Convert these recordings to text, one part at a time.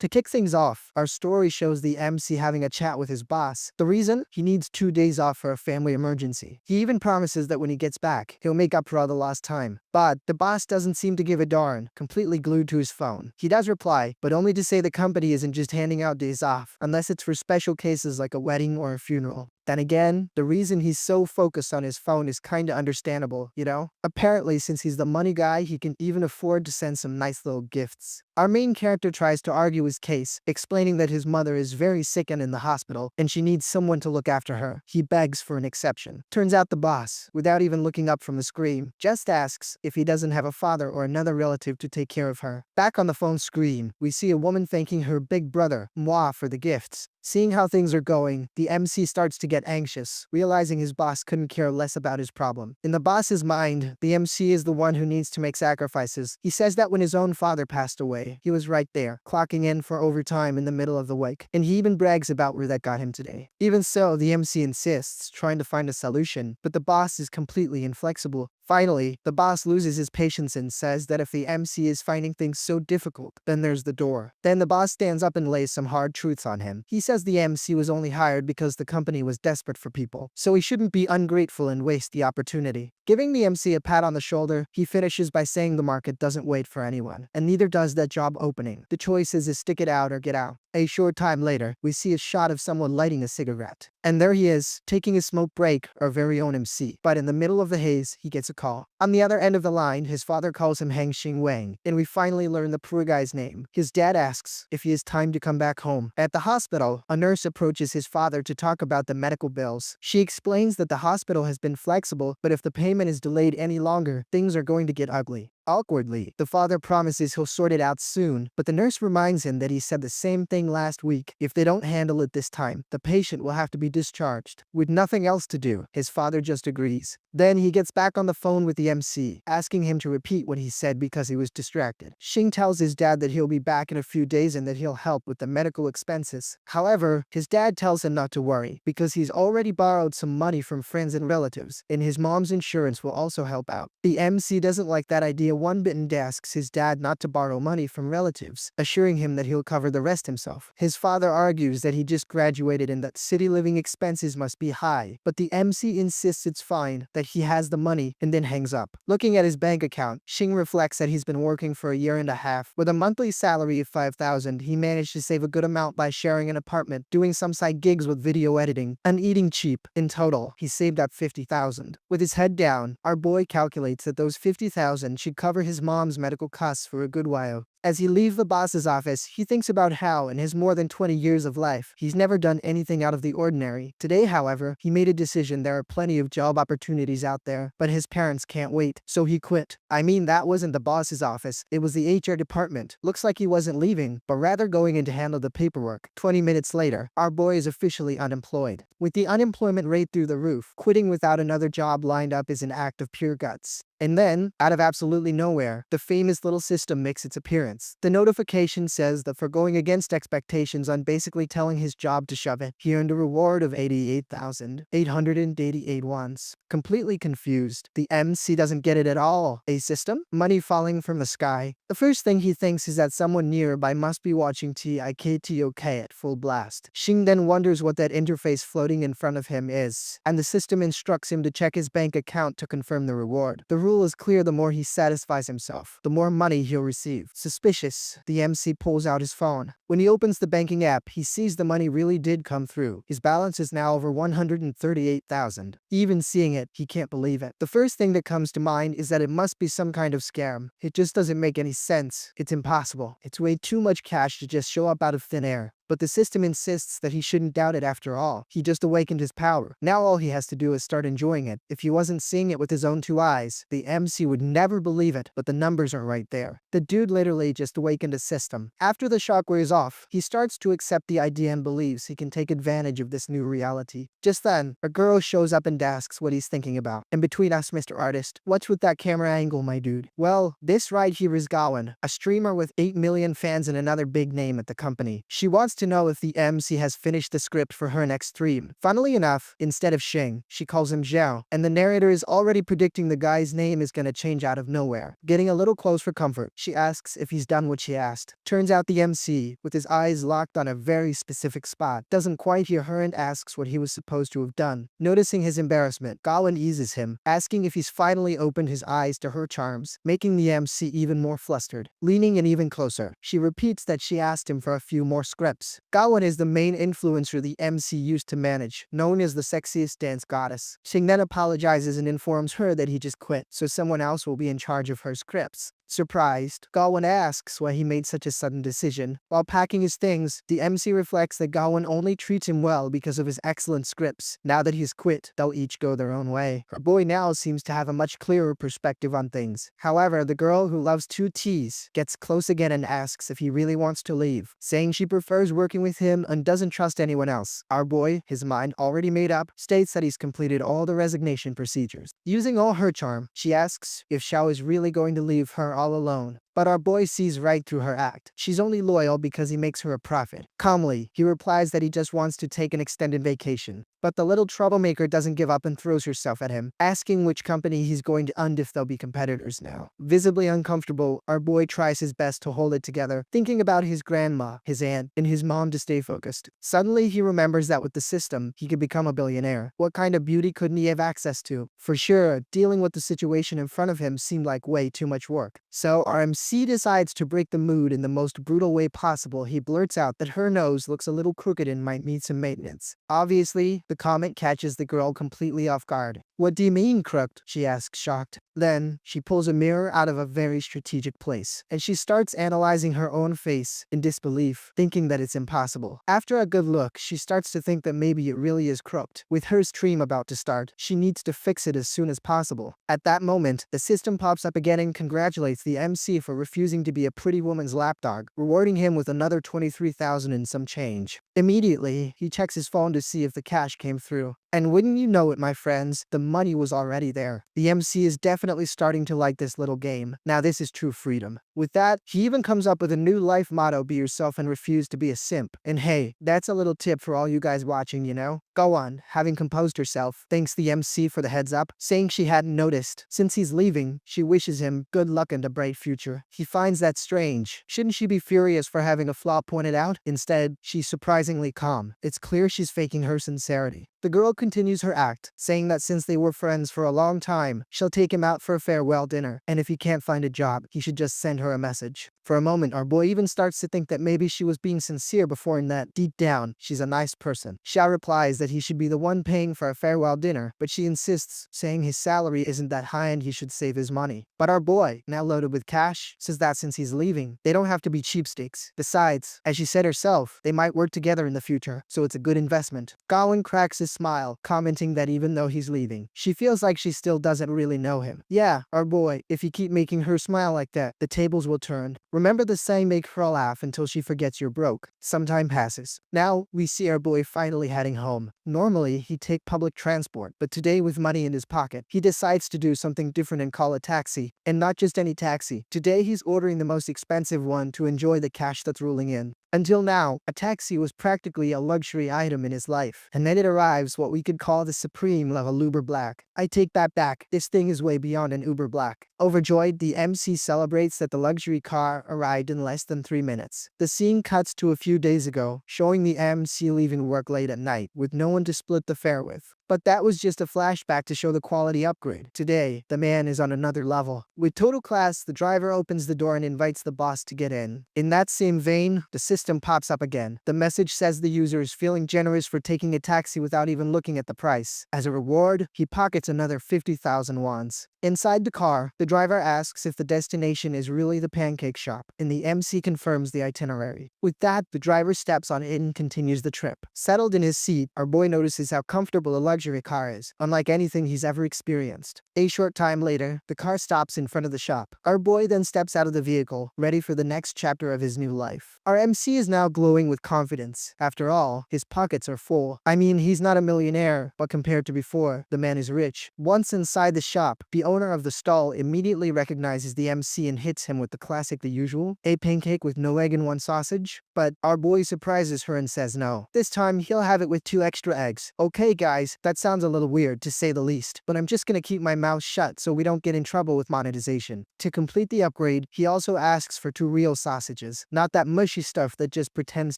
To kick things off, our story shows the MC having a chat with his boss. The reason? He needs 2 days off for a family emergency. He even promises that when he gets back, he'll make up for all the lost time. But the boss doesn't seem to give a darn, completely glued to his phone. He does reply, but only to say the company isn't just handing out days off, unless it's for special cases like a wedding or a funeral. Then again, the reason he's so focused on his phone is kinda understandable, you know? Apparently, since he's the money guy, he can even afford to send some nice little gifts. Our main character tries to argue his case, explaining that his mother is very sick and in the hospital, and she needs someone to look after her. He begs for an exception. Turns out the boss, without even looking up from the screen, just asks if he doesn't have a father or another relative to take care of her. Back on the phone screen, we see a woman thanking her big brother, Manhwa, for the gifts. Seeing how things are going, the MC starts to get anxious, realizing his boss couldn't care less about his problem. In the boss's mind, the MC is the one who needs to make sacrifices. He says that when his own father passed away, he was right there, clocking in for overtime in the middle of the week, and he even brags about where that got him today. Even so, the MC insists, trying to find a solution, but the boss is completely inflexible. Finally, the boss loses his patience and says that if the MC is finding things so difficult, then there's the door. Then the boss stands up and lays some hard truths on him. He says the MC was only hired because the company was desperate for people, so he shouldn't be ungrateful and waste the opportunity. Giving the MC a pat on the shoulder, he finishes by saying the market doesn't wait for anyone, and neither does that job opening. The choice is to stick it out or get out. A short time later, we see a shot of someone lighting a cigarette. And there he is, taking a smoke break, our very own MC. But in the middle of the haze, he gets a call. On the other end of the line, his father calls him Hang Xing Wang, and we finally learn the poor guy's name. His dad asks if he has time to come back home. At the hospital, a nurse approaches his father to talk about the medical bills. She explains that the hospital has been flexible, but if the payment is delayed any longer, things are going to get ugly. Awkwardly, the father promises he'll sort it out soon, but the nurse reminds him that he said the same thing last week. If they don't handle it this time, the patient will have to be discharged. With nothing else to do, his father just agrees. Then he gets back on the phone with the MC, asking him to repeat what he said because he was distracted. Xing tells his dad that he'll be back in a few days and that he'll help with the medical expenses. However, his dad tells him not to worry, because he's already borrowed some money from friends and relatives, and his mom's insurance will also help out. The MC doesn't like that idea one bit and asks his dad not to borrow money from relatives, assuring him that he'll cover the rest himself. His father argues that he just graduated and that city living expenses must be high, but the MC insists it's fine, that he has the money, and then hangs up. Looking at his bank account, Xing reflects that he's been working for a year and a half. With a monthly salary of 5,000, he managed to save a good amount by sharing an apartment, doing some side gigs with video editing, and eating cheap. In total, he saved up 50,000. With his head down, our boy calculates that those 50,000 should cover his mom's medical costs for a good while. As he leaves the boss's office, he thinks about how, in his more than 20 years of life, he's never done anything out of the ordinary. Today, however, he made a decision. There are plenty of job opportunities out there, but his parents can't wait, so he quit. I mean, that wasn't the boss's office, it was the HR department. Looks like he wasn't leaving, but rather going in to handle the paperwork. 20 minutes later, our boy is officially unemployed. With the unemployment rate through the roof, quitting without another job lined up is an act of pure guts. And then, out of absolutely nowhere, the famous little system makes its appearance. The notification says that for going against expectations on basically telling his job to shove it, he earned a reward of 88,888 wons. Completely confused, the MC doesn't get it at all. A system? Money falling from the sky? The first thing he thinks is that someone nearby must be watching TikTok at full blast. Xing then wonders what that interface floating in front of him is, and the system instructs him to check his bank account to confirm the reward. The rule is clear: the more he satisfies himself, the more money he'll receive. Suspicious, the MC pulls out his phone. When he opens the banking app, he sees the money really did come through. His balance is now over 138,000. Even seeing it, he can't believe it. The first thing that comes to mind is that it must be some kind of scam. It just doesn't make any sense. It's impossible. It's way too much cash to just show up out of thin air. But the system insists that he shouldn't doubt it after all. He just awakened his power. Now all he has to do is start enjoying it. If he wasn't seeing it with his own 2 eyes, the MC would never believe it, but the numbers are right there. The dude literally just awakened a system. After the shock wears off, he starts to accept the idea and believes he can take advantage of this new reality. Just then, a girl shows up and asks what he's thinking about. And between us, Mr. Artist, what's with that camera angle, my dude? Well, this right here is Gwyn, a streamer with 8 million fans and another big name at the company. She wants to know if the MC has finished the script for her next stream. Funnily enough, instead of Sheng, she calls him Zhao, and the narrator is already predicting the guy's name is gonna change out of nowhere. Getting a little close for comfort, she asks if he's done what she asked. Turns out the MC, with his eyes locked on a very specific spot, doesn't quite hear her and asks what he was supposed to have done. Noticing his embarrassment, Gwyn eases him, asking if he's finally opened his eyes to her charms, making the MC even more flustered. Leaning in even closer, she repeats that she asked him for a few more scripts. Gwyn is the main influencer the MC used to manage, known as the sexiest dance goddess. Sheng then apologizes and informs her that he just quit, so someone else will be in charge of her scripts. Surprised, Gwyn asks why he made such a sudden decision. While packing his things, the MC reflects that Gwyn only treats him well because of his excellent scripts. Now that he's quit, they'll each go their own way. Her boy now seems to have a much clearer perspective on things. However, the girl who loves two T's gets close again and asks if he really wants to leave, saying she prefers working with him and doesn't trust anyone else. Our boy, his mind already made up, states that he's completed all the resignation procedures. Using all her charm, she asks if Xiao is really going to leave her all alone. But our boy sees right through her act. She's only loyal because he makes her a profit. Calmly, he replies that he just wants to take an extended vacation. But the little troublemaker doesn't give up and throws herself at him, asking which company he's going to und if they'll be competitors now. Visibly uncomfortable, our boy tries his best to hold it together, thinking about his grandma, his aunt, and his mom to stay focused. Suddenly, he remembers that with the system, he could become a billionaire. What kind of beauty couldn't he have access to? For sure, dealing with the situation in front of him seemed like way too much work. So our MC decides to break the mood in the most brutal way possible. He blurts out that her nose looks a little crooked and might need some maintenance. Obviously, the comment catches the girl completely off guard. "What do you mean, crooked?" she asks, shocked. Then, she pulls a mirror out of a very strategic place, and she starts analyzing her own face in disbelief, thinking that it's impossible. After a good look, she starts to think that maybe it really is crooked. With her stream about to start, she needs to fix it as soon as possible. At that moment, the system pops up again and congratulates the MC for refusing to be a pretty woman's lapdog, rewarding him with another 23,000 and some change. Immediately, he checks his phone to see if the cash came through. And wouldn't you know it, my friends, the money was already there. The MC is definitely starting to like this little game. Now this is true freedom. With that, he even comes up with a new life motto: be yourself and refuse to be a simp. And hey, that's a little tip for all you guys watching, you know? Gwyn, having composed herself, thanks the MC for the heads up, saying she hadn't noticed. Since he's leaving, she wishes him good luck and a bright future. He finds that strange. Shouldn't she be furious for having a flaw pointed out? Instead, she's surprisingly calm. It's clear she's faking her sincerity. The girl continues her act, saying that since they were friends for a long time, she'll take him out for a farewell dinner, and if he can't find a job, he should just send her a message. For a moment, our boy even starts to think that maybe she was being sincere before and that, deep down, she's a nice person. Xiao replies that he should be the one paying for a farewell dinner, but she insists, saying his salary isn't that high and he should save his money. But our boy, now loaded with cash, says that since he's leaving, they don't have to be cheapskates. Besides, as she said herself, they might work together in the future, so it's a good investment. Gwyn cracks his smile, commenting that even though he's leaving, she feels like she still doesn't really know him. Yeah, our boy, if you keep making her smile like that, the tables will turn. Remember the saying, make her laugh until she forgets you're broke. Some time passes. Now, we see our boy finally heading home. Normally, he'd take public transport, but today with money in his pocket, he decides to do something different and call a taxi. And not just any taxi. Today, he's ordering the most expensive one to enjoy the cash that's rolling in. Until now, a taxi was practically a luxury item in his life, and then it arrives what we could call the supreme level Uber Black. I take that back, this thing is way beyond an Uber Black. Overjoyed, the MC celebrates that the luxury car arrived in less than 3 minutes. The scene cuts to a few days ago, showing the MC leaving work late at night, with no one to split the fare with. But that was just a flashback to show the quality upgrade. Today, the man is on another level. With total class, the driver opens the door and invites the boss to get in. In that same vein, the system pops up again. The message says the user is feeling generous for taking a taxi without even looking at the price. As a reward, he pockets another 50,000 wons. Inside the car, the driver asks if the destination is really the pancake shop, and the MC confirms the itinerary. With that, the driver steps on it and continues the trip. Settled in his seat, our boy notices how comfortable the luxury car is, unlike anything he's ever experienced. A short time later, the car stops in front of the shop. Our boy then steps out of the vehicle, ready for the next chapter of his new life. Our MC is now glowing with confidence. After all, his pockets are full. I mean, he's not a millionaire, but compared to before, the man is rich. Once inside the shop, the owner of the stall immediately recognizes the MC and hits him with the classic the usual, a pancake with no egg and one sausage. But our boy surprises her and says no. This time, he'll have it with 2 extra eggs. Okay guys, that sounds a little weird to say the least, but I'm just gonna keep my mouth shut so we don't get in trouble with monetization. To complete the upgrade, he also asks for 2 real sausages, not that mushy stuff that just pretends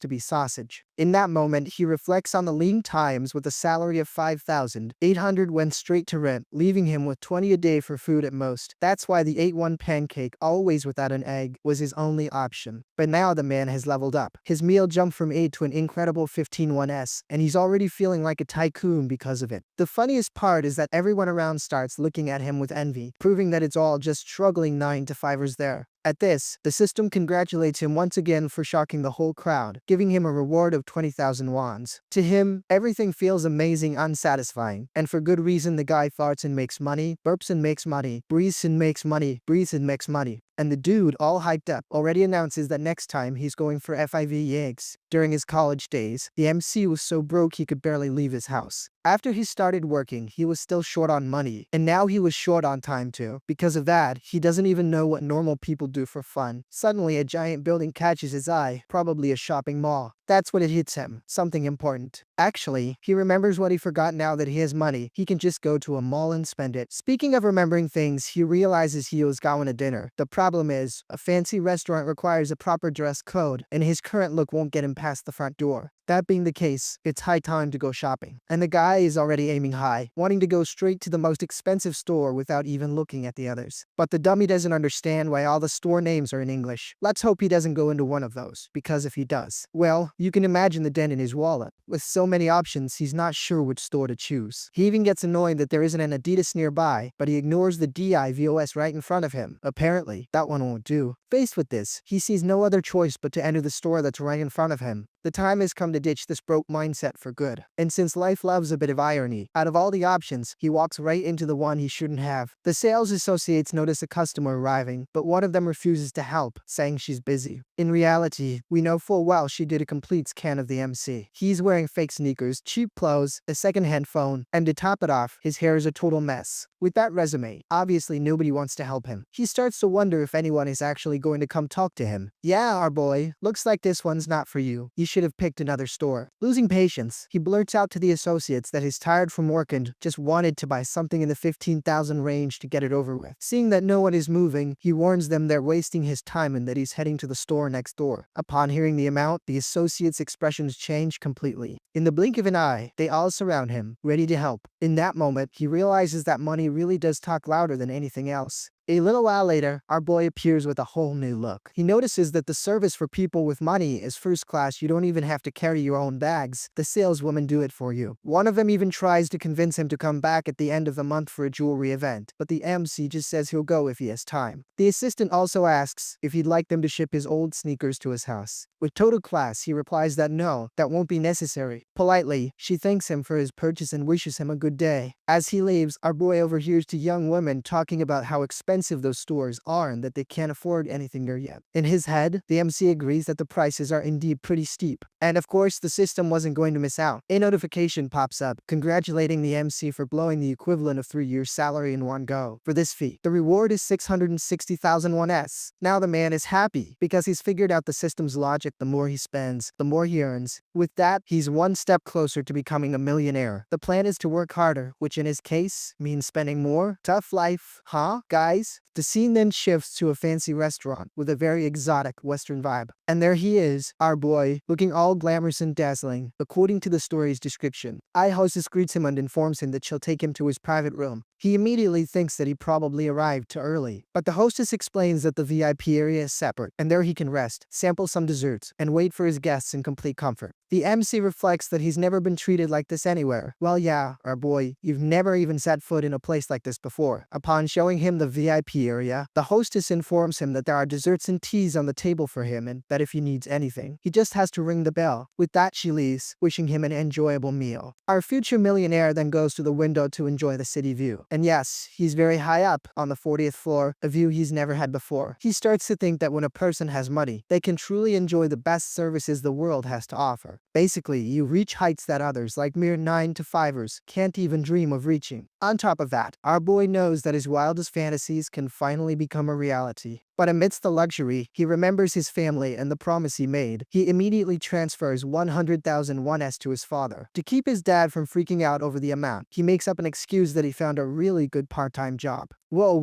to be sausage. In that moment, he reflects on the lean times with a salary of 5,800 went straight to rent, leaving him with 20 a day for food at most. That's why the 8-1 pancake, always without an egg, was his only option. But now the man has leveled up. His meal jumped from 8 to an incredible 15-1s, and he's already feeling like a tycoon because of it. The funniest part is that everyone around starts looking at him with envy, proving that it's all just struggling 9-to-5ers there. At this, the system congratulates him once again for shocking the whole crowd, giving him a reward of 20,000 wands. To him, everything feels amazing, unsatisfying, and for good reason. The guy farts and makes money, burps and makes money, breathes and makes money, breathes and makes money. And the dude, all hyped up, already announces that next time he's going for FIV eggs. During his college days, the MC was so broke he could barely leave his house. After he started working, he was still short on money, and now he was short on time too. Because of that, he doesn't even know what normal people do for fun. Suddenly, a giant building catches his eye, probably a shopping mall. That's when it hits him, something important. Actually, he remembers what he forgot. Now that he has money, he can just go to a mall and spend it. Speaking of remembering things, he realizes he owes Gwyn a dinner. The problem is, a fancy restaurant requires a proper dress code, and his current look won't get him past the front door. That being the case, it's high time to go shopping. And the guy is already aiming high, wanting to go straight to the most expensive store without even looking at the others. But the dummy doesn't understand why all the store names are in English. Let's hope he doesn't go into one of those, because if he does, well, you can imagine the dent in his wallet. With so many options, he's not sure which store to choose. He even gets annoyed that there isn't an Adidas nearby, but he ignores the DIVOS right in front of him. Apparently, that one won't do. Faced with this, he sees no other choice but to enter the store that's right in front of him. The time has come to ditch this broke mindset for good. And since life loves a bit of irony, out of all the options, he walks right into the one he shouldn't have. The sales associates notice a customer arriving, but one of them refuses to help, saying she's busy. In reality, we know full well she did a complete scan of the MC. He's wearing fake sneakers, cheap clothes, a second-hand phone, and to top it off, his hair is a total mess. With that resume, obviously nobody wants to help him. He starts to wonder if anyone is actually going to come talk to him. Yeah, our boy, looks like this one's not for you. You should have picked another store. Losing patience, he blurts out to the associates that he's tired from work and just wanted to buy something in the 15,000 range to get it over with. Seeing that no one is moving, he warns them they're wasting his time and that he's heading to the store next door. Upon hearing the amount, the associates' expressions change completely. In the blink of an eye, they all surround him, ready to help. In that moment, he realizes that money really does talk louder than anything else. A little while later, our boy appears with a whole new look. He notices that the service for people with money is first class. You don't even have to carry your own bags. The saleswomen do it for you. One of them even tries to convince him to come back at the end of the month for a jewelry event, but the MC just says he'll go if he has time. The assistant also asks if he'd like them to ship his old sneakers to his house. With total class, he replies that no, that won't be necessary. Politely, she thanks him for his purchase and wishes him a good day. As he leaves, our boy overhears two young women talking about how expensive those stores are and that they can't afford anything there yet. In his head, the MC agrees that the prices are indeed pretty steep. And of course, the system wasn't going to miss out. A notification pops up, congratulating the MC for blowing the equivalent of 3 years' salary in one go. For this feat, the reward is 660,000 1s. Now the man is happy, because he's figured out the system's logic. The more he spends, the more he earns. With that, he's one step closer to becoming a millionaire. The plan is to work harder, which in his case, means spending more. Tough life, huh, guys? The scene then shifts to a fancy restaurant with a very exotic Western vibe. And there he is, our boy, looking all glamorous and dazzling, according to the story's description. Our hostess greets him and informs him that she'll take him to his private room. He immediately thinks that he probably arrived too early, but the hostess explains that the VIP area is separate, and there he can rest, sample some desserts, and wait for his guests in complete comfort. The MC reflects that he's never been treated like this anywhere. Well yeah, our boy, you've never even set foot in a place like this before. Upon showing him the VIP area, the hostess informs him that there are desserts and teas on the table for him and that if he needs anything, he just has to ring the bell. With that she leaves, wishing him an enjoyable meal. Our future millionaire then goes to the window to enjoy the city view. And yes, he's very high up on the 40th floor, a view he's never had before. He starts to think that when a person has money, they can truly enjoy the best services the world has to offer. Basically, you reach heights that others, like mere 9-to-5ers, can't even dream of reaching. On top of that, our boy knows that his wildest fantasies can finally become a reality. But amidst the luxury, he remembers his family and the promise he made. He immediately transfers 100,000 wones to his father. To keep his dad from freaking out over the amount, he makes up an excuse that he found a really good part-time job. Whoa.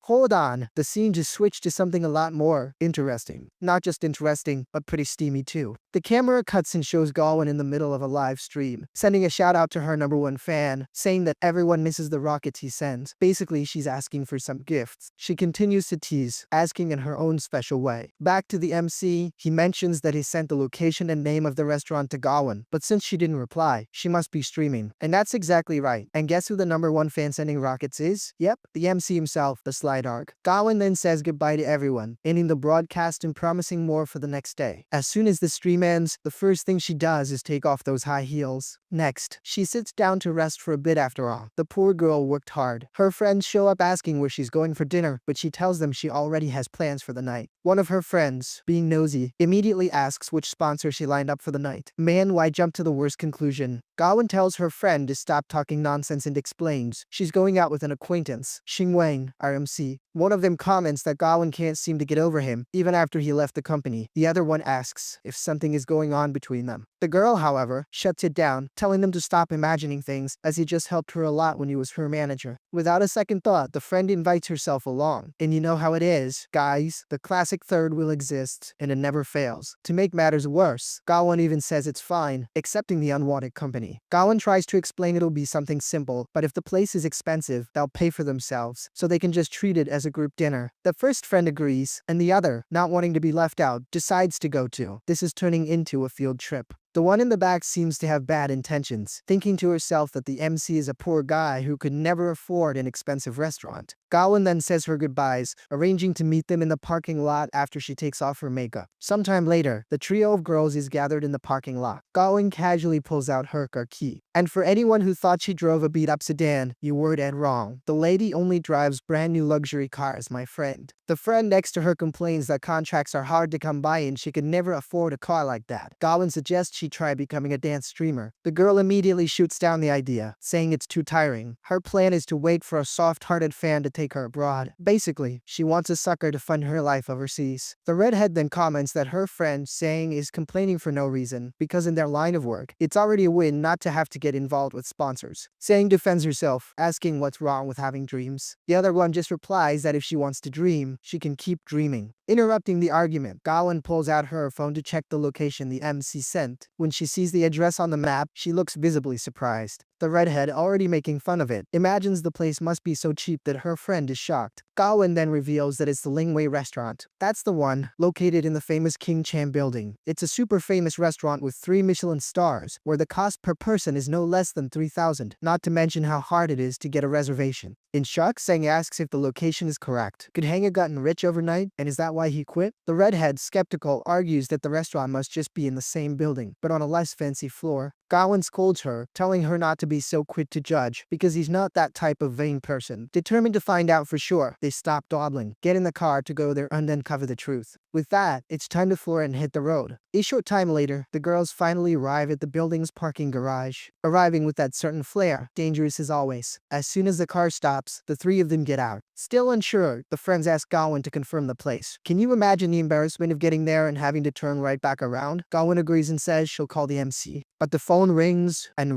Hold on. The scene just switched to something a lot more interesting. Not just interesting, but pretty steamy too. The camera cuts and shows Gwyn in the middle of a live stream, sending a shout out to her #1 fan, saying that everyone misses the rockets he sends. Basically, she's asking for some gifts. She continues to tease, asking in her own special way. Back to the MC, he mentions that he sent the location and name of the restaurant to Gwyn, but since she didn't reply, she must be streaming. And that's exactly right. And guess who the #1 fan sending rockets is? Yep, the MC himself, the Sly Dog. Gwyn then says goodbye to everyone, ending the broadcast and promising more for the next day. As soon as the stream ends, the first thing she does is take off those high heels. Next, she sits down to rest for a bit after all. The poor girl worked hard. Her friends show up asking where she's going for dinner, but she tells them she already has plans for the night. One of her friends, being nosy, immediately asks which sponsor she lined up for the night. Manhwa jumped to the worst conclusion. Gwyn tells her friend to stop talking nonsense and explains she's going out with an acquaintance, Xingwang, RMC. One of them comments that Gwyn can't seem to get over him, even after he left the company. The other one asks if something is going on between them. The girl, however, shuts it down, telling them to stop imagining things, as he just helped her a lot when he was her manager. Without a second thought, the friend invites herself along. And you know how it is, guys. The classic third wheel exists, and it never fails. To make matters worse, Gwyn even says it's fine, accepting the unwanted company. Gwyn tries to explain it'll be something simple, but if the place is expensive, they'll pay for themselves, so they can just treat it as a group dinner. The first friend agrees, and the other, not wanting to be left out, decides to go too. This is turning into a field trip. The one in the back seems to have bad intentions, thinking to herself that the MC is a poor guy who could never afford an expensive restaurant. Gwyn then says her goodbyes, arranging to meet them in the parking lot after she takes off her makeup. Sometime later, the trio of girls is gathered in the parking lot. Gwyn casually pulls out her car key. And for anyone who thought she drove a beat-up sedan, you were dead wrong. The lady only drives brand new luxury cars, my friend. The friend next to her complains that contracts are hard to come by and she could never afford a car like that. Gwyn suggests she try becoming a dance streamer. The girl immediately shoots down the idea, saying it's too tiring. Her plan is to wait for a soft-hearted fan to take her abroad. Basically, she wants a sucker to fund her life overseas. The redhead then comments that her friend, saying, is complaining for no reason, because in their line of work, it's already a win not to have to get involved with sponsors. Saying defends herself, asking what's wrong with having dreams. The other one just replies that if she wants to dream, she can keep dreaming. Interrupting the argument, Gwyn pulls out her phone to check the location the MC sent. When she sees the address on the map, she looks visibly surprised. The redhead, already making fun of it, imagines the place must be so cheap that her friend is shocked. Gwyn then reveals that it's the Lingwei restaurant. That's the one, located in the famous King Cham building. It's a super famous restaurant with 3 Michelin stars, where the cost per person is no less than 3,000, not to mention how hard it is to get a reservation. In shock, Sang asks if the location is correct. Could Hanga gotten rich overnight, and is that why he quit? The redhead, skeptical, argues that the restaurant must just be in the same building, but on a less fancy floor. Gwyn scolds her, telling her not to be so quick to judge, because he's not that type of vain person. Determined to find out for sure, they stop dawdling, get in the car to go there and then cover the truth. With that, it's time to floor and hit the road. A short time later, the girls finally arrive at the building's parking garage, arriving with that certain flair, dangerous as always. As soon as the car stops, the 3 of them get out. Still unsure, the friends ask Gwyn to confirm the place. Can you imagine the embarrassment of getting there and having to turn right back around? Gwyn agrees and says she'll call the MC. But the phone rings, and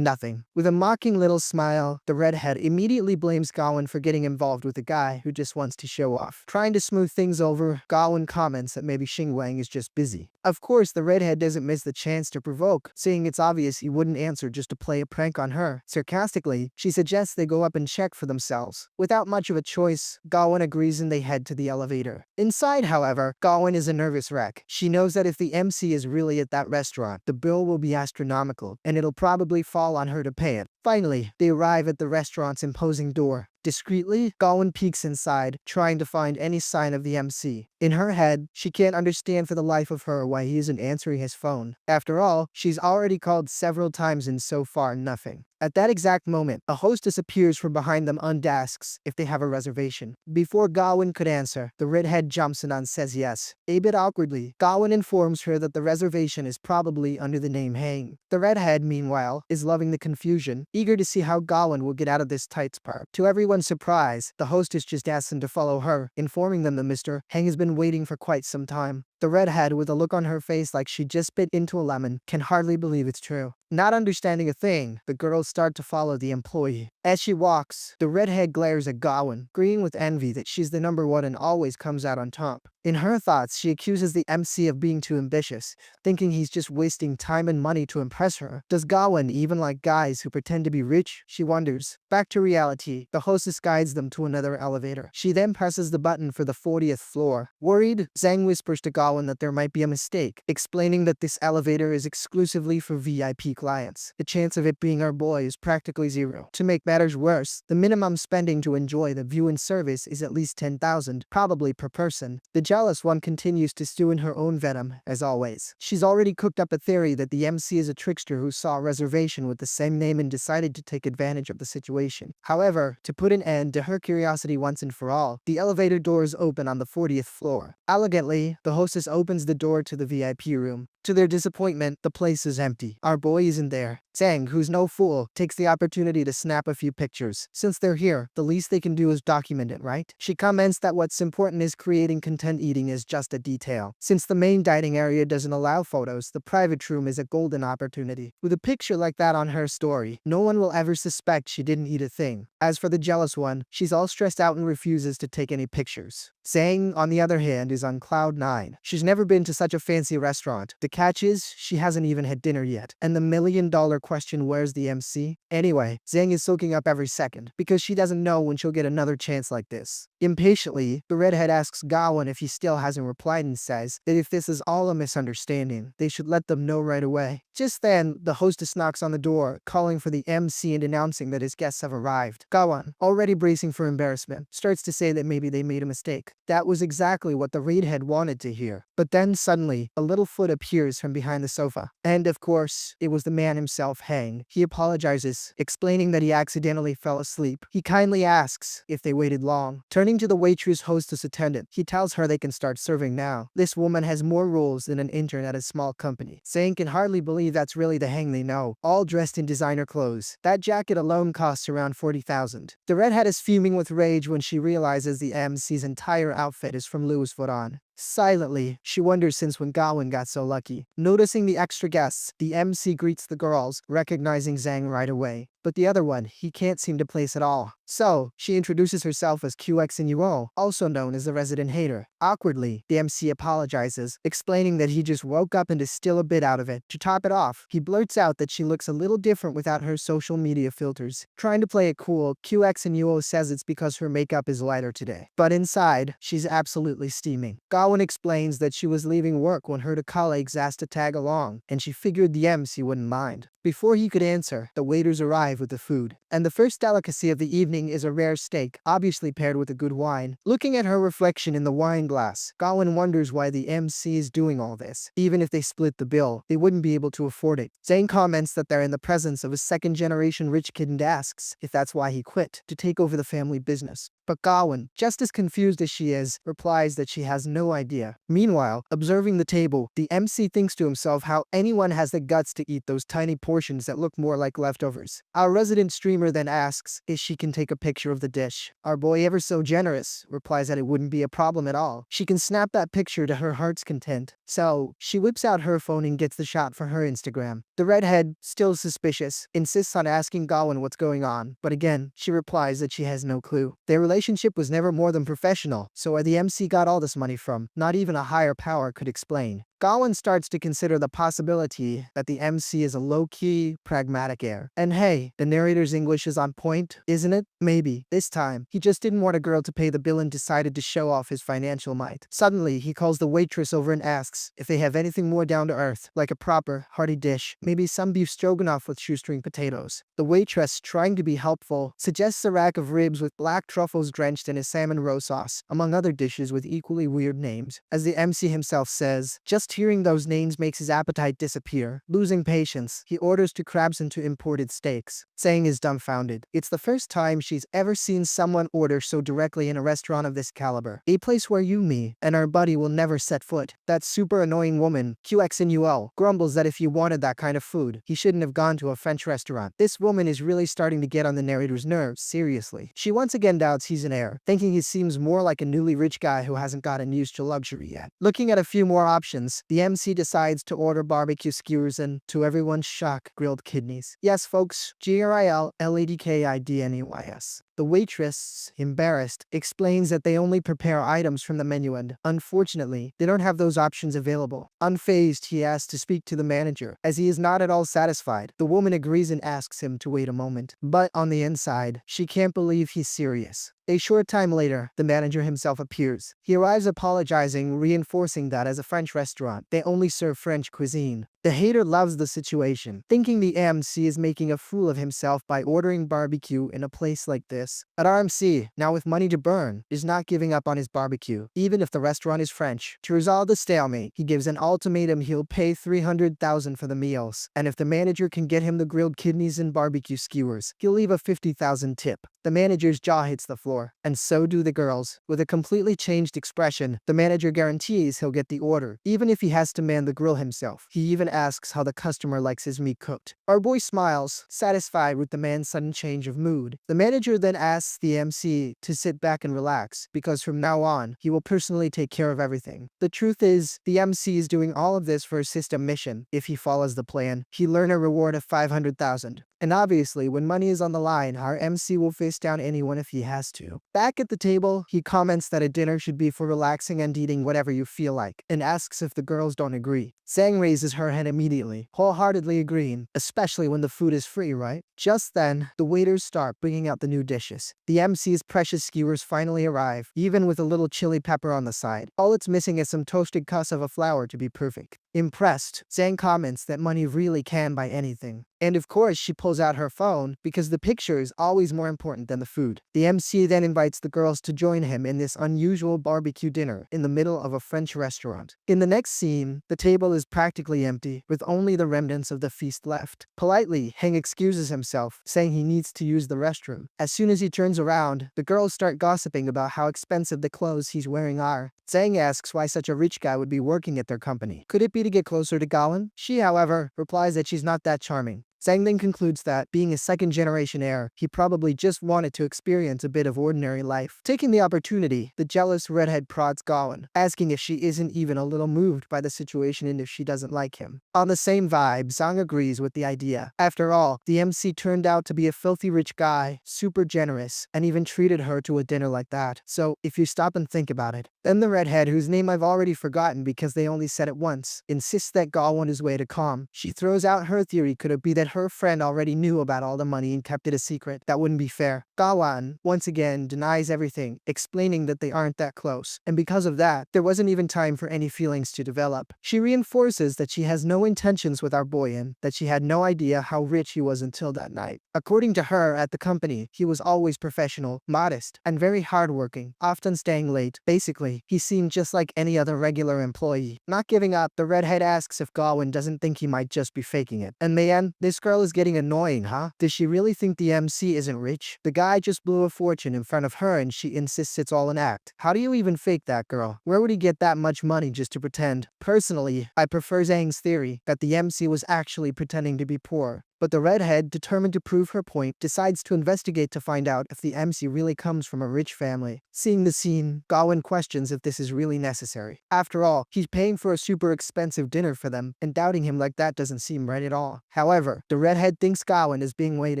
nothing. With a mocking little smile, the redhead immediately blames Gwyn for getting involved with a guy who just wants to show off. Trying to smooth things over, Gwyn comments that maybe Xingwang is just busy. Of course, the redhead doesn't miss the chance to provoke, saying it's obvious he wouldn't answer just to play a prank on her. Sarcastically, she suggests they go up and check for themselves. Without much much of a choice, Gwyn agrees and they head to the elevator. Inside, however, Gwyn is a nervous wreck. She knows that if the MC is really at that restaurant, the bill will be astronomical, and it'll probably fall on her to pay it. Finally, they arrive at the restaurant's imposing door. Discreetly, Gwyn peeks inside, trying to find any sign of the MC. In her head, she can't understand for the life of her why he isn't answering his phone. After all, she's already called several times and so far nothing. At that exact moment, a hostess appears from behind them and asks if they have a reservation. Before Gwyn could answer, the redhead jumps in and says yes. A bit awkwardly, Gwyn informs her that the reservation is probably under the name Hang. The redhead, meanwhile, is loving the confusion, eager to see how Gwyn will get out of this tight spot. To everyone's surprise, the hostess just asks them to follow her, informing them that Mr. Hang has been waiting for quite some time. The redhead, with a look on her face like she just bit into a lemon, can hardly believe it's true. Not understanding a thing, the girls start to follow the employee. As she walks, the redhead glares at Gwyn, agreeing with envy that she's the number one and always comes out on top. In her thoughts, she accuses the MC of being too ambitious, thinking he's just wasting time and money to impress her. Does Gwyn even like guys who pretend to be rich? She wonders. Back to reality, the hostess guides them to another elevator. She then presses the button for the 40th floor. Worried, Zhang whispers to Gwyn that there might be a mistake, explaining that this elevator is exclusively for VIP clients. The chance of it being our boy is practically zero. To make matters worse, the minimum spending to enjoy the view and service is at least 10,000, probably per person. The jealous one continues to stew in her own venom, as always. She's already cooked up a theory that the MC is a trickster who saw a reservation with the same name and decided to take advantage of the situation. However, to put an end to her curiosity once and for all, the elevator doors open on the 40th floor. Elegantly, the hostess opens the door to the VIP room. To their disappointment, the place is empty. Our boy isn't there. Zhang, who's no fool, takes the opportunity to snap a few pictures. Since they're here, the least they can do is document it, right? She comments that what's important is creating content, eating is just a detail. Since the main dining area doesn't allow photos, the private room is a golden opportunity. With a picture like that on her story, no one will ever suspect she didn't eat a thing. As for the jealous one, she's all stressed out and refuses to take any pictures. Zhang, on the other hand, is on cloud 9. She's never been to such a fancy restaurant. The catch is, she hasn't even had dinner yet. And the million-dollar question, where's the MC? Anyway, Zhang is soaking up every second, because she doesn't know when she'll get another chance like this. Impatiently, the redhead asks Gwyn if he still hasn't replied and says that if this is all a misunderstanding, they should let them know right away. Just then, the hostess knocks on the door, calling for the MC and announcing that his guests have arrived. Gwyn, already bracing for embarrassment, starts to say that maybe they made a mistake. That was exactly what the redhead wanted to hear. But then suddenly, a little foot appears from behind the sofa. And of course, it was the man himself, Hang. He apologizes, explaining that he accidentally fell asleep. He kindly asks if they waited long. Turning to the waitress hostess attendant, he tells her they can start serving now. This woman has more roles than an intern at a small company. Zhang can hardly believe that's really the Hang they know, all dressed in designer clothes. That jacket alone costs around 40,000. The redhead is fuming with rage when she realizes the MC's entire outfit is from Louis Vuitton. Silently, she wonders since when Gwyn got so lucky. Noticing the extra guests, the MC greets the girls, recognizing Zhang right away. But the other one, he can't seem to place at all. So, she introduces herself as QX enro, also known as the resident hater. Awkwardly, the MC apologizes, explaining that he just woke up and is still a bit out of it. To top it off, he blurts out that she looks a little different without her social media filters. Trying to play it cool, QX enro says it's because her makeup is lighter today. But inside, she's absolutely steaming. Gwyn explains that she was leaving work when her colleagues asked to tag along, and she figured the MC wouldn't mind. Before he could answer, the waiters arrive with the food. And the first delicacy of the evening is a rare steak, obviously paired with a good wine. Looking at her reflection in the wine glass, Gwyn wonders why the MC is doing all this. Even if they split the bill, they wouldn't be able to afford it. Zhang comments that they're in the presence of a second-generation rich kid and asks if that's why he quit, to take over the family business. But Gwyn, just as confused as she is, replies that she has no idea. Meanwhile, observing the table, the MC thinks to himself how anyone has the guts to eat those tiny portions that look more like leftovers. Our resident streamer then asks if she can take a picture of the dish. Our boy, ever so generous, replies that it wouldn't be a problem at all. She can snap that picture to her heart's content. So, she whips out her phone and gets the shot for her Instagram. The redhead, still suspicious, insists on asking Gwyn what's going on, but again, she replies that she has no clue. Their relationship was never more than professional, so where the MC got all this money from, not even a higher power could explain. Gwyn starts to consider the possibility that the MC is a low-key, pragmatic heir. And hey, the narrator's English is on point, isn't it? Maybe. This time, he just didn't want a girl to pay the bill and decided to show off his financial might. Suddenly, he calls the waitress over and asks if they have anything more down to earth, like a proper, hearty dish, maybe some beef stroganoff with shoestring potatoes. The waitress, trying to be helpful, suggests a rack of ribs with black truffles drenched in a salmon roe sauce, among other dishes with equally weird names. As the MC himself says, just hearing those names makes his appetite disappear. Losing patience, he orders 2 crabs and 2 imported steaks. Saying is dumbfounded. It's the first time she's ever seen someone order so directly in a restaurant of this caliber. A place where you, me, and our buddy will never set foot. That super annoying woman, QXNUL, grumbles that if you wanted that kind of food, he shouldn't have gone to a French restaurant. This woman is really starting to get on the narrator's nerves, seriously. She once again doubts he's an heir, thinking he seems more like a newly rich guy who hasn't gotten used to luxury yet. Looking at a few more options, the MC decides to order barbecue skewers and, to everyone's shock, grilled kidneys. Yes, folks, GRILLADKIDNEYS. The waitress, embarrassed, explains that they only prepare items from the menu and, unfortunately, they don't have those options available. Unfazed, he asks to speak to the manager, as he is not at all satisfied. The woman agrees and asks him to wait a moment. But on the inside, she can't believe he's serious. A short time later, the manager himself appears. He arrives apologizing, reinforcing that as a French restaurant, they only serve French cuisine. The hater loves the situation, thinking the MC is making a fool of himself by ordering barbecue in a place like this. At RMC, now with money to burn, is not giving up on his barbecue, even if the restaurant is French. To resolve the stalemate, he gives an ultimatum: he'll pay $300,000 for the meals, and if the manager can get him the grilled kidneys and barbecue skewers, he'll leave a $50,000 tip. The manager's jaw hits the floor, and so do the girls. With a completely changed expression, the manager guarantees he'll get the order, even if he has to man the grill himself. He even asks how the customer likes his meat cooked. Our boy smiles, satisfied with the man's sudden change of mood. The manager then asks the MC to sit back and relax, because from now on, he will personally take care of everything. The truth is, the MC is doing all of this for a system mission. If he follows the plan, he'll earn a reward of $500,000. And obviously, when money is on the line, our MC will face down anyone if he has to. Back at the table, he comments that a dinner should be for relaxing and eating whatever you feel like, and asks if the girls don't agree. Sang raises her hand immediately, wholeheartedly agreeing, especially when the food is free, right? Just then, the waiters start bringing out the new dishes. The MC's precious skewers finally arrive, even with a little chili pepper on the side. All it's missing is some toasted cassava flour to be perfect. Impressed, Zhang comments that money really can buy anything. And of course, she pulls out her phone, because the picture is always more important than the food. The MC then invites the girls to join him in this unusual barbecue dinner in the middle of a French restaurant. In the next scene, the table is practically empty, with only the remnants of the feast left. Politely, Heng excuses himself, saying he needs to use the restroom. As soon as he turns around, the girls start gossiping about how expensive the clothes he's wearing are. Zhang asks why such a rich guy would be working at their company. Could it be to get closer to Gwyn? She, however, replies that she's not that charming. Zhang then concludes that, being a second-generation heir, he probably just wanted to experience a bit of ordinary life. Taking the opportunity, the jealous redhead prods Gwyn, asking if she isn't even a little moved by the situation and if she doesn't like him. On the same vibe, Zhang agrees with the idea. After all, the MC turned out to be a filthy rich guy, super generous, and even treated her to a dinner like that. So, if you stop and think about it. Then the redhead, whose name I've already forgotten because they only said it once, insists that Gwyn is way to calm. She throws out her theory: could it be that her friend already knew about all the money and kept it a secret? That wouldn't be fair. Gwyn, once again, denies everything, explaining that they aren't that close, and because of that, there wasn't even time for any feelings to develop. She reinforces that she has no intentions with our boy and that she had no idea how rich he was until that night. According to her, at the company, he was always professional, modest, and very hardworking, often staying late. Basically, he seemed just like any other regular employee. Not giving up, the redhead asks if Gwyn doesn't think he might just be faking it. And man, this girl is getting annoying, huh? Does she really think the MC isn't rich? The guy just blew a fortune in front of her and she insists it's all an act. How do you even fake that, girl? Where would he get that much money just to pretend? Personally, I prefer Zhang's theory that the MC was actually pretending to be poor. But the redhead, determined to prove her point, decides to investigate to find out if the MC really comes from a rich family. Seeing the scene, Gwyn questions if this is really necessary. After all, he's paying for a super expensive dinner for them, and doubting him like that doesn't seem right at all. However, the redhead thinks Gwyn is being weighed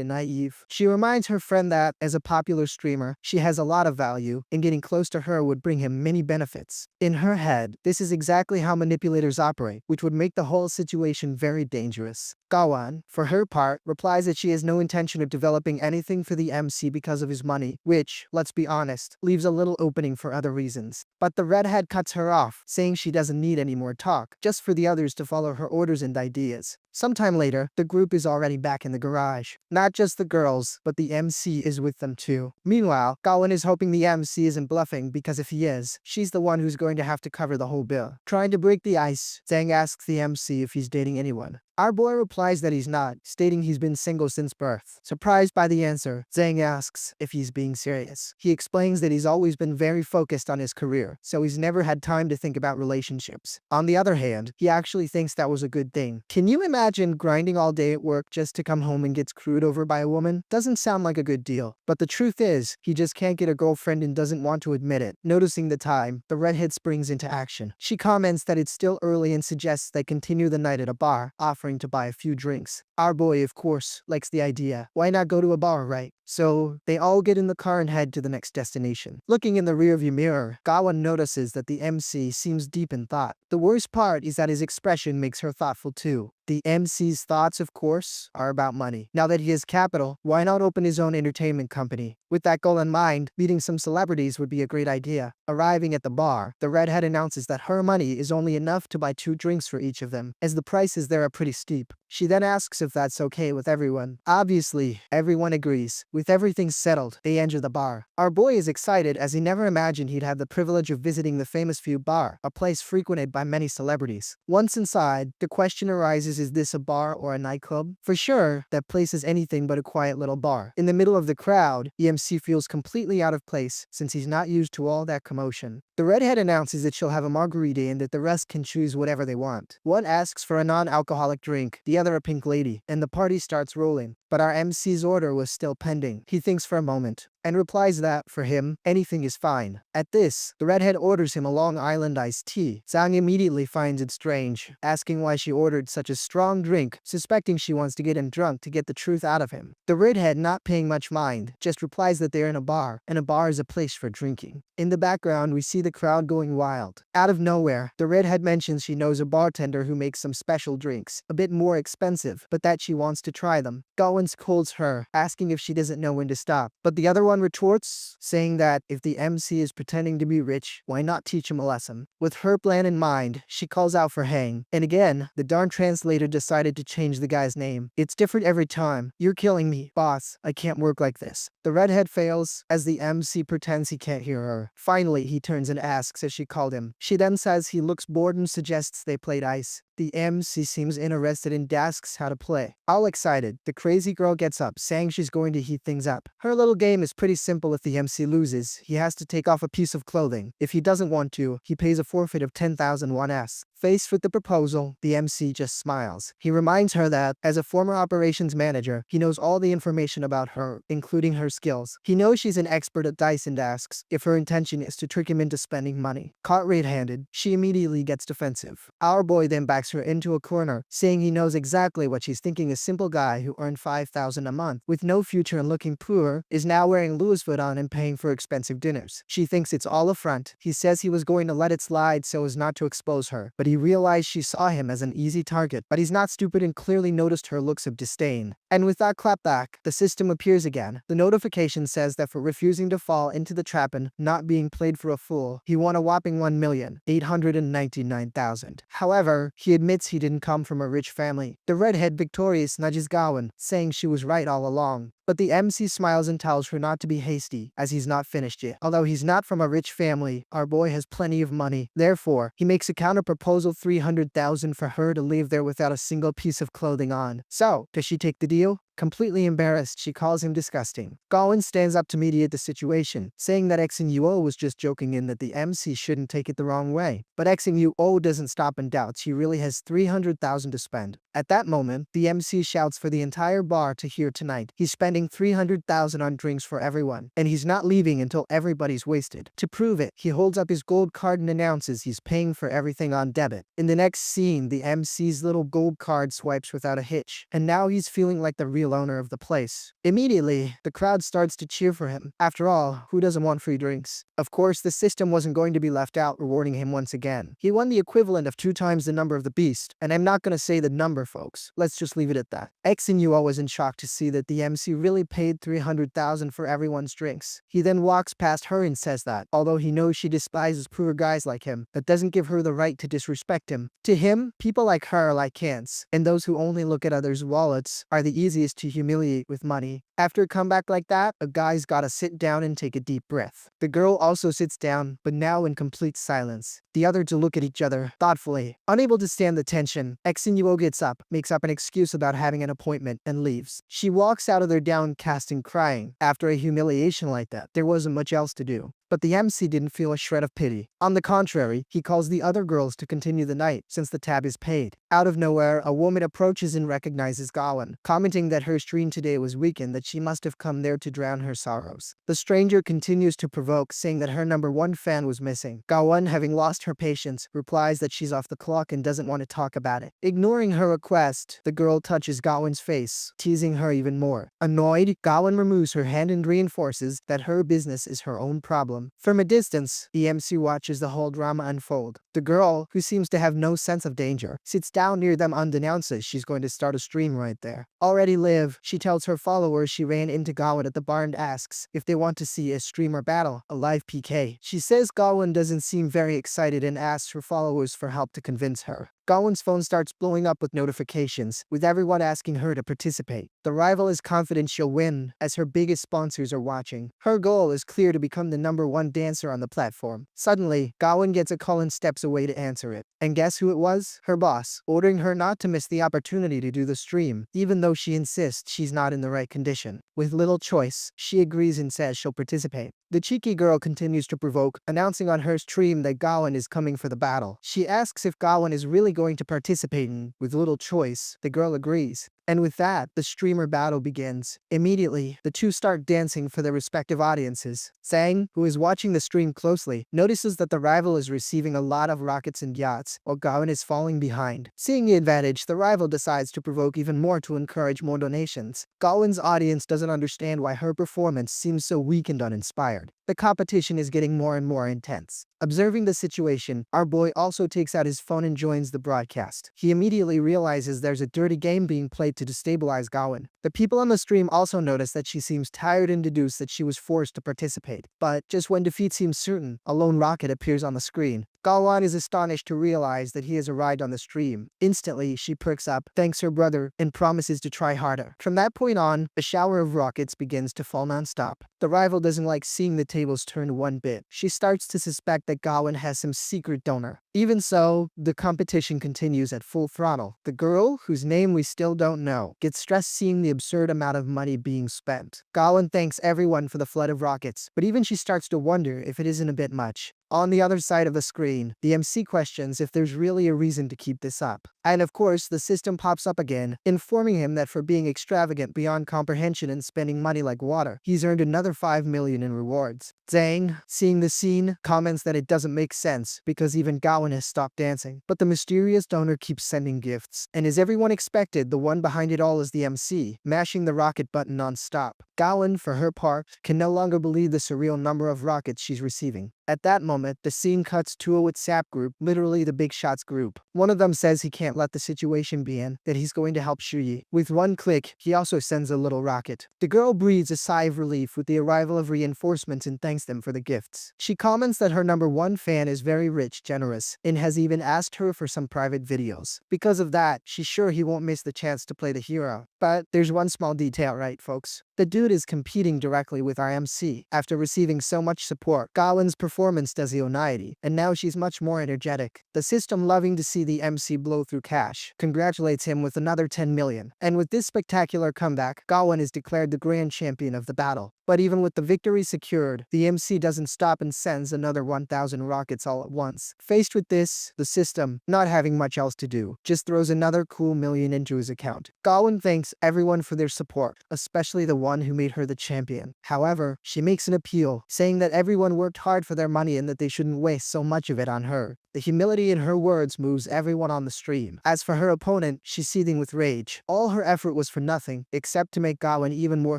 and naive. She reminds her friend that, as a popular streamer, she has a lot of value, and getting close to her would bring him many benefits. In her head, this is exactly how manipulators operate, which would make the whole situation very dangerous. Gwyn, for her part, replies that she has no intention of developing anything for the MC because of his money, which, let's be honest, leaves a little opening for other reasons. But the redhead cuts her off, saying she doesn't need any more talk, just for the others to follow her orders and ideas. Sometime later, the group is already back in the garage. Not just the girls, but the MC is with them too. Meanwhile, Gwyn is hoping the MC isn't bluffing because if he is, she's the one who's going to have to cover the whole bill. Trying to break the ice, Zhang asks the MC if he's dating anyone. Our boy replies that he's not, stating he's been single since birth. Surprised by the answer, Zhang asks if he's being serious. He explains that he's always been very focused on his career, so he's never had time to think about relationships. On the other hand, he actually thinks that was a good thing. Can you imagine grinding all day at work just to come home and get screwed over by a woman? Doesn't sound like a good deal. But the truth is, he just can't get a girlfriend and doesn't want to admit it. Noticing the time, the redhead springs into action. She comments that it's still early and suggests they continue the night at a bar, offering to buy a few drinks. Our boy, of course, likes the idea. Why not go to a bar, right? So, they all get in the car and head to the next destination. Looking in the rearview mirror, Gwyn notices that the MC seems deep in thought. The worst part is that his expression makes her thoughtful too. The MC's thoughts, of course, are about money. Now that he has capital, why not open his own entertainment company? With that goal in mind, meeting some celebrities would be a great idea. Arriving at the bar, the redhead announces that her money is only enough to buy 2 drinks for each of them, as the prices there are pretty steep. She then asks if that's okay with everyone. Obviously, everyone agrees. With everything settled, they enter the bar. Our boy is excited as he never imagined he'd have the privilege of visiting the famous Few Bar, a place frequented by many celebrities. Once inside, the question arises, is this a bar or a nightclub? For sure, that place is anything but a quiet little bar. In the middle of the crowd, the MC feels completely out of place since he's not used to all that commotion. The redhead announces that she'll have a margarita and that the rest can choose whatever they want. One asks for a non-alcoholic drink, the other a pink lady, and the party starts rolling. But our MC's order was still pending. He thinks for a moment, and replies that, for him, anything is fine. At this, the redhead orders him a Long Island iced tea. Zhang immediately finds it strange, asking why she ordered such a strong drink, suspecting she wants to get him drunk to get the truth out of him. The redhead, not paying much mind, just replies that they're in a bar, and a bar is a place for drinking. In the background, we see the crowd going wild. Out of nowhere, the redhead mentions she knows a bartender who makes some special drinks, a bit more expensive, but that she wants to try them. Gwyn scolds her, asking if she doesn't know when to stop, but the other one retorts, saying that if the MC is pretending to be rich, why not teach him a lesson? With her plan in mind, she calls out for Hang, and again, the darn translator decided to change the guy's name. It's different every time. You're killing me, boss. I can't work like this. The redhead fails, as the MC pretends he can't hear her. Finally, he turns and asks if she called him. She then says he looks bored and suggests they played ice. The MC seems interested and asks how to play. All excited, the crazy girl gets up, saying she's going to heat things up. Her little game is pretty simple. If the MC loses, he has to take off a piece of clothing. If he doesn't want to, he pays a forfeit of 10,000 won-s. Faced with the proposal, the MC just smiles. He reminds her that, as a former operations manager, he knows all the information about her, including her skills. He knows she's an expert at dice and asks if her intention is to trick him into spending money. Caught red-handed, she immediately gets defensive. Our boy then backs her into a corner, saying he knows exactly what she's thinking. A simple guy who earned 5,000 a month, with no future and looking poor, is now wearing Louis Vuitton and paying for expensive dinners. She thinks it's all a front. He says he was going to let it slide so as not to expose her, but he realized she saw him as an easy target. But he's not stupid and clearly noticed her looks of disdain. And with that clapback, the system appears again. The notification says that for refusing to fall into the trap and not being played for a fool, he won a whopping 1,899,000. However, he admits he didn't come from a rich family. The redhead, victorious, nudges Gwyn, saying she was right all along. But the MC smiles and tells her not to be hasty, as he's not finished yet. Although he's not from a rich family, our boy has plenty of money. Therefore, he makes a counter-proposal, 300,000 for her to leave there without a single piece of clothing on. So, does she take the deal? Completely embarrassed, she calls him disgusting. Gwyn stands up to mediate the situation, saying that Xinyo was just joking and that the MC shouldn't take it the wrong way. But Xinyo doesn't stop and doubts he really has 300,000 to spend. At that moment, the MC shouts for the entire bar to hear tonight. He's spending 300,000 on drinks for everyone, and he's not leaving until everybody's wasted. To prove it, he holds up his gold card and announces he's paying for everything on debit. In the next scene, the MC's little gold card swipes without a hitch, and now he's feeling like the real owner of the place. Immediately, the crowd starts to cheer for him. After all, who doesn't want free drinks? Of course, the system wasn't going to be left out, rewarding him once again. He won the equivalent of 2 times the number of the beast, and I'm not gonna say the number, folks. Let's just leave it at that. Xinyo was in shock to see that the MC really paid 300,000 for everyone's drinks. He then walks past her and says that, although he knows she despises poor guys like him, that doesn't give her the right to disrespect him. To him, people like her are like ants, and those who only look at others' wallets are the easiest to humiliate with money. After a comeback like that, a guy's gotta sit down and take a deep breath. The girl also sits down, but now in complete silence. The other two look at each other, thoughtfully. Unable to stand the tension, Xinyo gets up, makes up an excuse about having an appointment, and leaves. She walks out of there downcast and crying. After a humiliation like that, there wasn't much else to do. But the MC didn't feel a shred of pity. On the contrary, he calls the other girls to continue the night, since the tab is paid. Out of nowhere, a woman approaches and recognizes Gwyn, commenting that her stream today was weak and that she must have come there to drown her sorrows. The stranger continues to provoke, saying that her number 1 fan was missing. Gwyn, having lost her patience, replies that she's off the clock and doesn't want to talk about it. Ignoring her request, the girl touches Gwyn's face, teasing her even more. Annoyed, Gwyn removes her hand and reinforces that her business is her own problem. From a distance, the MC watches the whole drama unfold. The girl, who seems to have no sense of danger, sits down near them and announces she's going to start a stream right there. Already live, she tells her followers she ran into Gwyn at the bar and asks if they want to see a streamer battle, a live PK. She says Gwyn doesn't seem very excited and asks her followers for help to convince her. Gwyn's phone starts blowing up with notifications, with everyone asking her to participate. The rival is confident she'll win, as her biggest sponsors are watching. Her goal is clear, to become the number 1 dancer on the platform. Suddenly, Gwyn gets a call and steps away to answer it. And guess who it was? Her boss, ordering her not to miss the opportunity to do the stream, even though she insists she's not in the right condition. With little choice, she agrees and says she'll participate. The cheeky girl continues to provoke, announcing on her stream that Gwyn is coming for the battle. She asks if Gwyn is really going to participate, and with little choice, the girl agrees. And with that, the streamer battle begins. Immediately, the two start dancing for their respective audiences. Sang, who is watching the stream closely, notices that the rival is receiving a lot of rockets and yachts, while Gwyn is falling behind. Seeing the advantage, the rival decides to provoke even more to encourage more donations. Gwyn's audience doesn't understand why her performance seems so weak and uninspired. The competition is getting more and more intense. Observing the situation, our boy also takes out his phone and joins the broadcast. He immediately realizes there's a dirty game being played to destabilize Gwyn. The people on the stream also notice that she seems tired and deduce that she was forced to participate. But just when defeat seems certain, a lone rocket appears on the screen. Gwyn is astonished to realize that he has arrived on the stream. Instantly, she perks up, thanks her brother, and promises to try harder. From that point on, a shower of rockets begins to fall non-stop. The rival doesn't like seeing the tables turn one bit. She starts to suspect that Gwyn has some secret donor. Even so, the competition continues at full throttle. The girl, whose name we still don't know, gets stressed seeing the absurd amount of money being spent. Gwyn thanks everyone for the flood of rockets, but even she starts to wonder if it isn't a bit much. On the other side of the screen, the MC questions if there's really a reason to keep this up. And of course, the system pops up again, informing him that for being extravagant beyond comprehension and spending money like water, he's earned another 5 million in rewards. Zhang, seeing the scene, comments that it doesn't make sense because even Gwyn has stopped dancing. But the mysterious donor keeps sending gifts. And as everyone expected, the one behind it all is the MC, mashing the rocket button non-stop. Gwyn, for her part, can no longer believe the surreal number of rockets she's receiving. At that moment, the scene cuts to a WhatsApp group, literally the Big Shots group. One of them says he can't let the situation be in, that he's going to help Shuyi. With one click, he also sends a little rocket. The girl breathes a sigh of relief with the arrival of reinforcements and thanks them for the gifts. She comments that her number 1 fan is very rich, generous, and has even asked her for some private videos. Because of that, she's sure he won't miss the chance to play the hero. But there's one small detail, right, folks? The dude is competing directly with our MC. After receiving so much support, Gwyn's performance does Ionity, and now she's much more energetic. The system, loving to see the MC blow through cash, congratulates him with another 10 million. And with this spectacular comeback, Gwyn is declared the grand champion of the battle. But even with the victory secured, the MC doesn't stop and sends another 1,000 rockets all at once. Faced with this, the system, not having much else to do, just throws another cool million into his account. Gwyn thanks everyone for their support, especially the one who made her the champion. However, she makes an appeal, saying that everyone worked hard for their money and that they shouldn't waste so much of it on her. The humility in her words moves everyone on the stream. As for her opponent, she's seething with rage. All her effort was for nothing, except to make Gwyn even more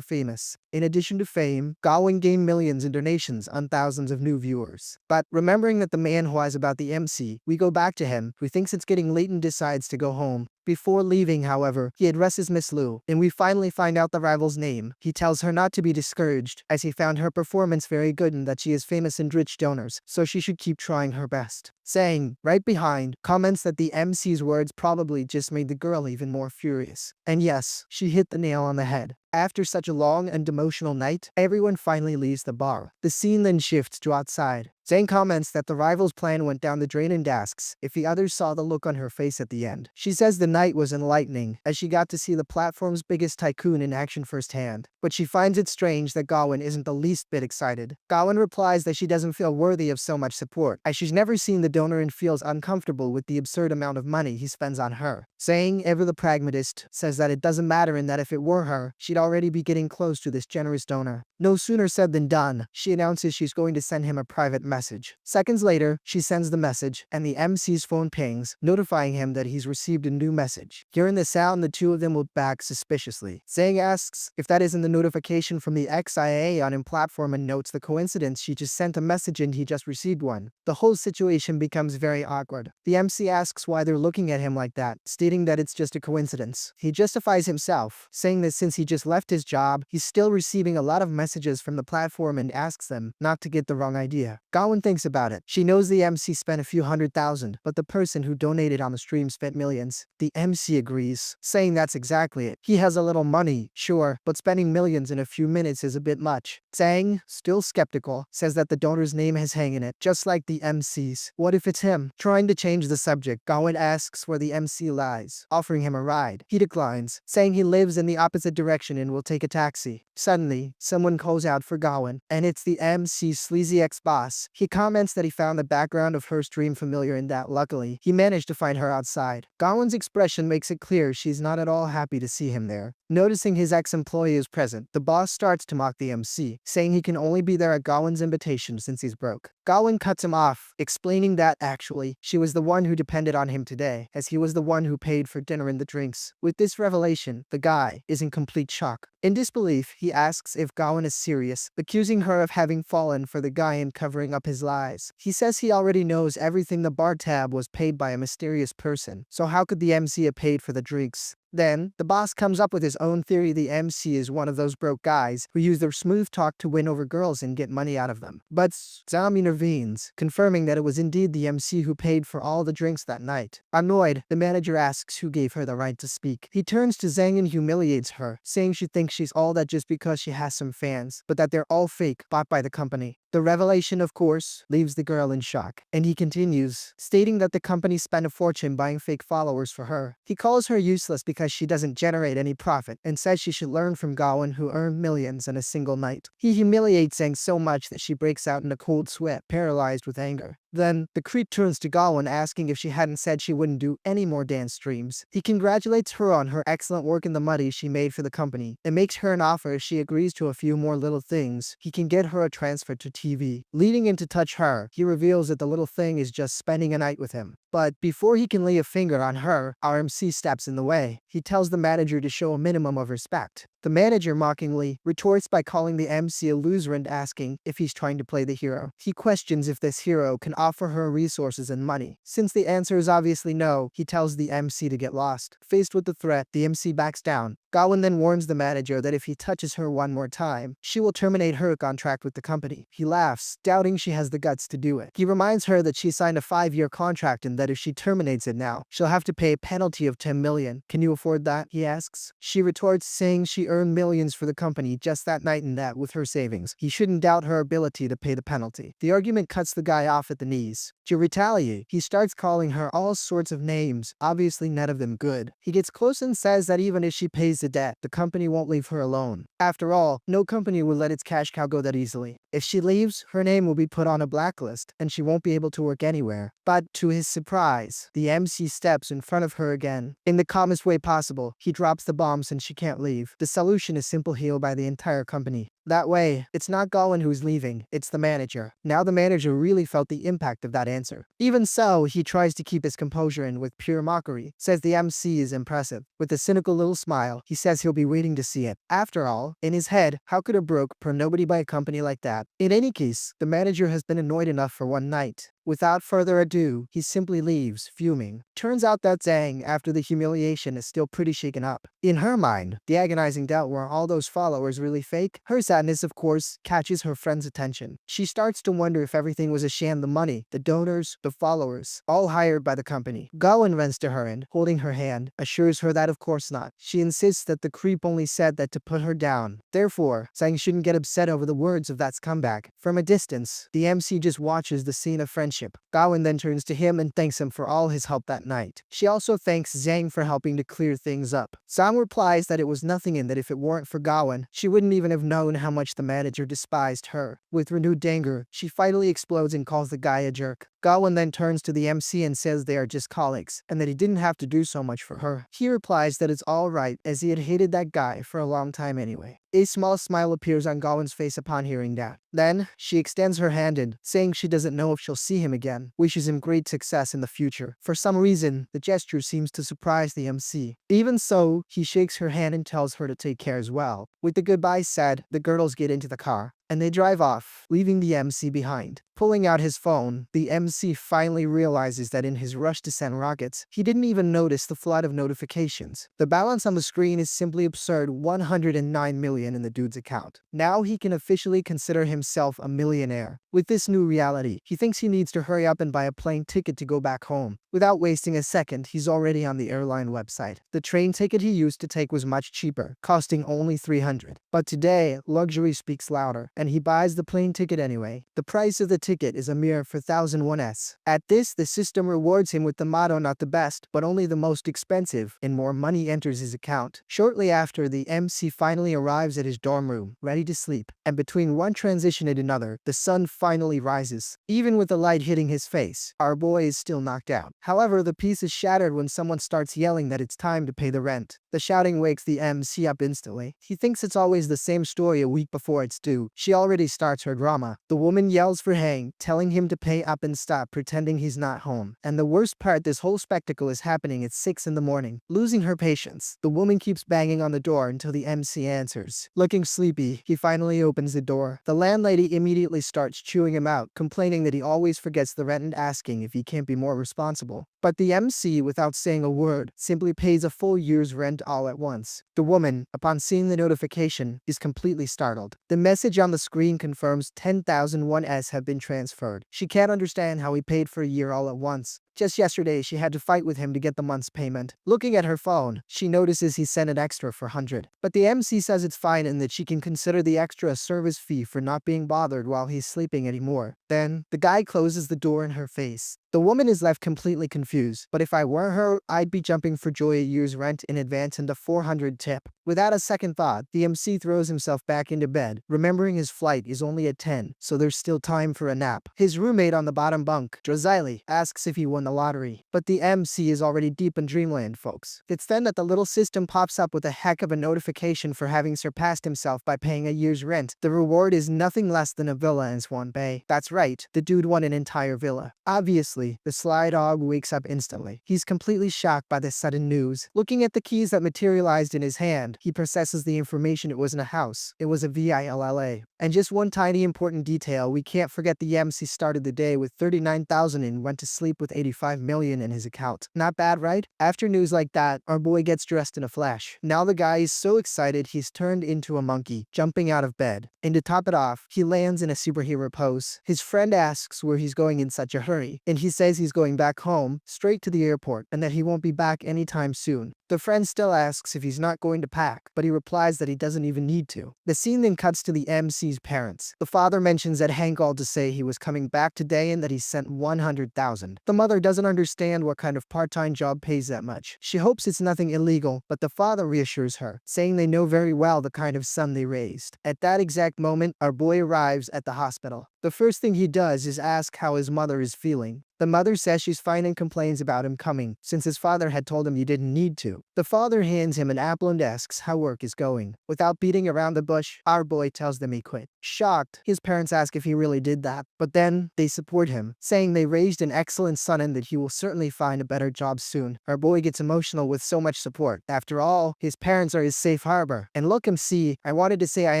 famous. In addition to fame, Gwyn gained millions in donations on thousands of new viewers. But remembering that the manhwa is about the MC, we go back to him, who thinks it's getting late and decides to go home. Before leaving, however, he addresses Miss Lu, and we finally find out the rival's name. He tells her not to be discouraged, as he found her performance very good and that she is famous and rich donors, so she should keep trying her best. Saying, right behind, comments that the MC's words probably just made the girl even more furious. And yes, she hit the nail on the head. After such a long and emotional night, everyone finally leaves the bar. The scene then shifts to outside. Zhang comments that the rival's plan went down the drain and asks if the others saw the look on her face at the end. She says the night was enlightening, as she got to see the platform's biggest tycoon in action firsthand. But she finds it strange that Gwyn isn't the least bit excited. Gwyn replies that she doesn't feel worthy of so much support, as she's never seen the donor and feels uncomfortable with the absurd amount of money he spends on her. Zhang, ever the pragmatist, says that it doesn't matter and that if it were her, she'd already be getting close to this generous donor. No sooner said than done. She announces she's going to send him a private message. Seconds later, she sends the message, and the MC's phone pings, notifying him that he's received a new message. Hearing the sound, the two of them look back suspiciously. Zhang asks if that isn't the notification from the XIA on his platform and notes the coincidence she just sent a message and he just received one. The whole situation becomes very awkward. The MC asks why they're looking at him like that, stating that it's just a coincidence. He justifies himself, saying that since he just left his job, he's still receiving a lot of messages from the platform and asks them not to get the wrong idea. Gwyn thinks about it. She knows the MC spent a few $100,000, but the person who donated on the stream spent millions. The MC agrees, saying that's exactly it. He has a little money, sure, but spending millions in a few minutes is a bit much. Zhang, still skeptical, says that the donor's name has hang in it, just like the MC's. What if it's him? Trying to change the subject, Gwyn asks where the MC lies, offering him a ride. He declines, saying he lives in the opposite direction and will take a taxi. Suddenly, someone calls out for Gwyn, and it's the MC's sleazy ex-boss. He comments that he found the background of her stream familiar and that, luckily, he managed to find her outside. Gwyn's expression makes it clear she's not at all happy to see him there. Noticing his ex-employee is present, the boss starts to mock the MC, saying he can only be there at Gwyn's invitation since he's broke. Gwyn cuts him off, explaining that, actually, she was the one who depended on him today, as he was the one who paid for dinner and the drinks. With this revelation, the guy is in complete shock. In disbelief, he asks if Gwyn is serious, accusing her of having fallen for the guy and covering up his lies. He says he already knows everything. The bar tab was paid by a mysterious person, so how could the MC have paid for the drinks? Then, the boss comes up with his own theory. The MC is one of those broke guys who use their smooth talk to win over girls and get money out of them. But Zhang intervenes, confirming that it was indeed the MC who paid for all the drinks that night. Annoyed, the manager asks who gave her the right to speak. He turns to Zhang and humiliates her, saying she thinks she's all that just because she has some fans, but that they're all fake, bought by the company. The revelation, of course, leaves the girl in shock, and he continues, stating that the company spent a fortune buying fake followers for her. He calls her useless because she doesn't generate any profit, and says she should learn from Gwyn, who earned millions in a single night. He humiliates Zhang so much that she breaks out in a cold sweat, paralyzed with anger. Then, the creep turns to Gwyn, asking if she hadn't said she wouldn't do any more dance streams. He congratulates her on her excellent work in the money she made for the company, and makes her an offer if she agrees to a few more little things. He can get her a transfer to TV. Leading in to touch her, he reveals that the little thing is just spending a night with him. But before he can lay a finger on her, our MC steps in the way. He tells the manager to show a minimum of respect. The manager mockingly retorts by calling the MC a loser and asking if he's trying to play the hero. He questions if this hero can offer her resources and money. Since the answer is obviously no, he tells the MC to get lost. Faced with the threat, the MC backs down. Gwyn then warns the manager that if he touches her one more time, she will terminate her contract with the company. He laughs, doubting she has the guts to do it. He reminds her that she signed a 5-year contract and that if she terminates it now, she'll have to pay a penalty of 10 million. Can you afford that? He asks. She retorts, saying she earned millions for the company just that night and that with her savings, he shouldn't doubt her ability to pay the penalty. The argument cuts the guy off at the knees. To retaliate, he starts calling her all sorts of names, obviously none of them good. He gets close and says that even if she pays the debt, the company won't leave her alone. After all, no company will let its cash cow go that easily. If she leaves, her name will be put on a blacklist, and she won't be able to work anywhere. But to his surprise, the MC steps in front of her again. In the calmest way possible, he drops the bomb since she can't leave. The solution is simple heal by the entire company. That way, it's not Gwyn who's leaving, it's the manager. Now the manager really felt the impact of that answer. Even so, he tries to keep his composure and with pure mockery, says the MC is impressive. With a cynical little smile, he says he'll be waiting to see it. After all, in his head, how could a broke per nobody buy a company like that? In any case, the manager has been annoyed enough for one night. Without further ado, he simply leaves, fuming. Turns out that Zhang, after the humiliation, is still pretty shaken up. In her mind, the agonizing doubt were all those followers really fake? Her sadness, of course, catches her friend's attention. She starts to wonder if everything was a sham, the money, the donors, the followers, all hired by the company. Gwyn runs to her and, holding her hand, assures her that of course not. She insists that the creep only said that to put her down. Therefore, Zhang shouldn't get upset over the words of that scumbag. From a distance, the MC just watches the scene of friendship. Gwyn then turns to him and thanks him for all his help that night. She also thanks Zhang for helping to clear things up. Zhang replies that it was nothing and that if it weren't for Gwyn, she wouldn't even have known how much the manager despised her. With renewed anger, she finally explodes and calls the guy a jerk. Gwyn then turns to the MC and says they are just colleagues, and that he didn't have to do so much for her. He replies that it's alright, as he had hated that guy for a long time anyway. A small smile appears on Gwyn's face upon hearing that. Then, she extends her hand and, saying she doesn't know if she'll see him again, wishes him great success in the future. For some reason, the gesture seems to surprise the MC. Even so, he shakes her hand and tells her to take care as well. With the goodbyes said, the girls get into the car, and they drive off, leaving the MC behind. Pulling out his phone, the MC finally realizes that in his rush to send rockets, he didn't even notice the flood of notifications. The balance on the screen is simply absurd, 109 million in the dude's account. Now he can officially consider himself a millionaire. With this new reality, he thinks he needs to hurry up and buy a plane ticket to go back home. Without wasting a second, he's already on the airline website. The train ticket he used to take was much cheaper, costing only 300. But today, luxury speaks louder, and he buys the plane ticket anyway. The price of the ticket is a mere 4,001s. At this, the system rewards him with the motto not the best, but only the most expensive, and more money enters his account. Shortly after, the MC finally arrives at his dorm room, ready to sleep, and between one transition and another, the sun finally rises. Even with the light hitting his face, our boy is still knocked out. However, the peace is shattered when someone starts yelling that it's time to pay the rent. The shouting wakes the MC up instantly. He thinks it's always the same story a week before it's due. She already starts her drama. The woman yells for Hang, telling him to pay up and stop pretending he's not home. And the worst part, this whole spectacle is happening at 6 in the morning. Losing her patience, the woman keeps banging on the door until the MC answers. Looking sleepy, he finally opens the door. The landlady immediately starts chewing him out, complaining that he always forgets the rent and asking if he can't be more responsible. But the MC, without saying a word, simply pays a full year's rent all at once. The woman, upon seeing the notification, is completely startled. The message on the screen confirms 10,001s have been transferred. She can't understand how he paid for a year all at once. Just yesterday, she had to fight with him to get the month's payment. Looking at her phone, she notices he sent an extra for 100. But the MC says it's fine and that she can consider the extra a service fee for not being bothered while he's sleeping anymore. Then, the guy closes the door in her face. The woman is left completely confused, but if I were her, I'd be jumping for joy, a year's rent in advance and a 400 tip. Without a second thought, the MC throws himself back into bed, remembering his flight is only at 10, so there's still time for a nap. His roommate on the bottom bunk, Drozili, asks if he won the lottery, but the MC is already deep in dreamland, folks. It's then that the little system pops up with a heck of a notification for having surpassed himself by paying a year's rent. The reward is nothing less than a villa in Swan Bay. That's right, the dude won an entire villa. Obviously, the sly dog wakes up instantly. He's completely shocked by this sudden news. Looking at the keys that materialized in his hand, he processes the information. It wasn't a house. It was a villa. And just one tiny important detail, we can't forget the MC started the day with 39,000 and went to sleep with 84. $45 million in his account. Not bad, right? After news like that, our boy gets dressed in a flash. Now the guy is so excited he's turned into a monkey, jumping out of bed. And to top it off, he lands in a superhero pose. His friend asks where he's going in such a hurry, and he says he's going back home, straight to the airport, and that he won't be back anytime soon. The friend still asks if he's not going to pack, but he replies that he doesn't even need to. The scene then cuts to the MC's parents. The father mentions that Hank called to say he was coming back today and that he sent $100,000. The mother doesn't understand what kind of part-time job pays that much. She hopes it's nothing illegal, but the father reassures her, saying they know very well the kind of son they raised. At that exact moment, our boy arrives at the hospital. The first thing he does is ask how his mother is feeling. The mother says she's fine and complains about him coming, since his father had told him he didn't need to. The father hands him an apple and asks how work is going. Without beating around the bush, our boy tells them he quit. Shocked, his parents ask if he really did that, but then they support him, saying they raised an excellent son and that he will certainly find a better job soon. Our boy gets emotional with so much support. After all, his parents are his safe harbor. And look, MC, I wanted to say I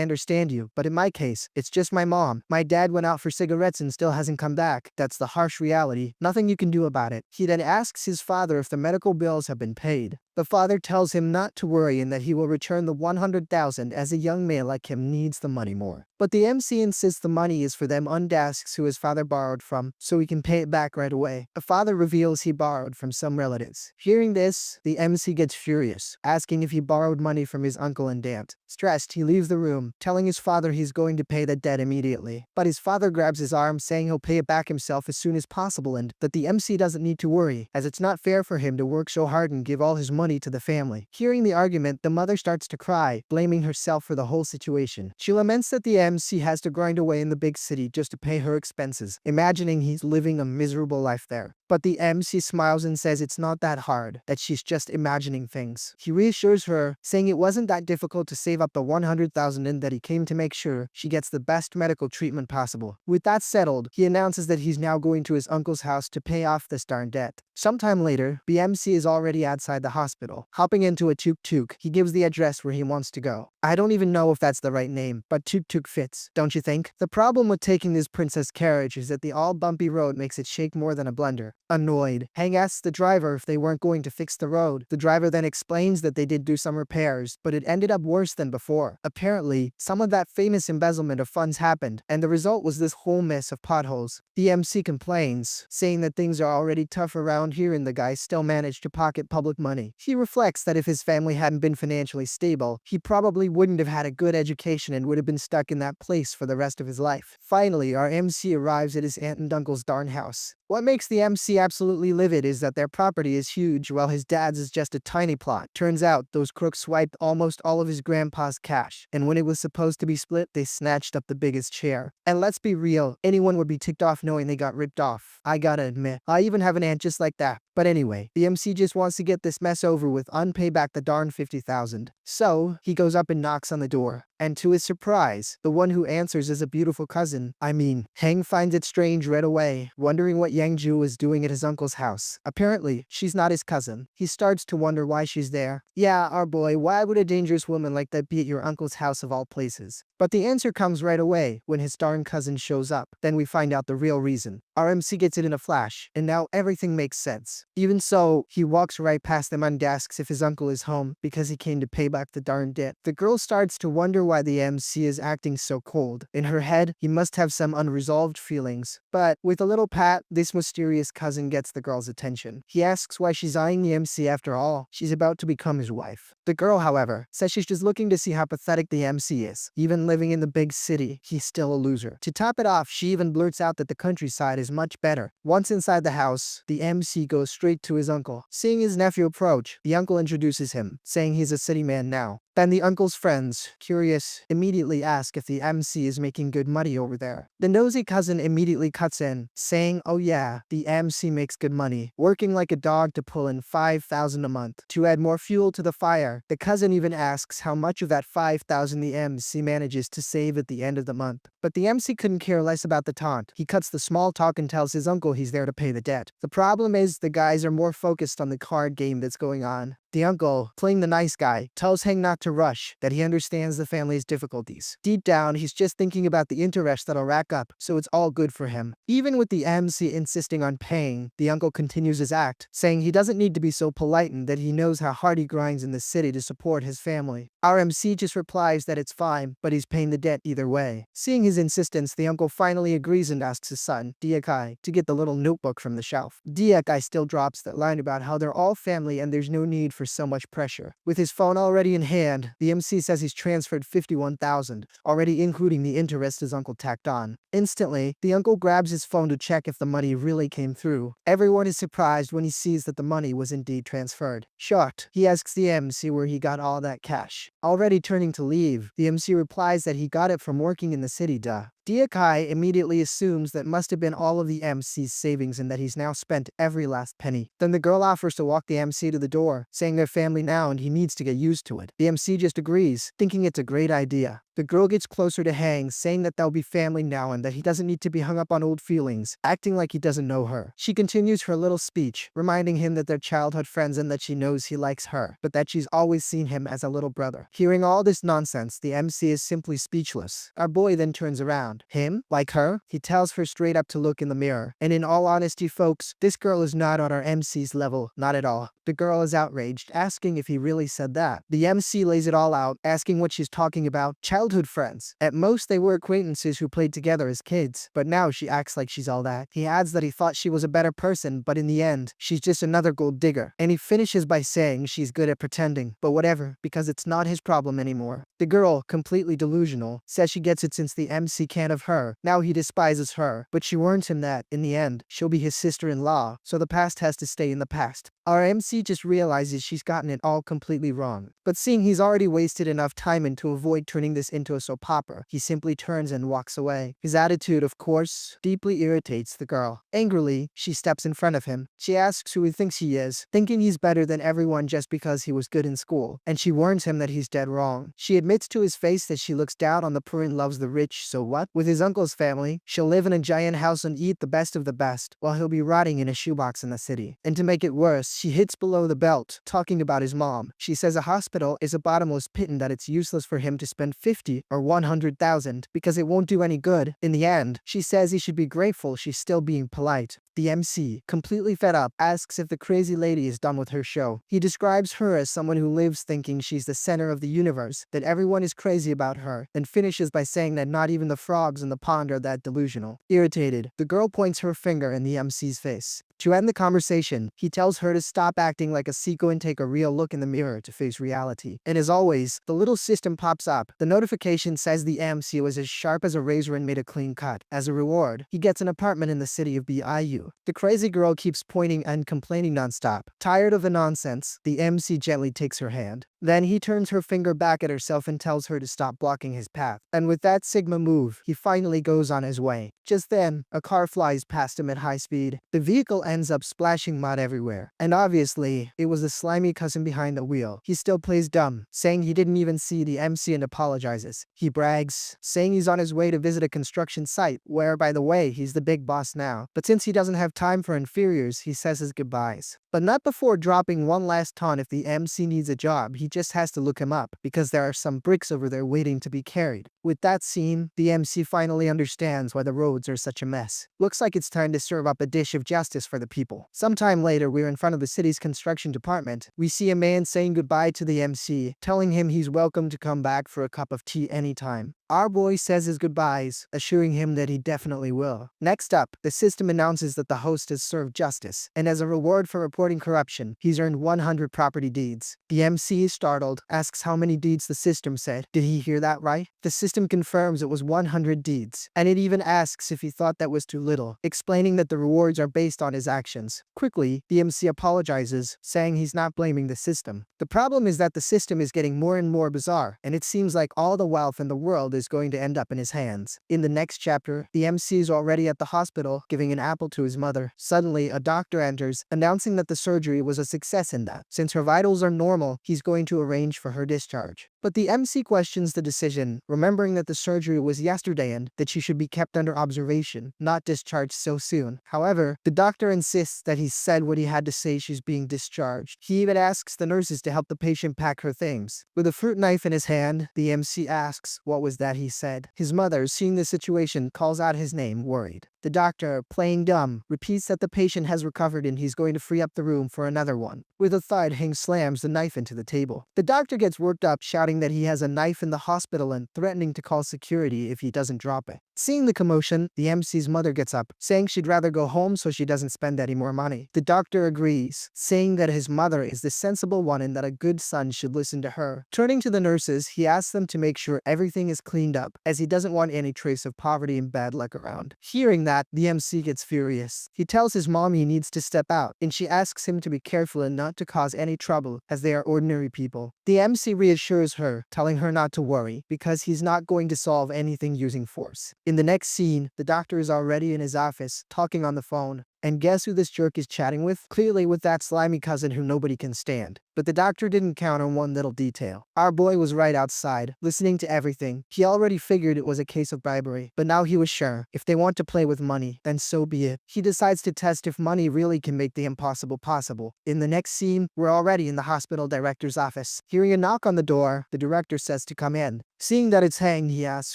understand you, but in my case, it's just my mom. My dad went out for cigarettes and still hasn't come back. That's the harsh reality. Nothing you can do about it. He then asks his father if the medical bills have been paid. The father tells him not to worry and that he will return the $100,000 as a young man like him needs the money more. But the MC insists the money is for them undasks who his father borrowed from, so he can pay it back right away. The father reveals he borrowed from some relatives. Hearing this, the MC gets furious, asking if he borrowed money from his uncle and aunt. Stressed, he leaves the room, telling his father he's going to pay the debt immediately. But his father grabs his arm, saying he'll pay it back himself as soon as possible and that the MC doesn't need to worry, as it's not fair for him to work so hard and give all his money to the family. Hearing the argument, the mother starts to cry, blaming herself for the whole situation. She laments that the MC has to grind away in the big city just to pay her expenses, imagining he's living a miserable life there. But the MC smiles and says it's not that hard, that she's just imagining things. He reassures her, saying it wasn't that difficult to save up the $100,000 and that he came to make sure she gets the best medical treatment possible. With that settled, he announces that he's now going to his uncle's house to pay off this darn debt. Sometime later, the MC is already outside the hospital. Hopping into a tuk-tuk, he gives the address where he wants to go. I don't even know if that's the right name, but tuk-tuk fits, don't you think? The problem with taking this princess carriage is that the all-bumpy road makes it shake more than a blender. Annoyed, Hank asks the driver if they weren't going to fix the road. The driver then explains that they did do some repairs, but it ended up worse than before. Apparently, some of that famous embezzlement of funds happened, and the result was this whole mess of potholes. The MC complains, saying that things are already tough around here and the guy still managed to pocket public money. He reflects that if his family hadn't been financially stable, he probably wouldn't have had a good education and would have been stuck in that place for the rest of his life. Finally, our MC arrives at his aunt and uncle's darn house. What makes the MC absolutely livid is that their property is huge while his dad's is just a tiny plot. Turns out, those crooks swiped almost all of his grandpa's cash, and when it was supposed to be split, they snatched up the biggest share. And let's be real, anyone would be ticked off knowing they got ripped off. I gotta admit, I even have an aunt just like that. But anyway, the MC just wants to get this mess over with and pay back the darn $50,000. So, he goes up and knocks on the door. And to his surprise, the one who answers is a beautiful cousin. Hang finds it strange right away, wondering what Yangju is doing at his uncle's house. Apparently, she's not his cousin. He starts to wonder why she's there. Yeah, our boy, why would a dangerous woman like that be at your uncle's house of all places? But the answer comes right away when his darn cousin shows up. Then we find out the real reason. Our MC gets it in a flash, and now everything makes sense. Even so, he walks right past them and asks if his uncle is home because he came to pay back the darn debt. The girl starts to wonder why the MC is acting so cold. In her head, he must have some unresolved feelings. But with a little pat, this mysterious cousin gets the girl's attention. He asks why she's eyeing the MC after all. She's about to become his wife. The girl, however, says she's just looking to see how pathetic the MC is. Even living in the big city, he's still a loser. To top it off, she even blurts out that the countryside is much better. Once inside the house, the MC goes straight to his uncle. Seeing his nephew approach, the uncle introduces him, saying he's a city man now. Then the uncle's friends, curious, immediately ask if the MC is making good money over there. The nosy cousin immediately cuts in, saying, oh yeah, the MC makes good money, working like a dog to pull in $5,000 a month. To add more fuel to the fire, the cousin even asks how much of that $5,000 the MC manages to save at the end of the month. But the MC couldn't care less about the taunt. He cuts the small talk and tells his uncle he's there to pay the debt. The problem is the guys are more focused on the card game that's going on. The uncle, playing the nice guy, tells Heng not to rush, that he understands the family's difficulties. Deep down, he's just thinking about the interest that'll rack up, so it's all good for him. Even with the MC insisting on paying, the uncle continues his act, saying he doesn't need to be so polite and that he knows how hard he grinds in the city to support his family. Our MC just replies that it's fine, but he's paying the debt either way. Seeing his insistence, the uncle finally agrees and asks his son, Diakai, to get the little notebook from the shelf. Diakai still drops that line about how they're all family and there's no need for so much pressure. With his phone already in hand, the MC says he's transferred 51,000, already including the interest his uncle tacked on. Instantly, the uncle grabs his phone to check if the money really came through. Everyone is surprised when he sees that the money was indeed transferred. Shocked, he asks the MC where he got all that cash. Already turning to leave, the MC replies that he got it from working in the city, duh. Diakai immediately assumes that must have been all of the MC's savings and that he's now spent every last penny. Then the girl offers to walk the MC to the door, saying they're family now and he needs to get used to it. The MC just agrees, thinking it's a great idea. The girl gets closer to Hang, saying that they'll be family now and that he doesn't need to be hung up on old feelings, acting like he doesn't know her. She continues her little speech, reminding him that they're childhood friends and that she knows he likes her, but that she's always seen him as a little brother. Hearing all this nonsense, the MC is simply speechless. Our boy then turns around. Him? Like her? He tells her straight up to look in the mirror. And in all honesty, folks, this girl is not on our MC's level, not at all. The girl is outraged, asking if he really said that. The MC lays it all out, asking what she's talking about. Childhood friends. At most, they were acquaintances who played together as kids, but now she acts like she's all that. He adds that he thought she was a better person, but in the end, she's just another gold digger. And he finishes by saying she's good at pretending, but whatever, because it's not his problem anymore. The girl, completely delusional, says she gets it since the MC can't have her. Now he despises her, but she warns him that, in the end, she'll be his sister-in-law, so the past has to stay in the past. Our MC just realizes she's gotten it all completely wrong. But seeing he's already wasted enough time and to avoid turning this into a soap opera, he simply turns and walks away. His attitude, of course, deeply irritates the girl. Angrily, she steps in front of him. She asks who he thinks he is, thinking he's better than everyone just because he was good in school, and she warns him that he's dead wrong. She admits to his face that she looks down on the poor and loves the rich, so what? With his uncle's family, she'll live in a giant house and eat the best of the best, while he'll be rotting in a shoebox in the city. And to make it worse, she hits below the belt, talking about his mom. She says a hospital is a bottomless pit and that it's useless for him to spend 50 or 100,000 because it won't do any good. In the end, she says he should be grateful she's still being polite. The MC, completely fed up, asks if the crazy lady is done with her show. He describes her as someone who lives thinking she's the center of the universe, that everyone is crazy about her, and finishes by saying that not even the frogs in the pond are that delusional. Irritated, the girl points her finger in the MC's face. To end the conversation, he tells her to stop acting like a sicko and take a real look in the mirror to face reality. And as always, the little system pops up. The notification says the MC was as sharp as a razor and made a clean cut. As a reward, he gets an apartment in the city of BIU. The crazy girl keeps pointing and complaining nonstop. Tired of the nonsense, the MC gently takes her hand. Then he turns her finger back at herself and tells her to stop blocking his path. And with that Sigma move, he finally goes on his way. Just then, a car flies past him at high speed. The vehicle ends up splashing mud everywhere. And obviously, it was the slimy cousin behind the wheel. He still plays dumb, saying he didn't even see the MC and apologizes. He brags, saying he's on his way to visit a construction site, where, by the way, he's the big boss now. But since he doesn't have time for inferiors, he says his goodbyes. But not before dropping one last taunt. If the MC needs a job, he just has to look him up, because there are some bricks over there waiting to be carried. With that scene, the MC finally understands why the roads are such a mess. Looks like it's time to serve up a dish of justice for the people. Sometime later, we're in front of the city's construction department. We see a man saying goodbye to the MC, telling him he's welcome to come back for a cup of tea anytime. Our boy says his goodbyes, assuring him that he definitely will. Next up, the system announces that the host has served justice, and as a reward for reporting corruption, he's earned 100 property deeds. The MC is startled, asks how many deeds the system said. Did he hear that right? The system confirms it was 100 deeds, and it even asks if he thought that was too little, explaining that the rewards are based on his actions. Quickly, the MC apologizes, saying he's not blaming the system. The problem is that the system is getting more and more bizarre, and it seems like all the wealth in the world is going to end up in his hands. In the next chapter, the MC is already at the hospital, giving an apple to his mother. Suddenly, a doctor enters, announcing that the surgery was a success and that, since her vitals are normal, he's going to arrange for her discharge. But the MC questions the decision, remembering that the surgery was yesterday and that she should be kept under observation, not discharged so soon. However, the doctor insists that he said what he had to say. She's being discharged. He even asks the nurses to help the patient pack her things. With a fruit knife in his hand, the MC asks what was that he said. His mother, seeing the situation, calls out his name, worried. The doctor, playing dumb, repeats that the patient has recovered and he's going to free up the room for another one. With a thud, Hank slams the knife into the table. The doctor gets worked up, shouting that he has a knife in the hospital and threatening to call security if he doesn't drop it. Seeing the commotion, the MC's mother gets up, saying she'd rather go home so she doesn't spend any more money. The doctor agrees, saying that his mother is the sensible one and that a good son should listen to her. Turning to the nurses, he asks them to make sure everything is cleaned up, as he doesn't want any trace of poverty and bad luck around. Hearing that, the MC gets furious. He tells his mom he needs to step out, and she asks him to be careful and not to cause any trouble, as they are ordinary people. The MC reassures her, telling her not to worry, because he's not going to solve anything using force. In the next scene, the doctor is already in his office, talking on the phone. And guess who this jerk is chatting with? Clearly with that slimy cousin who nobody can stand. But the doctor didn't count on one little detail. Our boy was right outside, listening to everything. He already figured it was a case of bribery, but now he was sure. If they want to play with money, then so be it. He decides to test if money really can make the impossible possible. In the next scene, we're already in the hospital director's office. Hearing a knock on the door, the director says to come in. Seeing that it's Hang, he asks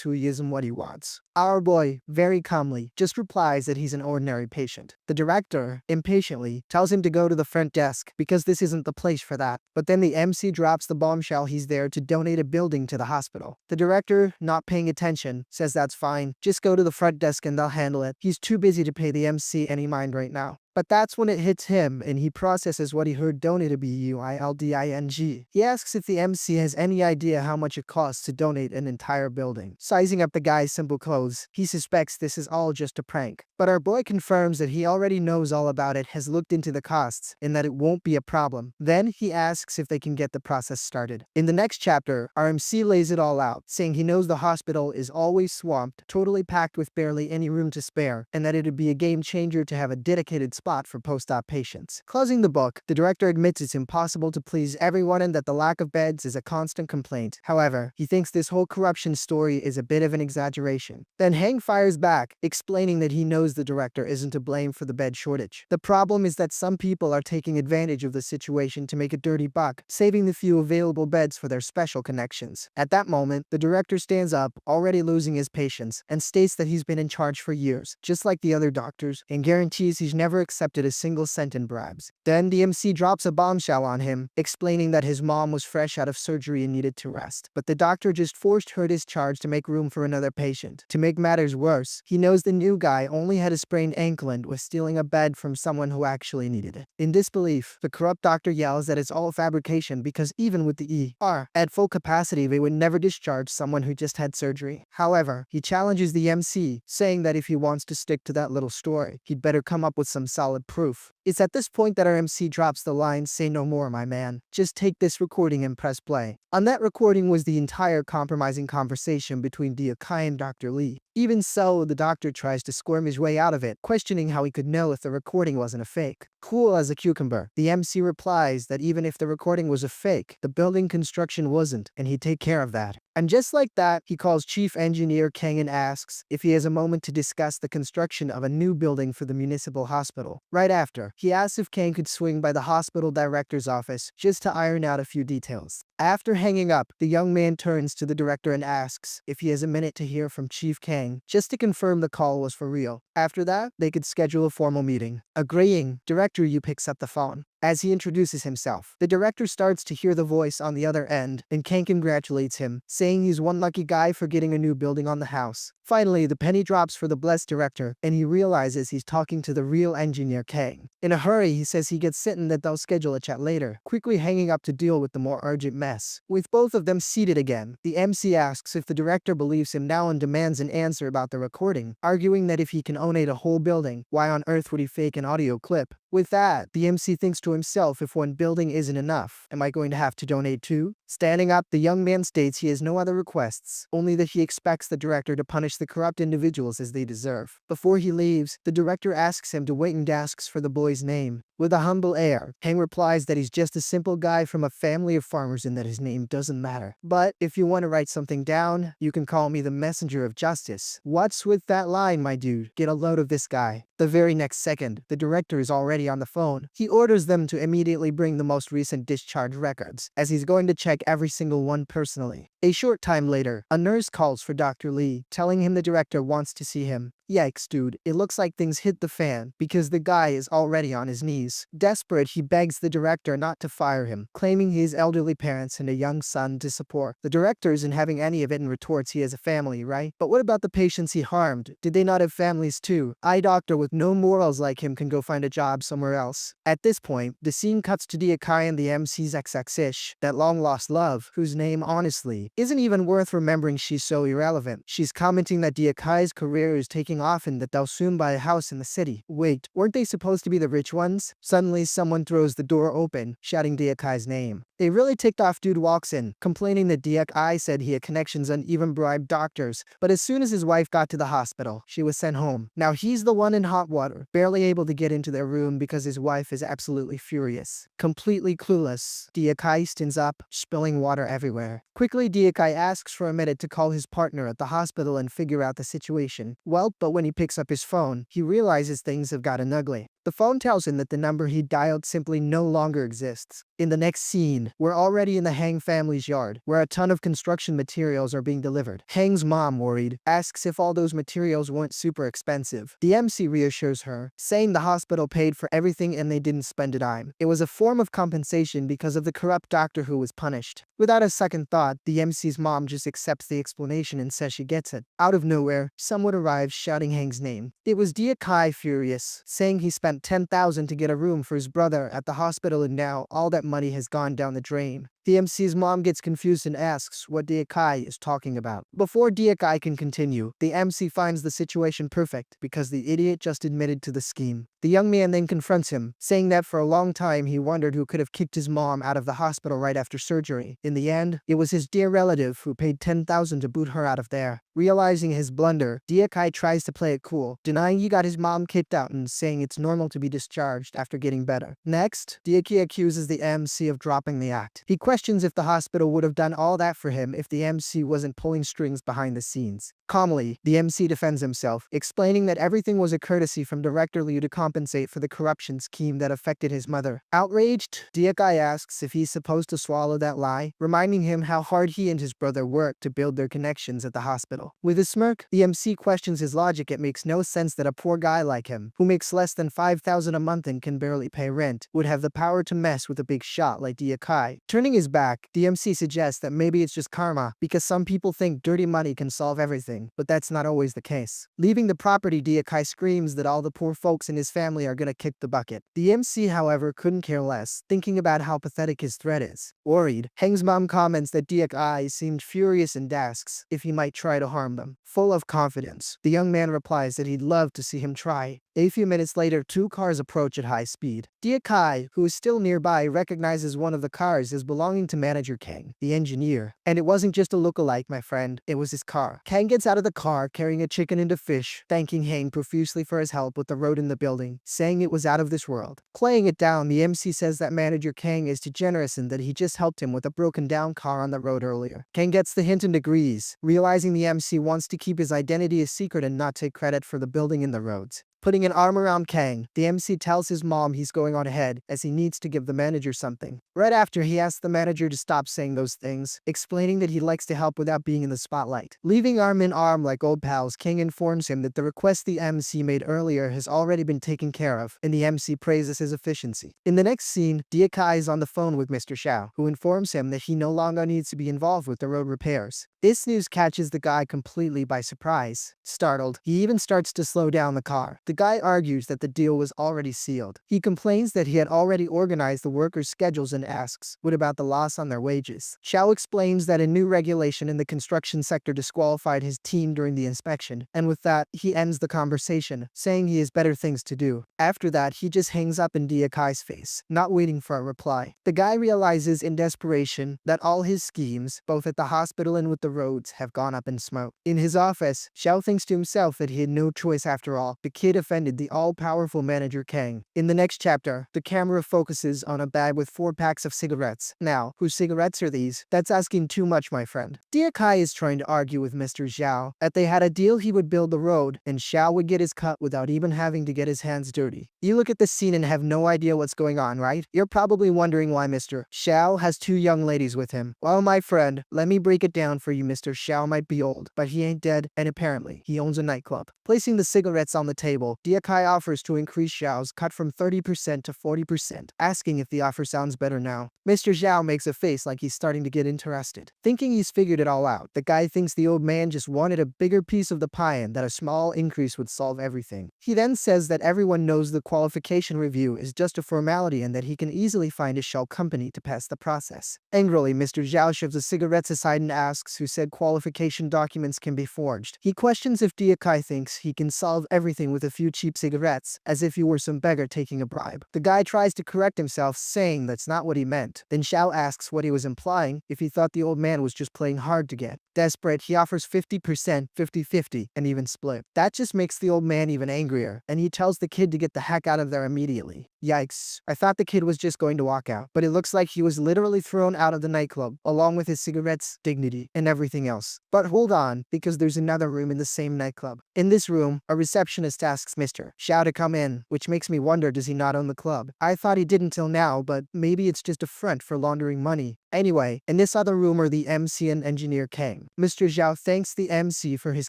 who he is and what he wants. Our boy, very calmly, just replies that he's an ordinary patient. The director, impatiently, tells him to go to the front desk because this isn't the place for that. But then the MC drops the bombshell he's there to donate a building to the hospital. The director, not paying attention, says that's fine. Just go to the front desk and they'll handle it. He's too busy to pay the MC any mind right now. But that's when it hits him and he processes what he heard donate a building. He asks if the MC has any idea how much it costs to donate an entire building. Sizing up the guy's simple clothes, he suspects this is all just a prank. But our boy confirms that he already knows all about it, has looked into the costs, and that it won't be a problem. Then he asks if they can get the process started. In the next chapter, our MC lays it all out, saying he knows the hospital is always swamped, totally packed with barely any room to spare, and that it'd be a game changer to have a dedicated spot for post-op patients. Closing the book, the director admits it's impossible to please everyone and that the lack of beds is a constant complaint. However, he thinks this whole corruption story is a bit of an exaggeration. Then Hang fires back, explaining that he knows the director isn't to blame for the bed shortage. The problem is that some people are taking advantage of the situation to make a dirty buck, saving the few available beds for their special connections. At that moment, the director stands up, already losing his patience, and states that he's been in charge for years, just like the other doctors, and guarantees he's never accepted a single cent in bribes. Then the MC drops a bombshell on him, explaining that his mom was fresh out of surgery and needed to rest. But the doctor just forced her discharge to make room for another patient. To make matters worse, he knows the new guy only had a sprained ankle and was stealing a bed from someone who actually needed it. In disbelief, the corrupt doctor yells that it's all fabrication because even with the ER at full capacity, they would never discharge someone who just had surgery. However, he challenges the MC, saying that if he wants to stick to that little story, he'd better come up with some solid proof. It's at this point that our MC drops the line, "Say no more, my man. Just take this recording and press play." On that recording was the entire compromising conversation between Kai and Dr. Lee. Even so, the doctor tries to squirm his way out of it, questioning how he could know if the recording wasn't a fake. Cool as a cucumber, the MC replies that even if the recording was a fake, the building construction wasn't, and he'd take care of that. And just like that, he calls Chief Engineer Kang and asks if he has a moment to discuss the construction of a new building for the municipal hospital. Right after, he asks if Kang could swing by the hospital director's office just to iron out a few details. After hanging up, the young man turns to the director and asks if he has a minute to hear from Chief Kang, just to confirm the call was for real. After that, they could schedule a formal meeting. Agreeing, Director Yu picks up the phone. As he introduces himself, the director starts to hear the voice on the other end, and Kang congratulates him, saying he's one lucky guy for getting a new building on the house. Finally, the penny drops for the blessed director, and he realizes he's talking to the real engineer Kang. In a hurry, he says he gets sent and that they'll schedule a chat later, quickly hanging up to deal with the more urgent mess. With both of them seated again, the MC asks if the director believes him now and demands an answer about the recording, arguing that if he can own a whole building, why on earth would he fake an audio clip? With that, the MC thinks to himself, if one building isn't enough, am I going to have to donate too? Standing up, the young man states he has no other requests, only that he expects the director to punish the corrupt individuals as they deserve. Before he leaves, the director asks him to wait and asks for the boy's name. With a humble air, Hang replies that he's just a simple guy from a family of farmers and that his name doesn't matter. But if you want to write something down, you can call me the messenger of justice. What's with that line, my dude? Get a load of this guy. The very next second, the director is already on the phone. He orders them to immediately bring the most recent discharge records, as he's going to check every single one personally. A short time later, a nurse calls for Dr. Lee, telling him the director wants to see him. Yikes, dude, it looks like things hit the fan, because the guy is already on his knees. Desperate, he begs the director not to fire him, claiming he has elderly parents and a young son to support. The director isn't having any of it and retorts he has a family, right? But what about the patients he harmed? Did they not have families too? Eye doctor with no morals like him can go find a job somewhere else. At this point, the scene cuts to Deakai and the MC's XX-ish, that long-lost love, whose name, honestly, isn't even worth remembering. She's so irrelevant. She's commenting that Deakai's career is taking off and that they'll soon buy a house in the city. Wait, weren't they supposed to be the rich ones? Suddenly, someone throws the door open, shouting Deakai's name. A really ticked off dude walks in, complaining that Deakai said he had connections and even bribed doctors, but as soon as his wife got to the hospital, she was sent home. Now he's the one in hot water, barely able to get into their room because his wife is absolutely furious. Completely clueless, Deakai stands up, spilling water everywhere. Quickly, Deakai asks for a minute to call his partner at the hospital and figure out the situation. Well, but when he picks up his phone, he realizes things have gotten ugly. The phone tells him that the number he dialed simply no longer exists. In the next scene, we're already in the Hang family's yard, where a ton of construction materials are being delivered. Hang's mom, worried, asks if all those materials weren't super expensive. The MC reassures her, saying the hospital paid for everything and they didn't spend a dime. It was a form of compensation because of the corrupt doctor who was punished. Without a second thought, the MC's mom just accepts the explanation and says she gets it. Out of nowhere, someone arrives shouting Hang's name. It was Deakai, furious, saying he spent $10,000 to get a room for his brother at the hospital and now all that money has gone down the drain. The MC's mom gets confused and asks what Deakai is talking about. Before Deakai can continue, the MC finds the situation perfect because the idiot just admitted to the scheme. The young man then confronts him, saying that for a long time he wondered who could have kicked his mom out of the hospital right after surgery. In the end, it was his dear relative who paid $10,000 to boot her out of there. Realizing his blunder, Deakai tries to play it cool, denying he got his mom kicked out and saying it's normal to be discharged after getting better. Next, Deakai accuses the MC of dropping the act. He questions if the hospital would have done all that for him if the MC wasn't pulling strings behind the scenes. Calmly, the MC defends himself, explaining that everything was a courtesy from Director Liu to compensate for the corruption scheme that affected his mother. Outraged, Deakai asks if he's supposed to swallow that lie, reminding him how hard he and his brother worked to build their connections at the hospital. With a smirk, the MC questions his logic. It makes no sense that a poor guy like him, who makes less than $5,000 a month and can barely pay rent, would have the power to mess with a big shot like Deakai. Turning his back, the MC suggests that maybe it's just karma, because some people think dirty money can solve everything, but that's not always the case. Leaving the property, Deakai screams that all the poor folks in his family are gonna kick the bucket. The MC, however, couldn't care less, thinking about how pathetic his threat is. Worried, Hang's mom comments that Deakai seemed furious and asks if he might try to harm them. Full of confidence, the young man replies that he'd love to see him try. A few minutes later, two cars approach at high speed. Deakai, who is still nearby, recognizes one of the cars as belonging to Manager Kang, the engineer. And it wasn't just a lookalike, my friend, it was his car. Kang gets out of the car carrying a chicken and a fish, thanking Hang profusely for his help with the road in the building, saying it was out of this world. Playing it down, the MC says that Manager Kang is degenerate and that he just helped him with a broken down car on the road earlier. Kang gets the hint and agrees, realizing the MC wants to keep his identity a secret and not take credit for the building and the roads. Putting an arm around Kang, the MC tells his mom he's going on ahead as he needs to give the manager something. Right after, he asks the manager to stop saying those things, explaining that he likes to help without being in the spotlight. Leaving arm in arm like old pals, Kang informs him that the request the MC made earlier has already been taken care of, and the MC praises his efficiency. In the next scene, Deakai is on the phone with Mr. Xiao, who informs him that he no longer needs to be involved with the road repairs. This news catches the guy completely by surprise. Startled, he even starts to slow down the car. The guy argues that the deal was already sealed. He complains that he had already organized the workers' schedules and asks, what about the loss on their wages? Xiao explains that a new regulation in the construction sector disqualified his team during the inspection, and with that, he ends the conversation, saying he has better things to do. After that, he just hangs up in Kai's face, not waiting for a reply. The guy realizes in desperation that all his schemes, both at the hospital and with the roads, have gone up in smoke. In his office, Xiao thinks to himself that he had no choice after all. The kid offended the all-powerful manager Kang. In the next chapter, the camera focuses on a bag with 4 packs of cigarettes. Now, whose cigarettes are these? That's asking too much, my friend. Kai is trying to argue with Mr. Zhao that they had a deal he would build the road and Xiao would get his cut without even having to get his hands dirty. You look at the scene and have no idea what's going on, right? You're probably wondering why Mr. Xiao has 2 young ladies with him. Well, my friend, let me break it down for you. Mr. Xiao might be old, but he ain't dead, and apparently, he owns a nightclub. Placing the cigarettes on the table, Kai offers to increase Xiao's cut from 30% to 40%, asking if the offer sounds better now. Mr. Zhao makes a face like he's starting to get interested. Thinking he's figured it all out, the guy thinks the old man just wanted a bigger piece of the pie and that a small increase would solve everything. He then says that everyone knows the qualification review is just a formality and that he can easily find a shell company to pass the process. Angrily, Mr. Zhao shoves the cigarettes aside and asks who said qualification documents can be forged. He questions if Kai thinks he can solve everything with a few cheap cigarettes, as if he were some beggar taking a bribe. The guy tries to correct himself, saying that's not what he meant. Then Xiao asks what he was implying, if he thought the old man was just playing hard to get. Desperate, he offers 50%, 50-50, and even split. That just makes the old man even angrier, and he tells the kid to get the heck out of there immediately. Yikes. I thought the kid was just going to walk out, but it looks like he was literally thrown out of the nightclub, along with his cigarettes, dignity, and everything else. But hold on, because there's another room in the same nightclub. In this room, a receptionist asks Mr. Xiao to come in, which makes me wonder, does he not own the club? I thought he did until now, but maybe it's just a front for laundering money. Anyway, in this other room are the MC and engineer Kang. Mr. Zhao thanks the MC for his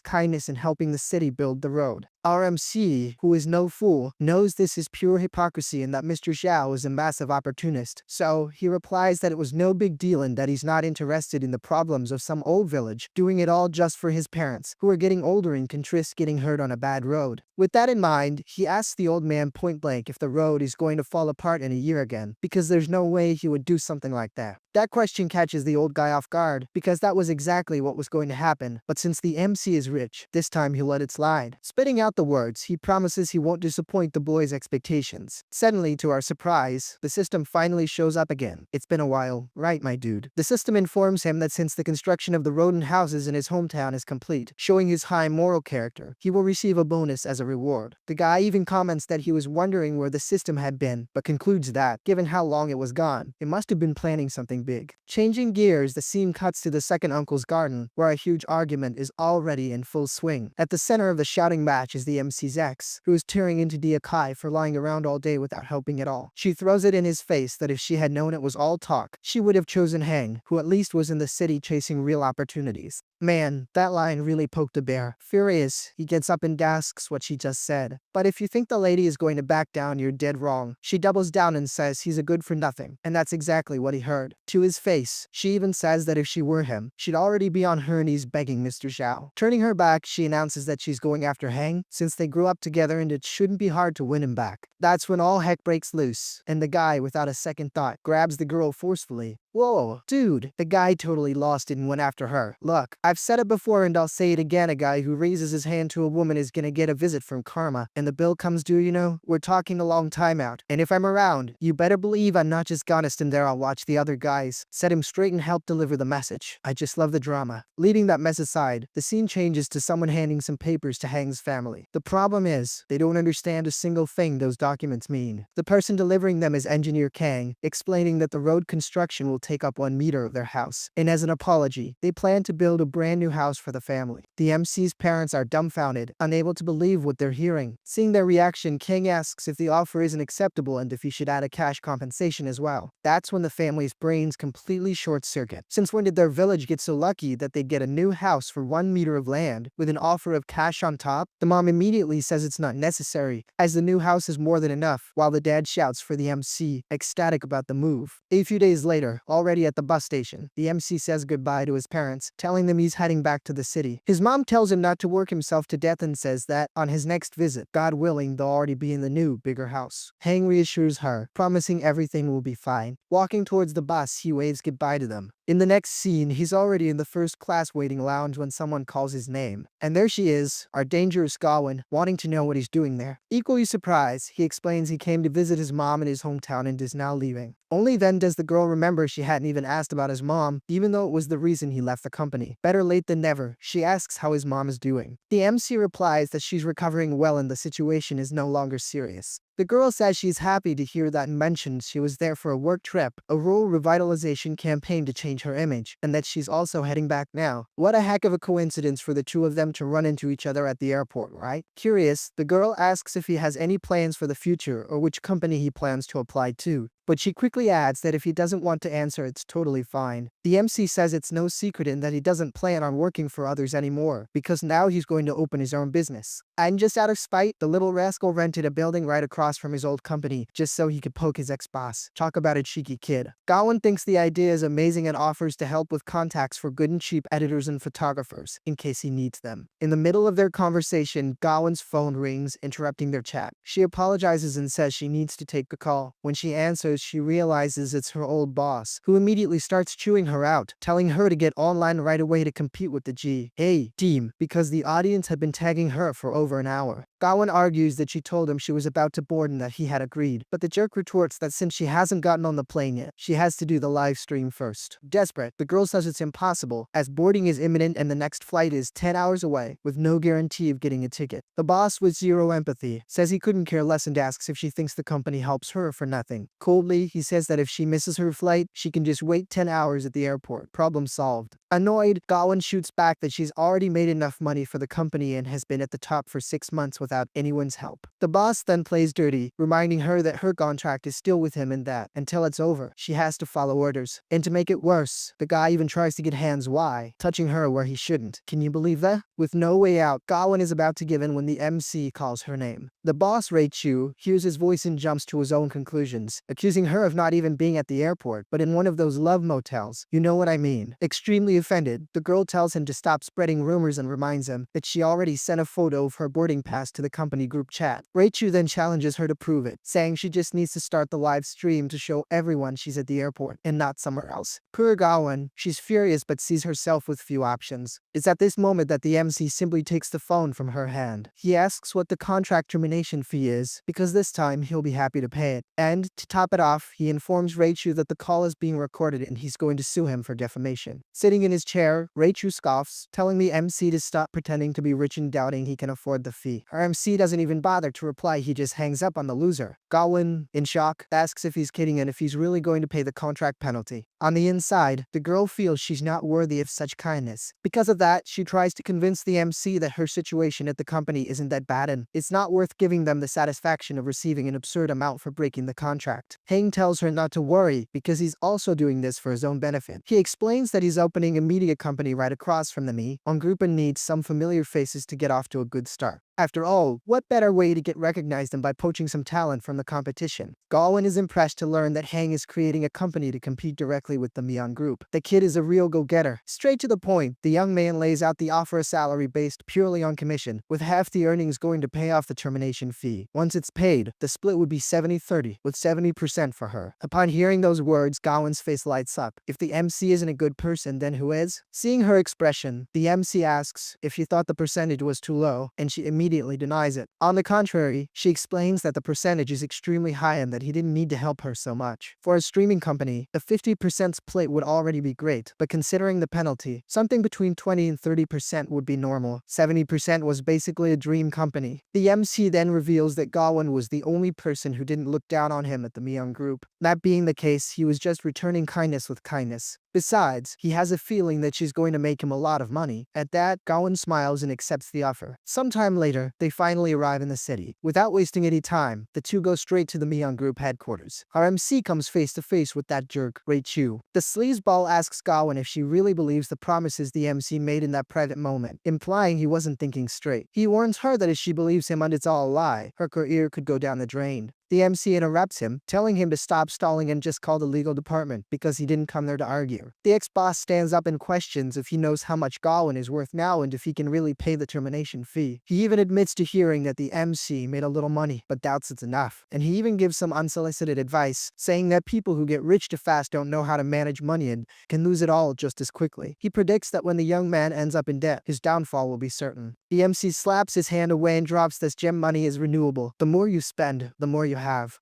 kindness in helping the city build the road. Our MC, who is no fool, knows this is pure hypocrisy and that Mr. Zhao is a massive opportunist. So, he replies that it was no big deal and that he's not interested in the problems of some old village, doing it all just for his parents, who are getting older and can risk getting hurt on a bad road. With that in mind, he asks the old man point blank if the road is going to fall apart in a year again, because there's no way he would do something like that. That question catches the old guy off guard, because that was exactly what was going to happen, but since the MC is rich, this time he'll let it slide. Spitting out the words, he promises he won't disappoint the boys' expectations. Suddenly, to our surprise, the system finally shows up again. It's been a while, right, my dude? The system informs him that since the construction of the road and houses in his hometown is complete, showing his high moral character, he will receive a bonus as a reward. The guy even comments that he was wondering where the system had been, but concludes that, given how long it was gone, it must have been planning something big. Changing gears, the scene cuts to the second uncle's garden, where a huge argument is already in full swing. At the center of the shouting match is the MC's ex, who is tearing into Kai for lying around all day without helping at all. She throws it in his face that if she had known it was all talk, she would have chosen Hang, who at least was in the city chasing real opportunities. Man, that line really poked a bear. Furious, he gets up and asks what she just said. But if you think the lady is going to back down, you're dead wrong. She doubles down and says he's a good for nothing, and that's exactly what he heard. To his face, she even says that if she were him, she'd already be on her knees begging Mr. Zhao. Turning her back, she announces that she's going after Hang, since they grew up together and it shouldn't be hard to win him back. That's when all heck breaks loose, and the guy, without a second thought, grabs the girl forcefully. Whoa, dude, the guy totally lost it and went after her. Look, I've said it before and I'll say it again, a guy who raises his hand to a woman is gonna get a visit from karma, and the bill comes due, you know? We're talking a long time out, and if I'm around, you better believe I'm not just gonna stand there, I'll watch the other guys, set him straight and help deliver the message. I just love the drama. Leaving that mess aside, the scene changes to someone handing some papers to Hang's family. The problem is, they don't understand a single thing those documents mean. The person delivering them is Engineer Kang, explaining that the road construction will take up 1 meter of their house, and as an apology, they plan to build a brand new house for the family. The MC's parents are dumbfounded, unable to believe what they're hearing. Seeing their reaction, Kang asks if the offer isn't acceptable and if he should add a cash compensation as well. That's when the family's brains completely short-circuit. Since when did their village get so lucky that they'd get a new house for 1 meter of land with an offer of cash on top? The mom immediately says it's not necessary, as the new house is more than enough, while the dad shouts for the MC, ecstatic about the move. A few days later, Already at the bus station, the MC says goodbye to his parents, telling them he's heading back to the city. His mom tells him not to work himself to death and says that, on his next visit, God willing, they'll already be in the new, bigger house. Hang reassures her, promising everything will be fine. Walking towards the bus, he waves goodbye to them. In the next scene, he's already in the first-class waiting lounge when someone calls his name. And there she is, our dangerous Gwyn, wanting to know what he's doing there. Equally surprised, he explains he came to visit his mom in his hometown and is now leaving. Only then does the girl remember she hadn't even asked about his mom, even though it was the reason he left the company. Better late than never, she asks how his mom is doing. The MC replies that she's recovering well and the situation is no longer serious. The girl says she's happy to hear that and mentions she was there for a work trip, a rural revitalization campaign to change her image, and that she's also heading back now. What a heck of a coincidence for the two of them to run into each other at the airport, right? Curious, the girl asks if he has any plans for the future or which company he plans to apply to. But she quickly adds that if he doesn't want to answer, it's totally fine. The MC says it's no secret and that he doesn't plan on working for others anymore, because now he's going to open his own business. And just out of spite, the little rascal rented a building right across from his old company, just so he could poke his ex-boss. Talk about a cheeky kid. Gwyn thinks the idea is amazing and offers to help with contacts for good and cheap editors and photographers, in case he needs them. In the middle of their conversation, Gwyn's phone rings, interrupting their chat. She apologizes and says she needs to take the call. When she answers, she realizes it's her old boss, who immediately starts chewing her out, telling her to get online right away to compete with the Hey, team, because the audience had been tagging her for over an hour. Gwyn argues that she told him she was about to board and that he had agreed, but the jerk retorts that since she hasn't gotten on the plane yet, she has to do the live stream first. Desperate, the girl says it's impossible, as boarding is imminent and the next flight is 10 hours away, with no guarantee of getting a ticket. The boss, with zero empathy, says he couldn't care less and asks if she thinks the company helps her for nothing. Coldly, he says that if she misses her flight, she can just wait 10 hours at the airport. Problem solved. Annoyed, Gwyn shoots back that she's already made enough money for the company and has been at the top for 6 months without anyone's help. The boss then plays dirty, reminding her that her contract is still with him and that, until it's over, she has to follow orders. And to make it worse, the guy even tries to get hands why, touching her where he shouldn't. Can you believe that? With no way out, Gwyn is about to give in when the MC calls her name. The boss, Raichu, hears his voice and jumps to his own conclusions, accusing her of not even being at the airport, but in one of those love motels. You know what I mean. Extremely offended, the girl tells him to stop spreading rumors and reminds him that she already sent a photo of her boarding pass to the company group chat. Raichu then challenges her to prove it, saying she just needs to start the live stream to show everyone she's at the airport and not somewhere else. Poor Gwyn, she's furious but sees herself with few options. It's at this moment that the MC simply takes the phone from her hand. He asks what the contract termination fee is, because this time he'll be happy to pay it. And, to top it off, he informs Raichu that the call is being recorded and he's going to sue him for defamation. Sitting in his chair, Raichu scoffs, telling the MC to stop pretending to be rich and doubting he can afford the fee. Our MC doesn't even bother to reply, he just hangs up on the loser. Gwyn, in shock, asks if he's kidding and if he's really going to pay the contract penalty. On the inside, the girl feels she's not worthy of such kindness. Because of that, she tries to convince the MC that her situation at the company isn't that bad and it's not worth giving them the satisfaction of receiving an absurd amount for breaking the contract. Hang tells her not to worry because he's also doing this for his own benefit. He explains that he's opening a media company right across from the group and needs some familiar faces to get off to a good start. After all, what better way to get recognized than by poaching some talent from the competition? Gwyn is impressed to learn that Hang is creating a company to compete directly with the Mion group. The kid is a real go-getter. Straight to the point, the young man lays out the offer a salary based purely on commission, with half the earnings going to pay off the termination fee. Once it's paid, the split would be 70-30, with 70% for her. Upon hearing those words, Gwyn's face lights up. If the MC isn't a good person, then who is? Seeing her expression, the MC asks if she thought the percentage was too low, and she immediately denies it. On the contrary, she explains that the percentage is extremely high and that he didn't need to help her so much. For a streaming company, a 50% split would already be great, but considering the penalty, something between 20 and 30% would be normal. 70% was basically a dream company. The MC then reveals that Gwyn was the only person who didn't look down on him at the Mion group. That being the case, he was just returning kindness with kindness. Besides, he has a feeling that she's going to make him a lot of money. At that, Gwyn smiles and accepts the offer. Sometime later, they finally arrive in the city. Without wasting any time, the two go straight to the Mion Group headquarters. Our MC comes face to face with that jerk, Raichu. The sleazeball asks Gwyn if she really believes the promises the MC made in that private moment, implying he wasn't thinking straight. He warns her that if she believes him and it's all a lie, her career could go down the drain. The MC interrupts him, telling him to stop stalling and just call the legal department because he didn't come there to argue. The ex-boss stands up and questions if he knows how much Gwyn is worth now and if he can really pay the termination fee. He even admits to hearing that the MC made a little money, but doubts it's enough. And he even gives some unsolicited advice, saying that people who get rich too fast don't know how to manage money and can lose it all just as quickly. He predicts that when the young man ends up in debt, his downfall will be certain. The MC slaps his hand away and drops this gem money is renewable. The more you spend, the more you have.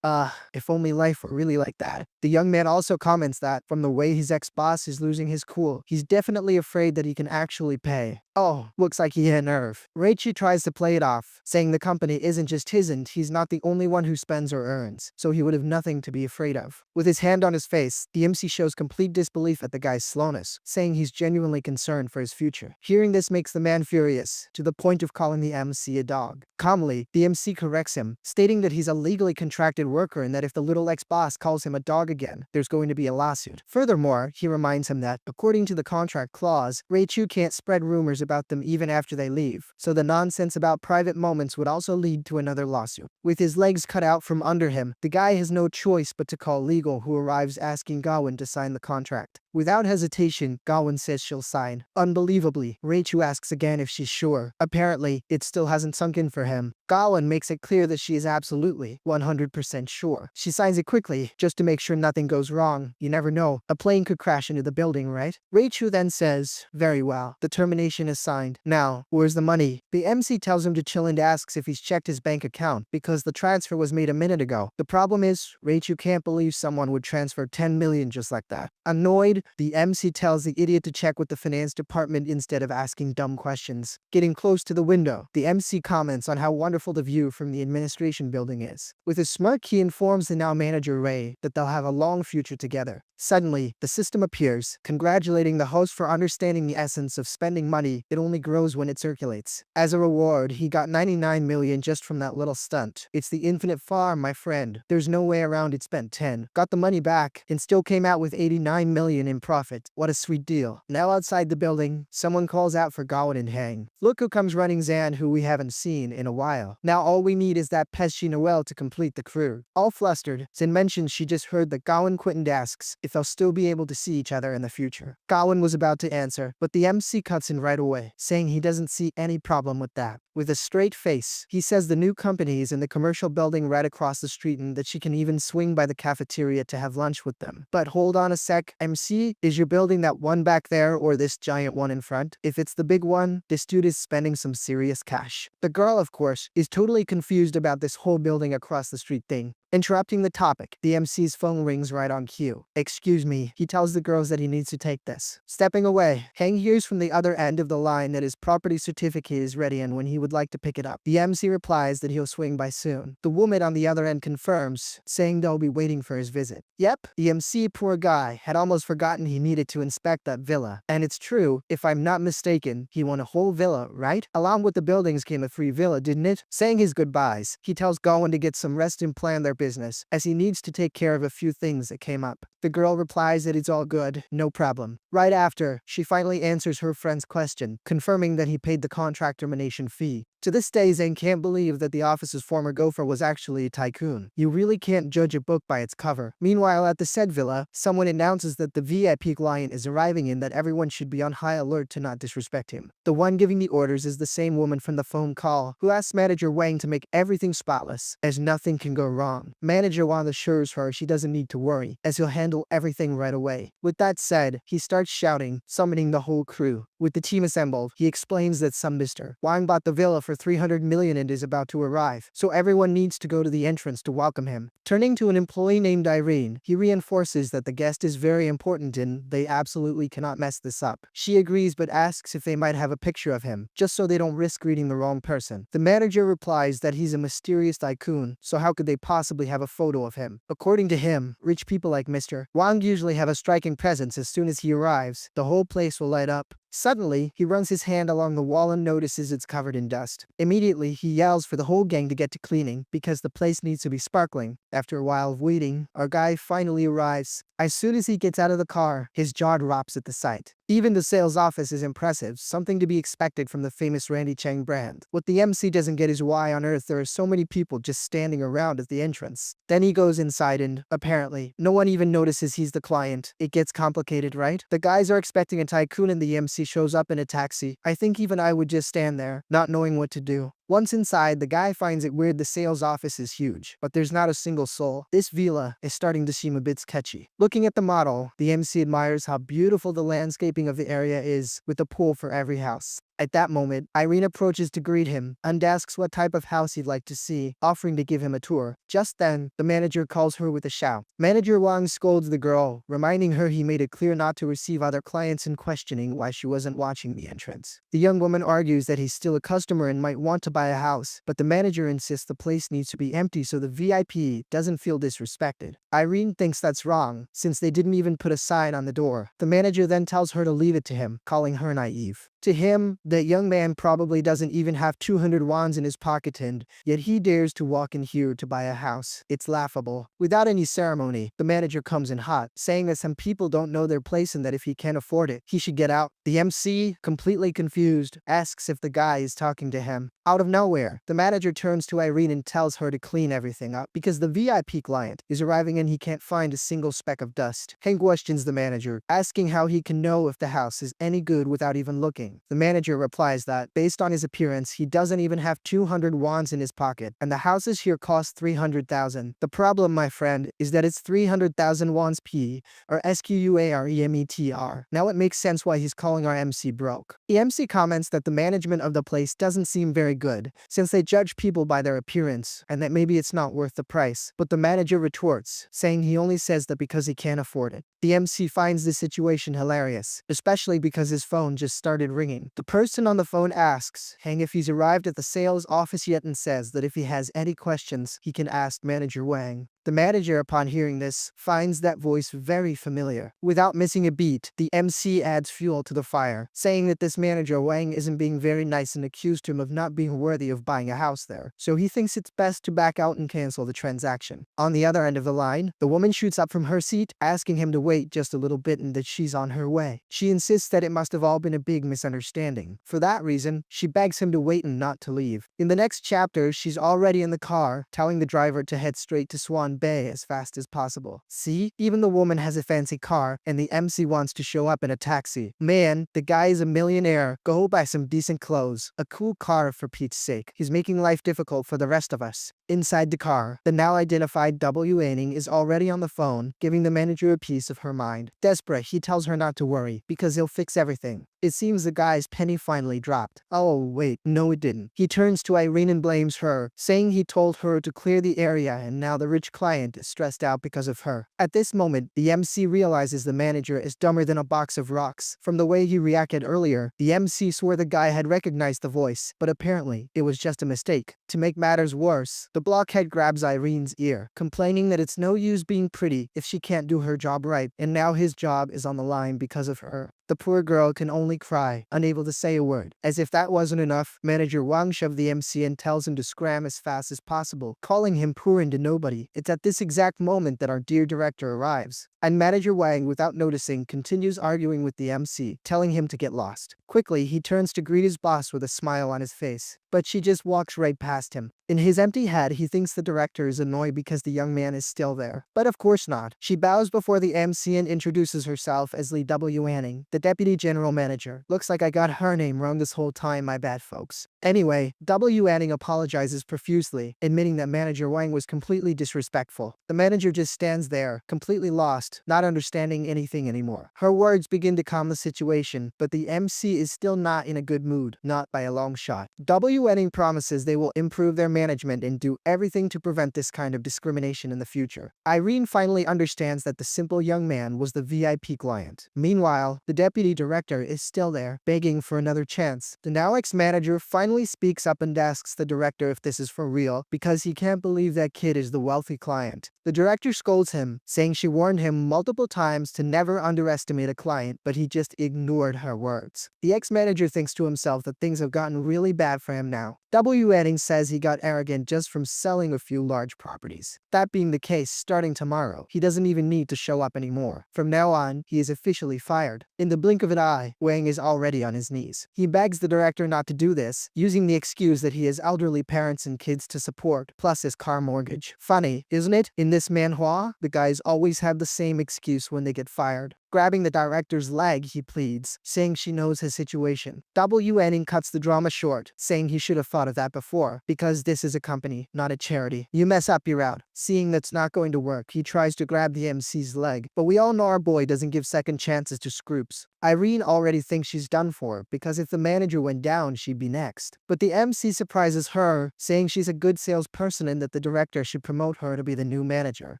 If only life were really like that. The young man also comments that, from the way his ex-boss is losing his cool, he's definitely afraid that he can actually pay. Oh, looks like he hit a nerve. Reichi tries to play it off, saying the company isn't just his and he's not the only one who spends or earns, so he would have nothing to be afraid of. With his hand on his face, the MC shows complete disbelief at the guy's slowness, saying he's genuinely concerned for his future. Hearing this makes the man furious, to the point of calling the MC a dog. Calmly, the MC corrects him, stating that he's a legally contracted worker and that if the little ex-boss calls him a dog again, there's going to be a lawsuit. Furthermore, he reminds him that, according to the contract clause, Reichu can't spread rumors about them even after they leave, so the nonsense about private moments would also lead to another lawsuit. With his legs cut out from under him, the guy has no choice but to call legal, who arrives asking Gwyn to sign the contract. Without hesitation, Gwyn says she'll sign. Unbelievably, Reichu asks again if she's sure. Apparently, it still hasn't sunk in for him. Gwyn makes it clear that she is absolutely 100% sure. She signs it quickly, just to make sure nothing goes wrong. You never know, a plane could crash into the building, right? Reichu then says, very well, the termination is signed. Now, where's the money? The MC tells him to chill and asks if he's checked his bank account, because the transfer was made a minute ago. The problem is, Reichu can't believe someone would transfer 10 million just like that. Annoyed, the MC tells the idiot to check with the finance department instead of asking dumb questions. Getting close to the window, the MC comments on how wonderful the view from the administration building is. With a smirk, he informs the now manager Ray that they'll have a long future together. Suddenly, the system appears, congratulating the host for understanding the essence of spending money. It only grows when it circulates. As a reward, he got 99 million just from that little stunt. It's the infinite farm, my friend. There's no way around it. Spent 10, got the money back, and still came out with 89 million in profit. What a sweet deal. Now outside the building, someone calls out for Gwyn and Hang. Look who comes running, Zan, who we haven't seen in a while. Now all we need is that pesky Noelle to complete the crew. All flustered, Zin mentions she just heard that Gwyn quit and asks if they'll still be able to see each other in the future. Gwyn was about to answer, but the MC cuts in right away, saying he doesn't see any problem with that. With a straight face, he says the new company is in the commercial building right across the street and that she can even swing by the cafeteria to have lunch with them. But hold on a sec, MC, is your building that one back there or this giant one in front? If it's the big one, this dude is spending some serious cash. The girl, of course, is totally confused about this whole building across the street thing. Interrupting the topic, the MC's phone rings right on cue. Excuse me, he tells the girls that he needs to take this. Stepping away, Hang hears from the other end of the line that his property certificate is ready and when he would like to pick it up. The MC replies that he'll swing by soon. The woman on the other end confirms, saying they'll be waiting for his visit. Yep, the MC, poor guy, had almost forgotten he needed to inspect that villa. And it's true, if I'm not mistaken, he won a whole villa, right? Along with the buildings came a free villa, didn't it? Saying his goodbyes, he tells Gwyn to get some rest and plan their business, as he needs to take care of a few things that came up. The girl replies that it's all good, no problem. Right after, she finally answers her friend's question, confirming that he paid the contract termination fee. To this day, Zane can't believe that the office's former gopher was actually a tycoon. You really can't judge a book by its cover. Meanwhile, at the said villa, someone announces that the VIP client is arriving and that everyone should be on high alert to not disrespect him. The one giving the orders is the same woman from the phone call, who asks manager Wang to make everything spotless, as nothing can go wrong. Manager Wang assures her she doesn't need to worry, as he'll handle everything right away. With that said, he starts shouting, summoning the whole crew. With the team assembled, he explains that some Mr. Wang bought the villa for 300 million and is about to arrive, so everyone needs to go to the entrance to welcome him. Turning to an employee named Irene, he reinforces that the guest is very important and they absolutely cannot mess this up. She agrees but asks if they might have a picture of him, just so they don't risk greeting the wrong person. The manager replies that he's a mysterious tycoon, so how could they possibly have a photo of him? According to him, rich people like Mr. Wang usually have a striking presence. As soon as he arrives, the whole place will light up. Suddenly, he runs his hand along the wall and notices it's covered in dust. Immediately, he yells for the whole gang to get to cleaning, because the place needs to be sparkling. After a while of waiting, our guy finally arrives. As soon as he gets out of the car, his jaw drops at the sight. Even the sales office is impressive, something to be expected from the famous Randy Chang brand. What the MC doesn't get is why on earth there are so many people just standing around at the entrance. Then he goes inside and, apparently, no one even notices he's the client. It gets complicated, right? The guys are expecting a tycoon and the MC shows up in a taxi. I think even I would just stand there, not knowing what to do. Once inside, the guy finds it weird the sales office is huge, but there's not a single soul. This villa is starting to seem a bit sketchy. Looking at the model, the MC admires how beautiful the landscaping of the area is, with a pool for every house. At that moment, Irene approaches to greet him and asks what type of house he'd like to see, offering to give him a tour. Just then, the manager calls her with a shout. Manager Wang scolds the girl, reminding her he made it clear not to receive other clients and questioning why she wasn't watching the entrance. The young woman argues that he's still a customer and might want to buy a house, but the manager insists the place needs to be empty so the VIP doesn't feel disrespected. Irene thinks that's wrong, since they didn't even put a sign on the door. The manager then tells her to leave it to him, calling her naive. To him, that young man probably doesn't even have 200 wands in his pocket and yet he dares to walk in here to buy a house. It's laughable. Without any ceremony, the manager comes in hot, saying that some people don't know their place and that if he can't afford it, he should get out. The MC, completely confused, asks if the guy is talking to him. Out of nowhere, the manager turns to Irene and tells her to clean everything up because the VIP client is arriving and he can't find a single speck of dust. Hank questions the manager, asking how he can know if the house is any good without even looking. The manager replies that, based on his appearance, he doesn't even have 200 wands in his pocket, and the houses here cost 300,000. The problem, my friend, is that it's 300,000 wands P, or SQUAREMETR. Now it makes sense why he's calling our MC broke. The MC comments that the management of the place doesn't seem very good, since they judge people by their appearance, and that maybe it's not worth the price. But the manager retorts, saying he only says that because he can't afford it. The MC finds this situation hilarious, especially because his phone just started ringing. The person on the phone asks Hank if he's arrived at the sales office yet and says that if he has any questions, he can ask Manager Wang. The manager, upon hearing this, finds that voice very familiar. Without missing a beat, the MC adds fuel to the fire, saying that this manager Wang isn't being very nice and accused him of not being worthy of buying a house there, so he thinks it's best to back out and cancel the transaction. On the other end of the line, the woman shoots up from her seat, asking him to wait just a little bit and that she's on her way. She insists that it must have all been a big misunderstanding. For that reason, she begs him to wait and not to leave. In the next chapter, she's already in the car, telling the driver to head straight to Swan Bay as fast as possible. See, even the woman has a fancy car, and the MC wants to show up in a taxi. Man, the guy is a millionaire. Go buy some decent clothes. A cool car for Pete's sake. He's making life difficult for the rest of us. Inside the car, the now identified W. Anning is already on the phone, giving the manager a piece of her mind. Desperate, he tells her not to worry, because he'll fix everything. It seems the guy's penny finally dropped. Oh wait, no it didn't. He turns to Irene and blames her, saying he told her to clear the area and now the rich client is stressed out because of her. At this moment, the MC realizes the manager is dumber than a box of rocks. From the way he reacted earlier, the MC swore the guy had recognized the voice, but apparently it was just a mistake. To make matters worse, the blockhead grabs Irene's ear, complaining that it's no use being pretty if she can't do her job right, and now his job is on the line because of her. The poor girl can only cry, unable to say a word. As if that wasn't enough, Manager Wang shoves the MC and tells him to scram as fast as possible, calling him poor and a nobody. It's at this exact moment that our dear director arrives. And Manager Wang, without noticing, continues arguing with the MC, telling him to get lost. Quickly, he turns to greet his boss with a smile on his face, but she just walks right past him. In his empty head, he thinks the director is annoyed because the young man is still there. But of course not. She bows before the MC and introduces herself as Lee W. Anning, the Deputy General Manager. Looks like I got her name wrong this whole time, my bad folks. Anyway, W. Anning apologizes profusely, admitting that Manager Wang was completely disrespectful. The manager just stands there, completely lost, not understanding anything anymore. Her words begin to calm the situation, but the MC is still not in a good mood, not by a long shot. W. Anning promises they will improve their management and do everything to prevent this kind of discrimination in the future. Irene finally understands that the simple young man was the VIP client. Meanwhile, the deputy director is still there, begging for another chance. The now ex-manager finally speaks up and asks the director if this is for real, because he can't believe that kid is the wealthy client. The director scolds him, saying she warned him multiple times to never underestimate a client, but he just ignored her words. The The ex-manager thinks to himself that things have gotten really bad for him now. Wanning says he got arrogant just from selling a few large properties. That being the case, starting tomorrow, he doesn't even need to show up anymore. From now on, he is officially fired. In the blink of an eye, Wang is already on his knees. He begs the director not to do this, using the excuse that he has elderly parents and kids to support, plus his car mortgage. Funny, isn't it? In this manhwa, the guys always have the same excuse when they get fired. Grabbing the director's leg, he pleads, saying she knows his situation. Wanning cuts the drama short, saying he should have thought of that before, because this is a company, not a charity. You mess up, you're out. Seeing that's not going to work, he tries to grab the MC's leg, but we all know our boy doesn't give second chances to scoops. Irene already thinks she's done for, because if the manager went down, she'd be next. But the MC surprises her, saying she's a good salesperson and that the director should promote her to be the new manager.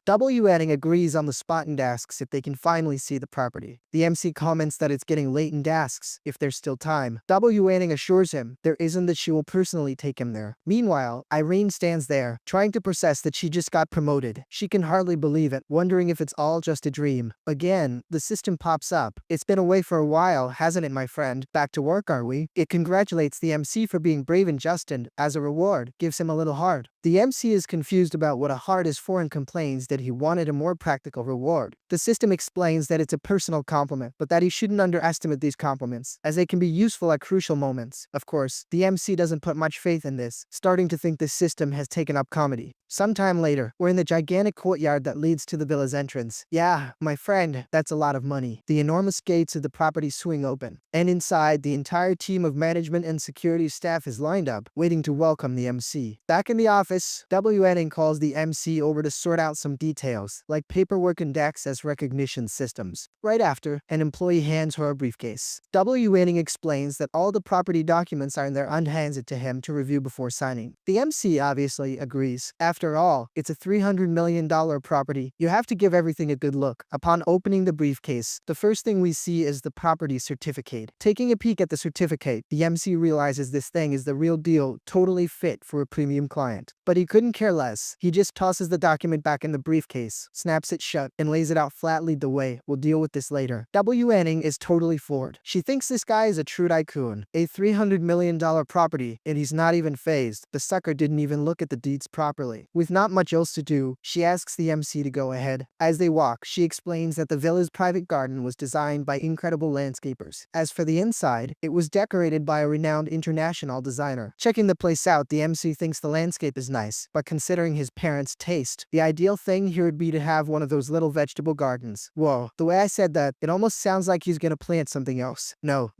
Wanning agrees on the spot and asks if they can finally see the property. The MC comments that it's getting late and asks if there's still time. Wanning assures him there isn't, that she will personally take him there. Meanwhile, Irene stands there, trying to process that she just got promoted. She can hardly believe it, wondering if it's all just a dream. Again, the system pops up. It's been away for a while, hasn't it, my friend? Back to work, are we? It congratulates the MC for being brave and just, and, as a reward, gives him a little heart. The MC is confused about what a heart is for and complains that he wanted a more practical reward. The system explains that it's a personal compliment, but that he shouldn't underestimate these compliments, as they can be useful at crucial moments. Of course, the MC doesn't put much faith in this, starting to think this system has taken up comedy. Sometime later, we're in the gigantic courtyard that leads to the villa's entrance. Yeah, my friend, that's a lot of money. The enormous gates of the property swing open, and inside, the entire team of management and security staff is lined up, waiting to welcome the MC. Back in the office, Wanning calls the MC over to sort out some details, like paperwork and access recognition systems. Right after, an employee hands her a briefcase. Wanning explains that all the property documents are in there and hands it to him to review before signing. The MC obviously agrees. After all, it's a $300 million property. You have to give everything a good look. Upon opening the briefcase, the first thing we see is the property certificate. Taking a peek at the certificate, the MC realizes this thing is the real deal, totally fit for a premium client. But he couldn't care less. He just tosses the document back in the briefcase, snaps it shut, and lays it out flatly the way. We'll deal with this later. Wanning is totally floored. She thinks this guy is a true tycoon. A $300 million property, and he's not even fazed. The sucker didn't even look at the deeds properly. With not much else to do, she asks the MC to go ahead. As they walk, she explains that the villa's private garden was designed by incredible landscapers. As for the inside, it was decorated by a renowned international designer. Checking the place out, the MC thinks the landscape is nice, but considering his parents' taste, the ideal thing here would be to have one of those little vegetable gardens. Whoa, the way I said that, it almost sounds like he's gonna plant something else. No,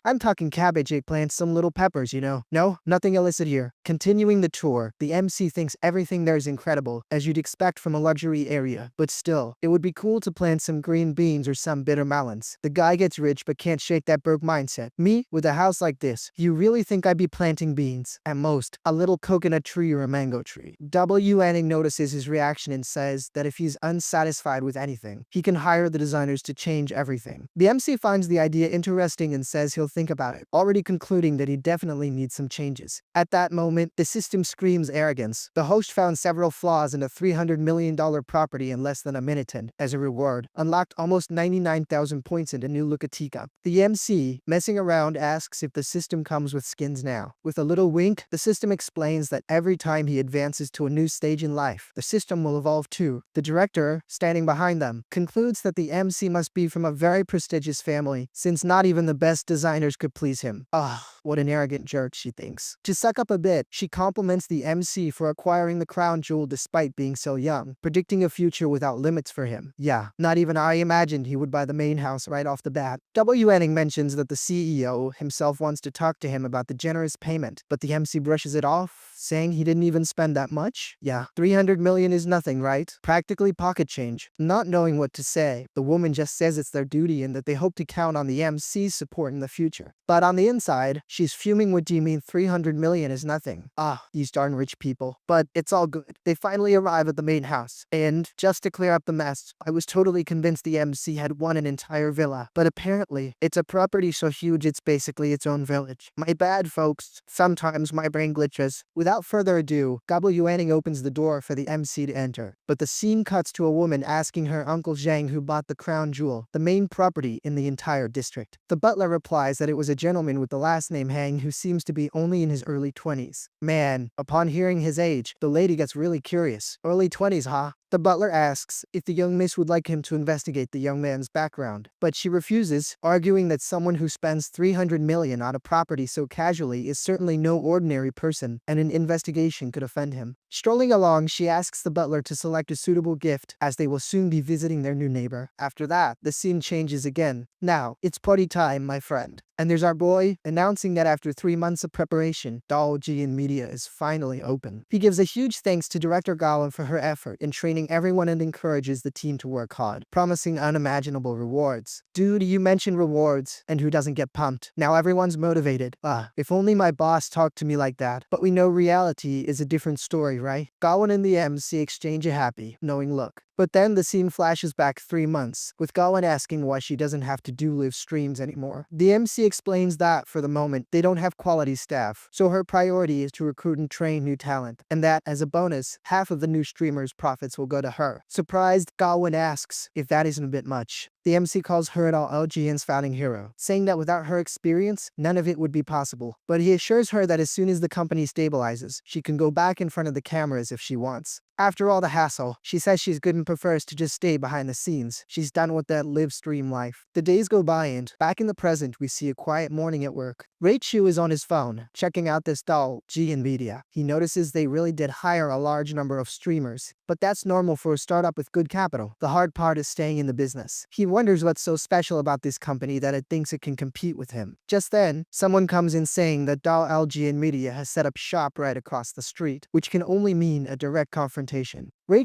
I'm talking cabbage, eggplants, some little peppers, you know. No, nothing illicit here. Continuing the tour, the MC thinks everything there is incredible, as you'd expect from a luxury area, but still, it would be cool to plant some green beans or some bitter melons. The guy gets rich but can't shake that broke mindset. Me, with a house like this, you really think I'd be planting beans? At most, a little coconut tree or a mango tree. Wanning notices his reaction and says that if he's unsatisfied with anything, he can hire the designers to change everything. The MC finds the idea interesting and says he'll think about it, already concluding that he definitely needs some changes. At that moment, the system screams arrogance. The host found several flaws in a $300 million property in less than a minute and, as a reward, unlocked almost 99,000 points and a new look at teacup. The MC, messing around, asks if the system comes with skins now. With a little wink, the system explains that every time he advances to a new stage in life, the system will evolve too. The director, standing behind them, concludes that the MC must be from a very prestigious family, since not even the best designers could please him. Ugh, what an arrogant jerk, she thinks. To suck up a bit, she compliments the MC for acquiring the crown jewel despite being so young, predicting a future without limits for him. Yeah, not even I imagined he would buy the main house right off the bat. Wanning mentions that the CEO himself wants to talk to him about the generous payment, but the MC brushes it off, saying he didn't even spend that much. Yeah, 300 million is nothing, right? Practically pocket change. Not knowing what to say, the woman just says it's their duty and that they hope to count on the MC's support in the future. But on the inside, she's fuming. What do you mean 300 million is nothing? Ah, these darn rich people. But it's all good. They finally arrive at the main house. And, just to clear up the mess, I was totally convinced the MC had won an entire villa. But apparently, it's a property so huge it's basically its own village. My bad, folks. Sometimes my brain glitches. With Without further ado, Gwyn opens the door for the MC to enter, but the scene cuts to a woman asking her Uncle Zhang who bought the crown jewel, the main property in the entire district. The butler replies that it was a gentleman with the last name Hang who seems to be only in his early 20s. Man, upon hearing his age, the lady gets really curious. Early 20s, huh? The butler asks if the young miss would like him to investigate the young man's background, but she refuses, arguing that someone who spends 300 million on a property so casually is certainly no ordinary person, and an investigation could offend him. Strolling along, she asks the butler to select a suitable gift, as they will soon be visiting their new neighbor. After that, the scene changes again. Now, it's party time, my friend. And there's our boy, announcing that after 3 months of preparation, Gwyn Media is finally open. He gives a huge thanks to director Gwyn for her effort in training everyone and encourages the team to work hard, promising unimaginable rewards. Dude, you mentioned rewards, and who doesn't get pumped? Now everyone's motivated. If only my boss talked to me like that. But we know reality is a different story, right? Gwyn and the MC exchange a happy, knowing look. But then the scene flashes back 3 months, with Gwyn asking why she doesn't have to do live streams anymore. The MC explains that, for the moment, they don't have quality staff, so her priority is to recruit and train new talent, and that, as a bonus, half of the new streamers' profits will go to her. Surprised, Gwyn asks if that isn't a bit much. The MC calls her LGN's founding hero, saying that without her experience, none of it would be possible. But he assures her that as soon as the company stabilizes, she can go back in front of the cameras if she wants. After all the hassle, she says she's good and prefers to just stay behind the scenes. She's done with that live stream life. The days go by and, back in the present, we see a quiet morning at work. Chu is on his phone, checking out this Gwyn Media. He notices they really did hire a large number of streamers, but that's normal for a startup with good capital. The hard part is staying in the business. He wonders what's so special about this company that it thinks it can compete with him. Just then, someone comes in saying that Gwyn Media has set up shop right across the street, which can only mean a direct confrontation.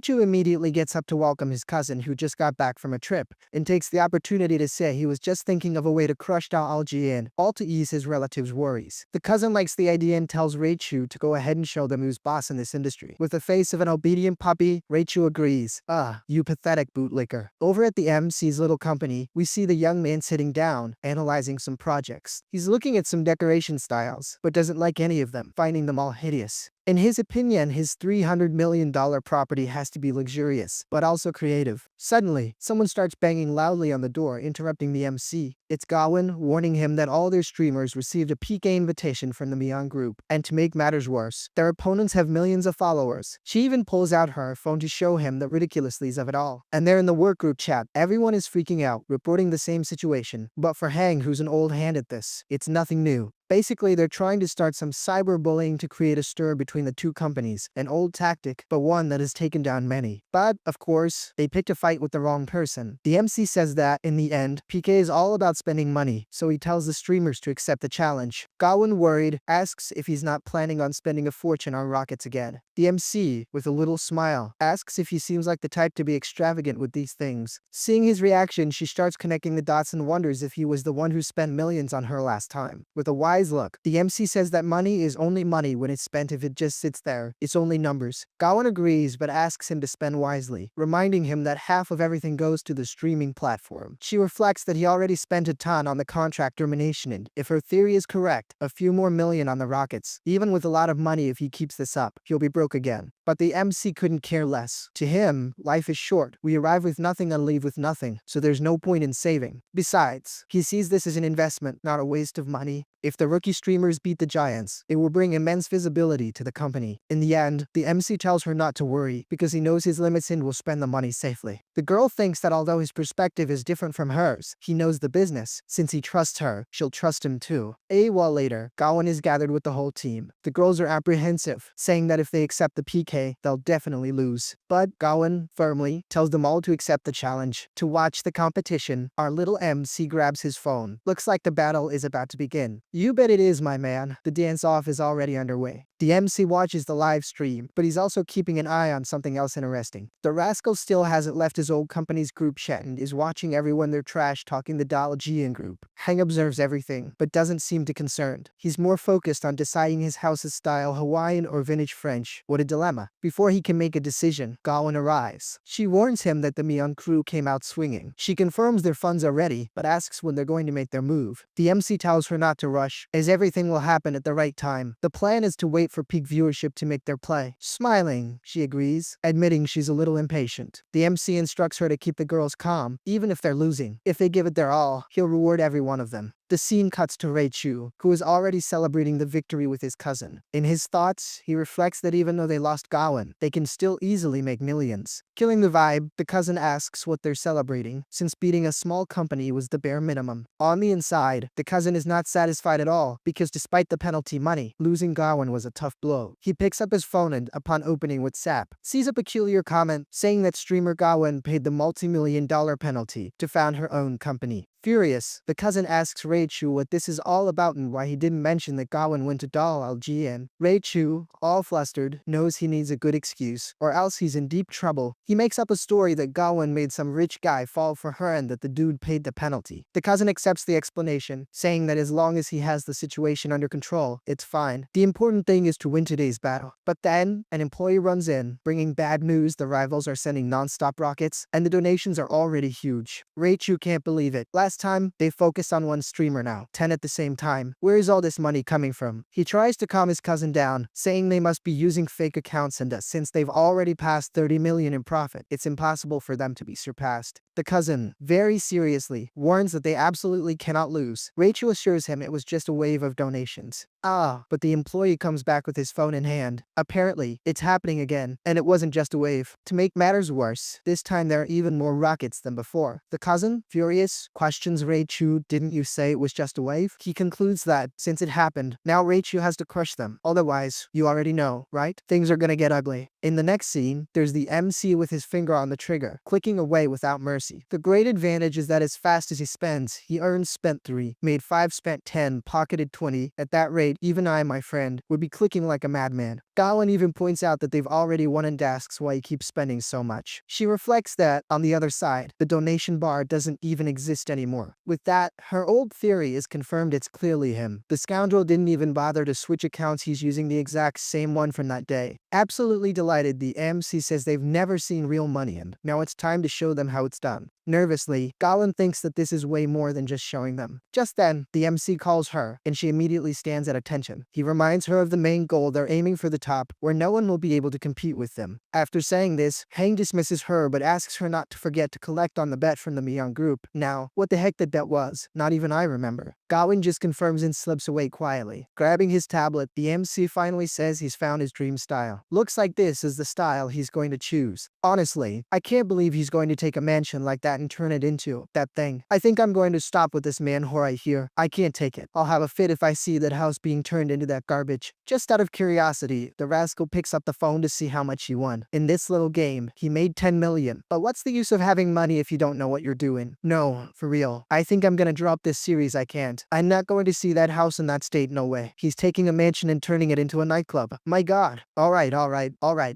Chu immediately gets up to welcome his cousin who just got back from a trip, and takes the opportunity to say he was just thinking of a way to crush Gwyn, all to ease his relative's worries. The cousin likes the idea and tells Chu to go ahead and show them who's boss in this industry. With the face of an obedient puppy, Chu agrees. You pathetic bootlicker. Over at the MC's little company, we see the young man sitting down, analyzing some projects. He's looking at some decoration styles, but doesn't like any of them, finding them all hideous. In his opinion, his $300 million property has to be luxurious, but also creative. Suddenly, someone starts banging loudly on the door, interrupting the MC. It's Gwyn, warning him that all their streamers received a PK invitation from the Mian group, and to make matters worse, their opponents have millions of followers. She even pulls out her phone to show him the ridiculousness of it all. And they're in the work group chat. Everyone is freaking out, reporting the same situation. But for Hang, who's an old hand at this, it's nothing new. Basically, they're trying to start some cyberbullying to create a stir between the two companies, an old tactic, but one that has taken down many. But, of course, they picked a fight with the wrong person. The MC says that, in the end, PK is all about spending money, so he tells the streamers to accept the challenge. Gwyn, worried, asks if he's not planning on spending a fortune on rockets again. The MC, with a little smile, asks if he seems like the type to be extravagant with these things. Seeing his reaction, she starts connecting the dots and wonders if he was the one who spent millions on her last time. With a wise look, the MC says that money is only money when it's spent. If it just sits there, it's only numbers. Gwyn agrees but asks him to spend wisely, reminding him that half of everything goes to the streaming platform. She reflects that he already spent a ton on the contract termination and, if her theory is correct, a few more million on the rockets. Even with a lot of money, if he keeps this up, he'll be broke again. But the MC couldn't care less. To him, life is short. We arrive with nothing and leave with nothing, so there's no point in saving. Besides, he sees this as an investment, not a waste of money. If the rookie streamers beat the giants, it will bring immense visibility to the company. In the end, the MC tells her not to worry, because he knows his limits and will spend the money safely. The girl thinks that although his perspective is different from hers, he knows the business. Since he trusts her, she'll trust him too. A while later, Gwyn is gathered with the whole team. The girls are apprehensive, saying that if they accept the PK, they'll definitely lose. But Gwyn firmly tells them all to accept the challenge. To watch the competition, our little MC grabs his phone. Looks like the battle is about to begin. You bet it is, my man. The dance-off is already underway. The MC watches the live stream, but he's also keeping an eye on something else interesting. The rascal still hasn't left his old company's group chat and is watching everyone their trash talking the Gwyn group. Hang observes everything, but doesn't seem too concerned. He's more focused on deciding his house's style, Hawaiian or vintage French. What a dilemma. Before he can make a decision, Gwyn arrives. She warns him that the Mian crew came out swinging. She confirms their funds are ready, but asks when they're going to make their move. The MC tells her not to rush, as everything will happen at the right time. The plan is to wait wait for peak viewership to make their play. Smiling, she agrees, admitting she's a little impatient. The MC instructs her to keep the girls calm, even if they're losing. If they give it their all, he'll reward every one of them. The scene cuts to Rei-Chu, who is already celebrating the victory with his cousin. In his thoughts, he reflects that even though they lost Gwyn, they can still easily make millions. Killing the vibe, the cousin asks what they're celebrating, since beating a small company was the bare minimum. On the inside, the cousin is not satisfied at all, because despite the penalty money, losing Gwyn was a tough blow. He picks up his phone and, upon opening WhatsApp, sees a peculiar comment saying that streamer Gwyn paid the multi-million-dollar penalty to found her own company. Furious, the cousin asks Rei-Chu what this is all about and why he didn't mention that Gwyn went to LG. Rei-Chu, all flustered, knows he needs a good excuse, or else he's in deep trouble. He makes up a story that Gwyn made some rich guy fall for her and that the dude paid the penalty. The cousin accepts the explanation, saying that as long as he has the situation under control, it's fine. The important thing is to win today's battle. But then, an employee runs in, bringing bad news. The rivals are sending non-stop rockets, and the donations are already huge. Rei-Chu can't believe it. Last time, they focused on one streamer now, 10 at the same time. Where is all this money coming from? He tries to calm his cousin down, saying they must be using fake accounts and since they've already passed 30 million in profit, it's impossible for them to be surpassed. The cousin, very seriously, warns that they absolutely cannot lose. Rachel assures him it was just a wave of donations. But the employee comes back with his phone in hand. Apparently, it's happening again, and it wasn't just a wave. To make matters worse, this time there are even more rockets than before. The cousin, furious, questions Rei-Chu, didn't you say it was just a wave? He concludes that, since it happened, now Rei-Chu has to crush them. Otherwise, you already know, right? Things are gonna get ugly. In the next scene, there's the MC with his finger on the trigger, clicking away without mercy. The great advantage is that as fast as he spends, he earns spent 3, made 5, spent 10, pocketed 20. At that rate, even I, my friend, would be clicking like a madman. Gwyn even points out that they've already won and asks why he keeps spending so much. She reflects that, on the other side, the donation bar doesn't even exist anymore. With that, her old theory is confirmed. It's clearly him. The scoundrel didn't even bother to switch accounts. He's using the exact same one from that day. Absolutely delighted, the MC says they've never seen real money and now it's time to show them how it's done. Nervously, Gwyn thinks that this is way more than just showing them. Just then, the MC calls her, and she immediately stands at attention. He reminds her of the main goal. They're aiming for the top, where no one will be able to compete with them. After saying this, Hang dismisses her but asks her not to forget to collect on the bet from the Miyang group. Now, what the heck that bet was? Not even I remember. Gwyn just confirms and slips away quietly. Grabbing his tablet, the MC finally says he's found his dream style. Looks like this is the style he's going to choose. Honestly, I can't believe he's going to take a mansion like that and turn it into that thing. I think I'm going to stop with this manhwa right here. I can't take it. I'll have a fit if I see that house being turned into that garbage. Just out of curiosity, the rascal picks up the phone to see how much he won. In this little game, he made 10 million. But what's the use of having money if you don't know what you're doing? No, for real. I think I'm gonna drop this series. I can't. I'm not going to see that house in that state. No way. He's taking a mansion and turning it into a nightclub. My god. Alright.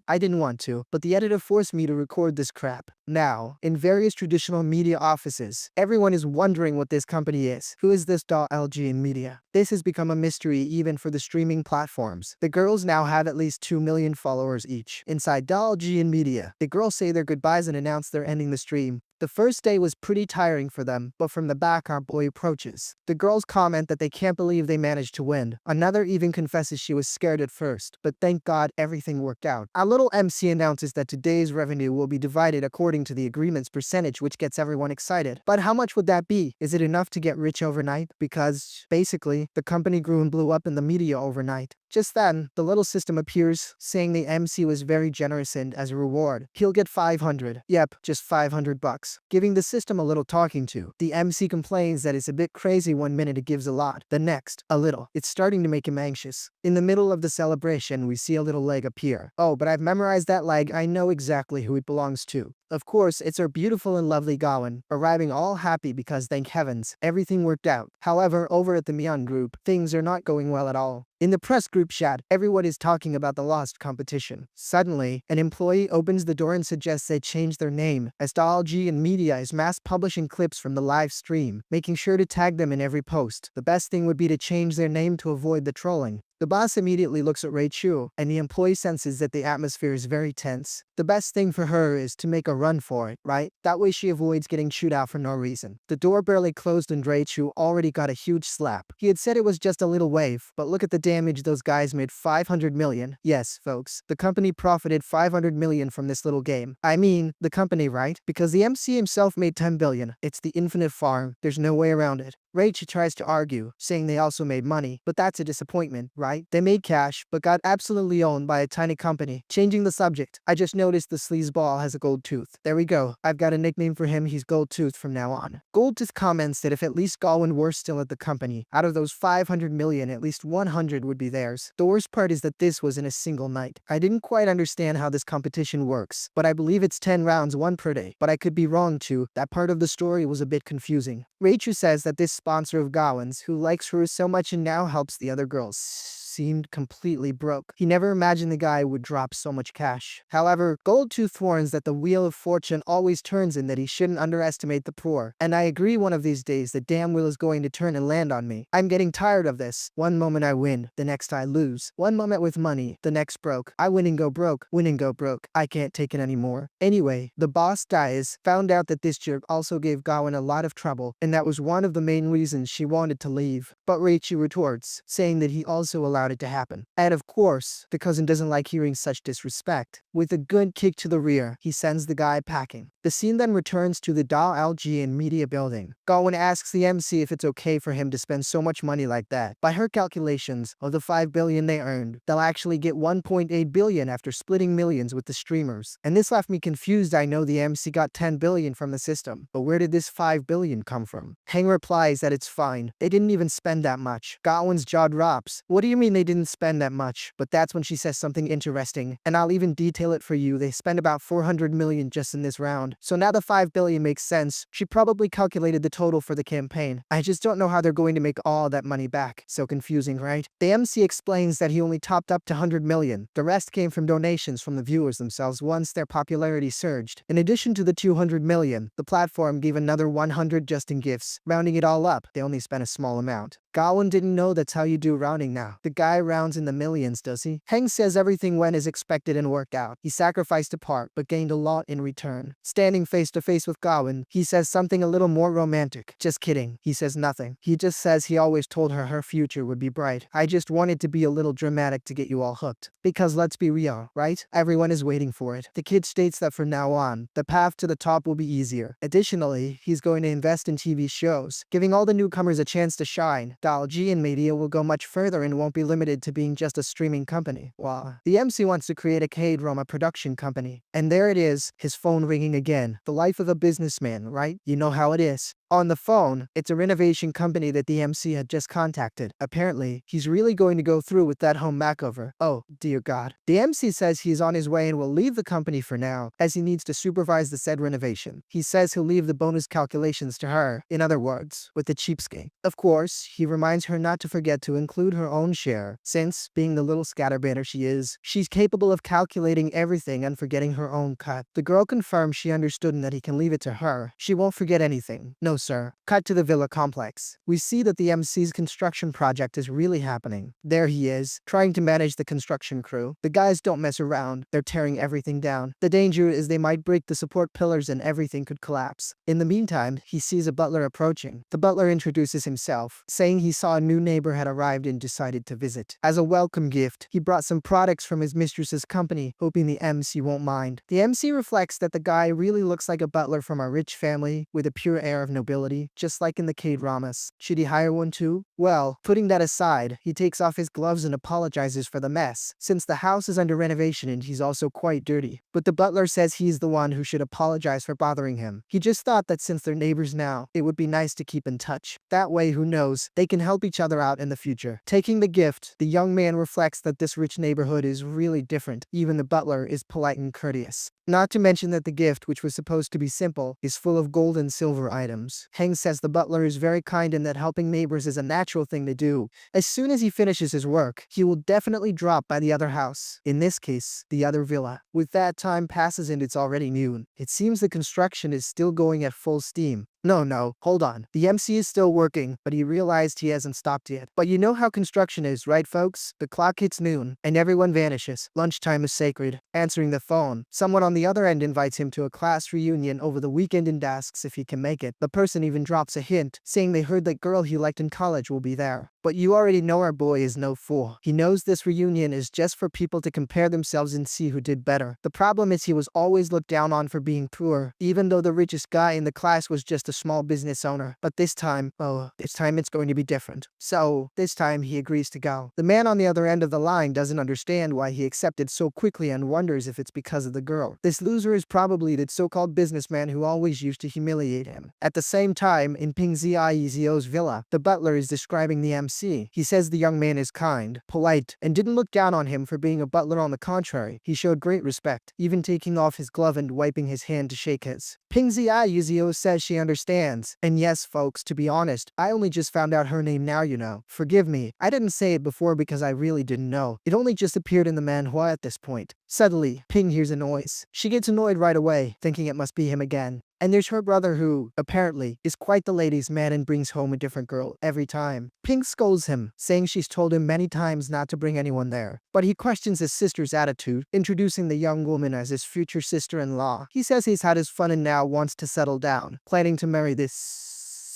I didn't want to, but the editor forced me to record this crap. Now, in various traditional media offices, everyone is wondering what this company is. Who is this LG in media? This has become a mystery even for the streaming platforms. The girls now have at least 2 million followers each. Inside LG in media, the girls say their goodbyes and announce they're ending the stream. The first day was pretty tiring for them, but from the back our boy approaches. The girls comment that they can't believe they managed to win. Another even confesses she was scared at first, but thank God everything worked out. Our little MC announces that today's revenue will be divided according to the agreement's percentage, which gets everyone excited. But how much would that be? Is it enough to get rich overnight? Because, basically, the company grew and blew up in the media overnight. Just then, the little system appears, saying the MC was very generous and, as a reward, he'll get 500. Yep, just 500 bucks. Giving the system a little talking to. The MC complains that it's a bit crazy. 1 minute it gives a lot, the next, a little. It's starting to make him anxious. In the middle of the celebration, we see a little leg appear. Oh, but I've memorized that leg. I know exactly who it belongs to. Of course, it's our beautiful and lovely Gwyn, arriving all happy because, thank heavens, everything worked out. However, over at the Miyang group, things are not going well at all. In the press group chat, everyone is talking about the lost competition. Suddenly, an employee opens the door and suggests they change their name, as LG and Media is mass publishing clips from the live stream, making sure to tag them in every post. The best thing would be to change their name to avoid the trolling. The boss immediately looks at Rachel, and the employee senses that the atmosphere is very tense. The best thing for her is to make a run for it, right? That way she avoids getting chewed out for no reason. The door barely closed and Rachel already got a huge slap. He had said it was just a little wave, but look at the damage those guys made. 500 million. Yes, folks, the company profited 500 million from this little game. I mean, the company, right? Because the MC himself made 10 billion. It's the infinite farm. There's no way around it. Rachel tries to argue, saying they also made money, but that's a disappointment, right? They made cash, but got absolutely owned by a tiny company. Changing the subject, I just noticed the sleazeball has a gold tooth. There we go. I've got a nickname for him. He's Gold Tooth from now on. Gold Tooth comments that if at least Gwyn were still at the company, out of those 500 million, at least 100 would be theirs. The worst part is that this was in a single night. I didn't quite understand how this competition works, but I believe it's 10 rounds, 1 per day. But I could be wrong too. That part of the story was a bit confusing. Rachel says that this sponsor of Gwyn's, who likes her so much and now helps the other girls, seemed completely broke. He never imagined the guy would drop so much cash. However, Goldtooth warns that the wheel of fortune always turns and that he shouldn't underestimate the poor. And I agree, one of these days the damn wheel is going to turn and land on me. I'm getting tired of this. One moment I win, the next I lose. One moment with money, the next broke. I win and go broke, win and go broke. I can't take it anymore. Anyway, the boss guys found out that this jerk also gave Gwyn a lot of trouble, and that was one of the main reasons she wanted to leave. But Rachel retorts, saying that he also allowed it to happen. And of course, the cousin doesn't like hearing such disrespect. With a good kick to the rear, he sends the guy packing. The scene then returns to the Dow LG and Media building. Gwyn asks the MC if it's okay for him to spend so much money like that. By her calculations, of the 5 billion they earned, they'll actually get 1.8 billion after splitting millions with the streamers. And this left me confused. I know the MC got 10 billion from the system, but where did this 5 billion come from? Hang replies that it's fine. They didn't even spend that much. Gwyn's jaw drops. What do you mean they didn't spend that much? But that's when she says something interesting, and I'll even detail it for you. They spent about 400 million just in this round. So now the 5 billion makes sense. She probably calculated the total for the campaign. I just don't know how they're going to make all that money back. So confusing, right? The MC explains that he only topped up to 100 million. The rest came from donations from the viewers themselves once their popularity surged. In addition to the 200 million, the platform gave another 100 just in gifts. Rounding it all up, they only spent a small amount. Gwyn didn't know that's how you do rounding now. The guy rounds in the millions, does he? Heng says everything went as expected and worked out. He sacrificed a part, but gained a lot in return. Standing face to face with Gwyn, he says something a little more romantic. Just kidding. He says nothing. He just says he always told her her future would be bright. I just wanted to be a little dramatic to get you all hooked. Because let's be real, right? Everyone is waiting for it. The kid states that from now on, the path to the top will be easier. Additionally, he's going to invest in TV shows, giving all the newcomers a chance to shine. LG and Media will go much further and won't be limited to being just a streaming company. Wow. The MC wants to create a K-drama production company. And there it is, his phone ringing again. The life of a businessman, right? You know how it is. On the phone, it's a renovation company that the MC had just contacted. Apparently, he's really going to go through with that home makeover. Oh, dear God. The MC says he's on his way and will leave the company for now, as he needs to supervise the said renovation. He says he'll leave the bonus calculations to her, in other words, with the cheapskate. Of course, he reminds her not to forget to include her own share, since, being the little scatterbanner she is, she's capable of calculating everything and forgetting her own cut. The girl confirms she understood and that he can leave it to her. She won't forget anything. No, sir. Cut to the villa complex. We see that the MC's construction project is really happening. There he is, trying to manage the construction crew. The guys don't mess around. They're tearing everything down. The danger is they might break the support pillars and everything could collapse. In the meantime, he sees a butler approaching. The butler introduces himself, saying he saw a new neighbor had arrived and decided to visit. As a welcome gift, he brought some products from his mistress's company, hoping the MC won't mind. The MC reflects that the guy really looks like a butler from a rich family, with a pure air of nobility, just like in the K-dramas. Should he hire one too? Well, putting that aside, he takes off his gloves and apologizes for the mess, since the house is under renovation and he's also quite dirty. But the butler says he's the one who should apologize for bothering him. He just thought that since they're neighbors now, it would be nice to keep in touch. That way, who knows, they can help each other out in the future. Taking the gift, the young man reflects that this rich neighborhood is really different. Even the butler is polite and courteous. Not to mention that the gift, which was supposed to be simple, is full of gold and silver items. Heng says the butler is very kind and that helping neighbors is a natural thing to do. As soon as he finishes his work, he will definitely drop by the other house. In this case, the other villa. With that, time passes and it's already noon. It seems the construction is still going at full steam. No, hold on. The MC is still working, but he realized he hasn't stopped yet. But you know how construction is, right folks? The clock hits noon, and everyone vanishes. Lunchtime is sacred. Answering the phone, someone on the other end invites him to a class reunion over the weekend and asks if he can make it. The person even drops a hint, saying they heard that girl he liked in college will be there. But you already know our boy is no fool. He knows this reunion is just for people to compare themselves and see who did better. The problem is he was always looked down on for being poor, even though the richest guy in the class was just a small business owner. But this time it's going to be different. So, this time he agrees to go. The man on the other end of the line doesn't understand why he accepted so quickly and wonders if it's because of the girl. This loser is probably the so-called businessman who always used to humiliate him. At the same time, in Ping Zio's villa, the butler is describing the MC. He says the young man is kind, polite, and didn't look down on him for being a butler. On the contrary, he showed great respect, even taking off his glove and wiping his hand to shake his. Ping Zio says she understands. And yes, folks, to be honest, I only just found out her name now, you know. Forgive me, I didn't say it before because I really didn't know. It only just appeared in the manhwa at this point. Suddenly, Ping hears a noise. She gets annoyed right away, thinking it must be him again. And there's her brother who, apparently, is quite the ladies' man and brings home a different girl every time. Ping scolds him, saying she's told him many times not to bring anyone there. But he questions his sister's attitude, introducing the young woman as his future sister-in-law. He says he's had his fun and now wants to settle down, planning to marry this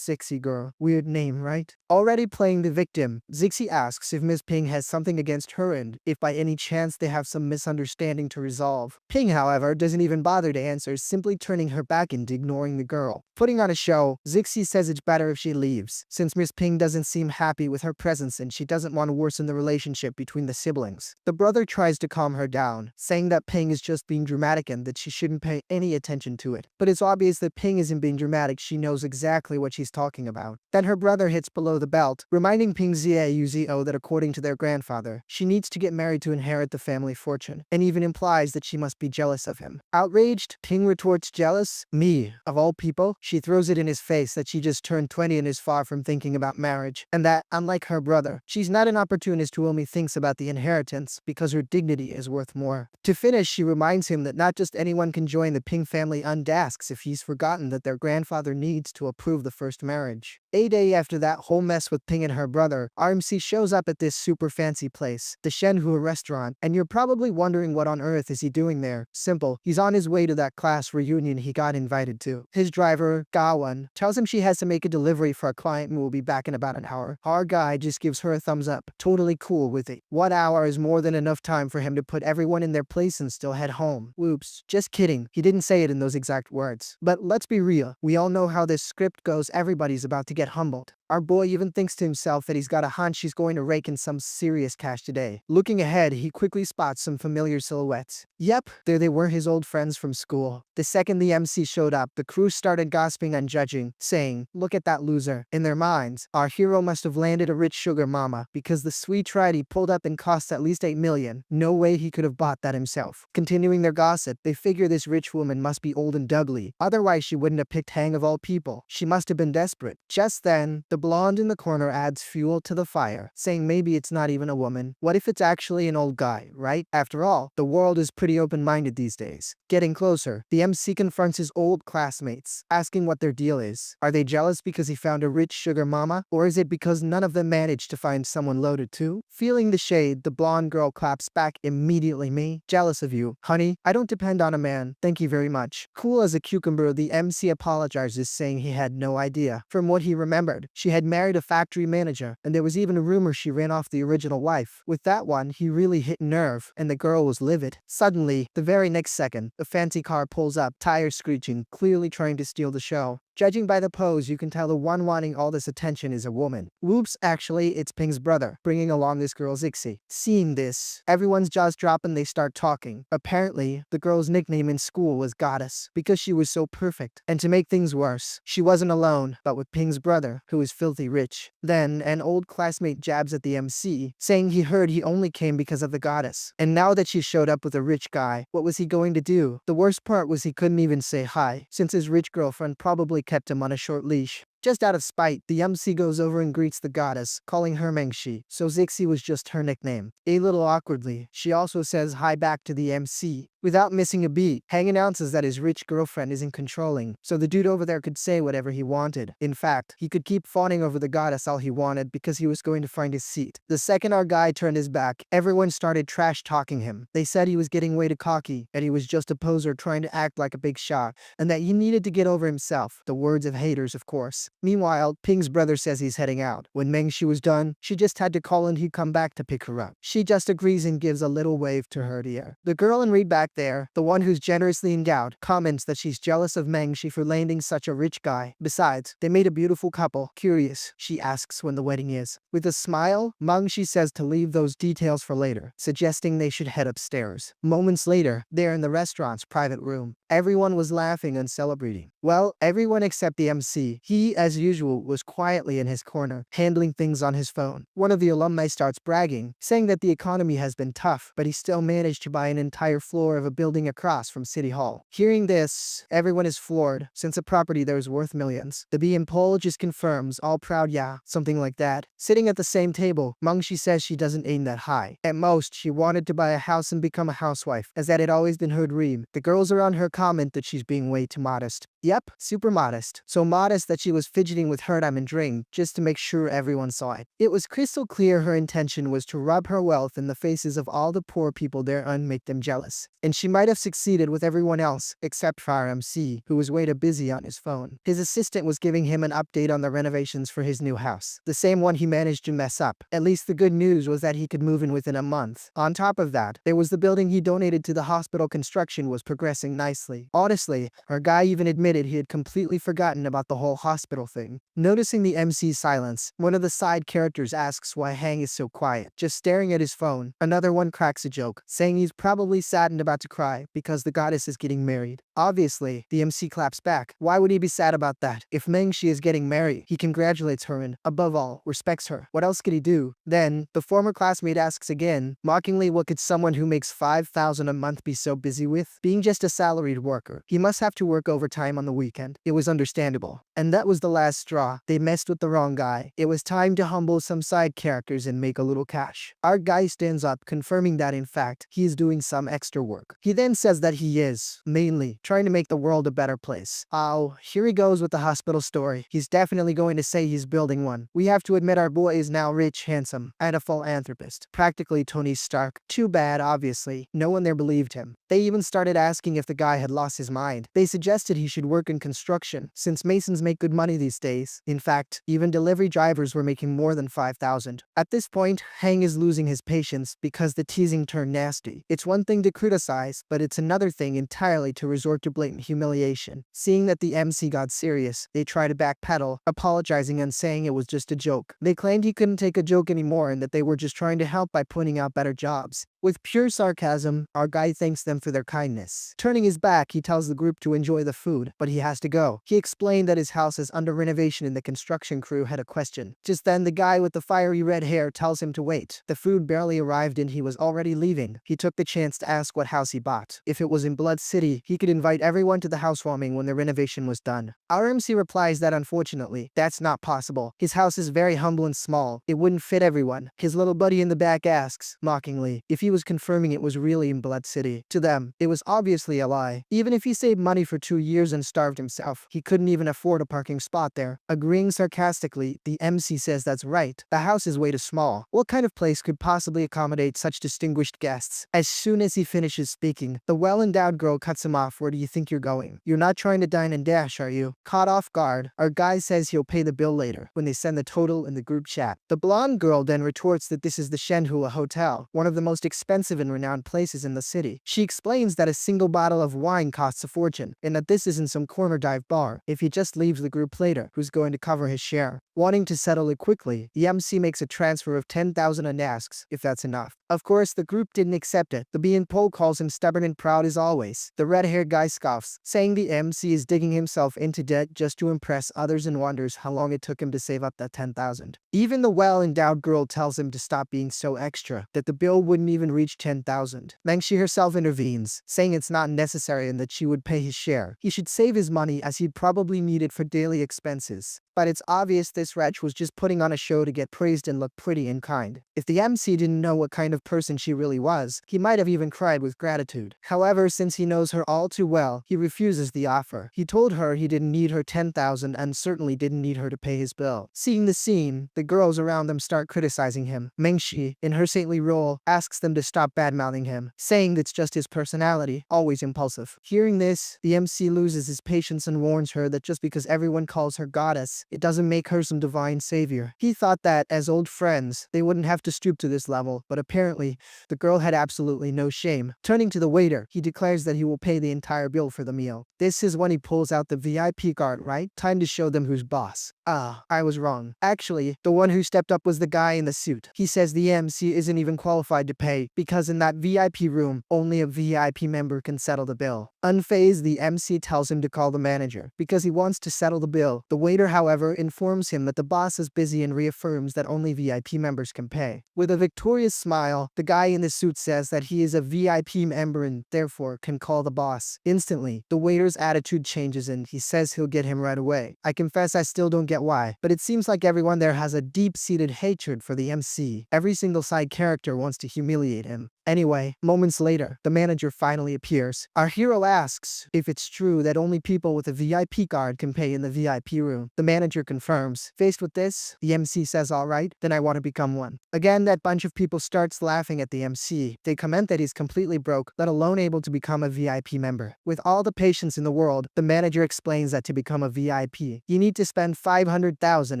Zixi girl. Weird name, right? Already playing the victim, Zixi asks if Miss Ping has something against her and if by any chance they have some misunderstanding to resolve. Ping, however, doesn't even bother to answer, simply turning her back and ignoring the girl. Putting on a show, Zixi says it's better if she leaves, since Miss Ping doesn't seem happy with her presence and she doesn't want to worsen the relationship between the siblings. The brother tries to calm her down, saying that Ping is just being dramatic and that she shouldn't pay any attention to it. But it's obvious that Ping isn't being dramatic, she knows exactly what she's talking about. Then her brother hits below the belt, reminding Ping Zio that according to their grandfather, she needs to get married to inherit the family fortune, and even implies that she must be jealous of him. Outraged, Ping retorts, jealous? Me, of all people? She throws it in his face that she just turned 20 and is far from thinking about marriage, and that, unlike her brother, she's not an opportunist who only thinks about the inheritance because her dignity is worth more. To finish, she reminds him that not just anyone can join the Ping family and asks if he's forgotten that their grandfather needs to approve the first marriage. A day after that whole mess with Ping and her brother, RMC shows up at this super fancy place, the Shenhua restaurant, and you're probably wondering what on earth is he doing there. Simple, he's on his way to that class reunion he got invited to. His driver, Gwyn, tells him she has to make a delivery for a client and will be back in about an hour. Our guy just gives her a thumbs up, totally cool with it. 1 hour is more than enough time for him to put everyone in their place and still head home. Whoops, just kidding, he didn't say it in those exact words. But let's be real, we all know how this script goes, everybody's about to get humbled. Our boy even thinks to himself that he's got a hunch he's going to rake in some serious cash today. Looking ahead, he quickly spots some familiar silhouettes. Yep, there they were, his old friends from school. The second the MC showed up, the crew started gossiping and judging, saying, "Look at that loser." In their minds, our hero must have landed a rich sugar mama, because the sweet ride he pulled up and cost at least 8 million. No way he could have bought that himself. Continuing their gossip, they figure this rich woman must be old and ugly, otherwise she wouldn't have picked Hang of all people. She must have been desperate. Just then, the blonde in the corner adds fuel to the fire, saying maybe it's not even a woman. What if it's actually an old guy, right? After all, the world is pretty open-minded these days. Getting closer, the MC confronts his old classmates, asking what their deal is. Are they jealous because he found a rich sugar mama? Or is it because none of them managed to find someone loaded too? Feeling the shade, the blonde girl claps back immediately. Me? Jealous of you. Honey, I don't depend on a man. Thank you very much. Cool as a cucumber, the MC apologizes, saying he had no idea. From what he remembered, she had married a factory manager, and there was even a rumor she ran off the original wife. With that one, he really hit nerve, and the girl was livid. Suddenly, the very next second, a fancy car pulls up, tires screeching, clearly trying to steal the show. Judging by the pose, you can tell the one wanting all this attention is a woman. Whoops, actually, it's Ping's brother, bringing along this girl Zixi. Seeing this, everyone's jaws drop and they start talking. Apparently, the girl's nickname in school was Goddess, because she was so perfect. And to make things worse, she wasn't alone, but with Ping's brother, who is filthy rich. Then, an old classmate jabs at the MC, saying he heard he only came because of the Goddess. And now that she showed up with a rich guy, what was he going to do? The worst part was he couldn't even say hi, since his rich girlfriend probably kept him on a short leash. Just out of spite, the MC goes over and greets the goddess, calling her Mengshi, so Zixi was just her nickname. A little awkwardly, she also says hi back to the MC. Without missing a beat, Hang announces that his rich girlfriend isn't controlling, so the dude over there could say whatever he wanted. In fact, he could keep fawning over the goddess all he wanted because he was going to find his seat. The second our guy turned his back, everyone started trash-talking him. They said he was getting way too cocky, and he was just a poser trying to act like a big shot, and that he needed to get over himself. The words of haters, of course. Meanwhile, Ping's brother says he's heading out. When Mengshi was done, she just had to call and he'd come back to pick her up. She just agrees and gives a little wave to her dear. The girl in read back there, the one who's generously endowed, comments that she's jealous of Mengshi for landing such a rich guy. Besides, they made a beautiful couple. Curious, she asks when the wedding is. With a smile, Mengshi says to leave those details for later, suggesting they should head upstairs. Moments later, they're in the restaurant's private room. Everyone was laughing and celebrating. Well, everyone except the MC. He, as usual, was quietly in his corner, handling things on his phone. One of the alumni starts bragging, saying that the economy has been tough, but he still managed to buy an entire floor of a building across from City Hall. Hearing this, everyone is floored, since a property that was worth millions. The B in Pole just confirms, all proud yeah, something like that. Sitting at the same table, Mengshi says she doesn't aim that high. At most, she wanted to buy a house and become a housewife, as that had always been her dream. The girls around her comment that she's being way too modest. Yep, super modest. So modest that she was fidgeting with her diamond ring, just to make sure everyone saw it. It was crystal clear her intention was to rub her wealth in the faces of all the poor people there and make them jealous. And she might have succeeded with everyone else, except for our MC, who was way too busy on his phone. His assistant was giving him an update on the renovations for his new house. The same one he managed to mess up. At least the good news was that he could move in within a month. On top of that, there was the building he donated to the hospital. Construction was progressing nicely. Honestly, our guy even admitted he had completely forgotten about the whole hospital thing. Noticing the MC's silence, one of the side characters asks why Hang is so quiet, just staring at his phone. Another one cracks a joke, saying he's probably sad and about to cry because the goddess is getting married. Obviously, the MC claps back. Why would he be sad about that? If Mengshi is getting married, he congratulates her and, above all, respects her. What else could he do? Then, the former classmate asks again, mockingly, what could someone who makes $5,000 a month be so busy with? Being just a salaried worker. He must have to work overtime on the weekend. It was understandable. And that was the last straw. They messed with the wrong guy. It was time to humble some side characters and make a little cash. Our guy stands up, confirming that in fact, he is doing some extra work. He then says that he is, mainly, trying to make the world a better place. Oh, here he goes with the hospital story. He's definitely going to say he's building one. We have to admit our boy is now rich, handsome, and a philanthropist. Practically Tony Stark. Too bad, obviously. No one there believed him. They even started asking if the guy had lost his mind. They suggested he should work in construction, since masons make good money these days. In fact, even delivery drivers were making more than $5,000. At this point, Hang is losing his patience because the teasing turned nasty. It's one thing to criticize, but it's another thing entirely to resort to blatant humiliation. Seeing that the MC got serious, they try to backpedal, apologizing and saying it was just a joke. They claimed he couldn't take a joke anymore and that they were just trying to help by pointing out better jobs. With pure sarcasm, our guy thanks them for their kindness. Turning his back, he tells the group to enjoy the food, but he has to go. He explained that his house is under renovation and the construction crew had a question. Just then, the guy with the fiery red hair tells him to wait. The food barely arrived and he was already leaving. He took the chance to ask what house he bought. If it was in Blood City, he could invite everyone to the housewarming when the renovation was done. Our MC replies that unfortunately, that's not possible. His house is very humble and small. It wouldn't fit everyone. His little buddy in the back asks, mockingly, if he was confirming it was really in Blood City. To them, it was obviously a lie. Even if he saved money for 2 years and starved himself, he couldn't even afford a parking spot there. Agreeing sarcastically, the MC says that's right. The house is way too small. What kind of place could possibly accommodate such distinguished guests? As soon as he finishes speaking, the well-endowed girl cuts him off. Where do you think you're going? You're not trying to dine and dash, are you? Caught off guard, our guy says he'll pay the bill later, when they send the total in the group chat. The blonde girl then retorts that this is the Shenhua Hotel, one of the most expensive and renowned places in the city. She explains that a single bottle of wine costs a fortune, and that this isn't some corner dive bar. If he just leaves the group later, who's going to cover his share? Wanting to settle it quickly, the MC makes a transfer of 10,000 and asks if that's enough. Of course, the group didn't accept it. The B in Pole calls him stubborn and proud as always. The red-haired guy scoffs, saying the MC is digging himself into debt just to impress others and wonders how long it took him to save up that 10,000. Even the well-endowed girl tells him to stop being so extra, that the bill wouldn't even reach 10,000. Mengshi herself intervenes, saying it's not necessary and that she would pay his share. He should save his money as he'd probably need it for daily expenses. but it's obvious this wretch was just putting on a show to get praised and look pretty and kind. If the MC didn't know what kind of person she really was, he might have even cried with gratitude. However, since he knows her all too well, he refuses the offer. He told her he didn't need her 10,000 and certainly didn't need her to pay his bill. Seeing the scene, the girls around them start criticizing him. Mengshi, in her saintly role, asks them to stop badmouthing him, saying it's just his personality, always impulsive. Hearing this, the MC loses his patience and warns her that just because everyone calls her goddess, it doesn't make her some divine savior. He thought that, as old friends, they wouldn't have to stoop to this level, but apparently, the girl had absolutely no shame. Turning to the waiter, he declares that he will pay the entire bill for the meal. This is when he pulls out the VIP card, right? Time to show them who's boss. I was wrong. Actually, the one who stepped up was the guy in the suit. He says the MC isn't even qualified to pay, because in that VIP room, only a VIP member can settle the bill. Unfazed, the MC tells him to call the manager, because he wants to settle the bill. The waiter, however, informs him that the boss is busy and reaffirms that only VIP members can pay. With a victorious smile, the guy in the suit says that he is a VIP member and therefore can call the boss. Instantly, the waiter's attitude changes and he says he'll get him right away. I confess I still don't get why, but it seems like everyone there has a deep-seated hatred for the MC. Every single side character wants to humiliate him. Anyway, moments later, the manager finally appears. Our hero asks if it's true that only people with a VIP card can pay in the VIP room. The manager confirms. Faced with this, the MC says, alright, then I want to become one. Again, that bunch of people starts laughing at the MC. They comment that he's completely broke, let alone able to become a VIP member. With all the patience in the world, the manager explains that to become a VIP, you need to spend 500,000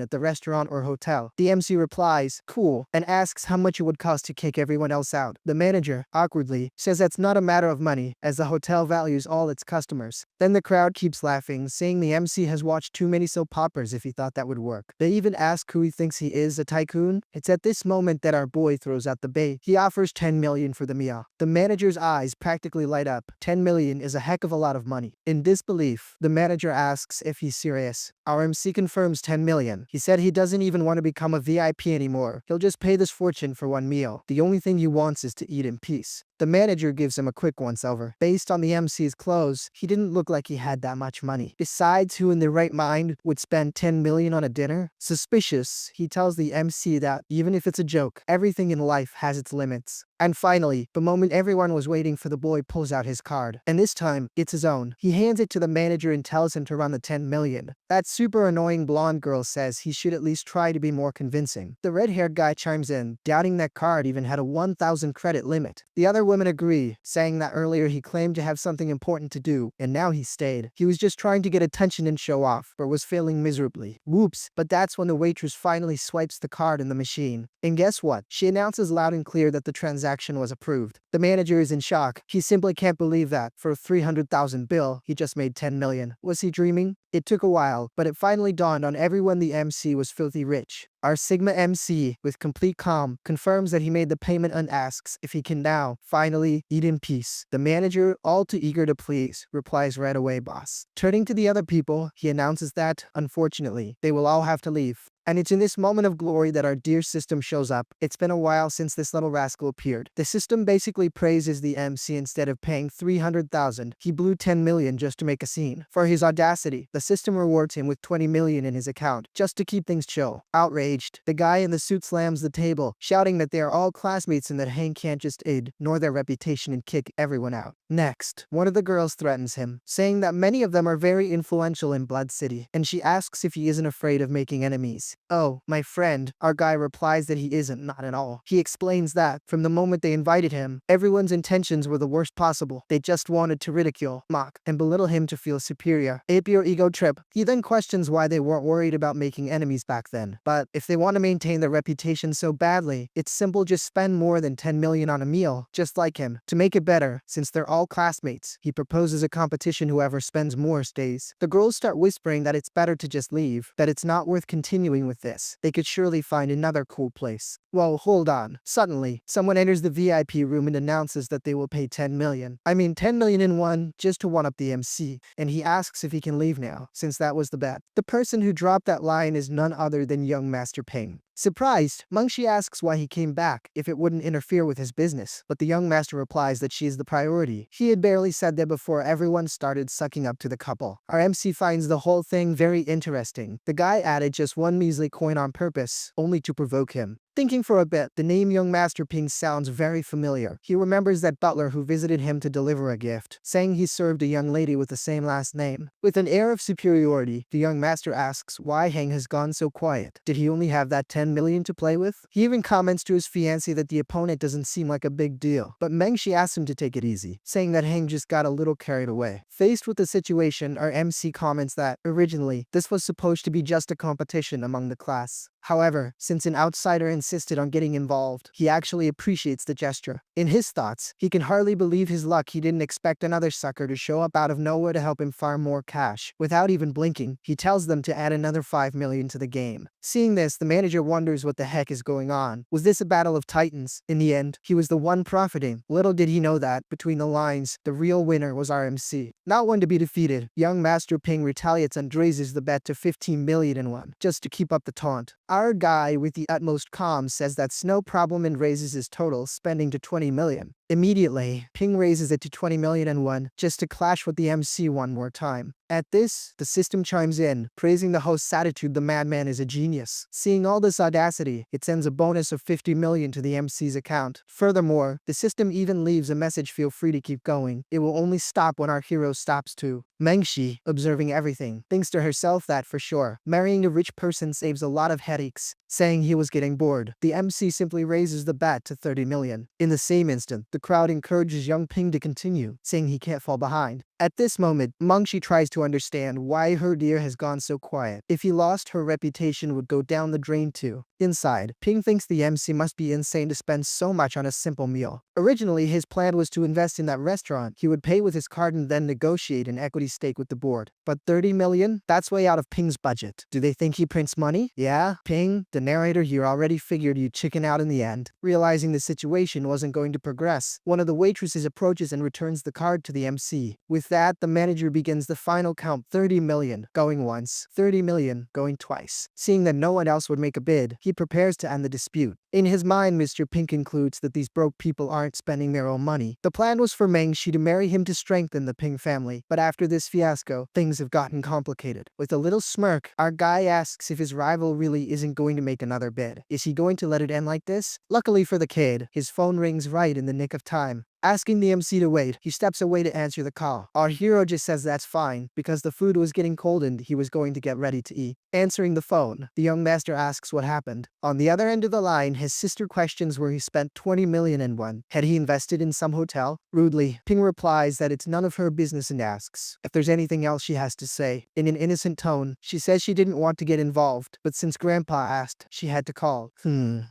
at the restaurant or hotel. The MC replies, cool, and asks how much it would cost to kick everyone else out. The manager, awkwardly, says that's not a matter of money, as the hotel values all its customers. Then the crowd keeps laughing, saying the MC has watched too many soap operas if he thought that would work. They even ask who he thinks he is, a tycoon. It's at this moment that our boy throws out the bait. He offers 10 million for the meal. The manager's eyes practically light up. 10 million is a heck of a lot of money. In disbelief, the manager asks if he's serious. Our MC confirms 10 million. He said he doesn't even want to become a VIP anymore. He'll just pay this fortune for one meal. The only thing he wants is to eat in peace. The manager gives him a quick once-over. Based on the MC's clothes, he didn't look like he had that much money. Besides, who in their right mind would spend 10 million on a dinner? Suspicious, he tells the MC that, even if it's a joke, everything in life has its limits. And finally, the moment everyone was waiting for, the boy pulls out his card. And this time, it's his own. He hands it to the manager and tells him to run the 10 million. That super annoying blonde girl says he should at least try to be more convincing. The red-haired guy chimes in, doubting that card even had a 1,000 credit limit. The other women agree, saying that earlier he claimed to have something important to do, and now he stayed. He was just trying to get attention and show off, but was failing miserably. Whoops, but that's when the waitress finally swipes the card in the machine. And guess what? She announces loud and clear that the transaction was approved. The manager is in shock. He simply can't believe that, for a 300,000 bill, he just made 10 million. Was he dreaming? It took a while, but it finally dawned on everyone the MC was filthy rich. Our Sigma MC, with complete calm, confirms that he made the payment and asks if he can now, finally, eat in peace. The manager, all too eager to please, replies right away, boss. Turning to the other people, he announces that, unfortunately, they will all have to leave. And it's in this moment of glory that our dear system shows up. It's been a while since this little rascal appeared. The system basically praises the MC instead of paying 300,000. He blew 10 million just to make a scene. For his audacity, the system rewards him with 20 million in his account, just to keep things chill. Outraged, the guy in the suit slams the table, shouting that they are all classmates and that Hank can't just aid, nor their reputation and kick everyone out. Next, one of the girls threatens him, saying that many of them are very influential in Blood City, and she asks if he isn't afraid of making enemies. Oh, my friend, our guy replies that he isn't, not at all. He explains that, from the moment they invited him, everyone's intentions were the worst possible. They just wanted to ridicule, mock, and belittle him to feel superior. A pure ego trip. He then questions why they weren't worried about making enemies back then. But if they want to maintain their reputation so badly, it's simple, just spend more than 10 million on a meal, just like him. To make it better, since they're all classmates, he proposes a competition. Whoever spends more stays. The girls start whispering that it's better to just leave, that it's not worth continuing with this. They could surely find another cool place. Whoa, hold on. Suddenly, someone enters the VIP room and announces that they will pay 10 million. I mean 10 million in one, just to one-up the MC. And he asks if he can leave now, since that was the bet. The person who dropped that line is none other than young Master Ping. Surprised, Mengshi asks why he came back, if it wouldn't interfere with his business, but the young master replies that she is the priority. He had barely said that before everyone started sucking up to the couple. Our MC finds the whole thing very interesting. The guy added just one measly coin on purpose, only to provoke him. Thinking for a bit, the name Young Master Ping sounds very familiar. He remembers that butler who visited him to deliver a gift, saying he served a young lady with the same last name. With an air of superiority, the young master asks why Hang has gone so quiet. Did he only have that 10 million to play with? He even comments to his fiancée that the opponent doesn't seem like a big deal, but Mengshi asks him to take it easy, saying that Hang just got a little carried away. Faced with the situation, our MC comments that, originally, this was supposed to be just a competition among the class. However, since an outsider insisted on getting involved, he actually appreciates the gesture. In his thoughts, he can hardly believe his luck he didn't expect another sucker to show up out of nowhere to help him farm more cash. Without even blinking, he tells them to add another 5 million to the game. Seeing this, the manager wonders what the heck is going on. Was this a battle of titans? In the end, he was the one profiting. Little did he know that, between the lines, the real winner was our MC. Not one to be defeated, young Master Ping retaliates and raises the bet to 15 million and one, just to keep up the taunt. Our guy with the utmost calm says that's no problem and raises his total spending to 20 million. Immediately, Ping raises it to 20 million and one, just to clash with the MC one more time. At this, the system chimes in, praising the host's attitude. The madman is a genius. Seeing all this audacity, it sends a bonus of 50 million to the MC's account. Furthermore, the system even leaves a message: feel free to keep going. It will only stop when our hero stops too. Mengshi, observing everything, thinks to herself that for sure, marrying a rich person saves a lot of headaches. Saying he was getting bored, the MC simply raises the bet to 30 million. In the same instant, the crowd encourages young Ping to continue, saying he can't fall behind. At this moment, Mengshi tries to understand why her dear has gone so quiet. If he lost, her reputation would go down the drain too. Inside, Ping thinks the MC must be insane to spend so much on a simple meal. Originally, his plan was to invest in that restaurant. He would pay with his card and then negotiate an equity stake with the board. But 30 million? That's way out of Ping's budget. Do they think he prints money? Yeah, Ping, the narrator here, already figured you'd chicken out in the end. Realizing the situation wasn't going to progress, one of the waitresses approaches and returns the card to the MC. With that, the manager begins the final count: 30 million, going once, 30 million, going twice. Seeing that no one else would make a bid, he prepares to end the dispute. In his mind, Mr. Ping concludes that these broke people aren't spending their own money. The plan was for Mengshi to marry him to strengthen the Ping family, but after this fiasco, things have gotten complicated. With a little smirk, our guy asks if his rival really isn't going to make another bid. Is he going to let it end like this? Luckily for the kid, his phone rings right in the nick of time. Asking the MC to wait, he steps away to answer the call. Our hero just says that's fine, because the food was getting cold and he was going to get ready to eat. Answering the phone, the young master asks what happened. On the other end of the line, his sister questions where he spent 20 million and one. Had he invested in some hotel? Rudely, Ping replies that it's none of her business and asks if there's anything else she has to say. In an innocent tone, she says she didn't want to get involved, but since Grandpa asked, she had to call.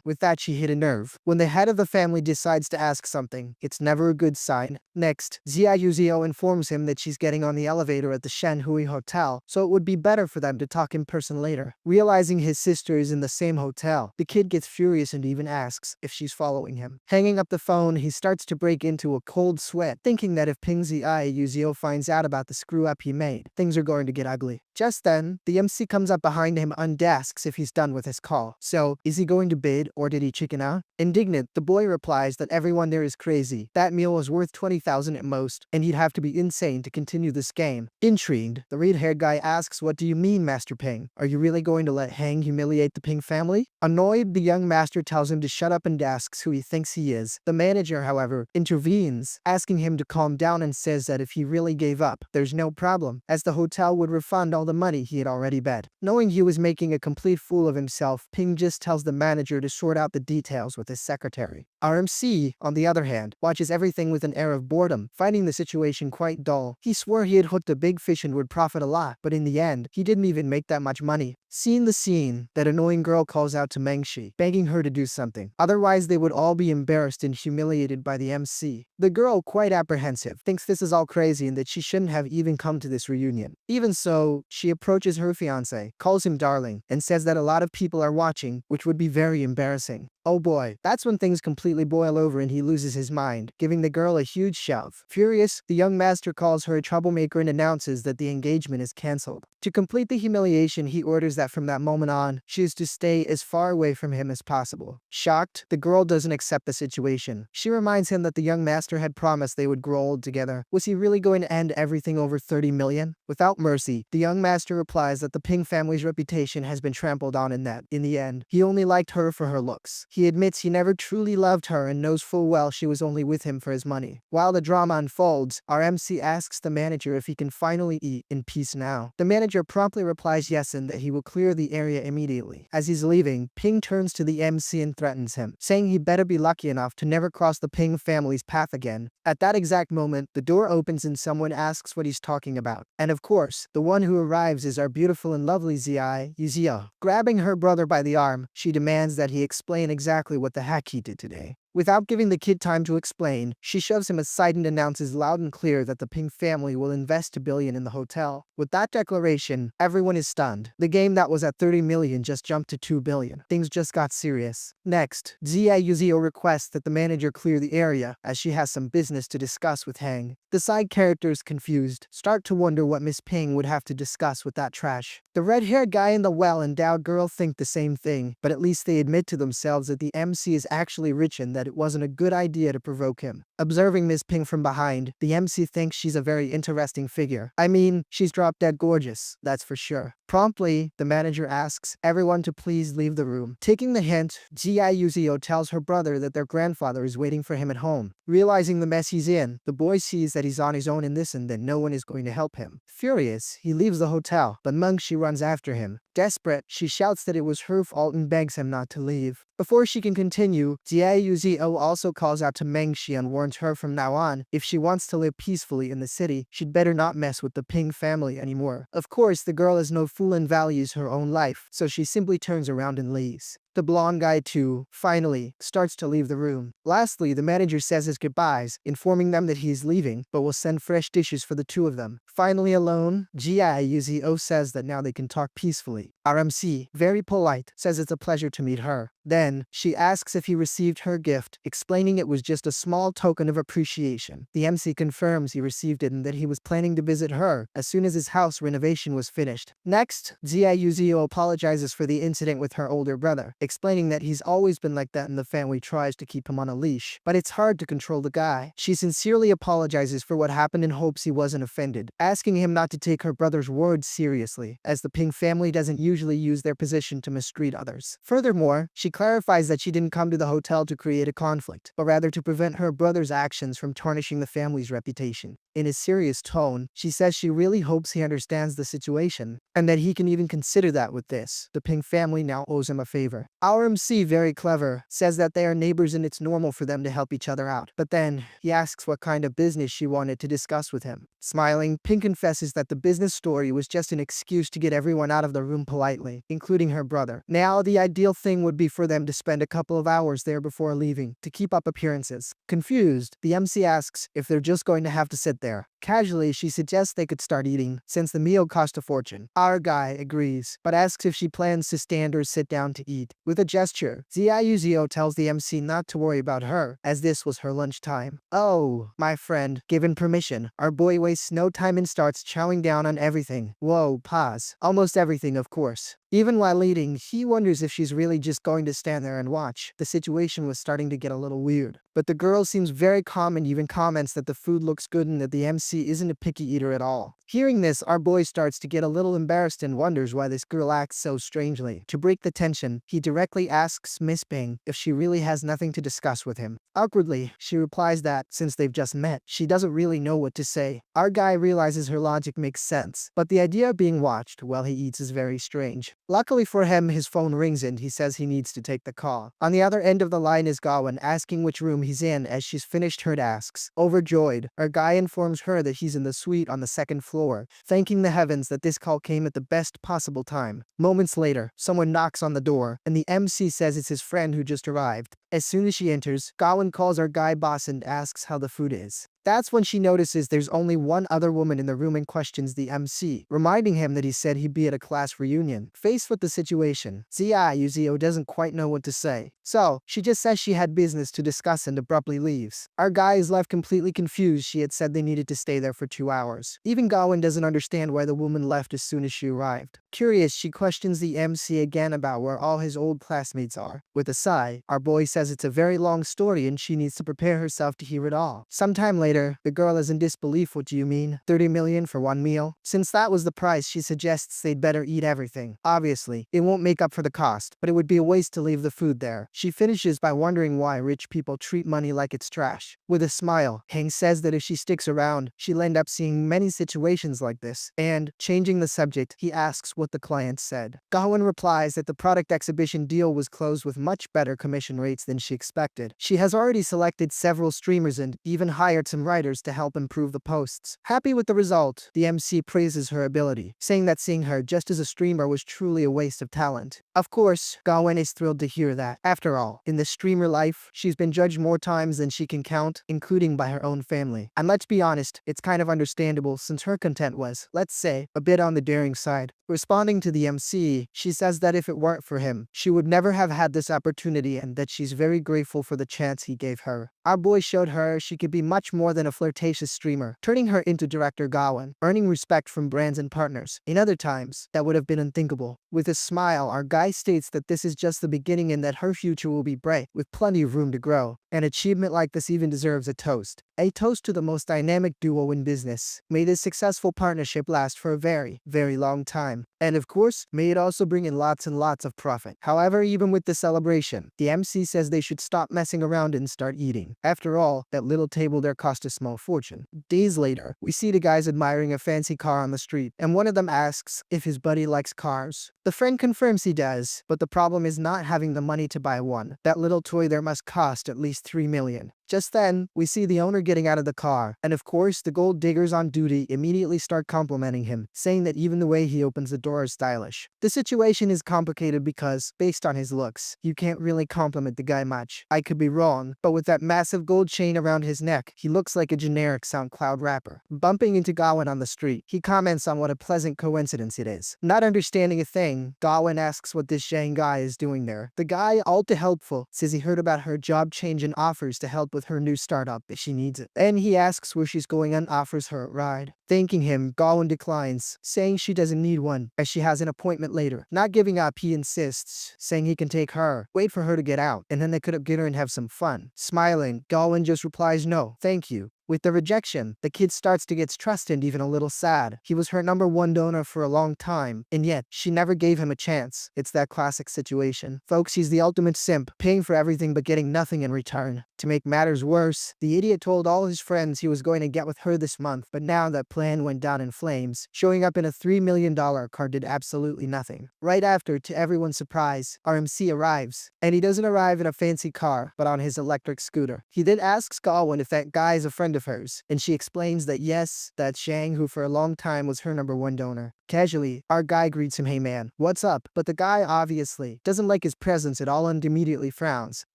With that, she hit a nerve. When the head of the family decides to ask something, it's never a good sign. Next, Ziayu informs him that she's getting on the elevator at the Shenhui Hotel, so it would be better for them to talk in person later. Realizing his sister is in the same hotel, the kid gets furious and even asks if she's following him. Hanging up the phone, he starts to break into a cold sweat, thinking that if Ping Ziayu finds out about the screw-up he made, things are going to get ugly. Just then, the MC comes up behind him and asks if he's done with his call. So, is he going to bid or did he chicken out? Indignant, the boy replies that everyone there is crazy. That meal was worth 20,000 at most, and he'd have to be insane to continue this game. Intrigued, the red-haired guy asks, what do you mean, Master Ping? Are you really going to let Hang humiliate the Ping family? Annoyed, the young master tells him to shut up and asks who he thinks he is. The manager, however, intervenes, asking him to calm down and says that if he really gave up, there's no problem, as the hotel would refund all the money he had already bet. Knowing he was making a complete fool of himself, Ping just tells the manager to sort out the details with his secretary. Our MC, on the other hand, watches everything with an air of boredom, finding the situation quite dull. He swore he had hooked a big fish and would profit a lot, but in the end, he didn't even make that much money. Seeing the scene, that annoying girl calls out to Mengshi, begging her to do something. Otherwise, they would all be embarrassed and humiliated by the MC. The girl, quite apprehensive, thinks this is all crazy and that she shouldn't have even come to this reunion. Even so, she approaches her fiancé, calls him darling, and says that a lot of people are watching, which would be very embarrassing. Oh boy, that's when things completely boil over and he loses his mind, giving the girl a huge shove. Furious, the young master calls her a troublemaker and announces that the engagement is cancelled. To complete the humiliation, he orders that from that moment on, she is to stay as far away from him as possible. Shocked, the girl doesn't accept the situation. She reminds him that the young master had promised they would grow old together. Was he really going to end everything over 30 million? Without mercy, the young master replies that the Ping family's reputation has been trampled on and that, in the end, he only liked her for her looks. He admits he never truly loved her and knows full well she was only with him for his money. While the drama unfolds, our MC asks the manager if he can finally eat in peace now. The manager promptly replies yes and that he will clear the area immediately. As he's leaving, Ping turns to the MC and threatens him, saying he better be lucky enough to never cross the Ping family's path again. At that exact moment, the door opens and someone asks what he's talking about. And of course, the one who arrives is our beautiful and lovely Ziai Yuzio. Grabbing her brother by the arm, she demands that he explain exactly what the heck he did today. Without giving the kid time to explain, she shoves him aside and announces loud and clear that the Ping family will invest $1 billion in the hotel. With that declaration, everyone is stunned. The game that was at 30 million just jumped to 2 billion. Things just got serious. Next, Zia Yuzio requests that the manager clear the area, as she has some business to discuss with Hang. The side characters, confused, start to wonder what Miss Ping would have to discuss with that trash. The red-haired guy and the well-endowed girl think the same thing, but at least they admit to themselves that the MC is actually rich and that it wasn't a good idea to provoke him. Observing Miss Ping from behind, the MC thinks she's a very interesting figure. I mean, she's drop-dead gorgeous, that's for sure. Promptly, the manager asks everyone to please leave the room. Taking the hint, Jia Yuzio tells her brother that their grandfather is waiting for him at home. Realizing the mess he's in, the boy sees that he's on his own in this and that no one is going to help him. Furious, he leaves the hotel, but Mengshi runs after him. Desperate, she shouts that it was her fault and begs him not to leave. Before she can continue, Jia Yuzio also calls out to Mengshi and warns her from now on, if she wants to live peacefully in the city, she'd better not mess with the Ping family anymore. Of course, the girl is no fool and values her own life, so she simply turns around and leaves. The blonde guy too, finally, starts to leave the room. Lastly, the manager says his goodbyes, informing them that he is leaving, but will send fresh dishes for the two of them. Finally alone, Jia Yuzio says that now they can talk peacefully. RMC, very polite, says it's a pleasure to meet her. Then, she asks if he received her gift, explaining it was just a small token of appreciation. The MC confirms he received it and that he was planning to visit her as soon as his house renovation was finished. Next, Jia Yuzio apologizes for the incident with her older brother, explaining that he's always been like that and the family tries to keep him on a leash, but it's hard to control the guy. She sincerely apologizes for what happened and hopes he wasn't offended, asking him not to take her brother's words seriously, as the Ping family doesn't usually use their position to mistreat others. Furthermore, she clarifies that she didn't come to the hotel to create a conflict, but rather to prevent her brother's actions from tarnishing the family's reputation. In a serious tone, she says she really hopes he understands the situation, and that he can even consider that with this. The Ping family now owes him a favor. Our MC, very clever, says that they are neighbors and it's normal for them to help each other out. But then, he asks what kind of business she wanted to discuss with him. Smiling, Ping confesses that the business story was just an excuse to get everyone out of the room politely, including her brother. Now, the ideal thing would be for them to spend a couple of hours there before leaving, to keep up appearances. Confused, the MC asks if they're just going to have to sit there. Casually, she suggests they could start eating, since the meal cost a fortune. Our guy agrees, but asks if she plans to stand or sit down to eat. With a gesture, Zia Yuzio tells the MC not to worry about her, as this was her lunchtime. Oh, my friend, given permission, our boy wastes no time and starts chowing down on everything. Whoa, pause. Almost everything, of course. Even while eating, he wonders if she's really just going to stand there and watch. The situation was starting to get a little weird. But the girl seems very calm and even comments that the food looks good and that the MC isn't a picky eater at all. Hearing this, our boy starts to get a little embarrassed and wonders why this girl acts so strangely. To break the tension, he directly asks Miss Ping if she really has nothing to discuss with him. Awkwardly, she replies that, since they've just met, she doesn't really know what to say. Our guy realizes her logic makes sense, but the idea of being watched while he eats is very strange. Luckily for him, his phone rings and he says he needs to take the call. On the other end of the line is Gwyn, asking which room he's in as she's finished her tasks. Overjoyed, our guy informs her that he's in the suite on the second floor, thanking the heavens that this call came at the best possible time. Moments later, someone knocks on the door, and the MC says it's his friend who just arrived. As soon as she enters, Gwyn calls our guy boss and asks how the food is. That's when she notices there's only one other woman in the room and questions the MC, reminding him that he said he'd be at a class reunion. Faced with the situation, Ziyo doesn't quite know what to say. So, she just says she had business to discuss and abruptly leaves. Our guy is left completely confused. She had said they needed to stay there for 2 hours. Even Gwyn doesn't understand why the woman left as soon as she arrived. Curious, she questions the MC again about where all his old classmates are. With a sigh, our boy says it's a very long story and she needs to prepare herself to hear it all. Sometime later, the girl is in disbelief. What do you mean? 30 million for one meal? Since that was the price, she suggests they'd better eat everything. Obviously, it won't make up for the cost, but it would be a waste to leave the food there. She finishes by wondering why rich people treat money like it's trash. With a smile, Hang says that if she sticks around, she'll end up seeing many situations like this. And, changing the subject, he asks what the client said. Gwyn replies that the product exhibition deal was closed with much better commission rates than she expected. She has already selected several streamers and even hired some writers to help improve the posts. Happy with the result, the MC praises her ability, saying that seeing her just as a streamer was truly a waste of talent. Of course, Gwyn is thrilled to hear that. After all, in the streamer life, she's been judged more times than she can count, including by her own family. And let's be honest, it's kind of understandable since her content was, let's say, a bit on the daring side. Responding to the MC, she says that if it weren't for him, she would never have had this opportunity and that she's very grateful for the chance he gave her. Our boy showed her she could be much more than a flirtatious streamer, turning her into director Gwyn, earning respect from brands and partners. In other times, that would have been unthinkable. With a smile, our guy states that this is just the beginning and that her future will be bright, with plenty of room to grow. An achievement like this even deserves a toast. A toast to the most dynamic duo in business. May this successful partnership last for a very, very long time. And of course, may it also bring in lots and lots of profit. However, even with the celebration, the MC says they should stop messing around and start eating. After all, that little table there cost a small fortune. Days later, we see the guys admiring a fancy car on the street, and one of them asks if his buddy likes cars. The friend confirms he does, but the problem is not having the money to buy one. That little toy there must cost at least 3 million. Just then, we see the owner getting out of the car, and of course, the gold diggers on duty immediately start complimenting him, saying that even the way he opens the door is stylish. The situation is complicated because, based on his looks, you can't really compliment the guy much. I could be wrong, but with that massive gold chain around his neck, he looks like a generic SoundCloud rapper. Bumping into Gwyn on the street, he comments on what a pleasant coincidence it is. Not understanding a thing, Gwyn asks what this Zhang guy is doing there. The guy, all too helpful, says he heard about her job change and offers to help with her new startup if she needs it. Then he asks where she's going and offers her a ride. Thanking him, Gwyn declines, saying she doesn't need one, as she has an appointment later. Not giving up, he insists, saying he can take her, wait for her to get out, and then they could have dinner and have some fun. Smiling, Gwyn just replies no, thank you. With the rejection, the kid starts to get stressed and even a little sad. He was her #1 donor for a long time, and yet, she never gave him a chance. It's that classic situation. Folks, he's the ultimate simp, paying for everything but getting nothing in return. To make matters worse, the idiot told all his friends he was going to get with her this month, but now that plan went down in flames. Showing up in a $3 million car did absolutely nothing. Right after, to everyone's surprise, our MC arrives, and he doesn't arrive in a fancy car, but on his electric scooter. He then asks Gwyn if that guy is a friend of hers, and she explains that yes, that's Zhang, who for a long time was her #1 donor. Casually, our guy greets him, hey man, what's up? But the guy obviously doesn't like his presence at all and immediately frowns,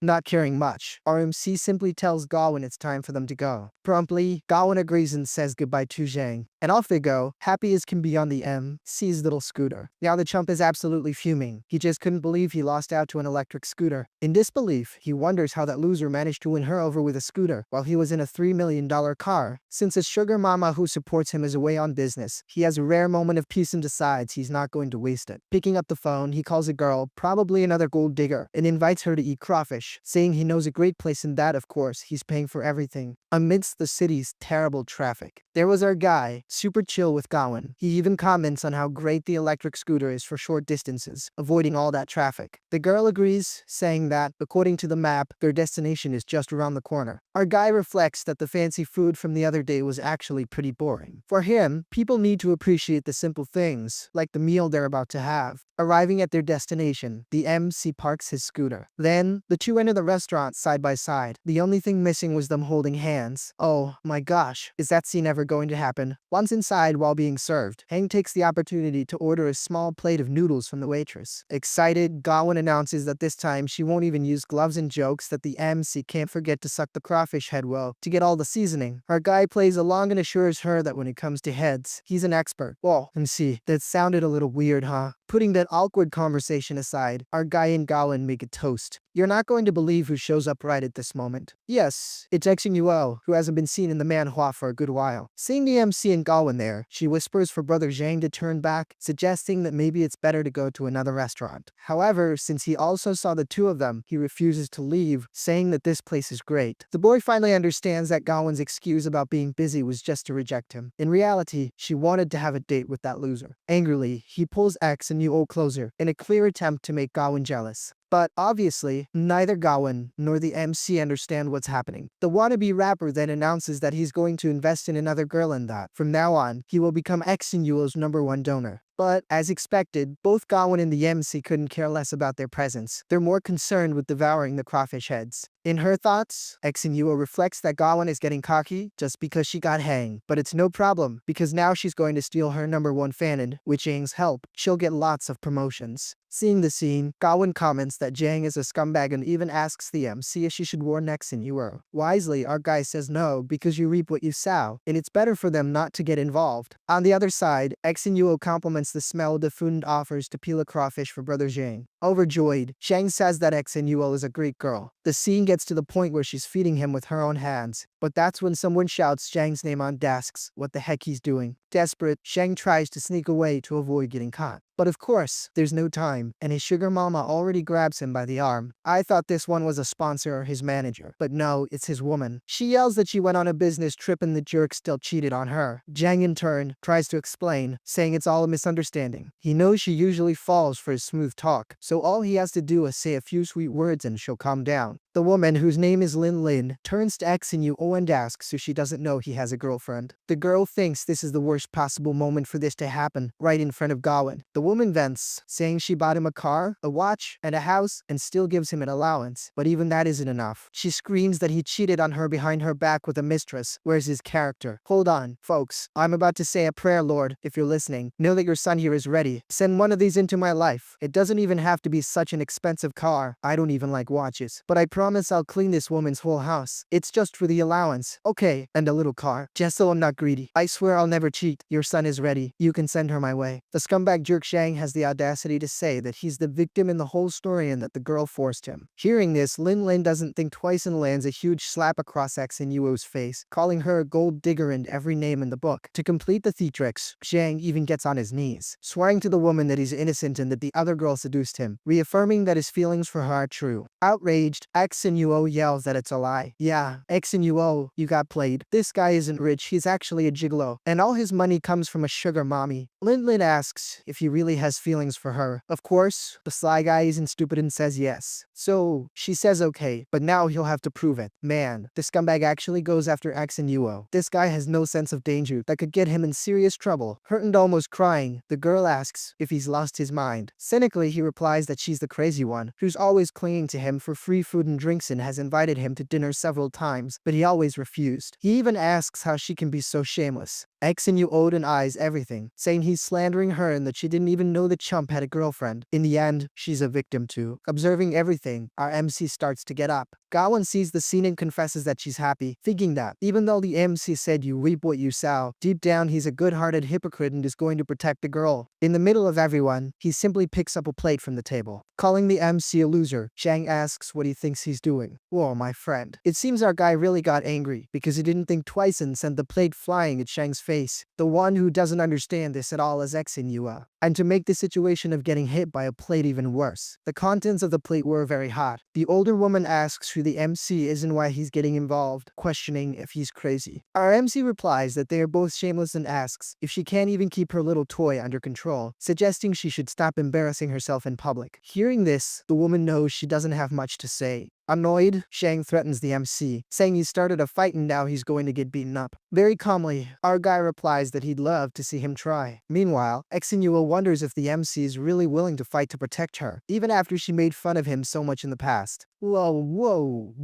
not caring much. Our MC simply tells Gwyn it's time for them to go. Promptly, Gwyn agrees and says goodbye to Zhang. And off they go, happy as can be on the MC's little scooter. Now the chump is absolutely fuming. He just couldn't believe he lost out to an electric scooter. In disbelief, he wonders how that loser managed to win her over with a scooter while he was in a $3 million car. Since his sugar mama who supports him is away on business, he has a rare moment of peace and decides he's not going to waste it. Picking up the phone, he calls a girl, probably another gold digger, and invites her to eat crawfish, saying he knows a great place and that, of course, he's paying for everything. Amidst the city's terrible traffic, there was our guy, super chill with Gwyn. He even comments on how great the electric scooter is for short distances, avoiding all that traffic. The girl agrees, saying that, according to the map, their destination is just around the corner. Our guy reflects that the fancy food from the other day was actually pretty boring. For him, people need to appreciate the simple things, like the meal they're about to have. Arriving at their destination, the MC parks his scooter. Then, the two enter the restaurant side by side. The only thing missing was them holding hands. Oh my gosh, is that scene ever going to happen? Once inside while being served, Hang takes the opportunity to order a small plate of noodles from the waitress. Excited, Gwyn announces that this time she won't even use gloves and jokes that the MC can't forget to suck the crawfish head well to get all the seasoning. Our guy plays along and assures her that when it comes to heads, he's an expert. Whoa, MC, that sounded a little weird, huh? Putting that awkward conversation aside, our guy and Gwyn make a toast. You're not going to believe who shows up right at this moment. Yes, it's Yahello, who hasn't been seen in the manhwa for a good while. Seeing the MC and Gwyn there, she whispers for brother Zhang to turn back, suggesting that maybe it's better to go to another restaurant. However, since he also saw the two of them, he refuses to leave, saying that this place is great. The boy finally understands that Gwyn's excuse about being busy was just to reject him. In reality, she wanted to have a date with that loser. Angrily, he pulls X and Yuo closer in a clear attempt to make Gwyn jealous. But obviously, neither Gwyn nor the MC understand what's happening. The wannabe rapper then announces that he's going to invest in another girl and that, from now on, he will become X and Yuo's #1 donor. But, as expected, both Gwyn and the MC couldn't care less about their presence. They're more concerned with devouring the crawfish heads. In her thoughts, X and Yuo reflects that Gwyn is getting cocky just because she got Hang. But it's no problem, because now she's going to steal her #1 fan and, with Jang's help, she'll get lots of promotions. Seeing the scene, Gwyn comments that Jang is a scumbag and even asks the MC if she should warn X and Yuo. Wisely, our guy says no, because you reap what you sow, and it's better for them not to get involved. On the other side, X and Yuo compliments the smell the food offers to peel a crawfish for brother Zhang. Overjoyed, Zhang says that X and Yuo is a great girl. The scene gets to the point where she's feeding him with her own hands. But that's when someone shouts Zhang's name on desks, what the heck he's doing. Desperate, Zhang tries to sneak away to avoid getting caught. But of course, there's no time, and his sugar mama already grabs him by the arm. I thought this one was a sponsor or his manager, but no, it's his woman. She yells that she went on a business trip and the jerk still cheated on her. Zhang in turn tries to explain, saying it's all a misunderstanding. He knows she usually falls for his smooth talk, so all he has to do is say a few sweet words and she'll calm down. The woman, whose name is Lin, turns to X and Yuo and asks if she doesn't know he has a girlfriend. The girl thinks this is the worst possible moment for this to happen, right in front of Gwyn. The woman vents, saying she bought him a car, a watch, and a house, and still gives him an allowance. But even that isn't enough. She screams that he cheated on her behind her back with a mistress. Where's his character? Hold on, folks. I'm about to say a prayer, Lord. If you're listening, know that your son here is ready. Send one of these into my life. It doesn't even have to be such an expensive car. I don't even like watches. But I promise I'll clean this woman's whole house. It's just for the allowance. Okay, and a little car. Just so I'm not greedy. I swear I'll never cheat. Your son is ready. You can send her my way. The scumbag jerk Zhang has the audacity to say that he's the victim in the whole story and that the girl forced him. Hearing this, Lin doesn't think twice and lands a huge slap across X and Yuo's face, calling her a gold digger and every name in the book. To complete the theatrics, Zhang even gets on his knees, swearing to the woman that he's innocent and that the other girl seduced him, reaffirming that his feelings for her are true. Outraged, X and Yuo yells that it's a lie. Yeah, X and Yuo, you got played. This guy isn't rich, he's actually a gigolo, and all his money comes from a sugar mommy. Lin asks if he really has feelings for her. Of course, the sly guy isn't stupid and says yes. So, she says okay, but now he'll have to prove it. Man, the scumbag actually goes after X and Yuo. This guy has no sense of danger that could get him in serious trouble. Hurt and almost crying, the girl asks if he's lost his mind. Cynically, he replies that she's the crazy one, who's always clinging to him for free food and drinks and has invited him to dinner several times, but he always refused. He even asks how she can be so shameless. X and Yuo denies everything, saying he's slandering her and that she didn't even know the chump had a girlfriend. In the end, she's a victim too. Observing everything, our MC starts to get up. Gwyn sees the scene and confesses that she's happy, thinking that, even though the MC said you reap what you sow, deep down he's a good-hearted hypocrite and is going to protect the girl. In the middle of everyone, he simply picks up a plate from the table. Calling the MC a loser, Zhang asks what he thinks he's doing. Whoa, my friend. It seems our guy really got angry, because he didn't think twice and sent the plate flying at Zhang's face. The one who doesn't understand this at all is X and Yuo. And to make the situation of getting hit by a plate even worse, the contents of the plate were very hot. The older woman asks who the MC is and why he's getting involved, questioning if he's crazy. Our MC replies that they are both shameless and asks if she can't even keep her little toy under control, suggesting she should stop embarrassing herself in public. Hearing this, the woman knows she doesn't have much to say. Annoyed, Shang threatens the MC, saying he started a fight and now he's going to get beaten up. Very calmly, our guy replies that he'd love to see him try. Meanwhile, Exinua wonders if the MC is really willing to fight to protect her, even after she made fun of him so much in the past. Whoa.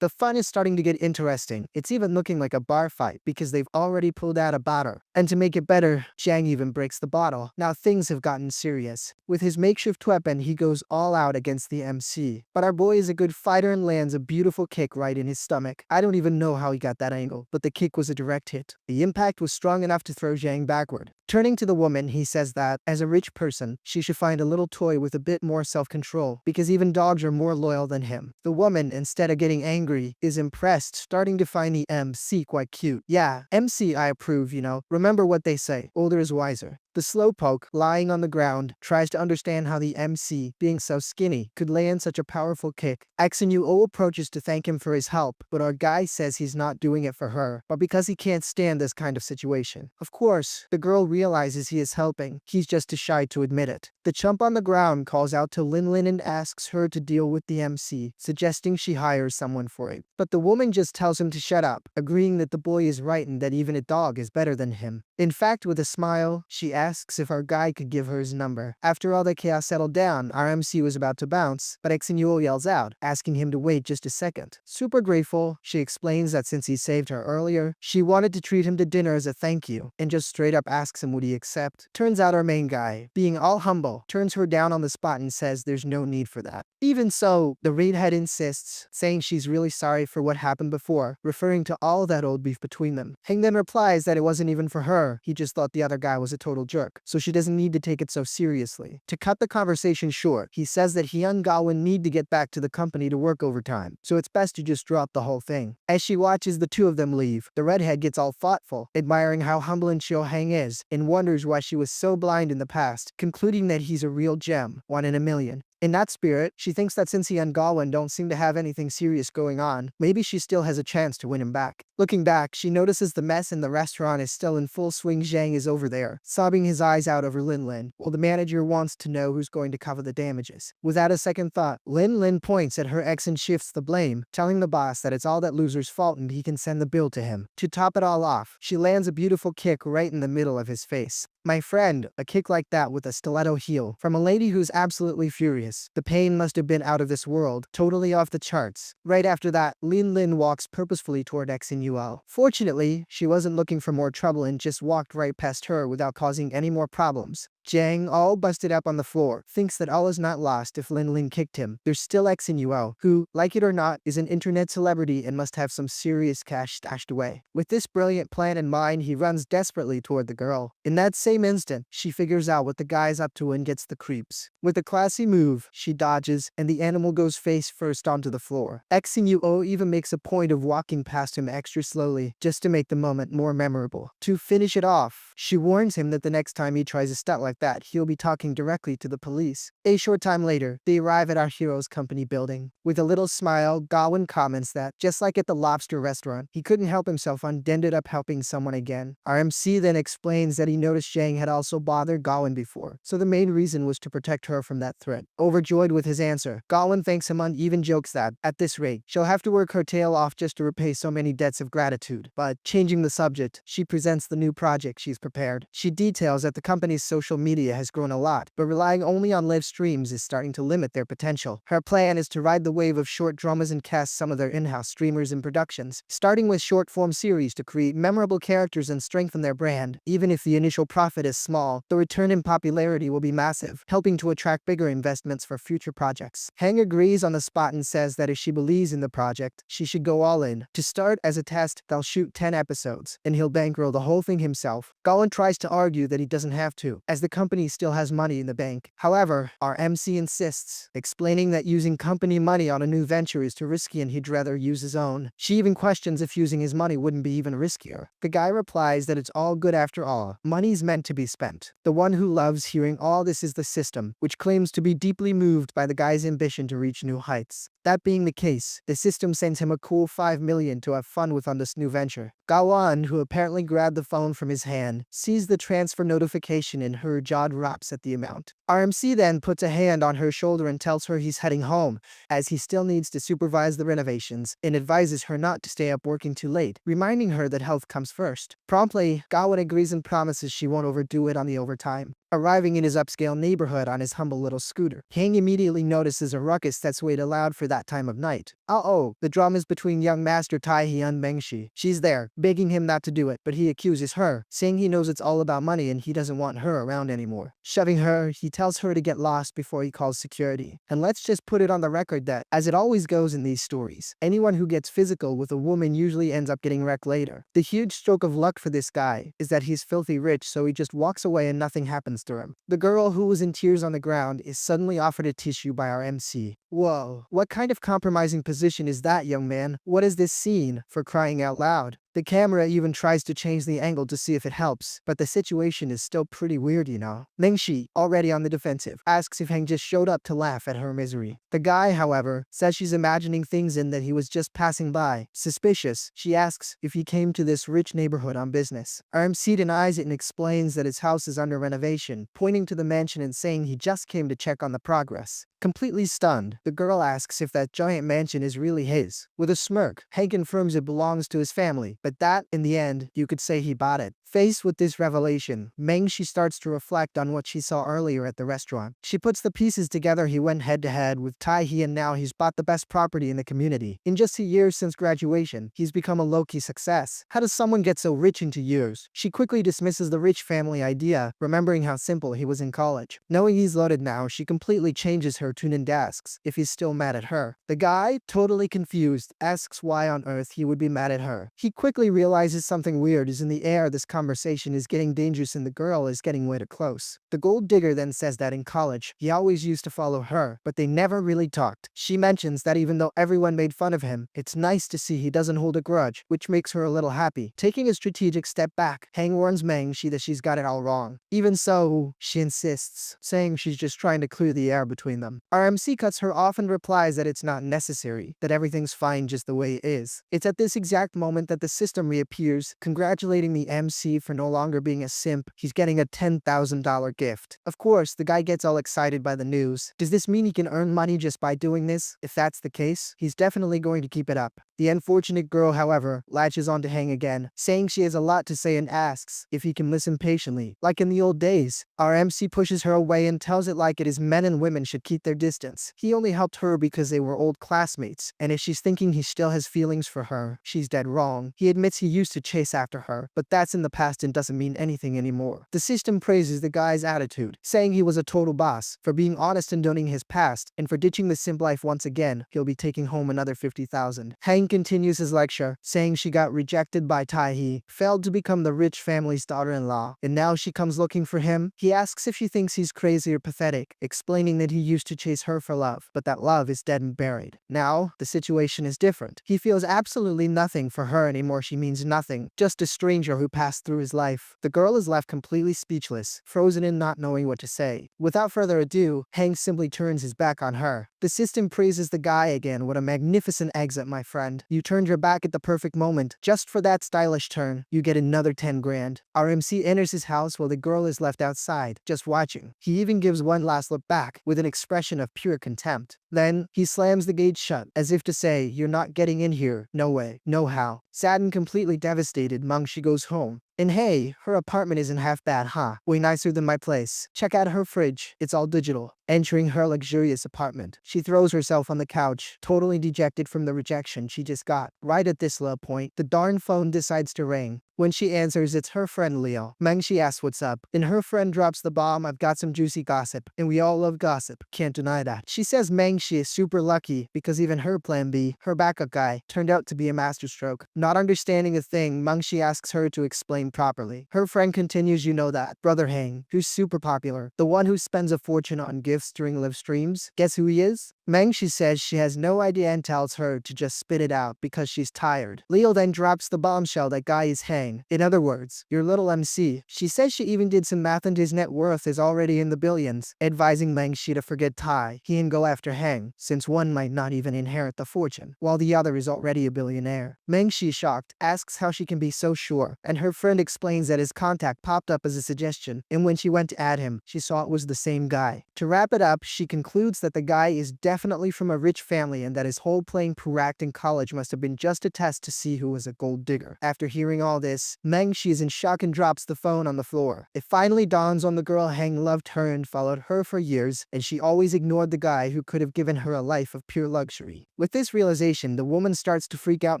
The fun is starting to get interesting. It's even looking like a bar fight because they've already pulled out a bottle. And to make it better, Zhang even breaks the bottle. Now things have gotten serious. With his makeshift weapon, he goes all out against the MC. But our boy is a good fighter and lands a beautiful kick right in his stomach. I don't even know how he got that angle, but the kick was a direct hit. The impact was strong enough to throw Zhang backward. Turning to the woman, he says that, as a rich person, she should find a little toy with a bit more self-control, because even dogs are more loyal than him. The woman, instead of getting angry, is impressed, starting to find the MC quite cute. Yeah, MC I approve, you know. Remember what they say, older is wiser. The slowpoke, lying on the ground, tries to understand how the MC, being so skinny, could land such a powerful kick. Exinua approaches to thank him for his help, but our guy says he's not doing it for her, but because he can't stand this kind of situation. Of course, the girl realizes he is helping, he's just too shy to admit it. The chump on the ground calls out to Lin and asks her to deal with the MC, suggesting she hires someone for it. But the woman just tells him to shut up, agreeing that the boy is right and that even a dog is better than him. In fact, with a smile, she asks if our guy could give her his number. After all the chaos settled down, our MC was about to bounce, but Exinua yells out, asking him to wait just a second. Super grateful, she explains that since he saved her earlier, she wanted to treat him to dinner as a thank you, and just straight up asks him would he accept. Turns out our main guy, being all humble, turns her down on the spot and says there's no need for that. Even so, the redhead insists, saying she's really sorry for what happened before, referring to all that old beef between them. Heng then replies that it wasn't even for her, he just thought the other guy was a total jerk, so she doesn't need to take it so seriously. To cut the conversation short, he says that he and Gwyn need to get back to the company to work overtime, so it's best to just drop the whole thing. As she watches the two of them leave, the redhead gets all thoughtful, admiring how humble and chill Heng is, and wonders why she was so blind in the past, concluding that he's a real gem, one in a million. In that spirit, she thinks that since he and Gwyn don't seem to have anything serious going on, maybe she still has a chance to win him back. Looking back, she notices the mess in the restaurant is still in full swing. Zhang is over there, sobbing his eyes out over Lin, while the manager wants to know who's going to cover the damages. Without a second thought, Lin points at her ex and shifts the blame, telling the boss that it's all that loser's fault and he can send the bill to him. To top it all off, she lands a beautiful kick right in the middle of his face. My friend, a kick like that with a stiletto heel, from a lady who's absolutely furious. The pain must have been out of this world, totally off the charts. Right after that, Lin walks purposefully toward Exinua. Fortunately, she wasn't looking for more trouble and just walked right past her without causing any more problems. Zhang, all busted up on the floor, thinks that all is not lost if Lin kicked him. There's still Exinua, who, like it or not, is an internet celebrity and must have some serious cash stashed away. With this brilliant plan in mind, he runs desperately toward the girl. In that same instant, she figures out what the guy's up to and gets the creeps. With a classy move, she dodges, and the animal goes face first onto the floor. Exinua even makes a point of walking past him extra slowly, just to make the moment more memorable. To finish it off, she warns him that the next time he tries a stunt like that, he'll be talking directly to the police. A short time later, they arrive at our hero's company building. With a little smile, Gwyn comments that, just like at the lobster restaurant, he couldn't help himself and ended up helping someone again. Our MC then explains that he noticed Zhang had also bothered Gwyn before, so the main reason was to protect her from that threat. Overjoyed with his answer, Gwyn thanks him and even jokes that, at this rate, she'll have to work her tail off just to repay so many debts of gratitude. But, changing the subject, she presents the new project she's prepared. She details that the company's social media has grown a lot, but relying only on live streams is starting to limit their potential. Her plan is to ride the wave of short dramas and cast some of their in-house streamers in productions, starting with short-form series to create memorable characters and strengthen their brand. Even if the initial profit is small, the return in popularity will be massive, helping to attract bigger investments for future projects. Heng agrees on the spot and says that if she believes in the project, she should go all in. To start, as a test, they'll shoot 10 episodes, and he'll bankroll the whole thing himself. Gwyn tries to argue that he doesn't have to, as the company still has money in the bank. However, our MC insists, explaining that using company money on a new venture is too risky and he'd rather use his own. She even questions if using his money wouldn't be even riskier. The guy replies that it's all good after all. Money's meant to be spent. The one who loves hearing all this is the system, which claims to be deeply moved by the guy's ambition to reach new heights. That being the case, the system sends him a cool 5 million to have fun with on this new venture. Gwyn, who apparently grabbed the phone from his hand, sees the transfer notification and her jaw drops at the amount. RMC then puts a hand on her shoulder and tells her he's heading home, as he still needs to supervise the renovations, and advises her not to stay up working too late, reminding her that health comes first. Promptly, Gwyn agrees and promises she won't overdo it on the overtime. Arriving in his upscale neighborhood on his humble little scooter, Hang immediately notices a ruckus that's way too loud for that time of night. The drama is between young master Taihee and Mengshi. She's there, begging him not to do it, but he accuses her, saying he knows it's all about money and he doesn't want her around anymore. Shoving her, he tells her to get lost before he calls security. And let's just put it on the record that, as it always goes in these stories, anyone who gets physical with a woman usually ends up getting wrecked later. The huge stroke of luck for this guy is that he's filthy rich, so he just walks away and nothing happens to him. The girl, who was in tears on the ground, is suddenly offered a tissue by our MC. Whoa, what kind of compromising position is that, young man? What is this scene, for crying out loud? The camera even tries to change the angle to see if it helps, but the situation is still pretty weird, you know. Mengshi, already on the defensive, asks if Hang just showed up to laugh at her misery. The guy, however, says she's imagining things and that he was just passing by. Suspicious, she asks if he came to this rich neighborhood on business. RMC denies it and explains that his house is under renovation, pointing to the mansion and saying he just came to check on the progress. Completely stunned, the girl asks if that giant mansion is really his. With a smirk, Hank confirms it belongs to his family, but that, in the end, you could say he bought it. Faced with this revelation, she starts to reflect on what she saw earlier at the restaurant. She puts the pieces together. He went head-to-head with Taihee and now he's bought the best property in the community. In just a year since graduation, he's become a low-key success. How does someone get so rich in 2 years? She quickly dismisses the rich family idea, remembering how simple he was in college. Knowing he's loaded now, she completely changes her tune and asks if he's still mad at her. The guy, totally confused, asks why on earth he would be mad at her. He quickly realizes something weird is in the air. This conversation is getting dangerous and the girl is getting way too close. The gold digger then says that in college, he always used to follow her, but they never really talked. She mentions that even though everyone made fun of him, it's nice to see he doesn't hold a grudge, which makes her a little happy. Taking a strategic step back, Hang warns Mengshi that she's got it all wrong. Even so, she insists, saying she's just trying to clear the air between them. RMC cuts her off and replies that it's not necessary, that everything's fine just the way it is. It's at this exact moment that the system reappears, congratulating the MC for no longer being a simp. He's getting a $10,000 gift. Of course, the guy gets all excited by the news. Does this mean he can earn money just by doing this? If that's the case, he's definitely going to keep it up. The unfortunate girl, however, latches on to Hang again, saying she has a lot to say and asks if he can listen patiently. Like in the old days, our MC pushes her away and tells it like it is men and women should keep their distance. He only helped her because they were old classmates, and if she's thinking he still has feelings for her, she's dead wrong. He admits he used to chase after her, but that's in the past and doesn't mean anything anymore. The system praises the guy's attitude, saying he was a total boss, for being honest and owning his past, and for ditching the simp life once again, he'll be taking home another 50,000. Hang continues his lecture, saying she got rejected by Taihee, failed to become the rich family's daughter-in-law, and now she comes looking for him. He asks if she thinks he's crazy or pathetic, explaining that he used to chase her for love, but that love is dead and buried. Now, the situation is different. He feels absolutely nothing for her anymore. She means nothing, just a stranger who passed through his life. The girl is left completely speechless, frozen and not knowing what to say. Without further ado, Hank simply turns his back on her. The system praises the guy again. What a magnificent exit, my friend. You turned your back at the perfect moment. Just for that stylish turn, you get another 10 grand. Our MC enters his house while the girl is left outside, just watching. He even gives one last look back, with an expression of pure contempt. Then, he slams the gate shut, as if to say, you're not getting in here. No way. No how. Sad and completely devastated, Mengshi goes home. And hey, her apartment isn't half bad, huh? Way nicer than my place. Check out her fridge. It's all digital. Entering her luxurious apartment, she throws herself on the couch, totally dejected from the rejection she just got. Right at this low point, the darn phone decides to ring. When she answers, it's her friend Leo. Mengshi asks what's up, and her friend drops the bomb. I've got some juicy gossip, and we all love gossip. Can't deny that. She says Mengshi is super lucky because even her plan B, her backup guy, turned out to be a masterstroke. Not understanding a thing, Mengshi asks her to explain properly. Her friend continues, you know that brother Hang, who's super popular, the one who spends a fortune on gifts during live streams. Guess who he is? Mangshi says she has no idea and tells her to just spit it out because she's tired. Leo then drops the bombshell that guy is hang. In other words, your little MC. She says she even did some math and his net worth is already in the billions, advising Mangshi to forget Tai, he and go after Hang, since one might not even inherit the fortune, while the other is already a billionaire. Mangshi, shocked, asks how she can be so sure, and her friend explains that his contact popped up as a suggestion, and when she went to add him, she saw it was the same guy. To wrap it up, she concludes that the guy is definitely from a rich family and that his whole playing pro act in college must have been just a test to see who was a gold digger. After hearing all this, Mangshi is in shock and drops the phone on the floor. It finally dawns on the girl Hang loved her and followed her for years, and she always ignored the guy who could have given her a life of pure luxury. With this realization, the woman starts to freak out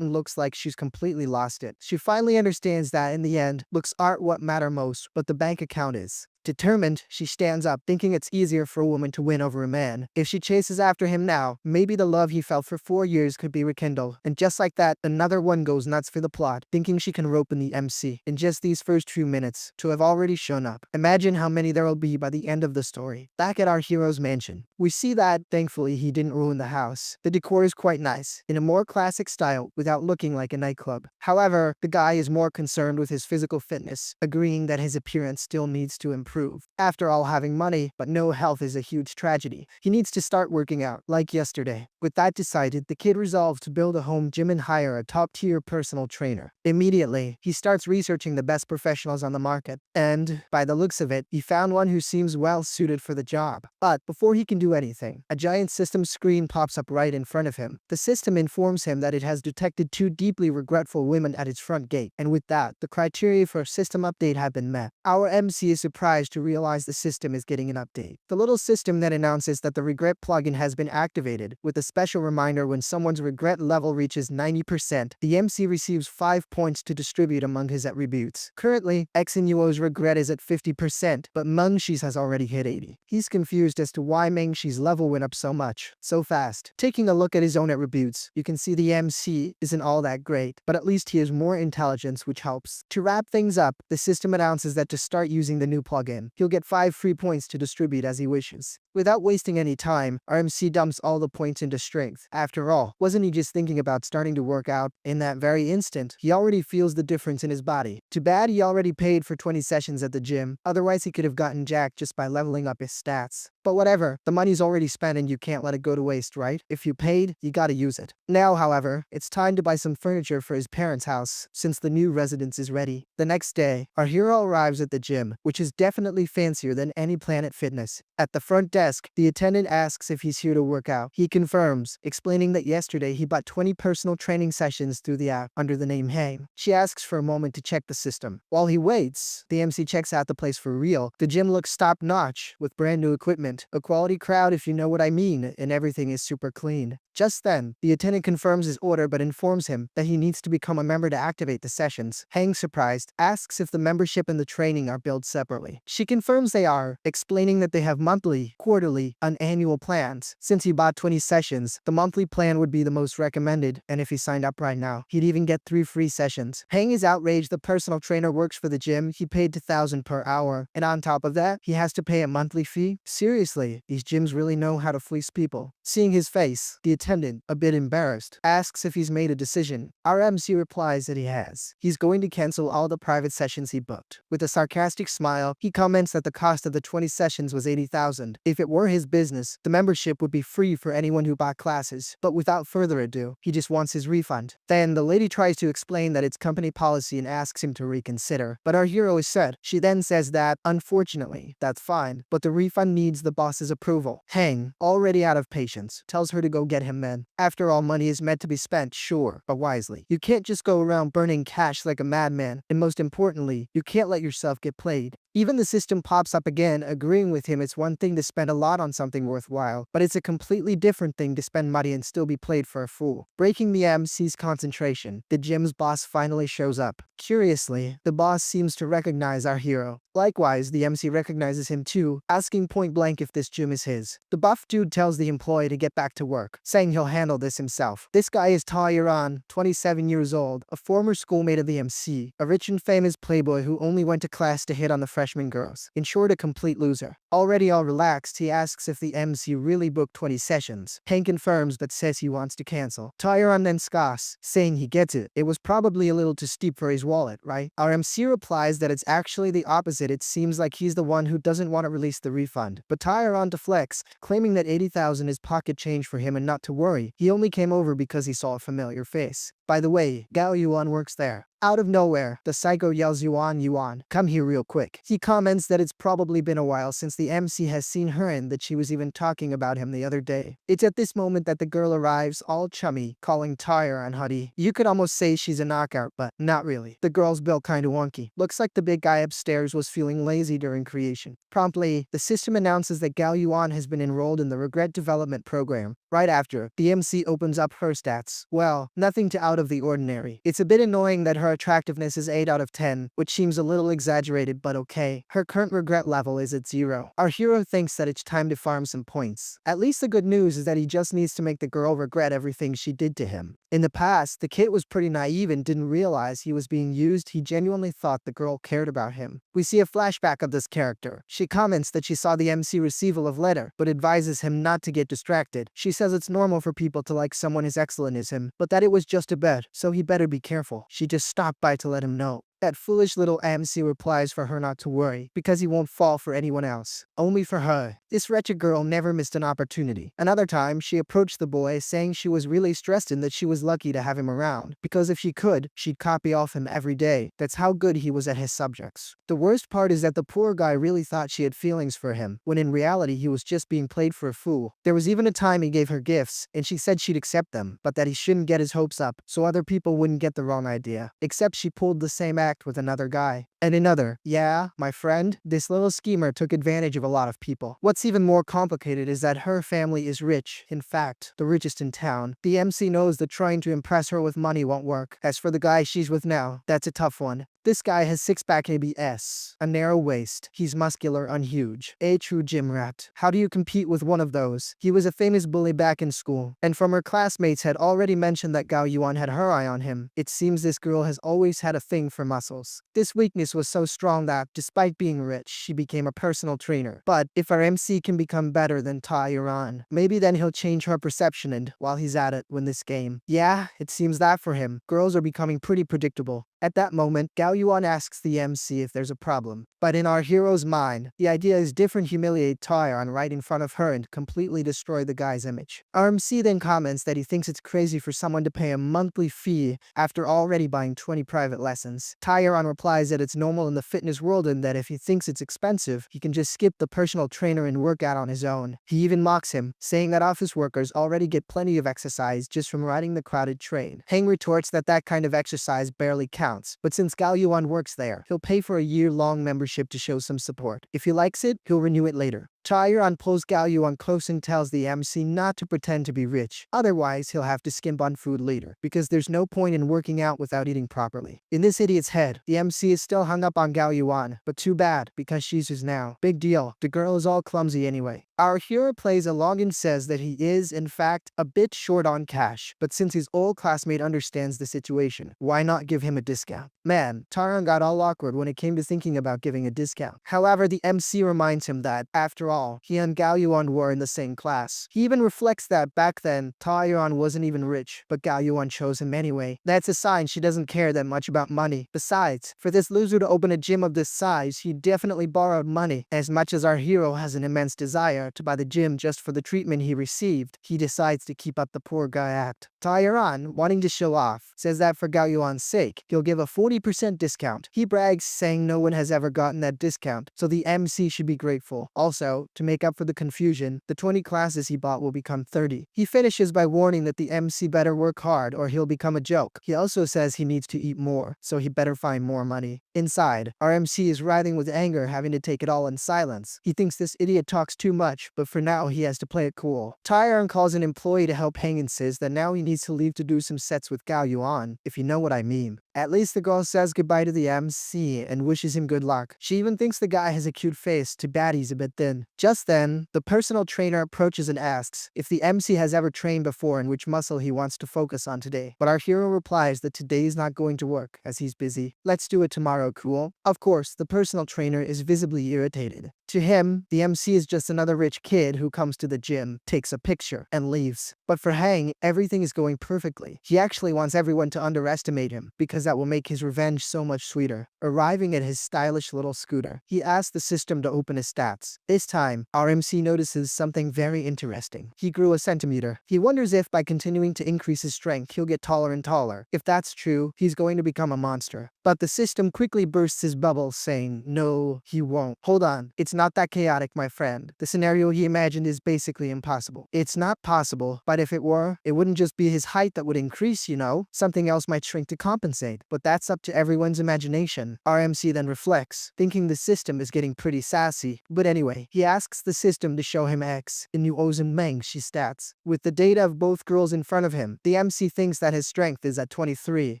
and looks like she's completely lost it. She finally understands that in the end, looks aren't what matter most, but the bank account is. Determined, she stands up, thinking it's easier for a woman to win over a man. If she chases after him now, maybe the love he felt for 4 years could be rekindled. And just like that, another one goes nuts for the plot, thinking she can rope in the MC in just these first few minutes to have already shown up. Imagine how many there will be by the end of the story. Back at our hero's mansion, we see that, thankfully, he didn't ruin the house. The decor is quite nice, in a more classic style, without looking like a nightclub. However, the guy is more concerned with his physical fitness, agreeing that his appearance still needs to improve. After all, having money but no health is a huge tragedy. He needs to start working out, like yesterday. With that decided, the kid resolved to build a home gym and hire a top-tier personal trainer. Immediately, he starts researching the best professionals on the market, and, by the looks of it, he found one who seems well suited for the job. But before he can do anything, a giant system screen pops up right in front of him. The system informs him that it has detected 2 deeply regretful women at its front gate, and with that, the criteria for a system update have been met. Our MC is surprised to realize the system is getting an update. The little system then announces that the regret plugin has been activated, with a special reminder when someone's regret level reaches 90%, the MC receives 5 points to distribute among his attributes. Currently, Xenuo's regret is at 50%, but Mangshi's has already hit 80. He's confused as to why Mangshi's level went up so much, so fast. Taking a look at his own attributes, you can see the MC isn't all that great, but at least he has more intelligence, which helps. To wrap things up, the system announces that to start using the new plugin, he'll get 5 free points to distribute as he wishes. Without wasting any time, our MC dumps all the points into strength. After all, wasn't he just thinking about starting to work out? In that very instant, he already feels the difference in his body. Too bad he already paid for 20 sessions at the gym, otherwise he could have gotten jacked just by leveling up his stats. But whatever, the money's already spent and you can't let it go to waste, right? If you paid, you gotta use it. Now, however, it's time to buy some furniture for his parents' house, since the new residence is ready. The next day, our hero arrives at the gym, which is definitely fancier than any Planet Fitness. At the front desk, the attendant asks if he's here to work out. He confirms, explaining that yesterday he bought 20 personal training sessions through the app under the name Hang. She asks for a moment to check the system. While he waits, the MC checks out the place for real. The gym looks top-notch, with brand new equipment, a quality crowd if you know what I mean, and everything is super clean. Just then, the attendant confirms his order but informs him that he needs to become a member to activate the sessions. Hang, surprised, asks if the membership and the training are billed separately. She confirms they are, explaining that they have monthly, quarterly, and annual plans. Since he bought 20 sessions, the monthly plan would be the most recommended, and if he signed up right now, he'd even get 3 free sessions. Hang is outraged the personal trainer works for the gym he paid $2,000 per hour, and on top of that, he has to pay a monthly fee? Seriously, these gyms really know how to fleece people. Seeing his face, the attendant, a bit embarrassed, asks if he's made a decision. Our MC replies that he has. He's going to cancel all the private sessions he booked. With a sarcastic smile, he comments that the cost of the 20 sessions was $80,000. If it were his business, the membership would be free for anyone who bought classes. But without further ado, he just wants his refund. Then the lady tries to explain that it's company policy and asks him to reconsider. But our hero is set. She then says that, unfortunately, that's fine, but the refund needs the boss's approval. Hang, already out of patience, tells her to go get him then. After all, money is meant to be spent, sure, but wisely. You can't just go around burning cash like a madman, and most importantly, you can't let yourself get played. Even the system pops up again, agreeing with him it's one thing to spend a lot on something worthwhile, but it's a completely different thing to spend money and still be played for a fool. Breaking the MC's concentration, the gym's boss finally shows up. Curiously, the boss seems to recognize our hero. Likewise, the MC recognizes him too, asking point blank if this gym is his. The buff dude tells the employee to get back to work, saying he'll handle this himself. This guy is Ta Yaran, 27 years old, a former schoolmate of the MC, a rich and famous playboy who only went to class to hit on the fresh freshman girls. In short, a complete loser. Already all relaxed, he asks if the MC really booked 20 sessions. Hank confirms but says he wants to cancel. Tyron then scoffs, saying he gets it. It was probably a little too steep for his wallet, right? Our MC replies that it's actually the opposite. It seems like he's the one who doesn't want to release the refund. But Tyron deflects, claiming that 80,000 is pocket change for him and not to worry. He only came over because he saw a familiar face. By the way, Gao Yuan works there. Out of nowhere, the psycho yells, Yuan, come here real quick. He comments that it's probably been a while since the MC has seen her and that she was even talking about him the other day. It's at this moment that the girl arrives, all chummy, calling Tyron Huddy. You could almost say she's a knockout, but not really. The girl's built kinda wonky. Looks like the big guy upstairs was feeling lazy during creation. Promptly, the system announces that Gao Yuan has been enrolled in the Regret Development Program. Right after, the MC opens up her stats. Well, nothing too out of the ordinary. It's a bit annoying that her attractiveness is 8 out of 10, which seems a little exaggerated but okay. Her current regret level is at 0. Our hero thinks that it's time to farm some points. At least the good news is that he just needs to make the girl regret everything she did to him. In the past, the kid was pretty naive and didn't realize he was being used. He genuinely thought the girl cared about him. We see a flashback of this character. She comments that she saw the MC receive a love letter, but advises him not to get distracted. She says it's normal for people to like someone as excellent as him, but that it was just a bet, so he better be careful. She just stopped by to let him know. That foolish little MC replies for her not to worry, because he won't fall for anyone else. Only for her. This wretched girl never missed an opportunity. Another time, she approached the boy saying she was really stressed and that she was lucky to have him around, because if she could, she'd copy off him every day. That's how good he was at his subjects. The worst part is that the poor guy really thought she had feelings for him, when in reality he was just being played for a fool. There was even a time he gave her gifts, and she said she'd accept them, but that he shouldn't get his hopes up, so other people wouldn't get the wrong idea. Except she pulled the same act with another guy. And another, yeah, my friend, this little schemer took advantage of a lot of people. What's even more complicated is that her family is rich, in fact, the richest in town. The MC knows that trying to impress her with money won't work. As for the guy she's with now, that's a tough one. This guy has six-pack ABS, a narrow waist, he's muscular and huge, a true gym rat. How do you compete with one of those? He was a famous bully back in school, and from her classmates had already mentioned that Gao Yuan had her eye on him. It seems this girl has always had a thing for muscles. This weakness was so strong that, despite being rich, she became a personal trainer. But if our MC can become better than Tyron, maybe then he'll change her perception and, while he's at it, win this game. Yeah, it seems that for him. Girls are becoming pretty predictable. At that moment, Gao Yuan asks the MC if there's a problem. But in our hero's mind, the idea is different. Humiliate Tyron right in front of her and completely destroy the guy's image. Our MC then comments that he thinks it's crazy for someone to pay a monthly fee after already buying 20 private lessons. Tyron replies that it's normal in the fitness world and that if he thinks it's expensive, he can just skip the personal trainer and work out on his own. He even mocks him, saying that office workers already get plenty of exercise just from riding the crowded train. Hang retorts that that kind of exercise barely counts, but since Gao Yuan works there, he'll pay for a year-long membership to show some support. If he likes it, he'll renew it later. Tyron pulls Gao Yuan close and tells the MC not to pretend to be rich, otherwise he'll have to skimp on food later, because there's no point in working out without eating properly. In this idiot's head, the MC is still hung up on Gao Yuan, but too bad, because she's his now. Big deal, the girl is all clumsy anyway. Our hero plays along and says that he is, in fact, a bit short on cash, but since his old classmate understands the situation, why not give him a discount? Man, Tyron got all awkward when it came to thinking about giving a discount. However, the MC reminds him that, after all, he and Gao Yuan were in the same class. He even reflects that back then, Tyron wasn't even rich, but Gao Yuan chose him anyway. That's a sign she doesn't care that much about money. Besides, for this loser to open a gym of this size, he definitely borrowed money. As much as our hero has an immense desire to buy the gym just for the treatment he received, he decides to keep up the poor guy act. Tyron, wanting to show off, says that for Gao Yuan's sake, he'll give a 40% discount. He brags, saying no one has ever gotten that discount, so the MC should be grateful. Also, to make up for the confusion, the 20 classes he bought will become 30. He finishes by warning that the MC better work hard or he'll become a joke. He also says he needs to eat more, so he better find more money. Inside, our MC is writhing with anger, having to take it all in silence. He thinks this idiot talks too much, but for now he has to play it cool. Tyron calls an employee to help Hang and says that now he needs to leave to do some sets with Gao Yuan, if you know what I mean. At least the girl says goodbye to the MC and wishes him good luck. She even thinks the guy has a cute face, too bad he's a bit thin. Just then, the personal trainer approaches and asks if the MC has ever trained before and which muscle he wants to focus on today. But our hero replies that today is not going to work as he's busy. Let's do it tomorrow, cool? Of course, the personal trainer is visibly irritated. To him, the MC is just another rich kid who comes to the gym, takes a picture, and leaves. But for Hang, everything is going perfectly. He actually wants everyone to underestimate him because that will make his revenge so much sweeter. Arriving at his stylish little scooter, he asks the system to open his stats. This time, our MC notices something very interesting. He grew a centimeter. He wonders if by continuing to increase his strength, he'll get taller and taller. If that's true, he's going to become a monster. But the system quickly bursts his bubble, saying, no, he won't. Hold on, it's not that chaotic, my friend. The scenario he imagined is basically impossible. It's not possible, but if it were, it wouldn't just be his height that would increase, you know? Something else might shrink to compensate. But that's up to everyone's imagination. Our MC then reflects, thinking the system is getting pretty sassy. But anyway, he asks the system to show him X in New Ozen Meng she stats. With the data of both girls in front of him, the MC thinks that his strength is at 23.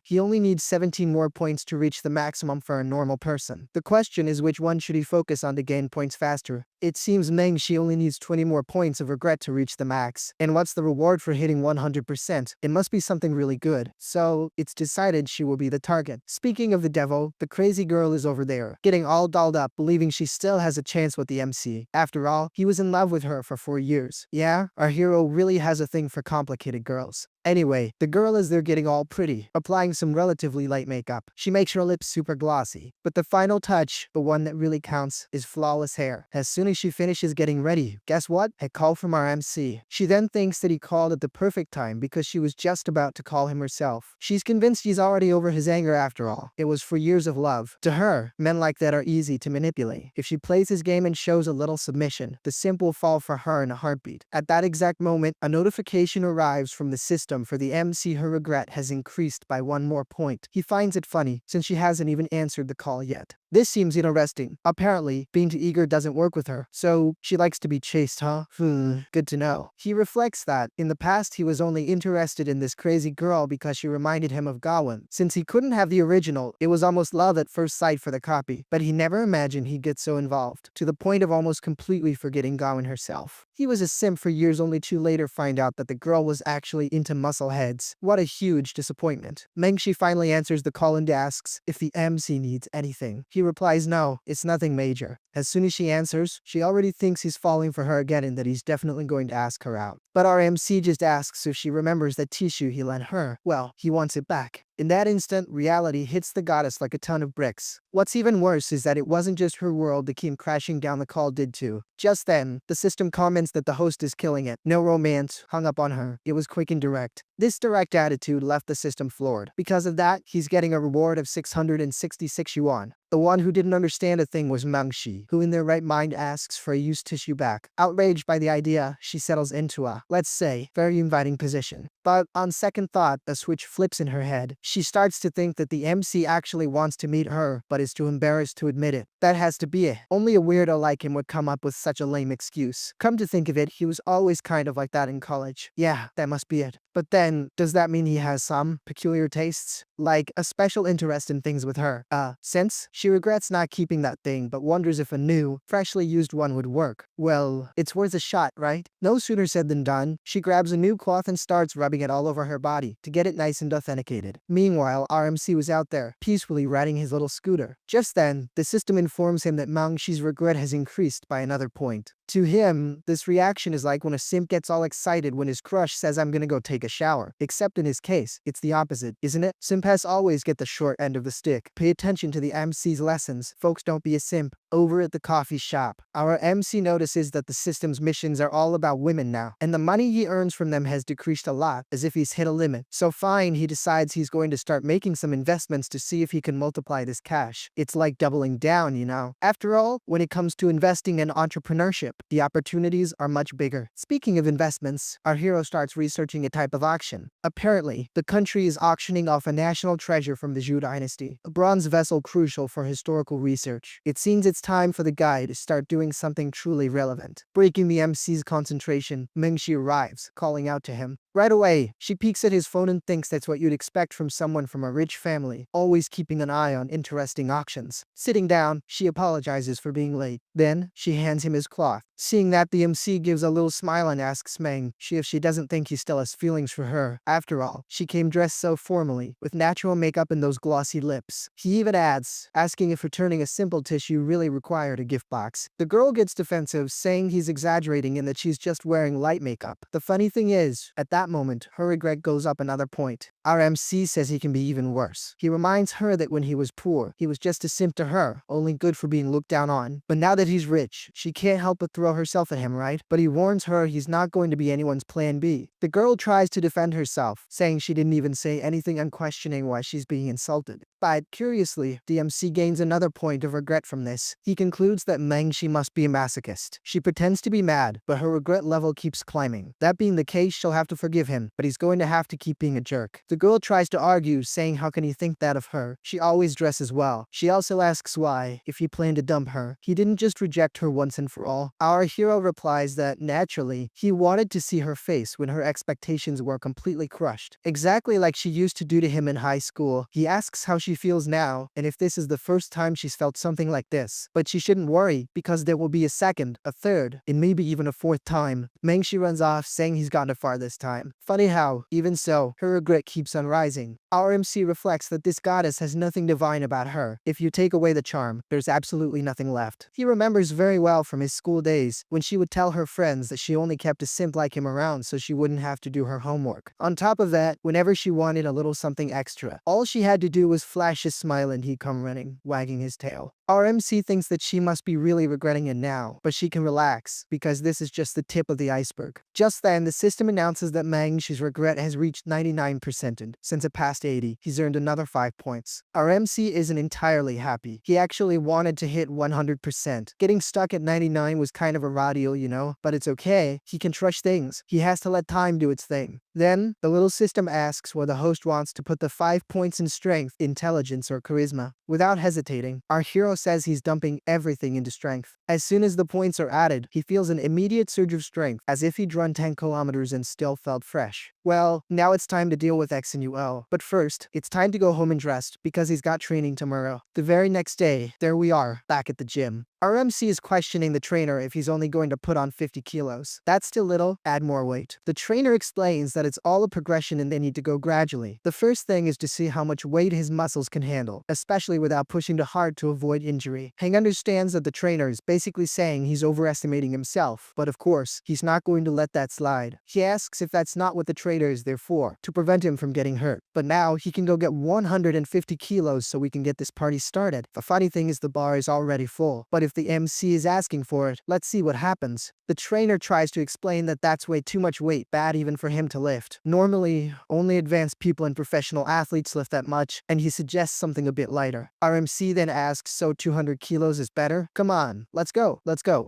He only needs 17 more points to reach the maximum for a normal person. The question is which one should he focus on to gain points faster? It seems Meng she only needs 20 more points of regret to reach the max. And what's the reward for hitting 100%? It must be something really good. So, it's decided she will be the target. Speaking of the devil, the crazy girl is over there, getting all dolled up, believing she still has a chance with the MC. After all, he was in love with her for 4 years. Yeah, our hero really has a thing for complicated girls. Anyway, the girl is there getting all pretty, applying some relatively light makeup. She makes her lips super glossy. But the final touch, the one that really counts, is flawless hair. As soon as she finishes getting ready, guess what? A call from our MC. She then thinks that he called at the perfect time because she was just about to call him herself. She's convinced he's already over his anger after all. It was for years of love. To her, men like that are easy to manipulate. If she plays his game and shows a little submission, the simp will fall for her in a heartbeat. At that exact moment, a notification arrives from the system for the MC. Her regret has increased by 1 more point. He finds it funny, since she hasn't even answered the call yet. This seems interesting. Apparently, being too eager doesn't work with her, so she likes to be chased, huh? Good to know. He reflects that, in the past he was only interested in this crazy girl because she reminded him of Gwyn. Since he couldn't have the original, it was almost love at first sight for the copy, but he never imagined he'd get so involved, to the point of almost completely forgetting Gwyn herself. He was a simp for years only to later find out that the girl was actually into muscle heads. What a huge disappointment. Mengshi finally answers the call and asks if the MC needs anything. He replies no, it's nothing major. As soon as she answers, she already thinks he's falling for her again and that he's definitely going to ask her out. But our MC just asks if she remembers that tissue he lent her. Well, he wants it back. In that instant, reality hits the goddess like a ton of bricks. What's even worse is that it wasn't just her world that came crashing down, the call did too. Just then, the system comments that the host is killing it. No romance, hung up on her. It was quick and direct. This direct attitude left the system floored. Because of that, he's getting a reward of 666 yuan. The one who didn't understand a thing was Mengshi, who in their right mind asks for a used tissue back. Outraged by the idea, she settles into a, let's say, very inviting position. But on second thought, a switch flips in her head. She starts to think that the MC actually wants to meet her, but is too embarrassed to admit it. That has to be it. Only a weirdo like him would come up with such a lame excuse. Come to think of it, he was always kind of like that in college. Yeah, that must be it. But then, does that mean he has some peculiar tastes? Like a special interest in things with her? Since she regrets not keeping that thing, but wonders if a new, freshly used one would work. Well, it's worth a shot, right? No sooner said than done. She grabs a new cloth and starts rubbing it all over her body to get it nice and authenticated. Meanwhile, RMC was out there, peacefully riding his little scooter. Just then, the system informs him that Mengshi's regret has increased by another point. To him, this reaction is like when a simp gets all excited when his crush says I'm gonna go take a shower. Except in his case, it's the opposite, isn't it? Simpas always get the short end of the stick. Pay attention to the MC's lessons. Folks, don't be a simp. Over at the coffee shop, our MC notices that the system's missions are all about women now, and the money he earns from them has decreased a lot, as if he's hit a limit. So fine, he decides he's going to start making some investments to see if he can multiply this cash. It's like doubling down, you know? After all, when it comes to investing in entrepreneurship, the opportunities are much bigger. Speaking of investments, our hero starts researching a type of auction. Apparently, the country is auctioning off a national treasure from the Zhou dynasty, a bronze vessel crucial for historical research. It seems it's time for the guy to start doing something truly relevant. Breaking the MC's concentration, Mengshi arrives, calling out to him. Right away, she peeks at his phone and thinks that's what you'd expect from someone from a rich family, always keeping an eye on interesting auctions. Sitting down, she apologizes for being late. Then, she hands him his cloth. Seeing that, the MC gives a little smile and asks Mang if she doesn't think he still has feelings for her. After all, she came dressed so formally, with natural makeup and those glossy lips. He even adds, asking if returning a simple tissue really required a gift box. The girl gets defensive, saying he's exaggerating and that she's just wearing light makeup. The funny thing is, at that moment, her regret goes up another point. Our MC says he can be even worse. He reminds her that when he was poor, he was just a simp to her, only good for being looked down on. But now that he's rich, she can't help but throw herself at him, right? But he warns her he's not going to be anyone's plan B. The girl tries to defend herself, saying she didn't even say anything and questioning why she's being insulted. But, curiously, the MC gains another point of regret from this. He concludes that she must be a masochist. She pretends to be mad, but her regret level keeps climbing. That being the case, she'll have to forgive him, but he's going to have to keep being a jerk. The girl tries to argue, saying how can he think that of her? She always dresses well. She also asks why, if he planned to dump her, he didn't just reject her once and for all. Our hero replies that, naturally, he wanted to see her face when her expectations were completely crushed. Exactly like she used to do to him in high school. He asks how she feels now, and if this is the first time she's felt something like this. But she shouldn't worry, because there will be a second, a third, and maybe even a fourth time. She runs off, saying he's gotten far this time. Funny how, even so, her regret keeps on rising. Our MC reflects that this goddess has nothing divine about her. If you take away the charm, there's absolutely nothing left. He remembers very well from his school days, when she would tell her friends that she only kept a simp like him around so she wouldn't have to do her homework. On top of that, whenever she wanted a little something extra, all she had to do was flash his smile and he'd come running, wagging his tail. Our MC thinks that she must be really regretting it now, but she can relax, because this is just the tip of the iceberg. Just then, the system announces that Mang's regret has reached 99%, and since it passed 80, he's earned another 5 points. Our MC isn't entirely happy. He actually wanted to hit 100%. Getting stuck at 99 was kind of a raw deal, you know, but it's okay. He can trust things. He has to let time do its thing. Then, the little system asks where the host wants to put the 5 points in strength, intelligence, or charisma. Without hesitating, our hero says he's dumping everything into strength. As soon as the points are added, he feels an immediate surge of strength, as if he'd run 10 kilometers and still felt fresh. Well, now it's time to deal with X and UL. But first, it's time to go home and rest, because he's got training tomorrow. The very next day, there we are, back at the gym. Our MC is questioning the trainer if he's only going to put on 50 kilos. That's still little, add more weight. The trainer explains that it's all a progression and they need to go gradually. The first thing is to see how much weight his muscles can handle, especially without pushing too hard to avoid injury. Hang understands that the trainer is basically saying he's overestimating himself, but of course, he's not going to let that slide. He asks if that's not what the trainer is there for, to prevent him from getting hurt. But now, he can go get 150 kilos so we can get this party started. The funny thing is the bar is already full, but if the MC is asking for it, let's see what happens. The trainer tries to explain that that's way too much weight, bad even for him to lift. Normally, only advanced people and professional athletes lift that much, and he suggests something a bit lighter. Our MC then asks, so 200 kilos is better? Come on, let's go.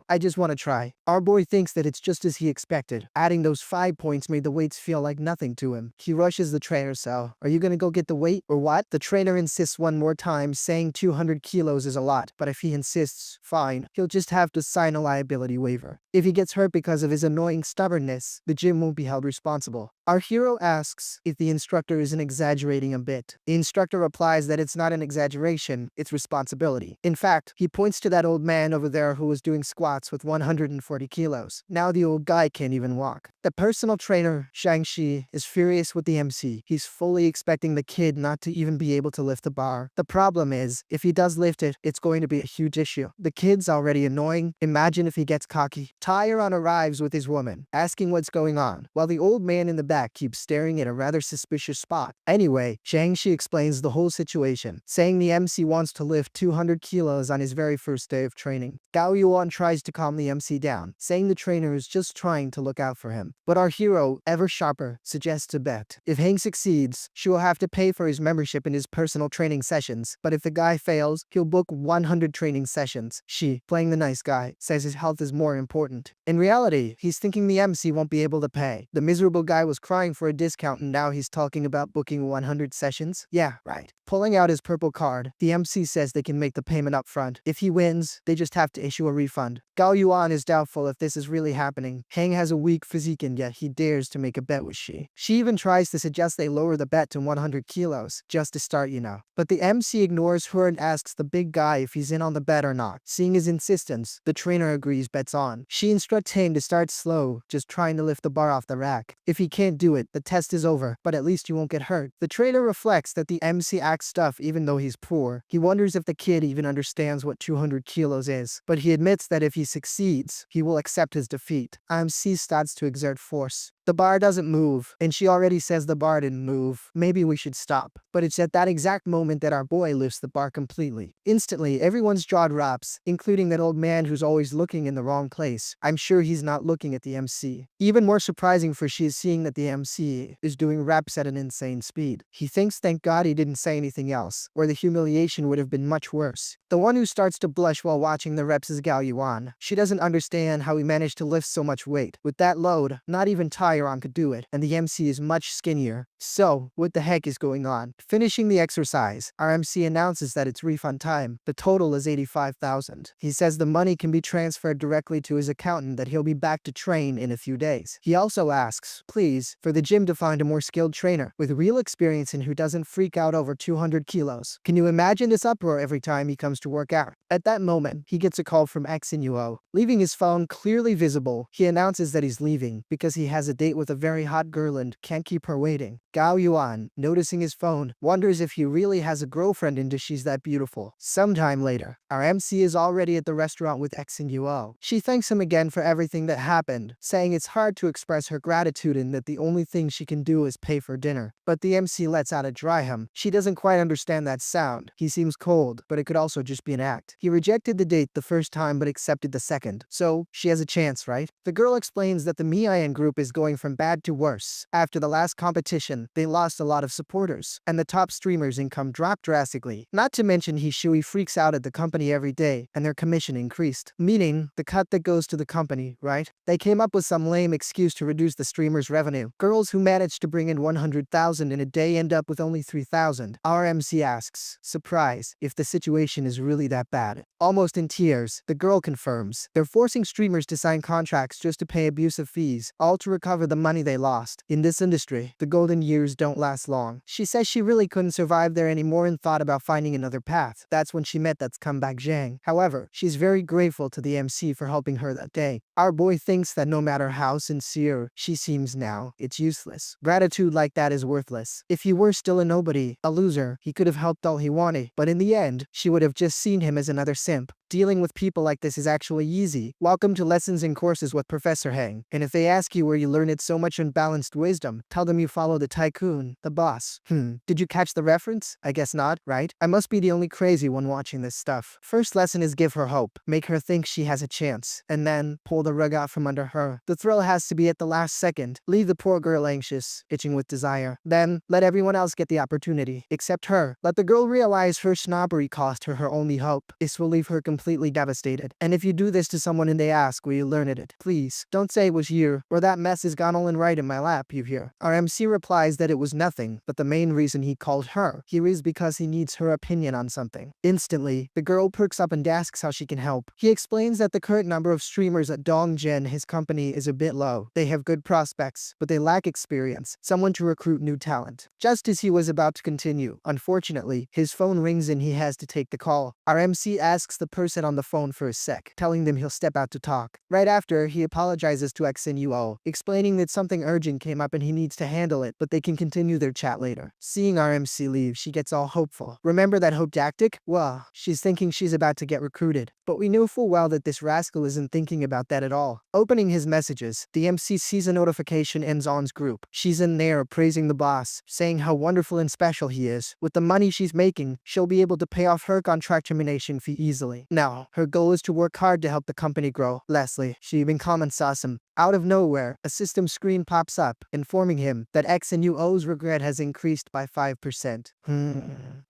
I just want to try. Our boy thinks that it's just as he expected. Adding those 5 points made the weights feel like nothing to him. He rushes the trainer, so, are you gonna go get the weight, or what? The trainer insists one more time, saying 200 kilos is a lot, but if he insists, fine, he'll just have to sign a liability waiver. If he gets hurt because of his annoying stubbornness, the gym won't be held responsible. Our hero asks if the instructor isn't exaggerating a bit. The instructor replies that it's not an exaggeration, it's responsibility. In fact, he points to that old man over there who was doing squats with 140 kilos. Now the old guy can't even walk. The personal trainer, Shang-Chi, is furious with the MC. He's fully expecting the kid not to even be able to lift the bar. The problem is, if he does lift it, it's going to be a huge issue. The kid's already annoying. Imagine if he gets cocky. Tyron arrives with his woman, asking what's going on, while the old man in the back keeps staring at a rather suspicious spot. Anyway, Shang-Chi explains the whole situation, saying the MC wants to lift 200 kilos on his very first day of training. Gao Yuan tries to calm the MC down, saying the trainer is just trying to look out for him. But our hero, ever sharper, suggests a bet. If Hank succeeds, she will have to pay for his membership in his personal training sessions, but if the guy fails, he'll book 100 training sessions. She, playing the nice guy, says his health is more important. In reality, he's thinking the MC won't be able to pay. The miserable guy was crying for a discount and now he's talking about booking 100 sessions? Yeah, right. Pulling out his purple card, the MC says they can make the payment up front. If he wins, they just have to issue a refund. Gao Yuan is doubtful if this is really happening. Hang has a weak physique and yet he dares to make a bet with she. She even tries to suggest they lower the bet to 100 kilos, just to start, you know. But the MC ignores her and asks the big guy if he's in on the bet or not. Seeing his insistence, the trainer agrees, bets on. She instructs him to start slow, just trying to lift the bar off the rack. If he can't do it, the test is over, but at least you won't get hurt. The trainer reflects that the MC acts tough even though he's poor. He wonders if the kid even understands what 200 kilos is, but he admits that if he succeeds, he will accept his defeat. MC starts to exert force. The bar doesn't move, and she already says the bar didn't move. Maybe we should stop. But it's at that exact moment that our boy lifts the bar completely. Instantly, everyone's jaw drops, including that old man who's always looking in the wrong place. I'm sure he's not looking at the MC. Even more surprising for she is seeing that the MC is doing reps at an insane speed. He thinks thank God he didn't say anything else, or the humiliation would have been much worse. The one who starts to blush while watching the reps is Gao Yuan. She doesn't understand how he managed to lift so much weight. With that load, not even Tyron could do it, and the MC is much skinnier. So, what the heck is going on? Finishing the exercise, our MC announces that it's refund time. The total is 85,000. He says the money can be transferred directly to his accountant, that he'll be back to train in a few days. He also asks, please, for the gym to find a more skilled trainer with real experience and who doesn't freak out over 200 kilos. Can you imagine this uproar every time he comes to work out? At that moment, he gets a call from Xinyo. Leaving his phone clearly visible, he announces that he's leaving because he has a date with a very hot girl and can't keep her waiting. Gao Yuan, noticing his phone, wonders if he really has a girlfriend and she's that beautiful. Sometime later, our MC is already at the restaurant with Xinyo. She thanks him again for everything that happened, saying it's hard to express her gratitude and that the only thing she can do is pay for dinner. But the MC lets out a dry hum. She doesn't quite understand that sound. He seems cold, but it could also just be an act. He rejected the date the first time but accepted the second, so she has a chance, right? The girl explains that the Mian group is going from bad to worse. After the last competition, they lost a lot of supporters, and the top streamer's income dropped drastically. Not to mention Hishui freaks out at the company every day, and their commission increased. Meaning, the cut that goes to the company, right? They came up with some lame excuse to reduce the streamer's revenue. Girls who managed to bring in 100,000 in a day end up with only 3,000. Our MC asks, surprise, if the situation is really that bad. Almost in tears, the girl confirms. They're forcing streamers to sign contracts just to pay abusive fees, all to recover the money they lost. In this industry, the golden years don't last long. She says she really couldn't survive there anymore and thought about finding another path. That's when she met that scumbag Zhang. However, she's very grateful to the MC for helping her that day. Our boy thinks that no matter how sincere she seems now, it's useless. Gratitude like that is worthless. If he were still a nobody, a loser, he could have helped all he wanted. But in the end, she would have just seen him as another simp. Dealing with people like this is actually easy. Welcome to Lessons and Courses with Professor Hang. And if they ask you where you learned it so much unbalanced wisdom, tell them you follow the tycoon, the boss. Did you catch the reference? I guess not, right? I must be the only crazy one watching this stuff. First lesson is give her hope. Make her think she has a chance. And then, pull the rug out from under her. The thrill has to be at the last second. Leave the poor girl anxious, itching with desire. Then, let everyone else get the opportunity. Except her. Let the girl realize her snobbery cost her her only hope. This will leave her completely devastated. And if you do this to someone and they ask where you learned it, please, don't say it was here, or that mess has gone all in right in my lap, you hear. Our MC replies that it was nothing, but the main reason he called her here is because he needs her opinion on something. Instantly, the girl perks up and asks how she can help. He explains that the current number of streamers at Donggen, his company, is a bit low. They have good prospects, but they lack experience, someone to recruit new talent. Just as he was about to continue, unfortunately, his phone rings and he has to take the call. Our MC asks the person on the phone for a sec, telling them he'll step out to talk. Right after, he apologizes to Xinyo, explaining that something urgent came up and he needs to handle it, but they can continue their chat later. Seeing our MC leave, she gets all hopeful. Remember that hope tactic? Well, she's thinking she's about to get recruited. But we know full well that this rascal isn't thinking about that at all. Opening his messages, the MC sees a notification in Zon's group. She's in there praising the boss, saying how wonderful and special he is. With the money she's making, she'll be able to pay off her contract termination fee easily. Now, her goal is to work hard to help the company grow. Lastly, she even comments awesome. Out of nowhere, a system screen pops up, informing him that XNUO's regret has increased by 5%.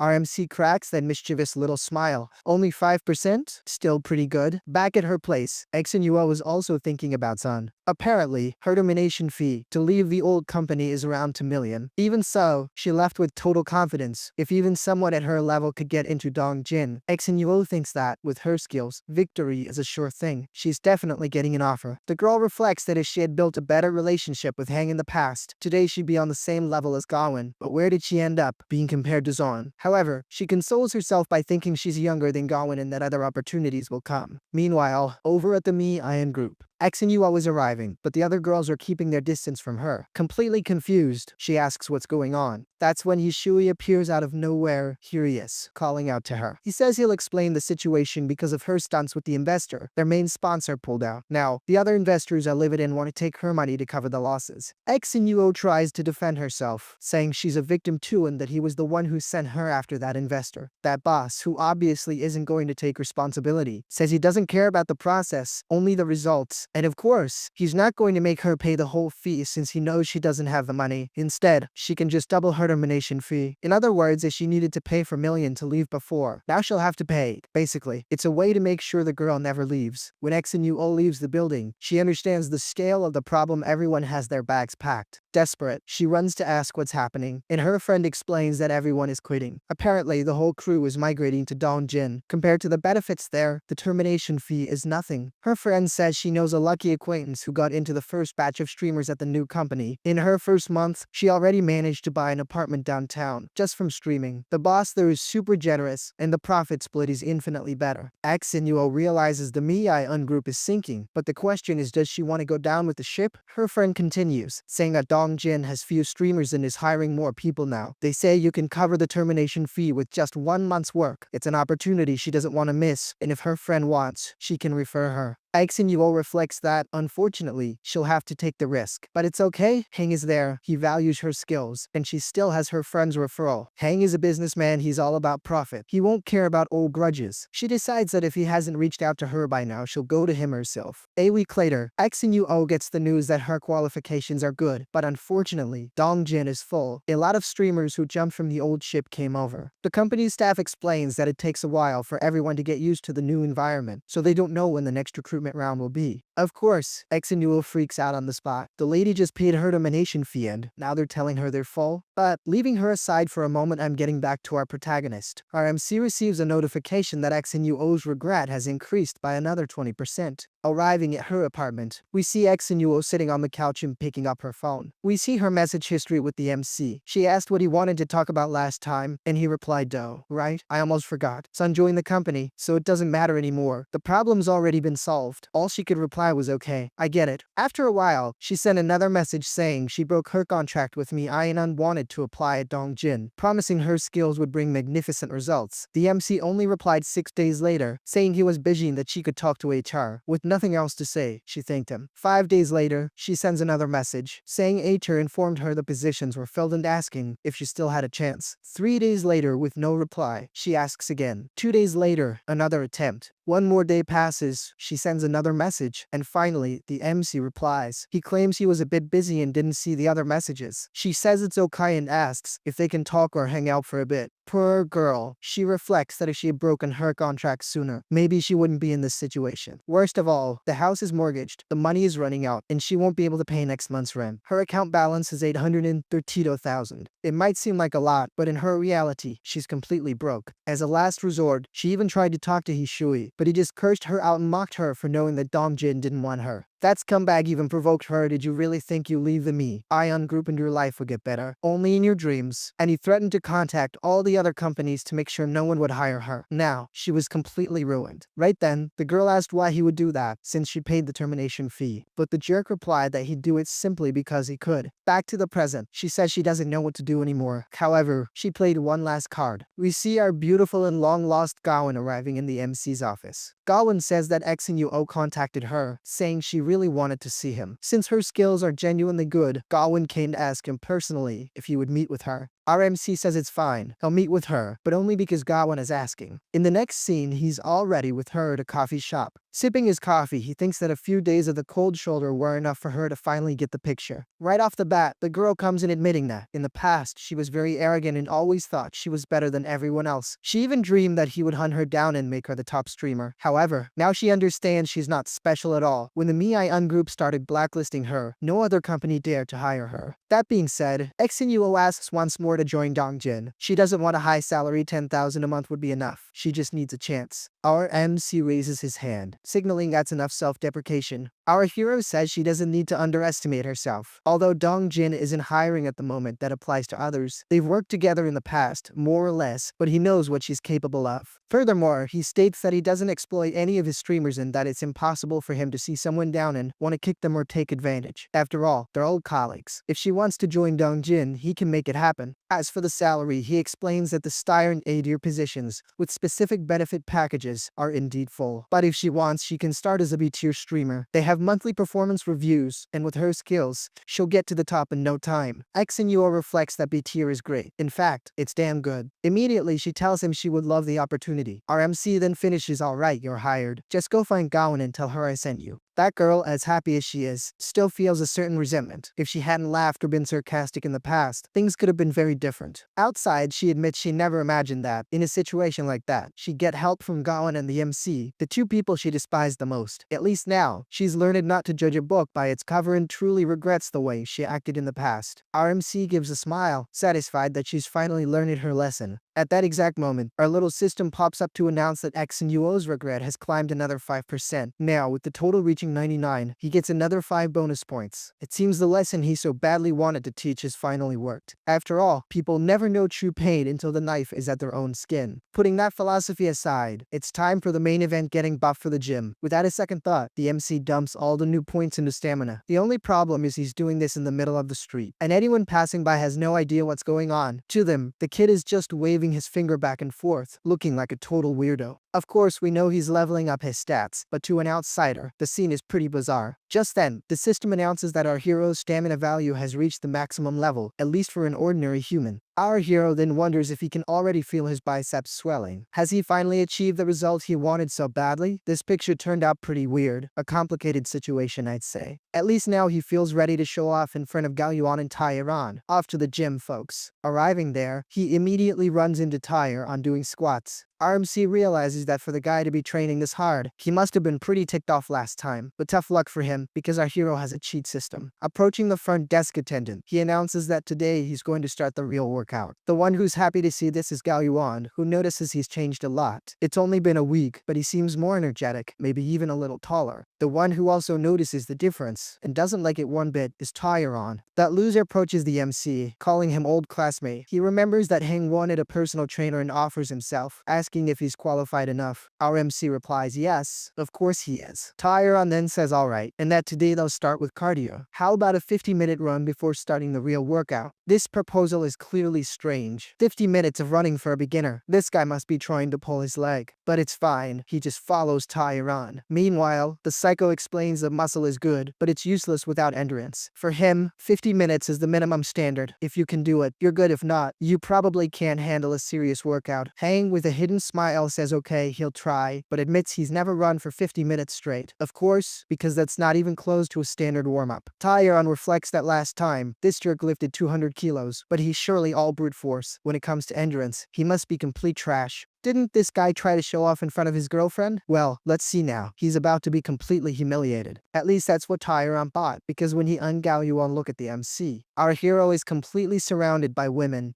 RMC cracks that mischievous little smile. Only 5%? Still pretty good. Back at her place, XNUO was also thinking about Sun. Apparently, her termination fee to leave the old company is around 2 million. Even so, she left with total confidence. If even someone at her level could get into Dongjin, XNUO thinks that, with her skills, victory is a sure thing. She's definitely getting an offer. The girl reflects that if she had built a better relationship with Hang in the past, today she'd be on the same level as Gwyn. But where did she end up, being compared to Zon? However, she consoles herself by thinking she's younger than Gwyn and that other opportunities will come. Meanwhile, over at the Ion group, XNUO is arriving, but the other girls are keeping their distance from her. Completely confused, she asks what's going on. That's when Hishui appears out of nowhere, curious, calling out to her. He says he'll explain the situation because of her stunts with the investor. Their main sponsor pulled out. Now, the other investors are livid and want to take her money to cover the losses. XNUO tries to defend herself, saying she's a victim too and that he was the one who sent her after that investor. That boss, who obviously isn't going to take responsibility, says he doesn't care about the process, only the results. And of course, he's not going to make her pay the whole fee since he knows she doesn't have the money. Instead, she can just double her termination fee. In other words, if she needed to pay for million to leave before, now she'll have to pay. Basically, it's a way to make sure the girl never leaves. When XNUO leaves the building, she understands the scale of the problem. Everyone has their bags packed. Desperate, she runs to ask what's happening, and her friend explains that everyone is quitting. Apparently, the whole crew is migrating to Dongjin. Compared to the benefits there, the termination fee is nothing. Her friend says she knows a lucky acquaintance who got into the first batch of streamers at the new company. In her first month, she already managed to buy an apartment downtown, just from streaming. The boss there is super generous, and the profit split is infinitely better. XNUO realizes the Ion group is sinking, but the question is, does she want to go down with the ship? Her friend continues, saying that Dongjin has few streamers and is hiring more people now. They say you can cover the termination fee with just 1 month's work. It's an opportunity she doesn't want to miss, and if her friend wants, she can refer her. XNUO reflects that, unfortunately, she'll have to take the risk. But it's okay, Hang is there, he values her skills, and she still has her friend's referral. Hang is a businessman, he's all about profit. He won't care about old grudges. She decides that if he hasn't reached out to her by now, she'll go to him herself. A week later, XNUO gets the news that her qualifications are good, but unfortunately, Dongjin is full. A lot of streamers who jumped from the old ship came over. The company's staff explains that it takes a while for everyone to get used to the new environment, so they don't know when the next recruitment round will be. Of course, XNUO freaks out on the spot. The lady just paid her termination fee and now they're telling her they're full. But leaving her aside for a moment, I'm getting back to our protagonist. Our MC receives a notification that XNUO's regret has increased by another 20%. Arriving at her apartment, we see XNUO sitting on the couch and picking up her phone. We see her message history with the MC. She asked what he wanted to talk about last time, and he replied, "Oh, right? I almost forgot. Sun joined the company, so it doesn't matter anymore. The problem's already been solved." All she could reply was, "Okay, I get it." After a while, she sent another message saying she broke her contract with and wanted to apply at Dongjin, promising her skills would bring magnificent results. The MC only replied 6 days later, saying he was busy and that she could talk to HR. With nothing else to say, she thanked him. 5 days later, she sends another message, saying HR informed her the positions were filled and asking if she still had a chance. 3 days later, with no reply, she asks again. 2 days later, another attempt. 1 more day passes, she sends another message, and finally, the MC replies. He claims he was a bit busy and didn't see the other messages. She says it's okay and asks if they can talk or hang out for a bit. Poor girl. She reflects that if she had broken her contract sooner, maybe she wouldn't be in this situation. Worst of all, the house is mortgaged, the money is running out, and she won't be able to pay next month's rent. Her account balance is 832,000. It might seem like a lot, but in her reality, she's completely broke. As a last resort, she even tried to talk to Hishui, but he just cursed her out and mocked her for knowing that Dongjin didn't want her. That scumbag even provoked her. Did you really think you leave the Ion group and your life would get better? Only in your dreams. And he threatened to contact all the other companies to make sure no one would hire her. Now, she was completely ruined. Right then, the girl asked why he would do that, since she paid the termination fee. But the jerk replied that he'd do it simply because he could. Back to the present, she says she doesn't know what to do anymore. However, she played one last card. We see our beautiful and long-lost Gwyn arriving in the MC's office. Gwyn says that XNUO contacted her, saying she really wanted to see him. Since her skills are genuinely good, Gwyn came to ask him personally if he would meet with her. Our MC says it's fine, he'll meet with her, but only because Gwyn is asking. In the next scene, he's already with her at a coffee shop. Sipping his coffee, he thinks that a few days of the cold shoulder were enough for her to finally get the picture. Right off the bat, the girl comes in admitting that, in the past, she was very arrogant and always thought she was better than everyone else. She even dreamed that he would hunt her down and make her the top streamer. However, now she understands she's not special at all. When the Mi-un group started blacklisting her, no other company dared to hire her. That being said, Exenuo asks once more to join Dongjin. She doesn't want a high salary, 10,000 a month would be enough. She just needs a chance. Our MC raises his hand, signaling that's enough self-deprecation. Our hero says she doesn't need to underestimate herself. Although Dongjin isn't hiring at the moment, that applies to others. They've worked together in the past, more or less, but he knows what she's capable of. Furthermore, he states that he doesn't exploit any of his streamers and that it's impossible for him to see someone down and want to kick them or take advantage. After all, they're old colleagues. If she wants to join Dongjin, he can make it happen. As for the salary, he explains that the Styre and A-tier positions, with specific benefit packages, are indeed full. But if she wants, she can start as a B-tier streamer. They have monthly performance reviews, and with her skills, she'll get to the top in no time. Exenuo reflects that B-tier is great. In fact, it's damn good. Immediately, she tells him she would love the opportunity. Our MC then finishes, "Alright, you're hired. Just go find Gwyn and tell her I sent you." That girl, as happy as she is, still feels a certain resentment. If she hadn't laughed or been sarcastic in the past, things could have been very different. Outside, she admits she never imagined that, in a situation like that, she'd get help from Gwyn and the MC, the two people she despised the most. At least now, she's learned not to judge a book by its cover and truly regrets the way she acted in the past. Our MC gives a smile, satisfied that she's finally learned her lesson. At that exact moment, our little system pops up to announce that Exenuo's regret has climbed another 5%. Now, with the total reaching 99, he gets another 5 bonus points. It seems the lesson he so badly wanted to teach has finally worked. After all, people never know true pain until the knife is at their own skin. Putting that philosophy aside, it's time for the main event, getting buffed for the gym. Without a second thought, the MC dumps all the new points into stamina. The only problem is he's doing this in the middle of the street, and anyone passing by has no idea what's going on. To them, the kid is just waving his finger back and forth, looking like a total weirdo. Of course, we know he's leveling up his stats, but to an outsider, the scene is pretty bizarre. Just then, the system announces that our hero's stamina value has reached the maximum level, at least for an ordinary human. Our hero then wonders if he can already feel his biceps swelling. Has he finally achieved the result he wanted so badly? This picture turned out pretty weird. A complicated situation, I'd say. At least now he feels ready to show off in front of Gwyn and Tyron. Off to the gym, folks. Arriving there, he immediately runs into Tyron doing squats. RMC realizes that for the guy to be training this hard, he must have been pretty ticked off last time, but tough luck for him because our hero has a cheat system. Approaching the front desk attendant, he announces that today he's going to start the real workout. The one who's happy to see this is Gwyn, who notices he's changed a lot. It's only been a week, but he seems more energetic, maybe even a little taller. The one who also notices the difference and doesn't like it one bit is Tyron. That loser approaches the MC, calling him old classmate. He remembers that Hang wanted a personal trainer and offers himself, asking if he's qualified enough. Our MC replies yes, of course he is. Tyron then says alright, and that today they'll start with cardio. How about a 50-minute run before starting the real workout? This proposal is clearly strange. 50 minutes of running for a beginner. This guy must be trying to pull his leg. But it's fine, he just follows Tyron. Meanwhile, the psycho explains that muscle is good, but it's useless without endurance. For him, 50 minutes is the minimum standard. If you can do it, you're good. If not, you probably can't handle a serious workout. Hang, with a hidden smile, says okay, he'll try, but admits he's never run for 50 minutes straight. Of course, because that's not even close to a standard warm-up. Tyron reflects that last time, this jerk lifted 200 kilos, but he's surely all brute force. When it comes to endurance, he must be complete trash. Didn't this guy try to show off in front of his girlfriend? Well, let's see now. He's about to be completely humiliated. At least that's what Tyron thought, because when he Gwyn look at the MC, our hero is completely surrounded by women.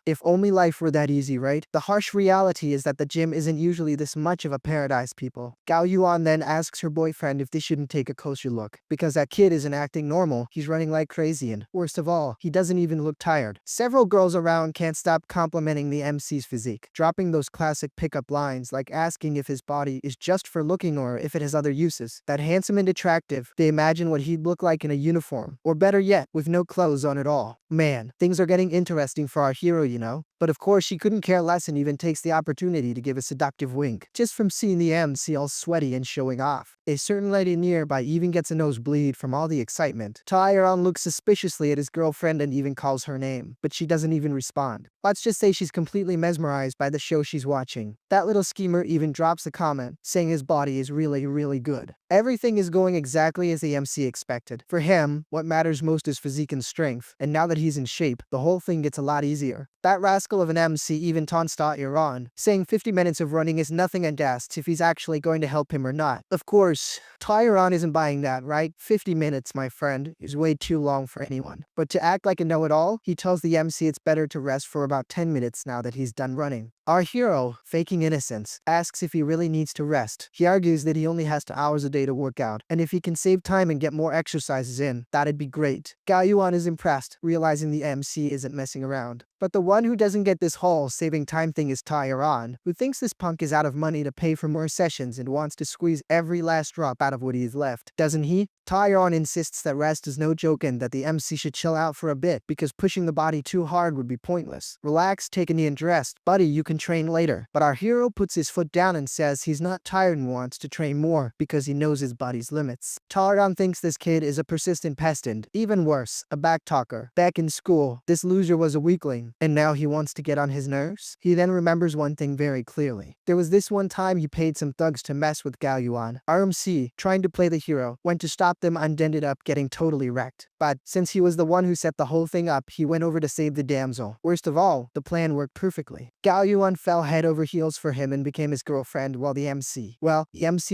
If only life were that easy, right? The harsh reality is that the gym isn't usually this much of a paradise, people. Gwyn then asks her boyfriend if they shouldn't take a closer look, because that kid isn't acting normal. He's running like crazy, and worst of all, he doesn't even look tired. Several girls around can't stop complimenting the MC's physique, dropping those classic pickup lines like asking if his body is just for looking or if it has other uses. That handsome and attractive, they imagine what he'd look like in a uniform, or better yet, with no clothes on at all. Man, things are getting interesting for our hero, you know? But of course she couldn't care less and even takes the opportunity to give a seductive wink, just from seeing the MC all sweaty and showing off. A certain lady nearby even gets a nosebleed from all the excitement. Taeyeon looks suspiciously at his girlfriend and even calls her name, but she doesn't even respond. Let's just say she's completely mesmerized by the show she's watching. That little schemer even drops a comment, saying his body is really, really good. Everything is going exactly as the MC expected. For him, what matters most is physique and strength, and now that he's in shape, the whole thing gets a lot easier. That rascal of an MC even taunts Taeyeon, saying 50 minutes of running is nothing and asks if he's actually going to help him or not. Of course, Taeyeon isn't buying that, right? 50 minutes, my friend, is way too long for anyone. But to act like a know-it-all, he tells the MC it's better to rest for about 10 minutes now that he's done running. Our hero, faking innocence, asks if he really needs to rest. He argues that he only has 2 hours a day to work out, and if he can save time and get more exercises in, that'd be great. Gaoyuan is impressed, realizing the MC isn't messing around. But the one who doesn't get this whole saving time thing is Taeyeon, who thinks this punk is out of money to pay for more sessions and wants to squeeze every last drop out of what he has left. Doesn't he? Taeyeon insists that rest is no joke and that the MC should chill out for a bit because pushing the body too hard would be pointless. Relax, take a knee and rest. Buddy, you can train later. But our hero puts his foot down and says he's not tired and wants to train more because he knows his body's limits. Taeyeon thinks this kid is a persistent pest and, even worse, a backtalker. Back in school, this loser was a weakling, and now he wants to get on his nerves? He then remembers one thing very clearly. There was this one time he paid some thugs to mess with Gaoyuan. RMC, trying to play the hero, went to stop them and ended up getting totally wrecked. But since he was the one who set the whole thing up, he went over to save the damsel. Worst of all, the plan worked perfectly. Gaoyuan fell head over heels for him and became his girlfriend while the MC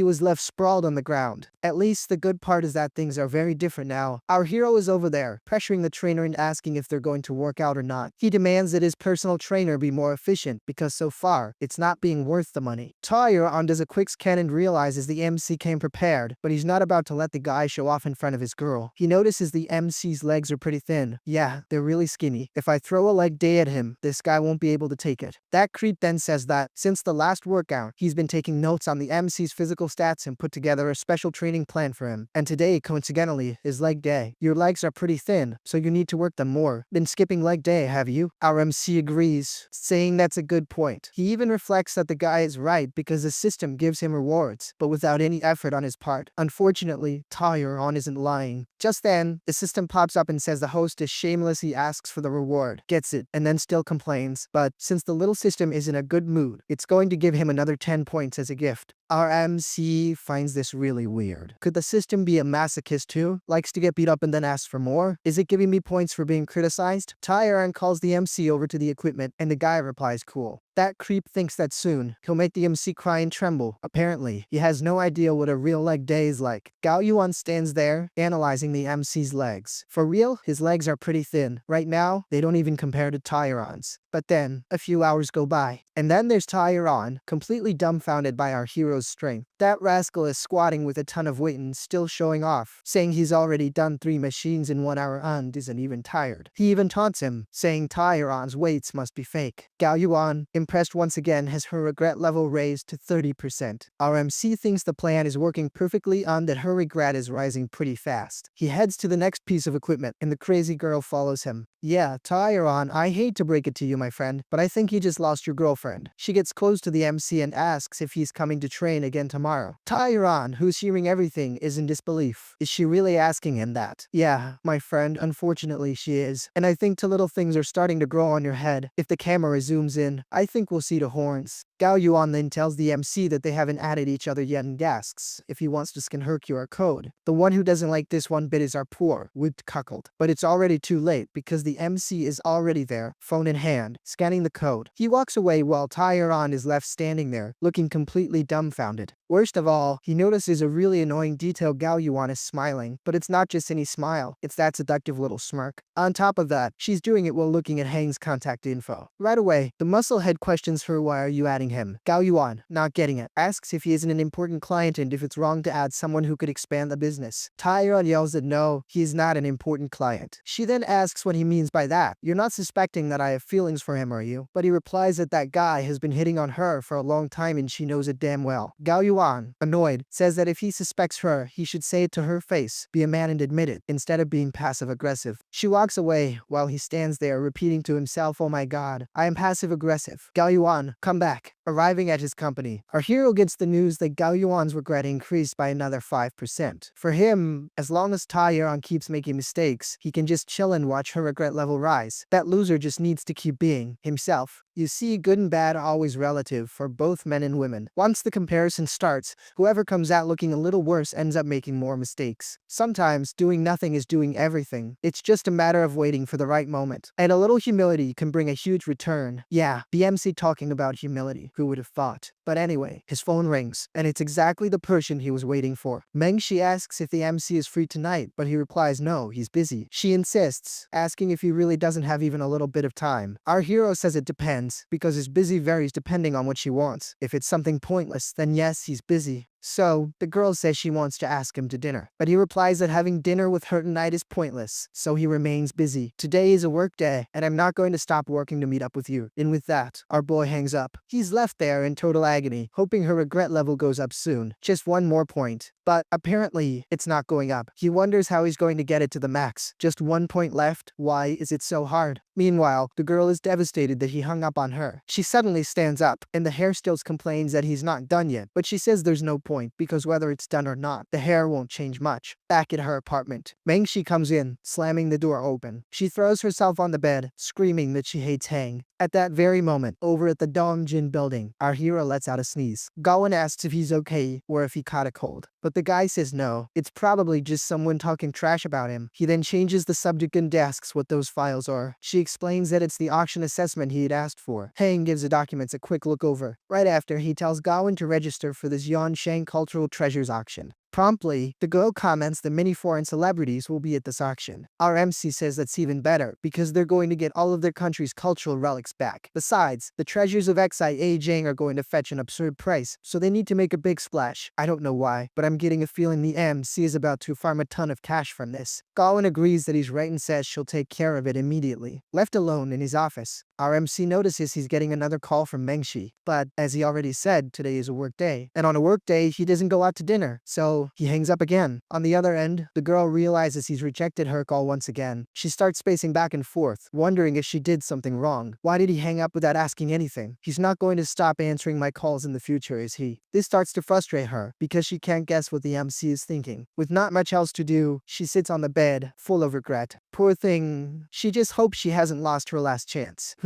was left sprawled on the ground. At least the good part is that things are very different now. Our hero is over there, pressuring the trainer and asking if they're going to work out or not. He demands that his personal trainer be more efficient because so far, it's not being worth the money. Taeyeon does a quick scan and realizes the MC came prepared, but he's not about to let the guy show off in front of his girl. He notices the MC's legs are pretty thin. Yeah, they're really skinny. If I throw a leg day at him, this guy won't be able to take it. That creep then says that, since the last workout, he's been taking notes on the MC's physical stats and put together a special training plan for him. And today, coincidentally, is leg day. Your legs are pretty thin, so you need to work them more. Been skipping leg day, have you? Our MC agrees, saying that's a good point. He even reflects that the guy is right because the system gives him rewards, but without any effort on his part. Unfortunately, Taeyeon isn't lying. Just then, the system pops up and says the host is shamelessly asks for the reward, gets it, and then still complains. But since the little system is in a good mood, it's going to give him another 10 points as a gift. Our MC finds this really weird. Could the system be a masochist too? Likes to get beat up and then asks for more? Is it giving me points for being criticized? Taeyeon calls the MC over to the equipment and the guy replies cool. That creep thinks that soon, he'll make the MC cry and tremble. Apparently, he has no idea what a real leg day is like. Gaoyuan stands there, analyzing the MC's legs. For real, his legs are pretty thin. Right now, they don't even compare to Taeyeon's. But then, a few hours go by. And then there's Taeyeon, completely dumbfounded by our hero's strength. That rascal is squatting with a ton of weight and still showing off, saying he's already done 3 machines in 1 hour and isn't even tired. He even taunts him, saying Taeyeon's weights must be fake. Gaoyuan, impressed once again, has her regret level raised to 30%. Our MC thinks the plan is working perfectly and that her regret is rising pretty fast. He heads to the next piece of equipment and the crazy girl follows him. Yeah, Taeyeon, I hate to break it to you, my friend, but I think you just lost your girlfriend. She gets close to the MC and asks if he's coming to train again tomorrow. Taeyeon, who's hearing everything, is in disbelief. Is she really asking him that? Yeah, my friend, unfortunately she is. And I think 2 little things are starting to grow on your head. If the camera zooms in, I think we'll see the horns. Gaoyuan then tells the MC that they haven't added each other yet and asks if he wants to scan her QR code. The one who doesn't like this one bit is our poor, whipped cuckold. But it's already too late because the MC is already there, phone in hand, scanning the code. He walks away while Taeyeon is left standing there, looking completely dumbfounded. Worst of all, he notices a really annoying detail. Gaoyuan is smiling, but it's not just any smile, it's that seductive little smirk. On top of that, she's doing it while looking at Hang's contact info. Right away, the musclehead questions her, why are you adding letting him. Gao Yuan, not getting it, asks if he isn't an important client and if it's wrong to add someone who could expand the business. Taeyeon yells that no, he is not an important client. She then asks what he means by that. You're not suspecting that I have feelings for him, are you? But he replies that that guy has been hitting on her for a long time and she knows it damn well. Gao Yuan, annoyed, says that if he suspects her, he should say it to her face, be a man and admit it, instead of being passive-aggressive. She walks away while he stands there repeating to himself, oh my god, I am passive-aggressive. Gao Yuan, come back. Arriving at his company, our hero gets the news that Gao Yuan's regret increased by another 5%. For him, as long as Taeyeon keeps making mistakes, he can just chill and watch her regret level rise. That loser just needs to keep being himself. You see, good and bad are always relative for both men and women. Once the comparison starts, whoever comes out looking a little worse ends up making more mistakes. Sometimes, doing nothing is doing everything. It's just a matter of waiting for the right moment. And a little humility can bring a huge return. Yeah, BMC talking about humility. Who would have thought? But anyway, his phone rings, and it's exactly the person he was waiting for. Mengshi asks if the MC is free tonight, but he replies no, he's busy. She insists, asking if he really doesn't have even a little bit of time. Our hero says it depends, because his busy varies depending on what she wants. If it's something pointless, then yes, he's busy. So, the girl says she wants to ask him to dinner, but he replies that having dinner with her tonight is pointless, so he remains busy. Today is a work day, and I'm not going to stop working to meet up with you. And with that, our boy hangs up. He's left there in total agony, hoping her regret level goes up soon. Just one more point. But apparently, it's not going up. He wonders how he's going to get it to the max. Just 1 point left? Why is it so hard? Meanwhile, the girl is devastated that he hung up on her. She suddenly stands up, and the hairstylist complains that he's not done yet, but she says there's no point, because whether it's done or not, the hair won't change much. Back at her apartment, Mengshi comes in, slamming the door open. She throws herself on the bed, screaming that she hates Hang. At that very moment, over at the Dongjin building, our hero lets out a sneeze. Gwyn asks if he's okay or if he caught a cold, but the guy says no, it's probably just someone talking trash about him. He then changes the subject and asks what those files are. She explains that it's the auction assessment he had asked for. Hang gives the documents a quick look over. Right after, he tells Gwyn to register for this Yonshang Cultural Treasures auction. Promptly, the girl comments that many foreign celebrities will be at this auction. Our MC says that's even better, because they're going to get all of their country's cultural relics back. Besides, the treasures of XIA Jang are going to fetch an absurd price, so they need to make a big splash. I don't know why, but I'm getting a feeling the MC is about to farm a ton of cash from this. Gwyn agrees that he's right and says she'll take care of it immediately. Left alone in his office, our MC notices he's getting another call from Mengshi, but as he already said, today is a work day, and on a work day, he doesn't go out to dinner, so he hangs up again. On the other end, the girl realizes he's rejected her call once again. She starts pacing back and forth, wondering if she did something wrong. Why did he hang up without asking anything? He's not going to stop answering my calls in the future, is he? This starts to frustrate her, because she can't guess what the MC is thinking. With not much else to do, she sits on the bed, full of regret. Poor thing. She just hopes she hasn't lost her last chance.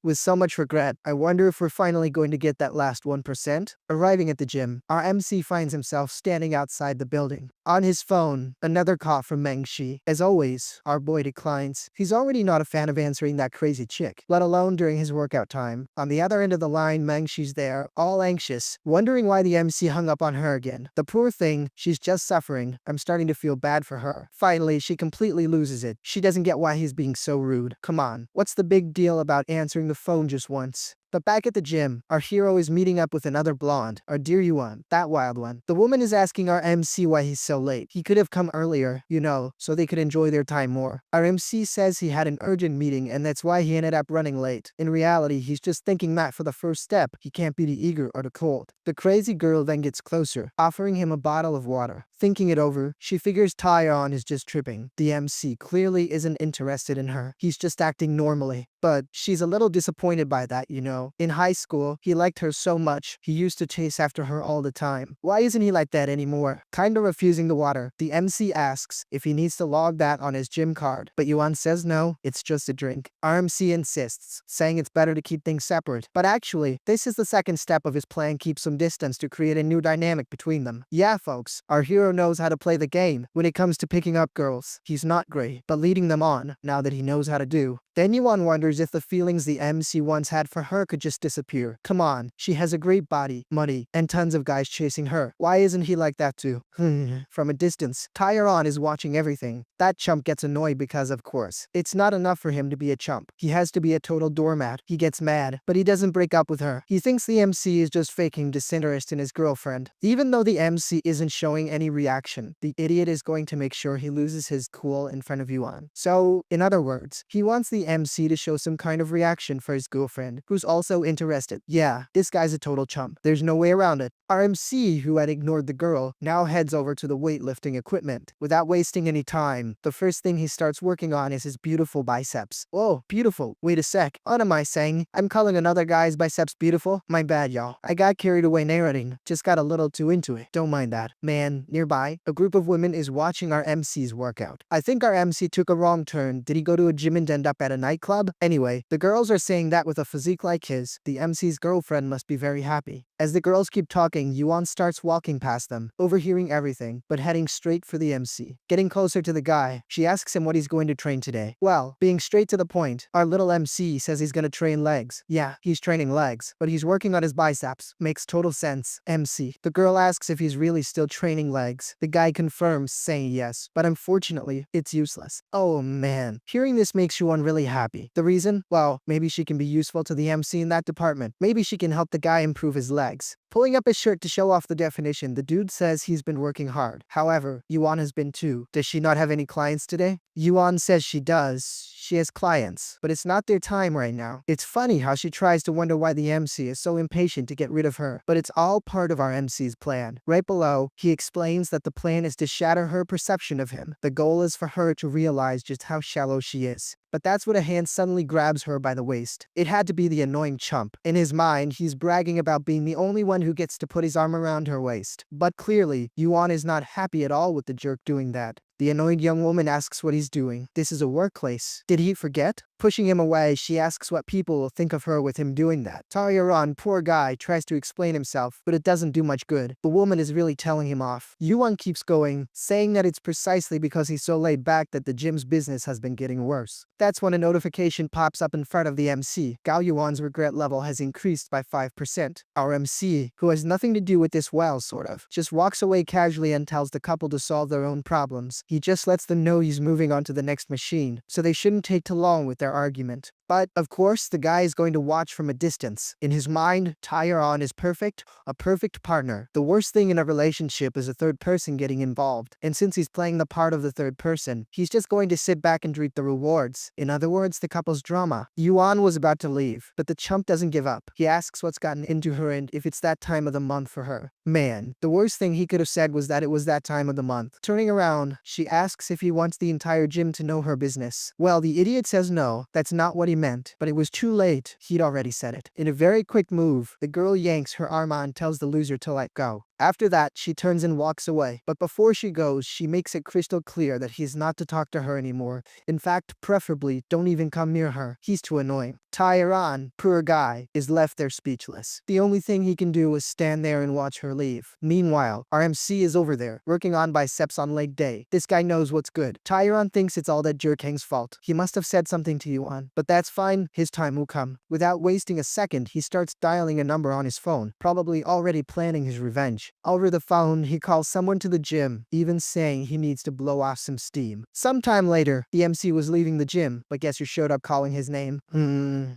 With so much regret, I wonder if we're finally going to get that last 1%? Arriving at the gym, our MC finds himself standing outside the building. On his phone, another call from Mengshi. As always, our boy declines. He's already not a fan of answering that crazy chick, let alone during his workout time. On the other end of the line, Mengshi's there, all anxious, wondering why the MC hung up on her again. The poor thing, she's just suffering. I'm starting to feel bad for her. Finally, she completely loses it. She doesn't get why he's being so rude. Come on, what's the big deal about answering the phone just once? But back at the gym, our hero is meeting up with another blonde, our dear Yuan, that wild one. The woman is asking our MC why he's so late. He could have come earlier, you know, so they could enjoy their time more. Our MC says he had an urgent meeting and that's why he ended up running late. In reality, he's just thinking that for the first step, he can't be the eager or the cold. The crazy girl then gets closer, offering him a bottle of water. Thinking it over, she figures Taeyeon is just tripping. The MC clearly isn't interested in her. He's just acting normally. But she's a little disappointed by that, you know. In high school, he liked her so much, he used to chase after her all the time. Why isn't he like that anymore? Kinda refusing the water, the MC asks if he needs to log that on his gym card. But Yuan says no, it's just a drink. Our MC insists, saying it's better to keep things separate. But actually, this is the second step of his plan: keep some distance to create a new dynamic between them. Yeah, folks, our hero knows how to play the game. When it comes to picking up girls, he's not great, but leading them on, now that he knows how to do. Then Yuan wonders if the feelings the MC once had for her could just disappear. Come on, she has a great body, money, and tons of guys chasing her. Why isn't he like that too? From a distance, Tyron is watching everything. That chump gets annoyed because, of course, it's not enough for him to be a chump. He has to be a total doormat. He gets mad, but he doesn't break up with her. He thinks the MC is just faking disinterest in his girlfriend. Even though the MC isn't showing any reaction, the idiot is going to make sure he loses his cool in front of Yuan. So, in other words, he wants the MC to show some kind of reaction for his girlfriend, who's also interested. Yeah, this guy's a total chump. There's no way around it. Our MC, who had ignored the girl, now heads over to the weightlifting equipment. Without wasting any time, the first thing he starts working on is his beautiful biceps. Whoa, beautiful. Wait a sec. What am I saying? I'm calling another guy's biceps beautiful? My bad, y'all. I got carried away narrating. Just got a little too into it. Don't mind that. Man, nearby, a group of women is watching our MC's workout. I think our MC took a wrong turn. Did he go to a gym and end up at a nightclub? Anyway, the girls are saying that with a physique like his, the MC's girlfriend must be very happy. As the girls keep talking, Yuan starts walking past them, overhearing everything, but heading straight for the MC. Getting closer to the guy, she asks him what he's going to train today. Well, being straight to the point, our little MC says he's gonna train legs. Yeah, he's training legs, but he's working on his biceps. Makes total sense. MC. The girl asks if he's really still training legs. The guy confirms, saying yes, but unfortunately, it's useless. Oh man. Hearing this makes Yuan really happy. The reason? Well, maybe she can be useful to the MC in that department. Maybe she can help the guy improve his legs. Pulling up his shirt to show off the definition, the dude says he's been working hard. However, Yuan has been too. Does she not have any clients today? Yuan says she does. She has clients, but it's not their time right now. It's funny how she tries to wonder why the MC is so impatient to get rid of her, but it's all part of our MC's plan. Right below, he explains that the plan is to shatter her perception of him. The goal is for her to realize just how shallow she is. But that's when a hand suddenly grabs her by the waist. It had to be the annoying chump. In his mind, he's bragging about being the only one who gets to put his arm around her waist. But clearly, Yuan is not happy at all with the jerk doing that. The annoyed young woman asks what he's doing. This is a workplace. Did he forget? Pushing him away, she asks what people will think of her with him doing that. Taeyeon, poor guy, tries to explain himself, but it doesn't do much good. The woman is really telling him off. Yuan keeps going, saying that it's precisely because he's so laid back that the gym's business has been getting worse. That's when a notification pops up in front of the MC. Gao Yuan's regret level has increased by 5%. Our MC, who has nothing to do with this well, sort of, just walks away casually and tells the couple to solve their own problems. He just lets them know he's moving on to the next machine, so they shouldn't take too long with their argument. But, of course, the guy is going to watch from a distance. In his mind, Taeyeon is perfect, a perfect partner. The worst thing in a relationship is a third person getting involved. And since he's playing the part of the third person, he's just going to sit back and reap the rewards. In other words, the couple's drama. Yuan was about to leave, but the chump doesn't give up. He asks what's gotten into her and if it's that time of the month for her. Man, the worst thing he could have said was that it was that time of the month. Turning around, she asks if he wants the entire gym to know her business. Well, the idiot says no, that's not what he meant, but it was too late. He'd already said it. In a very quick move, the girl yanks her arm on and tells the loser to let go. After that, she turns and walks away. But before she goes, she makes it crystal clear that he's not to talk to her anymore. In fact, preferably, don't even come near her. He's too annoying. Taeyeon, poor guy, is left there speechless. The only thing he can do is stand there and watch her leave. Meanwhile, our MC is over there, working on biceps on leg day. This guy knows what's good. Taeyeon thinks it's all that Jerkang's fault. He must have said something to Yuan. But that's fine, his time will come. Without wasting a second, he starts dialing a number on his phone, probably already planning his revenge. Over the phone, he calls someone to the gym, even saying he needs to blow off some steam. Sometime later, the MC was leaving the gym, but guess who showed up calling his name?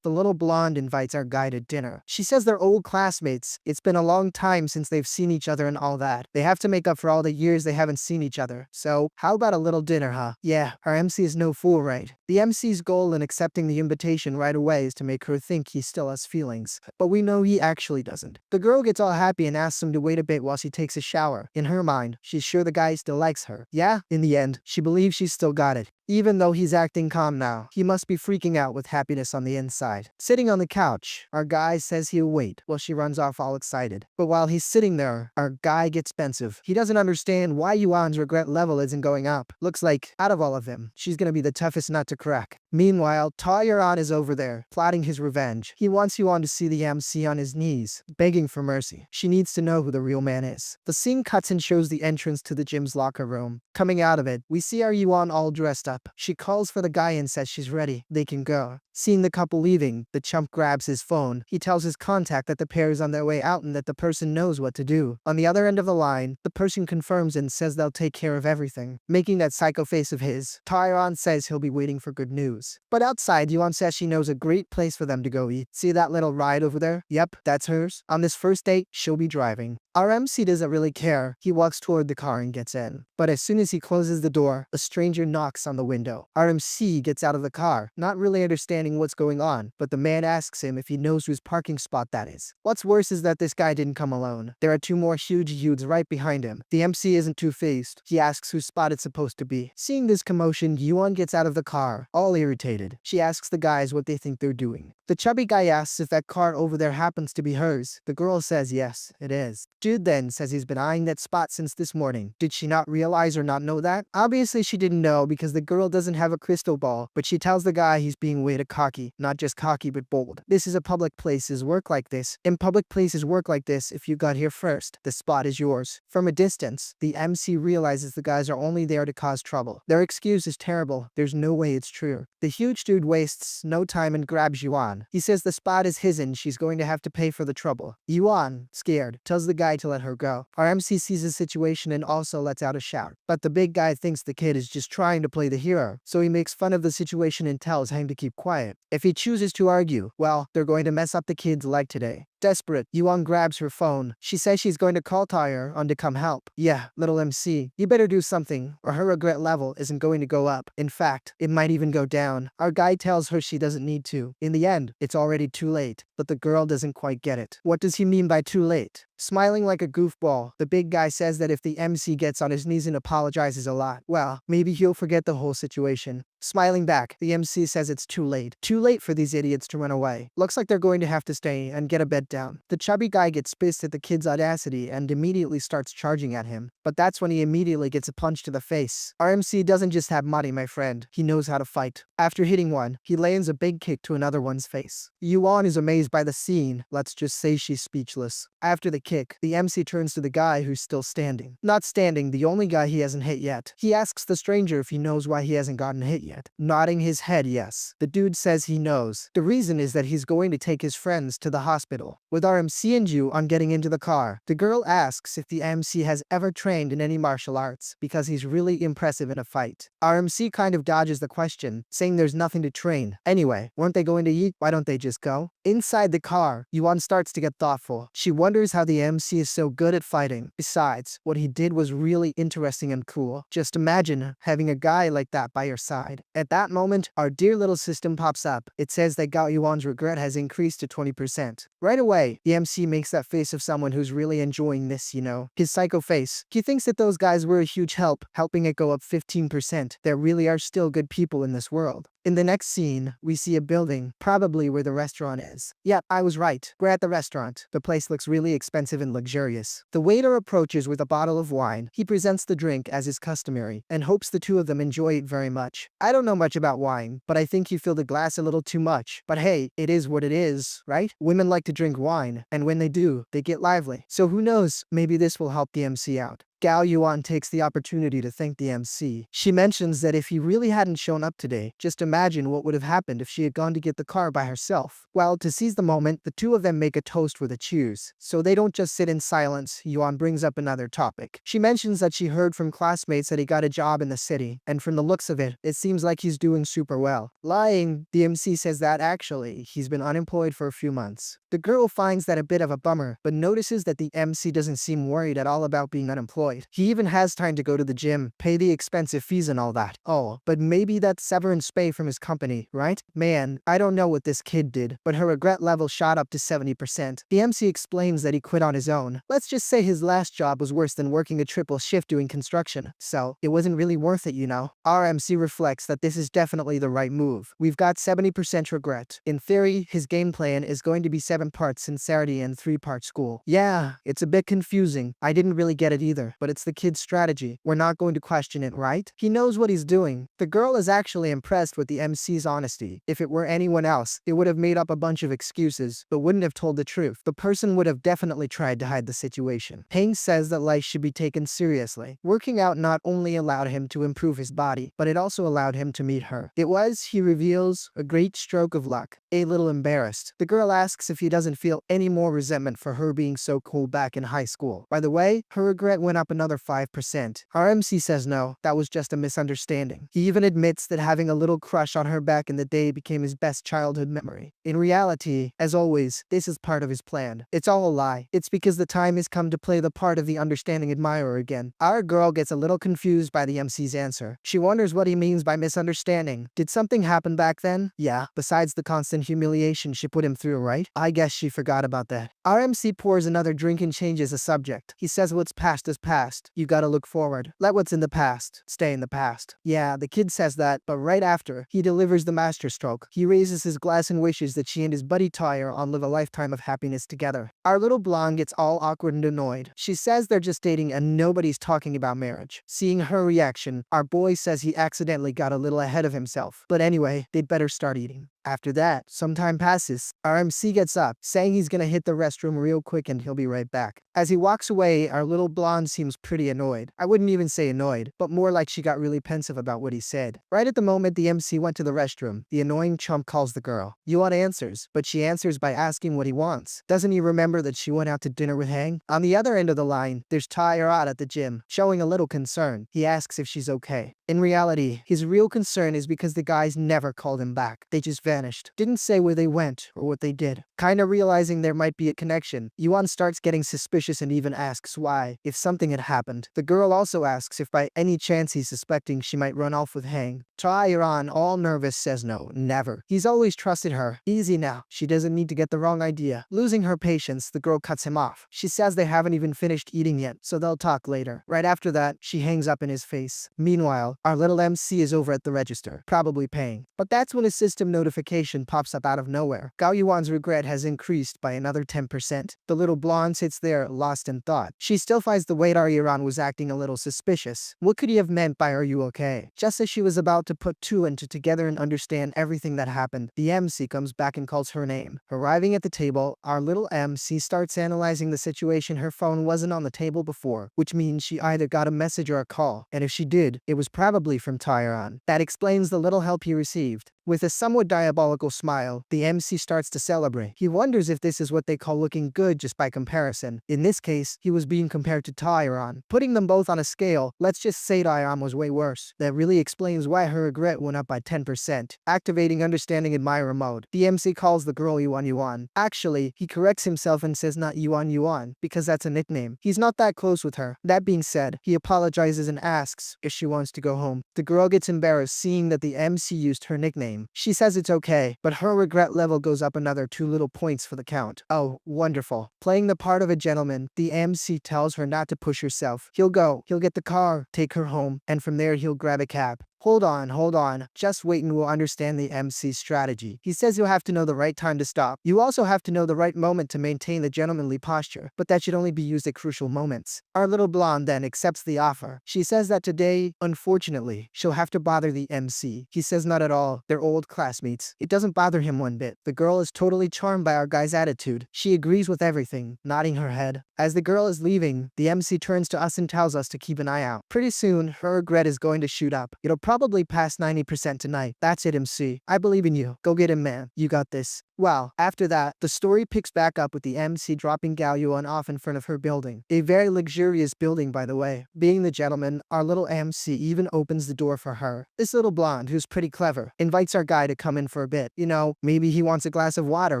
The little blonde invites our guy to dinner. She says they're old classmates. It's been a long time since they've seen each other and all that. They have to make up for all the years they haven't seen each other. So, how about a little dinner, huh? Yeah, our MC is no fool, right? The MC's goal in accepting the invitation right away is to make her think he still has feelings. But we know he actually doesn't. The girl gets all happy and asks him to wait a bit while she takes a shower. In her mind, she's sure the guy still likes her. Yeah, in the end, she believes she's still got it. Even though he's acting calm now, he must be freaking out with happiness on the inside. Sitting on the couch, our guy says he'll wait while she runs off all excited. But while he's sitting there, our guy gets pensive. He doesn't understand why Yuan's regret level isn't going up. Looks like, out of all of them, she's gonna be the toughest nut to crack. Meanwhile, Taeyeon is over there, plotting his revenge. He wants Yuan to see the MC on his knees, begging for mercy. She needs to know who the real man is. The scene cuts and shows the entrance to the gym's locker room. Coming out of it, we see our Yuan all dressed up. She calls for the guy and says she's ready. They can go. Seeing the couple leaving, the chump grabs his phone. He tells his contact that the pair is on their way out and that the person knows what to do. On the other end of the line, the person confirms and says they'll take care of everything. Making that psycho face of his, Taeyeon says he'll be waiting for good news. But outside, Yuan says she knows a great place for them to go eat. See that little ride over there? Yep, that's hers. On this first date, she'll be driving. Our MC doesn't really care. He walks toward the car and gets in. But as soon as he closes the door, a stranger knocks on the window. Our MC gets out of the car, not really understanding what's going on, but the man asks him if he knows whose parking spot that is. What's worse is that this guy didn't come alone. There are two more huge dudes right behind him. The MC isn't two-faced. He asks whose spot it's supposed to be. Seeing this commotion, Yuan gets out of the car, all irritated. She asks the guys what they think they're doing. The chubby guy asks if that car over there happens to be hers. The girl says yes, it is. Dude then says he's been eyeing that spot since this morning. Did she not realize or not know that? Obviously she didn't know because the girl doesn't have a crystal ball, but she tells the guy he's being way too cocky. Not just cocky but bold. This is a public places work like this. In public places work like this, if you got here first, the spot is yours. From a distance, the MC realizes the guys are only there to cause trouble. Their excuse is terrible. There's no way it's true. The huge dude wastes no time and grabs Yuan. He says the spot is his and she's going to have to pay for the trouble. Yuan, scared, tells the guy to let her go. Our MC sees the situation and also lets out a shout. But the big guy thinks the kid is just trying to play the hero, so he makes fun of the situation and tells him to keep quiet. If he chooses to argue, well, they're going to mess up the kid's leg today. Desperate, Yuan grabs her phone. She says she's going to call Taeyeon to come help. Yeah, little MC, you better do something or her regret level isn't going to go up. In fact, it might even go down. Our guy tells her she doesn't need to. In the end, it's already too late, but the girl doesn't quite get it. What does he mean by too late? Smiling like a goofball, the big guy says that if the MC gets on his knees and apologizes a lot, well, maybe he'll forget the whole situation. Smiling back, the MC says it's too late. Too late for these idiots to run away. Looks like they're going to have to stay and get a bed down. The chubby guy gets pissed at the kid's audacity and immediately starts charging at him. But that's when he immediately gets a punch to the face. Our MC doesn't just have money, my friend. He knows how to fight. After hitting one, he lands a big kick to another one's face. Yuan is amazed by the scene. Let's just say she's speechless. After the kick, the MC turns to the guy who's still standing. Not standing, the only guy he hasn't hit yet. He asks the stranger if he knows why he hasn't gotten hit yet. Nodding his head yes. The dude says he knows. The reason is that he's going to take his friends to the hospital. With our MC and Ju on getting into the car, the girl asks if the MC has ever trained in any martial arts because he's really impressive in a fight. Our MC kind of dodges the question, saying there's nothing to train. Anyway, weren't they going to eat? Why don't they just go? Inside the car, Yuan starts to get thoughtful. She wonders how the MC is so good at fighting. Besides, what he did was really interesting and cool. Just imagine having a guy like that by your side. At that moment, our dear little system pops up. It says that Gao Yuan's regret has increased to 20%. Right away, the MC makes that face of someone who's really enjoying this, you know. His psycho face. He thinks that those guys were a huge help, helping it go up 15%. There really are still good people in this world. In the next scene, we see a building, probably where the restaurant is. Yep, I was right. We're at the restaurant. The place looks really expensive and luxurious. The waiter approaches with a bottle of wine. He presents the drink as is customary, and hopes the two of them enjoy it very much. I don't know much about wine, but I think you fill the glass a little too much. But hey, it is what it is, right? Women like to drink wine, and when they do, they get lively. So who knows, maybe this will help the MC out. Gao Yuan takes the opportunity to thank the MC. She mentions that if he really hadn't shown up today, just imagine what would have happened if she had gone to get the car by herself. Well, to seize the moment, the two of them make a toast with a cheers. So they don't just sit in silence, Yuan brings up another topic. She mentions that she heard from classmates that he got a job in the city, and from the looks of it, it seems like he's doing super well. Lying, the MC says that actually, he's been unemployed for a few months. The girl finds that a bit of a bummer, but notices that the MC doesn't seem worried at all about being unemployed. He even has time to go to the gym, pay the expensive fees and all that. Oh, but maybe that's severance pay from his company, right? Man, I don't know what this kid did, but her regret level shot up to 70%. The MC explains that he quit on his own. Let's just say his last job was worse than working a triple shift doing construction, so it wasn't really worth it, you know? Our MC reflects that this is definitely the right move. We've got 70% regret. In theory, his game plan is going to be 7 parts sincerity and 3 parts school. Yeah, it's a bit confusing. I didn't really get it either. but it's the kid's strategy. We're not going to question it, right? He knows what he's doing. The girl is actually impressed with the MC's honesty. If it were anyone else, they would have made up a bunch of excuses, but wouldn't have told the truth. The person would have definitely tried to hide the situation. Hang says that life should be taken seriously. Working out not only allowed him to improve his body, but it also allowed him to meet her. It was, he reveals, a great stroke of luck. A little embarrassed. The girl asks if he doesn't feel any more resentment for her being so cool back in high school. By the way, her regret went up another 5%. Our MC says no, that was just a misunderstanding. He even admits that having a little crush on her back in the day became his best childhood memory. In reality, as always, this is part of his plan. It's all a lie. It's because the time has come to play the part of the understanding admirer again. Our girl gets a little confused by the MC's answer. She wonders what he means by misunderstanding. Did something happen back then? Yeah, besides the constant humiliation she put him through, right? I guess she forgot about that. Our MC pours another drink and changes the subject. He says what's past is past. You gotta look forward. Let what's in the past stay in the past. Yeah, the kid says that, but right after, he delivers the masterstroke. He raises his glass and wishes that she and his buddy Tyre live a lifetime of happiness together. Our little blonde gets all awkward and annoyed. She says they're just dating and nobody's talking about marriage. Seeing her reaction, our boy says he accidentally got a little ahead of himself. But anyway, they'd better start eating. After that, some time passes. Our MC gets up, saying he's gonna hit the restroom real quick and he'll be right back. As he walks away, our little blonde seems pretty annoyed. I wouldn't even say annoyed, but more like she got really pensive about what he said. Right at the moment the MC went to the restroom, the annoying chump calls the girl. You want answers, but she answers by asking what he wants. Doesn't he remember that she went out to dinner with Hang? On the other end of the line, there's Tyre at the gym, showing a little concern. He asks if she's okay. In reality, his real concern is because the guys never called him back. They just vanished. Didn't say where they went or what they did. Kinda realizing there might be a connection, Yuan starts getting suspicious and even asks why, if something had happened. The girl also asks if by any chance he's suspecting she might run off with Hang. Yuan, all nervous, says no, never. He's always trusted her. Easy now. She doesn't need to get the wrong idea. Losing her patience, the girl cuts him off. She says they haven't even finished eating yet, so they'll talk later. Right after that, she hangs up in his face. Meanwhile, our little MC is over at the register, probably paying. But that's when a system notification pops up out of nowhere. Gao Yuan's regret has increased by another 10%. The little blonde sits there, lost in thought. She still finds the way Yuan was acting a little suspicious. What could he have meant by "are you okay?" Just as she was about to put two and two together and understand everything that happened, the MC comes back and calls her name. Arriving at the table, our little MC starts analyzing the situation. Her phone wasn't on the table before, which means she either got a message or a call, and if she did, it was probably from Tyron. That explains the little help he received. With a somewhat diabolical smile, the MC starts to celebrate. He wonders if this is what they call looking good just by comparison. In this case, he was being compared to Tyron. Putting them both on a scale, let's just say Tyron was way worse. That really explains why her regret went up by 10%. Activating understanding admirer mode, the MC calls the girl Yuan. Actually, he corrects himself and says not Yuan, because that's a nickname. He's not that close with her. That being said, he apologizes and asks if she wants to go home. The girl gets embarrassed seeing that the MC used her nickname. She says it's okay, but her regret level goes up another 2 little points for the count. Oh, wonderful. Playing the part of a gentleman, the MC tells her not to push herself. He'll get the car, take her home, and from there he'll grab a cab. Hold on. Just wait and we'll understand the MC's strategy. He says you'll have to know the right time to stop. You also have to know the right moment to maintain the gentlemanly posture, but that should only be used at crucial moments. Our little blonde then accepts the offer. She says that today, unfortunately, she'll have to bother the MC. He says not at all. They're old classmates. It doesn't bother him one bit. The girl is totally charmed by our guy's attitude. She agrees with everything, nodding her head. As the girl is leaving, the MC turns to us and tells us to keep an eye out. Pretty soon, her regret is going to shoot up. It'll probably pass 90% tonight. That's it, MC. I believe in you. Go get him, man. You got this. Well, after that, the story picks back up with the MC dropping Gao Yuan off in front of her building. A very luxurious building, by the way. Being the gentleman, our little MC even opens the door for her. This little blonde, who's pretty clever, invites our guy to come in for a bit. You know, maybe he wants a glass of water,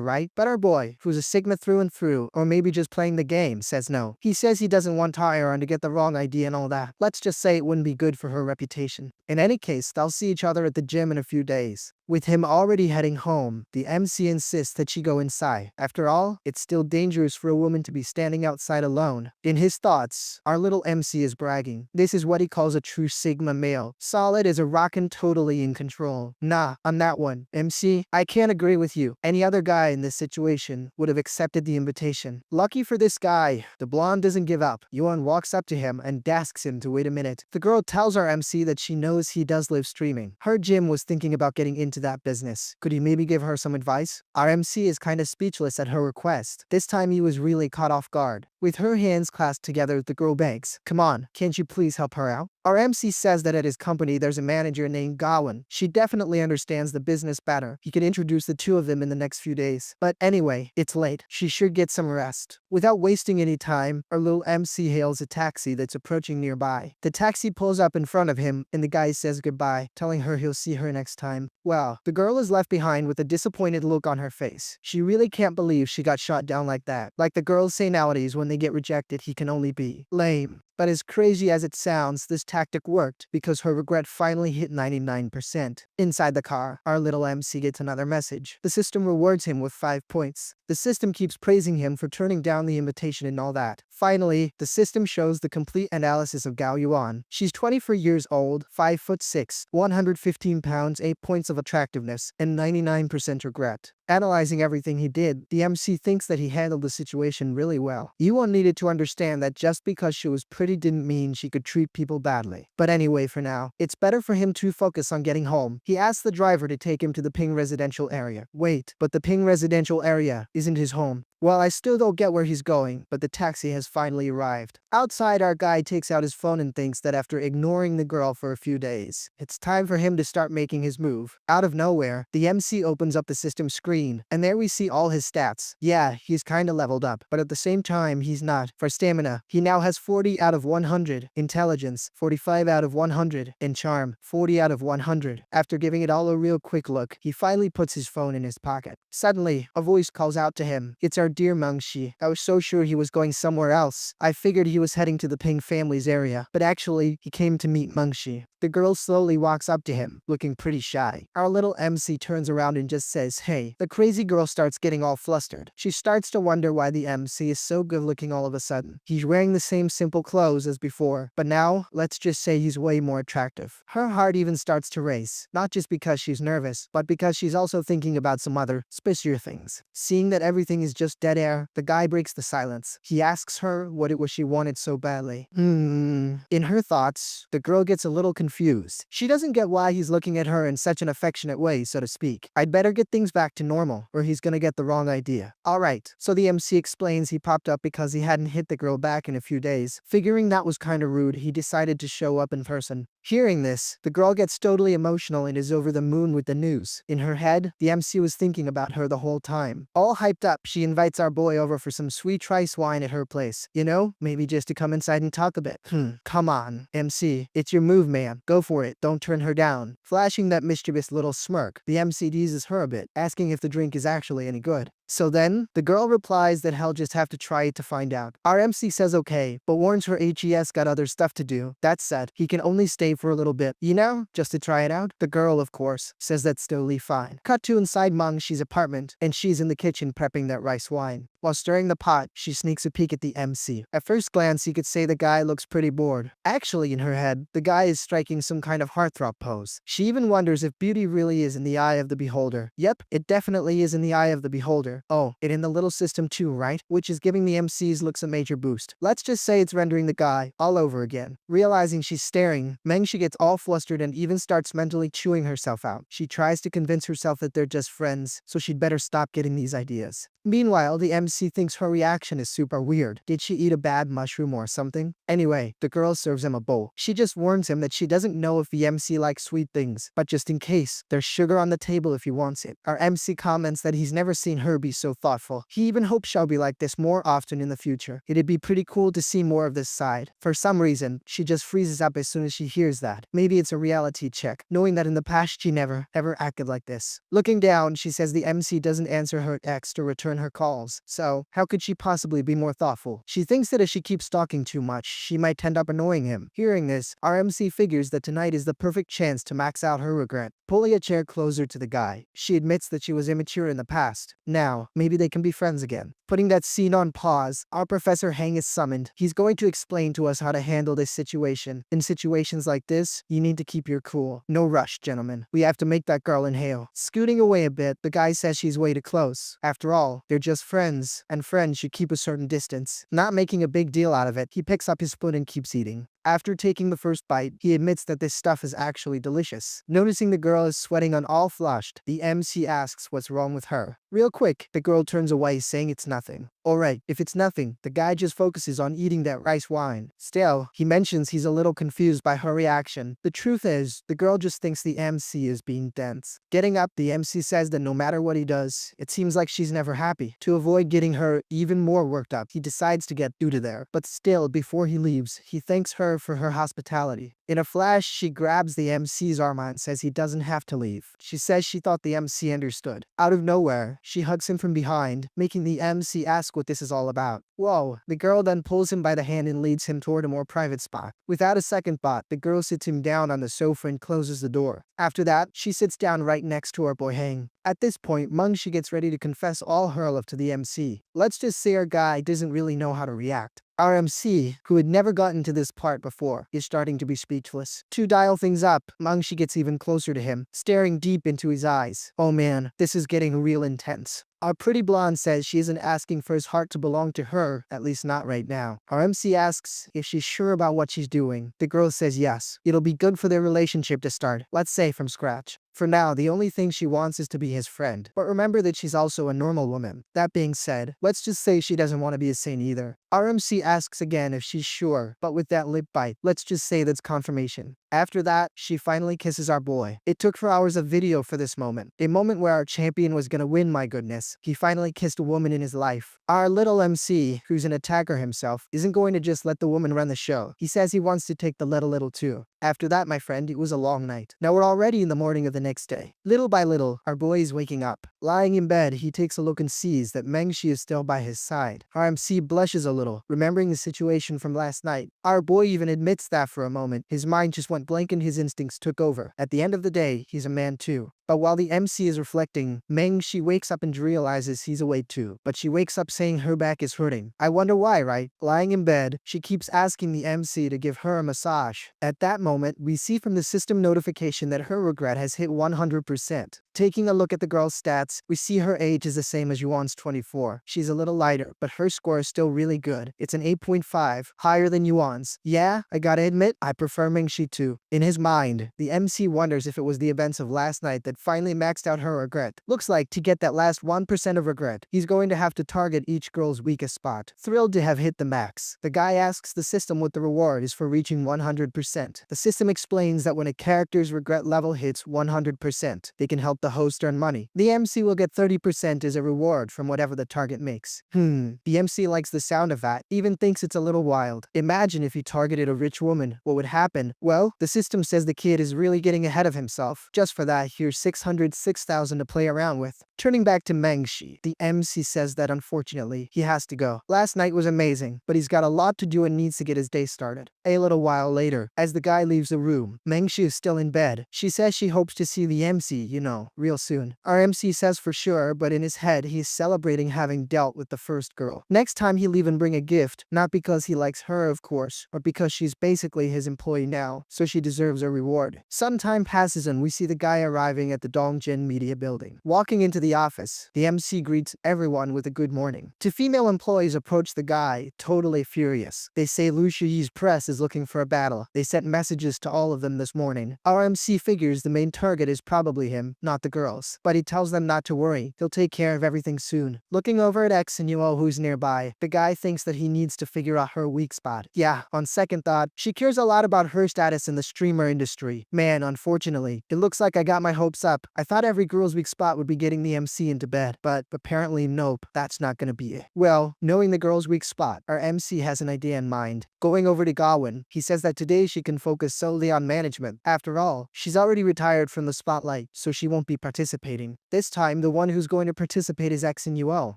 right? But our boy, who's a Sigma through and through, or maybe just playing the game, says no. He says he doesn't want Tyron to get the wrong idea and all that. Let's just say it wouldn't be good for her reputation. In any case, they'll see each other at the gym in a few days. With him already heading home, the MC insists that she go inside. After all, it's still dangerous for a woman to be standing outside alone. In his thoughts, our little MC is bragging. This is what he calls a true Sigma male. Solid as a rock and totally in control. Nah, I'm that one. MC, I can't agree with you. Any other guy in this situation would have accepted the invitation. Lucky for this guy, the blonde doesn't give up. Yuan walks up to him and asks him to wait a minute. The girl tells our MC that she knows he does live streaming. Her gym was thinking about getting into that business. Could he maybe give her some advice? Our MC is kind of speechless at her request. This time he was really caught off guard. With her hands clasped together, the girl begs, "Come on, can't you please help her out?" Our MC says that at his company there's a manager named Gwyn. She definitely understands the business better. He could introduce the two of them in the next few days. But anyway, it's late. She should get some rest. Without wasting any time, our little MC hails a taxi that's approaching nearby. The taxi pulls up in front of him and the guy says goodbye, telling her he'll see her next time. Well, the girl is left behind with a disappointed look on her face. She really can't believe she got shot down like that. Like the girls say nowadays, when they get rejected, he can only be lame. But as crazy as it sounds, this tactic worked because her regret finally hit 99%. Inside the car, our little MC gets another message. The system rewards him with 5 points. The system keeps praising him for turning down the invitation and all that. Finally, the system shows the complete analysis of Gao Yuan. She's 24 years old, 5'6", 115 pounds, 8 points of attractiveness, and 99% regret. Analyzing everything he did, the MC thinks that he handled the situation really well. Yuan needed to understand that just because she was pretty didn't mean she could treat people badly. But anyway, for now, it's better for him to focus on getting home. He asks the driver to take him to the Ping residential area. Wait, but the Ping residential area isn't his home. Well, I still don't get where he's going, but the taxi has finally arrived. Outside, our guy takes out his phone and thinks that after ignoring the girl for a few days, it's time for him to start making his move. Out of nowhere, the MC opens up the system screen, and there we see all his stats. Yeah, he's kinda leveled up, but at the same time, he's not. For stamina, he now has 40 out of 100, intelligence, 45 out of 100, and charm, 40 out of 100. After giving it all a real quick look, he finally puts his phone in his pocket. Suddenly, a voice calls out to him. It's our dear Mangshi. I was so sure he was going somewhere else. I figured he was heading to the Ping family's area, but actually, he came to meet Mangshi. The girl slowly walks up to him, looking pretty shy. Our little MC turns around and just says, "Hey." The crazy girl starts getting all flustered. She starts to wonder why the MC is so good looking all of a sudden. He's wearing the same simple clothes as before, but now, let's just say he's way more attractive. Her heart even starts to race, not just because she's nervous, but because she's also thinking about some other, spicier things. Seeing that everything is just dead air, the guy breaks the silence. He asks her what it was she wanted so badly. In her thoughts, the girl gets a little confused. She doesn't get why he's looking at her in such an affectionate way, so to speak. I'd better get things back to normal, or he's gonna get the wrong idea. Alright, so the MC explains he popped up because he hadn't hit the girl back in a few days. Figuring that was kinda rude, he decided to show up in person. Hearing this, the girl gets totally emotional and is over the moon with the news. In her head, the MC was thinking about her the whole time. All hyped up, she invites our boy over for some sweet rice wine at her place. You know, maybe just to come inside and talk a bit. Come on, MC. It's your move, man. Go for it. Don't turn her down. Flashing that mischievous little smirk, the MC teases her a bit, asking if the drink is actually any good. So then, the girl replies that he'll just have to try it to find out. Our MC says okay, but warns her HES got other stuff to do. That said, he can only stay for a little bit, you know, just to try it out. The girl, of course, says that's totally fine. Cut to inside Mangshi's apartment, and she's in the kitchen prepping that rice wine. While stirring the pot, she sneaks a peek at the MC. At first glance, you could say the guy looks pretty bored. Actually, in her head, the guy is striking some kind of heartthrob pose. She even wonders if beauty really is in the eye of the beholder. Yep, it definitely is in the eye of the beholder. Oh, it in the little system too, right? Which is giving the MC's looks a major boost. Let's just say it's rendering the guy all over again. Realizing she's staring, Mengshi gets all flustered and even starts mentally chewing herself out. She tries to convince herself that they're just friends, so she'd better stop getting these ideas. Meanwhile, the MC thinks her reaction is super weird. Did she eat a bad mushroom or something? Anyway, the girl serves him a bowl. She just warns him that she doesn't know if the MC likes sweet things, but just in case, there's sugar on the table if he wants it. Our MC comments that he's never seen her be so thoughtful. He even hopes she'll be like this more often in the future. It'd be pretty cool to see more of this side. For some reason, she just freezes up as soon as she hears that. Maybe it's a reality check, knowing that in the past she never, ever acted like this. Looking down, she says the MC doesn't answer her text or return return her calls, so how could she possibly be more thoughtful? She thinks that if she keeps stalking too much, she might end up annoying him. Hearing this, our MC figures that tonight is the perfect chance to max out her regret. Pulling a chair closer to the guy, she admits that she was immature in the past. Now, maybe they can be friends again. Putting that scene on pause, our Professor Hang is summoned. He's going to explain to us how to handle this situation. In situations like this, you need to keep your cool. No rush, gentlemen. We have to make that girl inhale. Scooting away a bit, the guy says she's way too close. After all, they're just friends, and friends should keep a certain distance. Not making a big deal out of it, he picks up his spoon and keeps eating. After taking the first bite, he admits that this stuff is actually delicious. Noticing the girl is sweating on all flushed, the MC asks what's wrong with her. Real quick, the girl turns away saying it's nothing. Alright, if it's nothing, the guy just focuses on eating that rice wine. Still, he mentions he's a little confused by her reaction. The truth is, the girl just thinks the MC is being dense. Getting up, the MC says that no matter what he does, it seems like she's never happy. To avoid getting her even more worked up, he decides to get Duda there. But still, before he leaves, he thanks her for her hospitality. In a flash, she grabs the MC's arm and says he doesn't have to leave. She says she thought the MC understood. Out of nowhere, she hugs him from behind, making the MC ask what this is all about. Whoa, the girl then pulls him by the hand and leads him toward a more private spot. Without a second thought, the girl sits him down on the sofa and closes the door. After that, she sits down right next to our boy Hang. At this point, Mungshi gets ready to confess all her love to the MC. Let's just say our guy doesn't really know how to react. Our MC, who had never gotten to this part before, is starting to be speechless. To dial things up, Mungshi gets even closer to him, staring deep into his eyes. Oh man, this is getting real intense. Our pretty blonde says she isn't asking for his heart to belong to her, at least not right now. Our MC asks if she's sure about what she's doing. The girl says yes. It'll be good for their relationship to start, let's say from scratch. For now, the only thing she wants is to be his friend. But remember that she's also a normal woman. That being said, let's just say she doesn't want to be a saint either. Our MC asks again if she's sure, but with that lip bite, let's just say that's confirmation. After that, she finally kisses our boy. It took 4 hours of video for this moment. A moment where our champion was gonna win, my goodness. He finally kissed a woman in his life. Our little MC, who's an attacker himself, isn't going to just let the woman run the show. He says he wants to take the little too. After that, my friend, it was a long night. Now we're already in the morning of the next day. Little by little, our boy is waking up. Lying in bed, he takes a look and sees that Mengshi is still by his side. Our MC blushes a little, remembering the situation from last night. Our boy even admits that for a moment, his mind just went blank and his instincts took over. At the end of the day, he's a man too. But while the MC is reflecting, Mengshi wakes up and realizes he's awake too. But she wakes up saying her back is hurting. I wonder why, right? Lying in bed, she keeps asking the MC to give her a massage. At that moment, we see from the system notification that her regret has hit 100%. Taking a look at the girl's stats, we see her age is the same as Yuan's 24. She's a little lighter, but her score is still really good. It's an 8.5, higher than Yuan's. Yeah, I gotta admit, I prefer Mengshi too. In his mind, the MC wonders if it was the events of last night that finally maxed out her regret. Looks like to get that last 1% of regret, he's going to have to target each girl's weakest spot. Thrilled to have hit the max, the guy asks the system what the reward is for reaching 100%. The system explains that when a character's regret level hits 100%, they can help the host earn money. The MC will get 30% as a reward from whatever the target makes. The MC likes the sound of that, even thinks it's a little wild. Imagine if he targeted a rich woman, what would happen? Well, the system says the kid is really getting ahead of himself. Just for that, here's 606,000 to play around with. Turning back to Mengshi, the MC says that unfortunately, he has to go. Last night was amazing, but he's got a lot to do and needs to get his day started. A little while later, as the guy leaves the room, Mengshi is still in bed. She says she hopes to see the MC, real soon. Our MC says for sure, but in his head, he's celebrating having dealt with the first girl. Next time he'll even bring a gift, not because he likes her, of course, but because she's basically his employee now, so she deserves a reward. Some time passes and we see the guy arriving at the Dongjin Media Building. Walking into the office, the MC greets everyone with a good morning. Two female employees approach the guy, totally furious. They say Lu Shiyi's press is looking for a battle. They sent messages to all of them this morning. Our MC figures the main target is probably him, not the girls. But he tells them not to worry, he'll take care of everything soon. Looking over at X and Yuo who's nearby, the guy thinks that he needs to figure out her weak spot. Yeah, on second thought, she cares a lot about her status in the streamer industry. Man, unfortunately, it looks like I got my hopes up. I thought every girl's weak spot would be getting the MC into bed, but apparently nope, that's not gonna be it. Well, knowing the girl's weak spot, our MC has an idea in mind. Going over to Gwyn, he says that today she can focus solely on management. After all, she's already retired from the spotlight, so she won't be participating. This time, time, the one who's going to participate is Xinyo.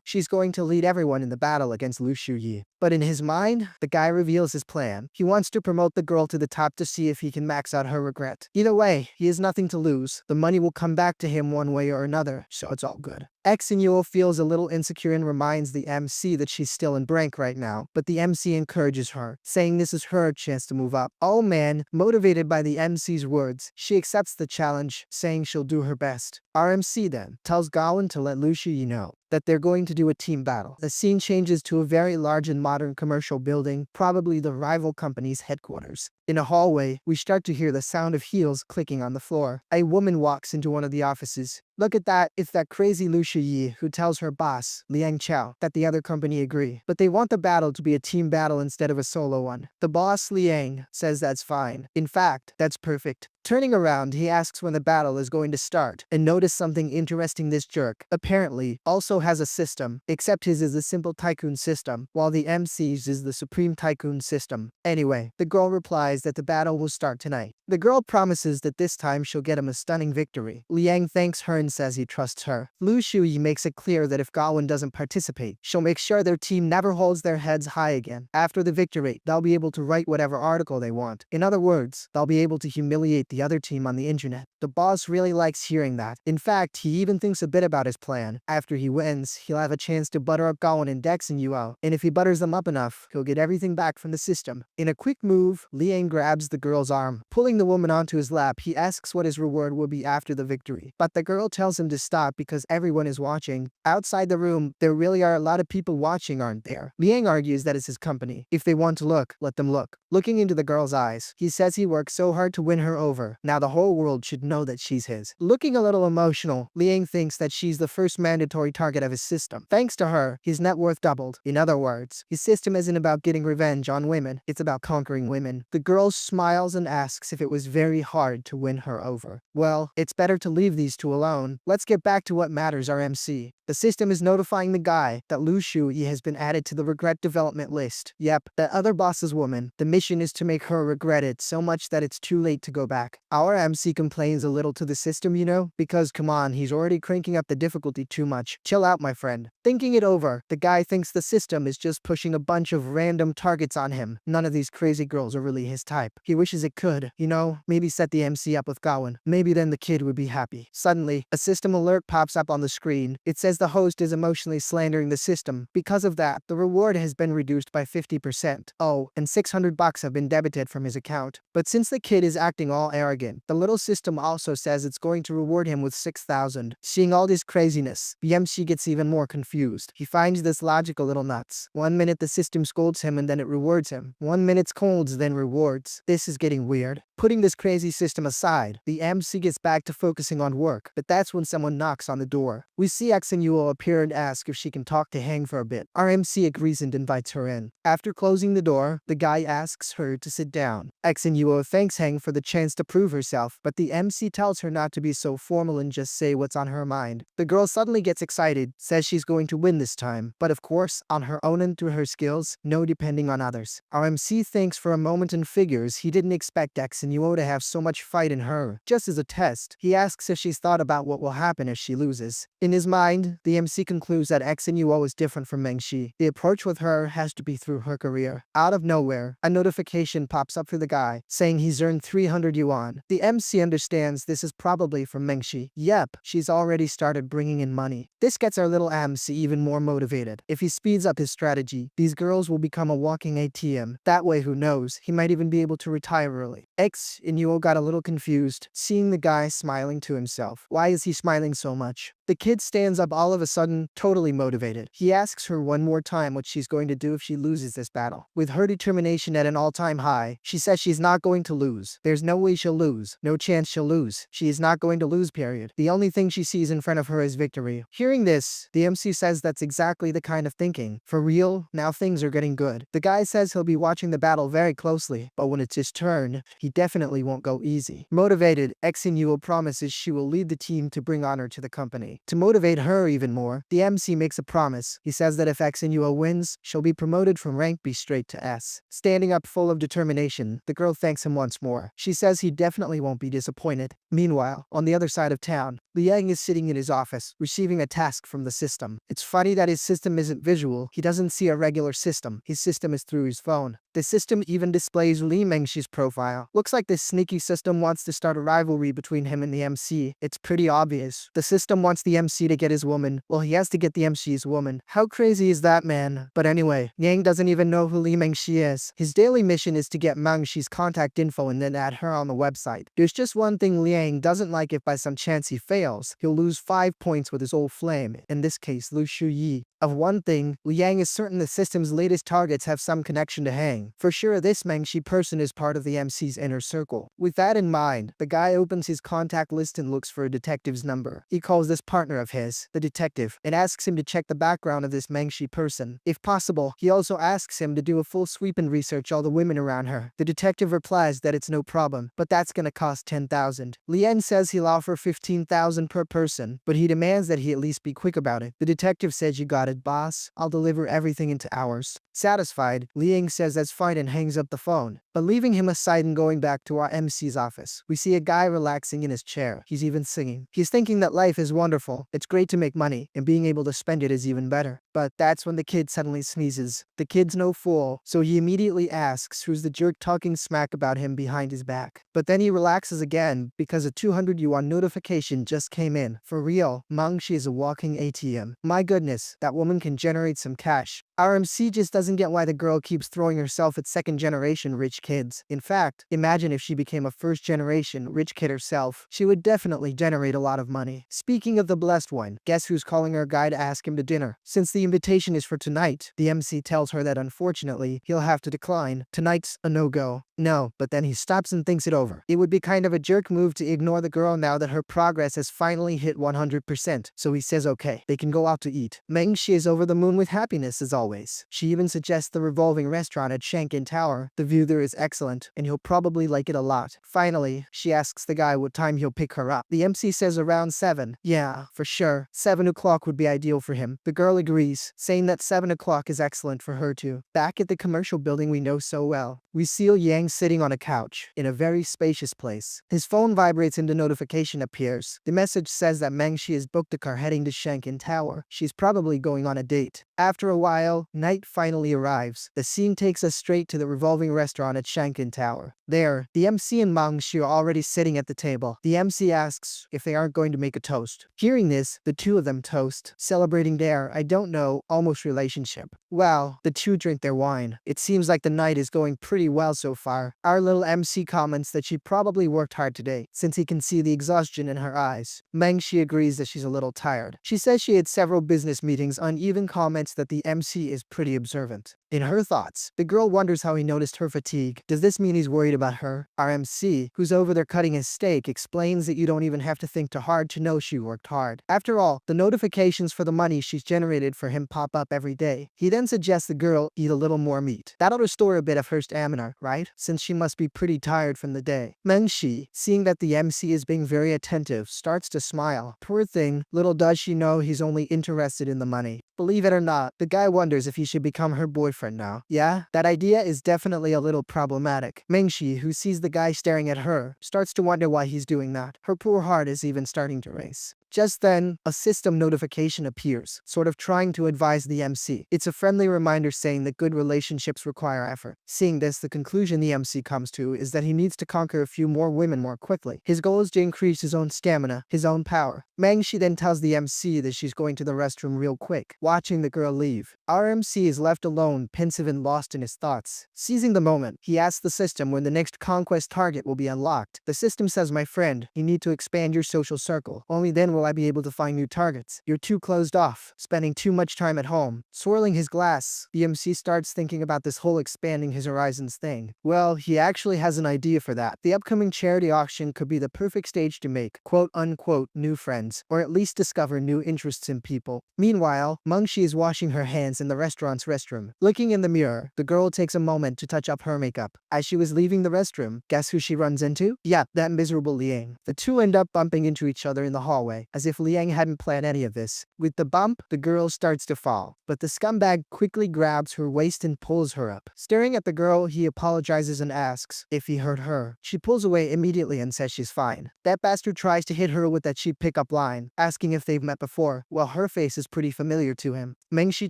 She's going to lead everyone in the battle against Lu Shuyi. But in his mind, the guy reveals his plan. He wants to promote the girl to the top to see if he can max out her regret. Either way, he has nothing to lose. The money will come back to him one way or another, so it's all good. Xinyo feels a little insecure and reminds the MC that she's still in rank right now, but the MC encourages her, saying this is her chance to move up. Oh man, motivated by the MC's words, she accepts the challenge, saying she'll do her best. Our MC then tells Gwyn to let Lu Shuyi know that they're going to do a team battle. The scene changes to a very large and modern commercial building, probably the rival company's headquarters. In a hallway, we start to hear the sound of heels clicking on the floor. A woman walks into one of the offices. Look at that, it's that crazy Lu Shuyi who tells her boss, Liang Chao, that the other company agree. But they want the battle to be a team battle instead of a solo one. The boss, Liang, says that's fine. In fact, that's perfect. Turning around, he asks when the battle is going to start, and notice something interesting. This jerk, apparently, also has a system, except his is a simple tycoon system, while the MC's is the supreme tycoon system. Anyway, the girl replies that the battle will start tonight. The girl promises that this time she'll get him a stunning victory. Liang thanks her and says he trusts her. Lu Shuyi makes it clear that if Gwyn doesn't participate, she'll make sure their team never holds their heads high again. After the victory, they'll be able to write whatever article they want. In other words, they'll be able to humiliate the other team on the internet. The boss really likes hearing that. In fact, he even thinks a bit about his plan. After he wins, he'll have a chance to butter up Gwyn and Xinyo, and if he butters them up enough, he'll get everything back from the system. In a quick move, Liang grabs the girl's arm. Pulling the woman onto his lap, he asks what his reward will be after the victory. But the girl tells him to stop because everyone is watching. Outside the room, there really are a lot of people watching, aren't there? Liang argues that it's his company. If they want to look, let them look. Looking into the girl's eyes, he says he worked so hard to win her over. Now the whole world should know that she's his. Looking a little emotional, Liang thinks that she's the first mandatory target of his system. Thanks to her, his net worth doubled. In other words, his system isn't about getting revenge on women, it's about conquering women. The girl smiles and asks if it was very hard to win her over. Well, it's better to leave these two alone. Let's get back to what matters. Our MC. The system is notifying the guy that Lu Shuyi has been added to the regret development list. Yep, that other boss's woman. The mission is to make her regret it so much that it's too late to go back. Our MC complains a little to the system, you know, because come on, he's already cranking up the difficulty too much. Chill out, my friend. Thinking it over, the guy thinks the system is just pushing a bunch of random targets on him. None of these crazy girls are really his type. He wishes it could, you know, maybe set the MC up with Gwyn. Maybe then the kid would be happy. Suddenly, a system alert pops up on the screen. It says the host is emotionally slandering the system. Because of that, the reward has been reduced by 50%. Oh, and $600 have been debited from his account. But since the kid is acting all arrogant, the little system also says it's going to reward him with 6,000. Seeing all this craziness, the MC gets even more confused. He finds this logic a little nuts. 1 minute the system scolds him and then it rewards him. 1 minute scolds, then rewards. This is getting weird. Putting this crazy system aside, the MC gets back to focusing on work, but that's when someone knocks on the door. We see Xinyo appear and ask if she can talk to Hang for a bit. Our MC agrees and invites her in. After closing the door, the guy asks her to sit down. Xinyo thanks Hang for the chance to prove herself, but the MC tells her not to be so formal and just say what's on her mind. The girl suddenly gets excited, says she's going to win this time, but of course, on her own and through her skills, no depending on others. Our MC thinks for a moment and figures he didn't expect Xinyo to have so much fight in her. Just as a test, he asks if she's thought about what will happen if she loses. In his mind, the MC concludes that Xinyo is different from Mengshi. The approach with her has to be through her career. Out of nowhere, a notification pops up for the guy, saying he's earned 300 yuan. The MC understands this is probably from Mengshi. Yep, she's already started bringing in money. This gets our little MC even more motivated. If he speeds up his strategy, these girls will become a walking ATM. That way, who knows, he might even be able to retire early. Xinyo got a little confused, seeing the guy smiling to himself. Why is he smiling so much? The kid stands up all of a sudden, totally motivated. He asks her one more time what she's going to do if she loses this battle. With her determination at an all-time high, she says she's not going to lose. There's no way she'll lose. No chance she'll lose. She is not going to lose, period. The only thing she sees in front of her is victory. Hearing this, the MC says that's exactly the kind of thinking. For real, now things are getting good. The guy says he'll be watching the battle very closely, but when it's his turn, he definitely won't go easy. Motivated, Xinyo promises she will lead the team to bring honor to the company. To motivate her, even more. The MC makes a promise. He says that if Enro wins, she'll be promoted from rank B straight to S. Standing up full of determination, the girl thanks him once more. She says he definitely won't be disappointed. Meanwhile, on the other side of town, Liang is sitting in his office, receiving a task from the system. It's funny that his system isn't visual. He doesn't see a regular system. His system is through his phone. The system even displays Li Mengxi's profile. Looks like this sneaky system wants to start a rivalry between him and the MC. It's pretty obvious. The system wants the MC to get his woman. Well, he has to get the MC's woman. How crazy is that, man? But anyway, Yang doesn't even know who Li Mengxi is. His daily mission is to get Mengxi's contact info and then add her on the website. There's just one thing Liang doesn't like. If by some chance he fails, he'll lose 5 points with his old flame, in this case Lu Shuyi. Of one thing, Liang is certain the system's latest targets have some connection to Hang. For sure, this Mengxi person is part of the MC's inner circle. With that in mind, the guy opens his contact list and looks for a detective's number. He calls this partner of his, the detective, and asks him to check the background of this Mengxi person. If possible, he also asks him to do a full sweep and research all the women around her. The detective replies that it's no problem, but that's gonna cost 10,000. Liang says he'll offer 15,000 per person, but he demands that he at least be quick about it. The detective says, "You got it, boss. I'll deliver everything into hours." Satisfied, Liang says that's fine and hangs up the phone. But leaving him aside and going back to our MC's office, we see a guy relaxing in his chair. He's even singing. He's thinking that life is wonderful. It's great to make money, and being able to spend it is even better. But that's when the kid suddenly sneezes. The kid's no fool, so he immediately asks who's the jerk talking smack about him behind his back. But then he relaxes again because a 200 yuan notification just came in. For real, Mengxi is a walking ATM. My goodness, that woman can generate some cash. Our MC just doesn't get why the girl keeps throwing herself at second-generation rich kids. In fact, imagine if she became a first-generation rich kid herself. She would definitely generate a lot of money. Speaking of the blessed one, guess who's calling her guy to ask him to dinner? Since the invitation is for tonight, the MC tells her that unfortunately, he'll have to decline. Tonight's a no-go. No, but then he stops and thinks it over. It would be kind of a jerk move to ignore the girl now that her progress has finally hit 100%. So he says okay, they can go out to eat. Mengxi is over the moon with happiness as always. She even suggests the revolving restaurant at Shankin Tower. The view there is excellent, and he'll probably like it a lot. Finally, she asks the guy what time he'll pick her up. The MC says around 7. Yeah, for sure. 7 o'clock would be ideal for him. The girl agrees, saying that 7 o'clock is excellent for her too. Back at the commercial building we know so well, we see Yang sitting on a couch in a very spacious place. His phone vibrates and a notification appears. The message says that Mengxi has booked a car heading to Shankin Tower. She's probably going on a date. After a while, night finally arrives. The scene takes us straight to the revolving restaurant at Shankin Tower. There, the MC and Mengxi are already sitting at the table. The MC asks if they aren't going to make a toast. Hearing this, the two of them toast, celebrating their, I don't know, almost relationship. Well, the two drink their wine. It seems like the night is going pretty well so far. Our little MC comments that she probably worked hard today, since he can see the exhaustion in her eyes. Mengxi agrees that she's a little tired. She says she had several business meetings and even comments that the MC is pretty observant. In her thoughts, the girl wonders how he noticed her fatigue. Does this mean he's worried about her? Our MC, who's over there cutting his steak, explains that you don't even have to think too hard to know she worked hard. After all, the notifications for the money she's generated for him pop up every day. He then suggests the girl eat a little more meat. That'll restore a bit of her stamina, right? Since she must be pretty tired from the day. Mengxi, seeing that the MC is being very attentive, starts to smile. Poor thing, little does she know he's only interested in the money. Believe it or not, the guy wonders if he should become her boyfriend now. Yeah, that idea is definitely a little problematic. Mengxi, who sees the guy staring at her, starts to wonder why he's doing that. Her poor heart is even starting to race. Just then, a system notification appears, sort of trying to advise the MC. It's a friendly reminder saying that good relationships require effort. Seeing this, the conclusion the MC comes to is that he needs to conquer a few more women more quickly. His goal is to increase his own stamina, his own power. Mengxi then tells the MC that she's going to the restroom real quick, watching the girl leave. Our MC is left alone, pensive and lost in his thoughts. Seizing the moment, he asks the system when the next conquest target will be unlocked. The system says, my friend, you need to expand your social circle. Only then will I be able to find new targets. You're too closed off, spending too much time at home. Swirling his glass, the MC starts thinking about this whole expanding his horizons thing. Well, he actually has an idea for that. The upcoming charity auction could be the perfect stage to make quote-unquote new friends, or at least discover new interests in people. Meanwhile, Mengxi is washing her hands in the restaurant's restroom. Looking in the mirror, the girl takes a moment to touch up her makeup. As she was leaving the restroom, guess who she runs into? Yeah, that miserable Liang. The two end up bumping into each other in the hallway. as if Liang hadn't planned any of this. With the bump, the girl starts to fall, but the scumbag quickly grabs her waist and pulls her up. Staring at the girl, he apologizes and asks if he hurt her. She pulls away immediately and says she's fine. That bastard tries to hit her with that cheap pickup line, asking if they've met before, while her face is pretty familiar to him. Mengshi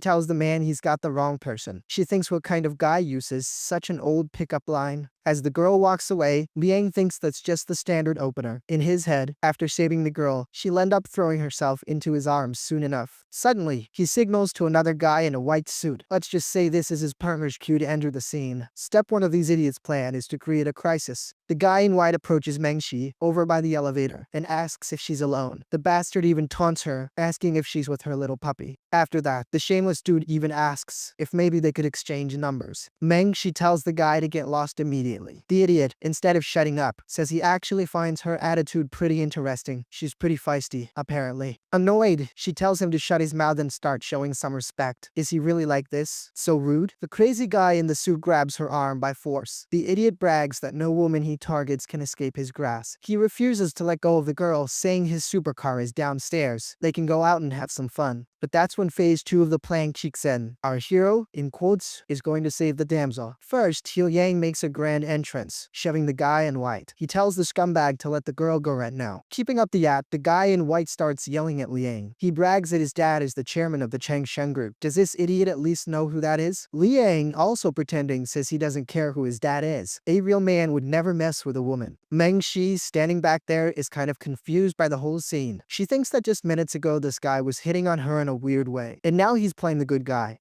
tells the man he's got the wrong person. She thinks what kind of guy uses such an old pickup line. As the girl walks away, Liang thinks that's just the standard opener. In his head, after saving the girl, she'll end up throwing herself into his arms soon enough. Suddenly, he signals to another guy in a white suit. Let's just say this is his partner's cue to enter the scene. Step 1 of these idiots' plan is to create a crisis. The guy in white approaches Mengshi over by the elevator and asks if she's alone. The bastard even taunts her, asking if she's with her little puppy. After that, the shameless dude even asks if maybe they could exchange numbers. Mengshi tells the guy to get lost immediately. The idiot, instead of shutting up, says he actually finds her attitude pretty interesting. She's pretty feisty, apparently. Annoyed, she tells him to shut his mouth and start showing some respect. Is he really like this? So rude? The crazy guy in the suit grabs her arm by force. The idiot brags that no woman he targets can escape his grasp. He refuses to let go of the girl, saying his supercar is downstairs. They can go out and have some fun. But that's when phase 2 of the plan kicks in. Our hero, in quotes, is going to save the damsel. First, Yang makes a grand entrance, shoving the guy in white. He tells the scumbag to let the girl go right now. Keeping up the act, the guy in white starts yelling at Liang. He brags that his dad is the chairman of the Changsheng group. Does this idiot at least know who that is? Liang, also pretending, says he doesn't care who his dad is. A real man would never mess with a woman. Mengshi, standing back there, is kind of confused by the whole scene. She thinks that just minutes ago this guy was hitting on her in a weird way, and now he's playing the good guy.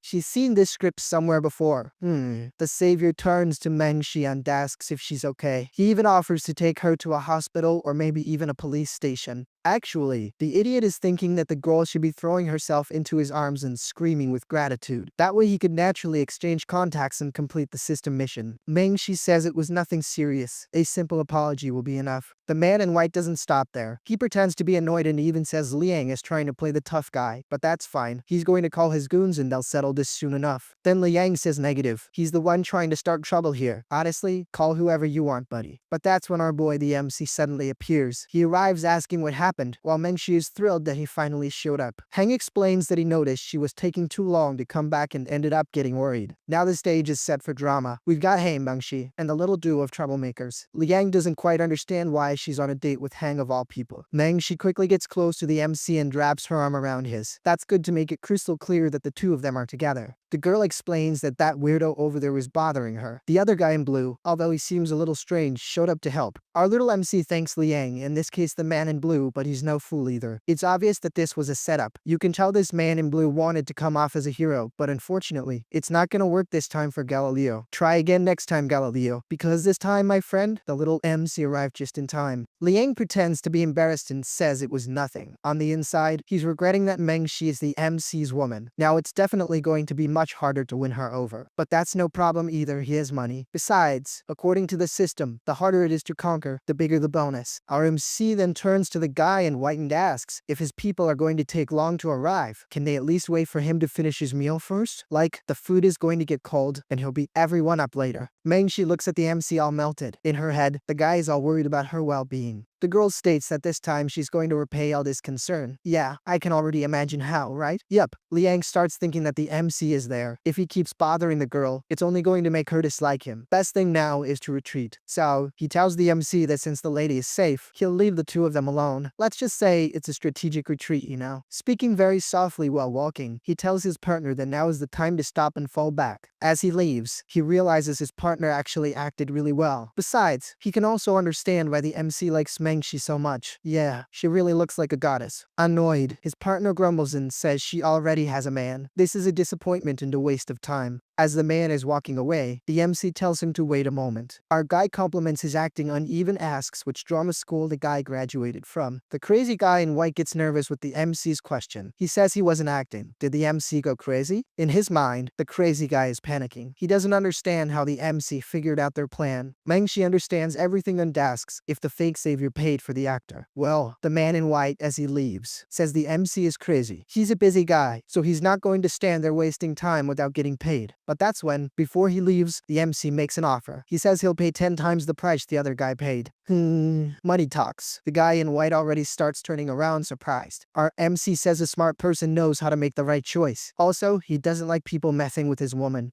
She's seen this script somewhere before. The savior turns to Mengshi and asks if she's okay. He even offers to take her to a hospital or maybe even a police station. Actually, the idiot is thinking that the girl should be throwing herself into his arms and screaming with gratitude. That way he could naturally exchange contacts and complete the system mission. Mengshi says it was nothing serious. A simple apology will be enough. The man in white doesn't stop there. He pretends to be annoyed and even says Liang is trying to play the tough guy, but that's fine. He's going to call his goons and they'll settle this soon enough. Then Liang says negative. He's the one trying to start trouble here. Honestly, call whoever you want, buddy. But that's when our boy the MC suddenly appears. He arrives asking what happened, while Mengshi is thrilled that he finally showed up. Heng explains that he noticed she was taking too long to come back and ended up getting worried. Now the stage is set for drama. We've got Heng, Mengshi, and the little duo of troublemakers. Liang doesn't quite understand why she's on a date with Heng of all people. Mengshi quickly gets close to the MC and wraps her arm around his. That's good to make it crystal clear that the two of them are together. The girl explains that that weirdo over there was bothering her. The other guy in blue, although he seems a little strange, showed up to help. Our little MC thanks Liang, in this case the man in blue, but he's no fool either. It's obvious that this was a setup. You can tell this man in blue wanted to come off as a hero, but unfortunately, it's not gonna work this time for Galileo. Try again next time, Galileo, because this time, my friend, the little MC arrived just in time. Liang pretends to be embarrassed and says it was nothing. On the inside, he's regretting that Mengshi is the MC's woman. Now it's definitely going to be much harder to win her over. But that's no problem either, he has money. Besides, according to the system, the harder it is to conquer, the bigger the bonus. Our MC then turns to the guy in white and asks if his people are going to take long to arrive. Can they at least wait for him to finish his meal first? Like, the food is going to get cold and he'll beat everyone up later. Mengshi looks at the MC all melted. In her head, the guy is all worried about her well-being. The girl states that this time she's going to repay all this concern. Yeah, I can already imagine how, right? Yup, Liang starts thinking that the MC is there. If he keeps bothering the girl, it's only going to make her dislike him. Best thing now is to retreat. So, he tells the MC that since the lady is safe, he'll leave the two of them alone. Let's just say it's a strategic retreat, you know? Speaking very softly while walking, he tells his partner that now is the time to stop and fall back. As he leaves, he realizes his partner actually acted really well. Besides, he can also understand why the MC likes Mengshi so much. Yeah, she really looks like a goddess. Annoyed, his partner grumbles and says she already has a man. This is a disappointment and a waste of time. As the man is walking away, the MC tells him to wait a moment. Our guy compliments his acting and even asks which drama school the guy graduated from. The crazy guy in white gets nervous with the MC's question. He says he wasn't acting. Did the MC go crazy? In his mind, the crazy guy is panicking. He doesn't understand how the MC figured out their plan. Mengshi understands everything and asks if the fake savior paid for the actor. Well, the man in white, as he leaves, says the MC is crazy. He's a busy guy, so he's not going to stand there wasting time without getting paid. But that's when, before he leaves, the MC makes an offer. He says he'll pay 10 times the price the other guy paid. Money talks. The guy in white already starts turning around surprised. Our MC says a smart person knows how to make the right choice. Also, he doesn't like people messing with his woman.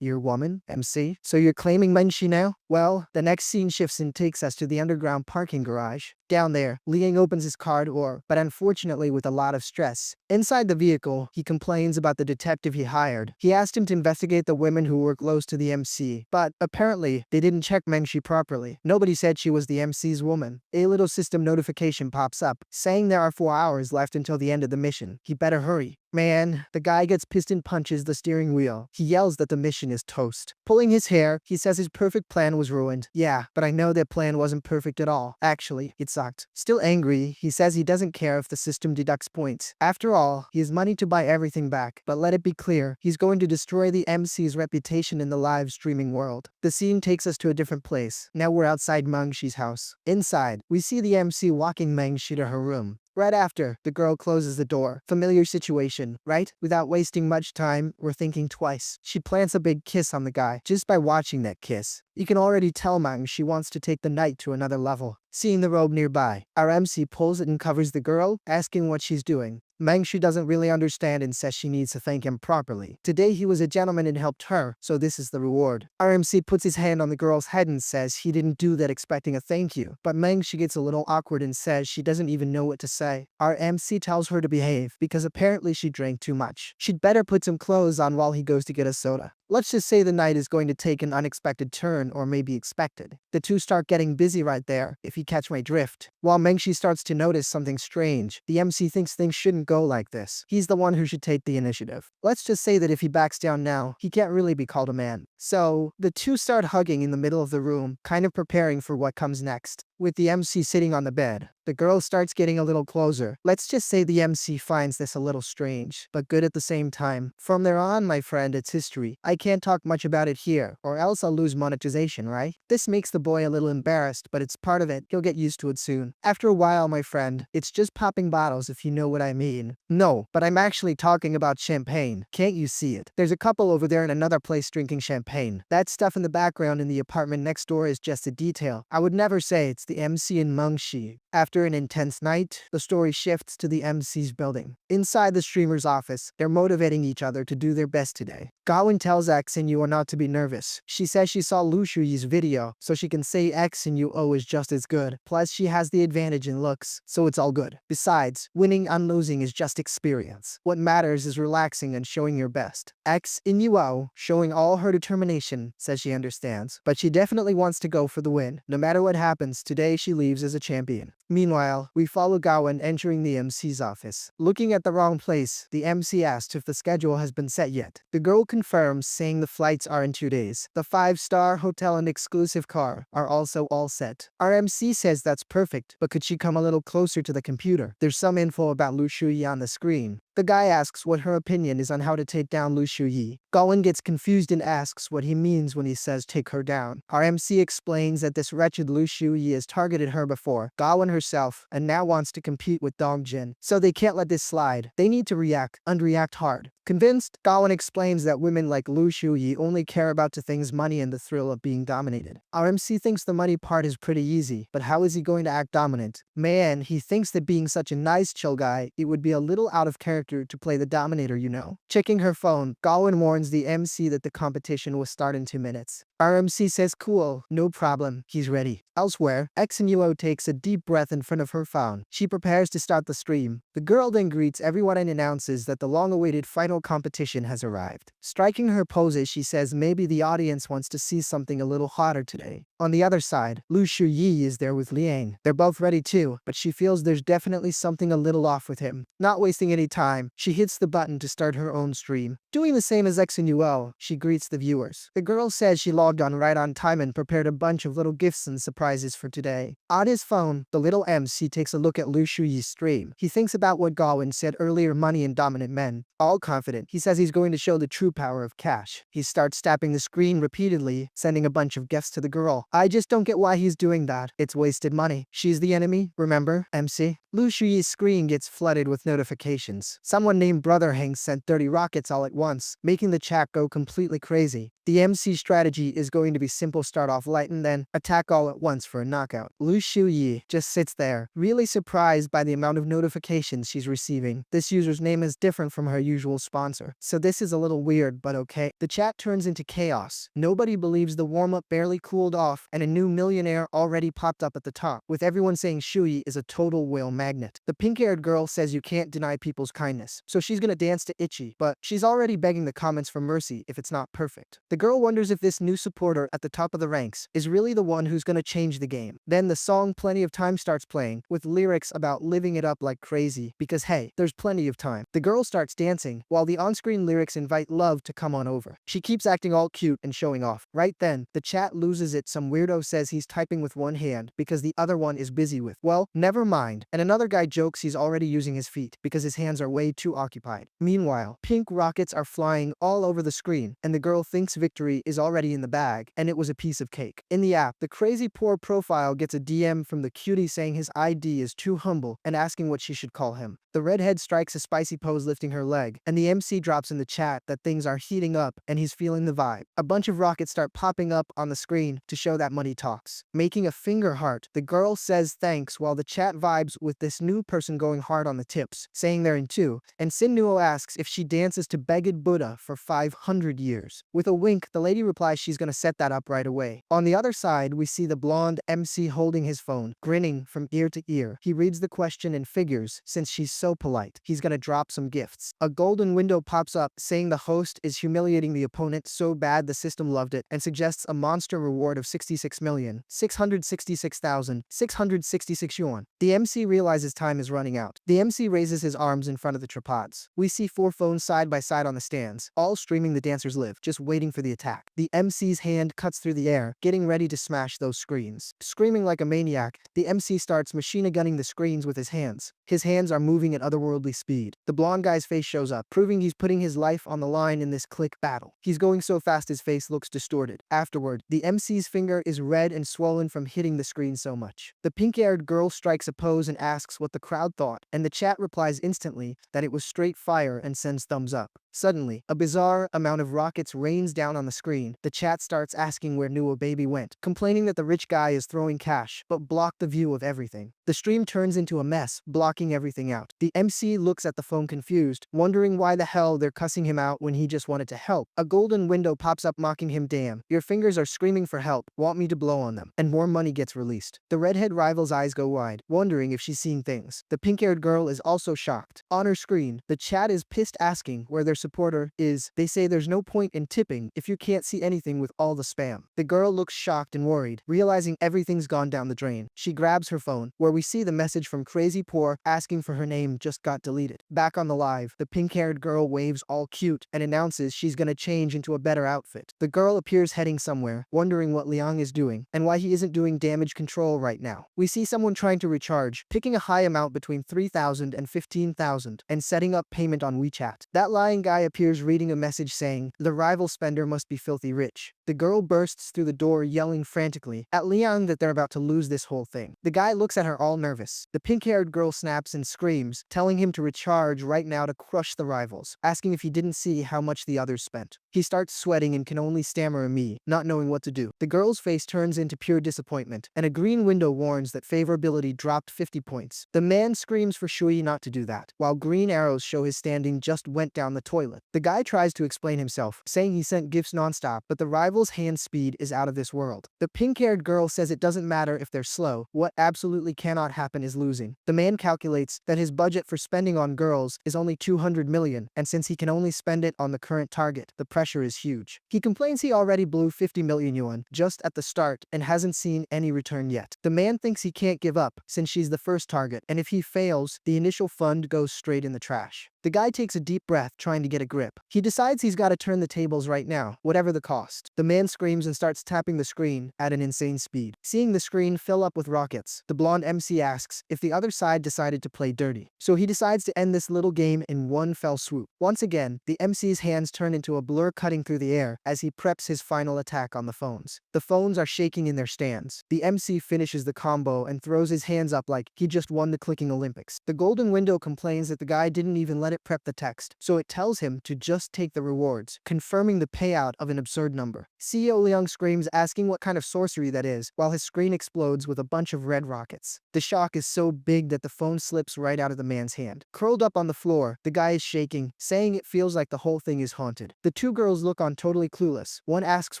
Your woman, MC? So you're claiming Menshi now? Well, the next scene shifts and takes us to the underground parking garage. Down there, Liang opens his car door, but unfortunately with a lot of stress. Inside the vehicle, he complains about the detective he hired. He asked him to investigate the women who were close to the MC, but apparently they didn't check Mengshi properly. Nobody said she was the MC's woman. A little system notification pops up, saying there are 4 hours left until the end of the mission. He better hurry. Man, the guy gets pissed and punches the steering wheel. He yells that the mission is toast. Pulling his hair, he says his perfect plan was ruined. Yeah, but I know that plan wasn't perfect at all. Actually, it sucked. Still angry, he says he doesn't care if the system deducts points. After all, he has money to buy everything back. But let it be clear, he's going to destroy the MC's reputation in the live streaming world. The scene takes us to a different place. Now we're outside Mengshi's house. Inside, we see the MC walking Mengshi to her room. Right after, the girl closes the door. Familiar situation, right? Without wasting much time, we're thinking twice. She plants a big kiss on the guy. Just by watching that kiss, you can already tell she wants to take the night to another level. Seeing the robe nearby, our MC pulls it and covers the girl, asking what she's doing. Mengshi doesn't really understand and says she needs to thank him properly. Today he was a gentleman and helped her, so this is the reward. Our MC puts his hand on the girl's head and says he didn't do that expecting a thank you. But Mengshi gets a little awkward and says she doesn't even know what to say. Our MC tells her to behave, because apparently she drank too much. She'd better put some clothes on while he goes to get a soda. Let's just say the night is going to take an unexpected turn, or maybe expected. The two start getting busy right there, if you catch my drift. While Mengshi starts to notice something strange, the MC thinks things shouldn't go like this. He's the one who should take the initiative. Let's just say that if he backs down now, he can't really be called a man. So, the two start hugging in the middle of the room, kind of preparing for what comes next. With the MC sitting on the bed, the girl starts getting a little closer. Let's just say the MC finds this a little strange, but good at the same time. From there on, my friend, it's history. I can't talk much about it here, or else I'll lose monetization, right? This makes the boy a little embarrassed, but it's part of it. He'll get used to it soon. After a while, my friend, it's just popping bottles if you know what I mean. No, but I'm actually talking about champagne. Can't you see it? There's a couple over there in another place drinking champagne. That stuff in the background in the apartment next door is just a detail. I would never say it's the MC and Mengshi. After an intense night, the story shifts to the MC's building. Inside the streamer's office, they're motivating each other to do their best today. Gwyn tells X and Yuo not to be nervous. She says she saw Lu Shuyi's video, so she can say X and Yuo is just as good. Plus, she has the advantage in looks, so it's all good. Besides, winning and losing is just experience. What matters is relaxing and showing your best. X and Yuo, showing all her determination, says she understands, but she definitely wants to go for the win. No matter what happens, today she leaves as a champion. Meanwhile, we follow Gwyn entering the MC's office. Looking at the wrong place, the MC asks if the schedule has been set yet. The girl confirms, saying the flights are in 2 days. The 5-star hotel and exclusive car are also all set. Our MC says that's perfect, but could she come a little closer to the computer? There's some info about Lu Shuyi on the screen. The guy asks what her opinion is on how to take down Lu Shuyi. Gwyn gets confused and asks what he means when he says take her down. Our MC explains that this wretched Lu Shuyi has targeted her before, Gwyn herself, and now wants to compete with Dongjin. So they can't let this slide. They need to react, and react hard. Convinced, Gwyn explains that women like Lu Shuyi only care about the things money and the thrill of being dominated. Our MC thinks the money part is pretty easy, but how is he going to act dominant? Man, he thinks that being such a nice chill guy, it would be a little out of character to play the dominator, you know. Checking her phone, Gwyn warns the MC that the competition will start in 2 minutes. Our MC says cool, no problem, he's ready. Elsewhere, X and Yuo takes a deep breath in front of her phone. She prepares to start the stream. The girl then greets everyone and announces that the long-awaited final competition has arrived. Striking her poses, she says maybe the audience wants to see something a little hotter today. On the other side, Lu Shuyi is there with Liang. They're both ready too, but she feels there's definitely something a little off with him. Not wasting any time, she hits the button to start her own stream. Doing the same as X and Yuo, she greets the viewers. The girl says she logged on right on time and prepared a bunch of little gifts and surprises for today. On his phone, the little MC takes a look at Lu Shuyi's stream. He thinks about what Gwyn said earlier, money and dominant men. All confident confident. He says he's going to show the true power of cash. He starts tapping the screen repeatedly, sending a bunch of gifts to the girl. I just don't get why he's doing that. It's wasted money. She's the enemy, remember, MC? Lu Shuyi's screen gets flooded with notifications. Someone named Brother Hank sent 30 rockets all at once, making the chat go completely crazy. The MC strategy is going to be simple: start off light and then attack all at once for a knockout. Lu Shuyi just sits there, really surprised by the amount of notifications she's receiving. This user's name is different from her usual sponsor, so this is a little weird, but okay. The chat turns into chaos. Nobody believes the warm-up barely cooled off, and a new millionaire already popped up at the top, with everyone saying Shuyi is a total whale magnet. The pink-haired girl says you can't deny people's kindness, so she's gonna dance to Ichi, but she's already begging the comments for mercy if it's not perfect. The girl wonders if this new supporter at the top of the ranks is really the one who's gonna change the game. Then the song Plenty of Time starts playing, with lyrics about living it up like crazy, because hey, there's plenty of time. The girl starts dancing, while the on-screen lyrics invite love to come on over. She keeps acting all cute and showing off. Right then, the chat loses it. Some weirdo says he's typing with one hand because the other one is busy with, well, never mind. And another guy jokes he's already using his feet because his hands are way too occupied. Meanwhile, pink rockets are flying all over the screen, and the girl thinks victory is already in the bag, and it was a piece of cake. In the app, the crazy poor profile gets a DM from the cutie saying his ID is too humble and asking what she should call him. The redhead strikes a spicy pose lifting her leg, and the MC drops in the chat that things are heating up and he's feeling the vibe. A bunch of rockets start popping up on the screen to show that money talks. Making a finger heart, the girl says thanks while the chat vibes with this new person going hard on the tips, saying they're in two, and Sinnuo asks if she dances to Beged Buddha for 500 years. With a wink, the lady replies she's gonna set that up right away. On the other side, we see the blonde MC holding his phone, grinning from ear to ear. He reads the question and figures, since she's so polite, he's gonna drop some gifts. A golden window pops up saying the host is humiliating the opponent so bad the system loved it and suggests a monster reward of 66,666,666 yuan. The MC realizes time is running out. The MC raises his arms in front of the tripods. We see 4 phones side by side on the stands, all streaming the dancers live, just waiting for the attack. The MC's hand cuts through the air, getting ready to smash those screens. Screaming like a maniac, the MC starts machine gunning the screens with his hands. His hands are moving at otherworldly speed. The blonde guy's face shows up, proving he's putting his life on the line in this click battle. He's going so fast his face looks distorted. Afterward, the MC's finger is red and swollen from hitting the screen so much. The pink-haired girl strikes a pose and asks what the crowd thought, and the chat replies instantly that it was straight fire and sends thumbs up. Suddenly, a bizarre amount of rockets rains down on the screen. The chat starts asking where Nuo Baby went, complaining that the rich guy is throwing cash, but blocked the view of everything. The stream turns into a mess, blocking everything out. The MC looks at the phone confused, wondering why the hell they're cussing him out when he just wanted to help. A golden window pops up mocking him, damn, your fingers are screaming for help, want me to blow on them. And more money gets released. The redhead rival's eyes go wide, wondering if she's seeing things. The pink-haired girl is also shocked. On her screen, the chat is pissed asking where their supporter is. They say there's no point in tipping if you can't see anything with all the spam. The girl looks shocked and worried, realizing everything's gone down the drain. She grabs her phone, where we see the message from Crazy Poor asking for her name just got deleted. Back on the live, the pink-haired girl waves all cute and announces she's gonna change into a better outfit. The girl appears heading somewhere, wondering what Liang is doing and why he isn't doing damage control right now. We see someone trying to recharge, picking a high amount between 3,000 and 15,000 and setting up payment on WeChat. That lying guy appears reading a message saying, the rival spender must be filthy rich. The girl bursts through the door yelling frantically at Liang that they're about to lose this whole thing. The guy looks at her all nervous. The pink-haired girl snaps and screams, telling him to recharge right now to crush the rivals, asking if he didn't see how much the others spent. He starts sweating and can only stammer a me, not knowing what to do. The girl's face turns into pure disappointment, and a green window warns that favorability dropped 50 points. The man screams for Shui not to do that, while green arrows show his standing just went down the toilet. The guy tries to explain himself, saying he sent gifts nonstop, but the rival's hand speed is out of this world. The pink-haired girl says it doesn't matter if they're slow, what absolutely cannot happen is losing. The man calculates that his budget for spending on girls is only 200 million, and since he can only spend it on the current target, the pressure is huge. He complains he already blew 50 million yuan just at the start and hasn't seen any return yet. The man thinks he can't give up since she's the first target, and if he fails, the initial fund goes straight in the trash. The guy takes a deep breath, trying to get a grip. He decides he's gotta turn the tables right now, whatever the cost. The man screams and starts tapping the screen at an insane speed. Seeing the screen fill up with rockets, the blonde MC asks if the other side decided to play dirty. So he decides to end this little game in one fell swoop. Once again, the MC's hands turn into a blur cutting through the air as he preps his final attack on the phones. The phones are shaking in their stands. The MC finishes the combo and throws his hands up like he just won the clicking Olympics. The golden window complains that the guy didn't even let it prep the text, so it tells him to just take the rewards, confirming the payout of an absurd number. CEO Leung screams, asking what kind of sorcery that is, while his screen explodes with a bunch of red rockets. The shock is so big that the phone slips right out of the man's hand. Curled up on the floor, the guy is shaking, saying it feels like the whole thing is haunted. The two girls look on totally clueless. One asks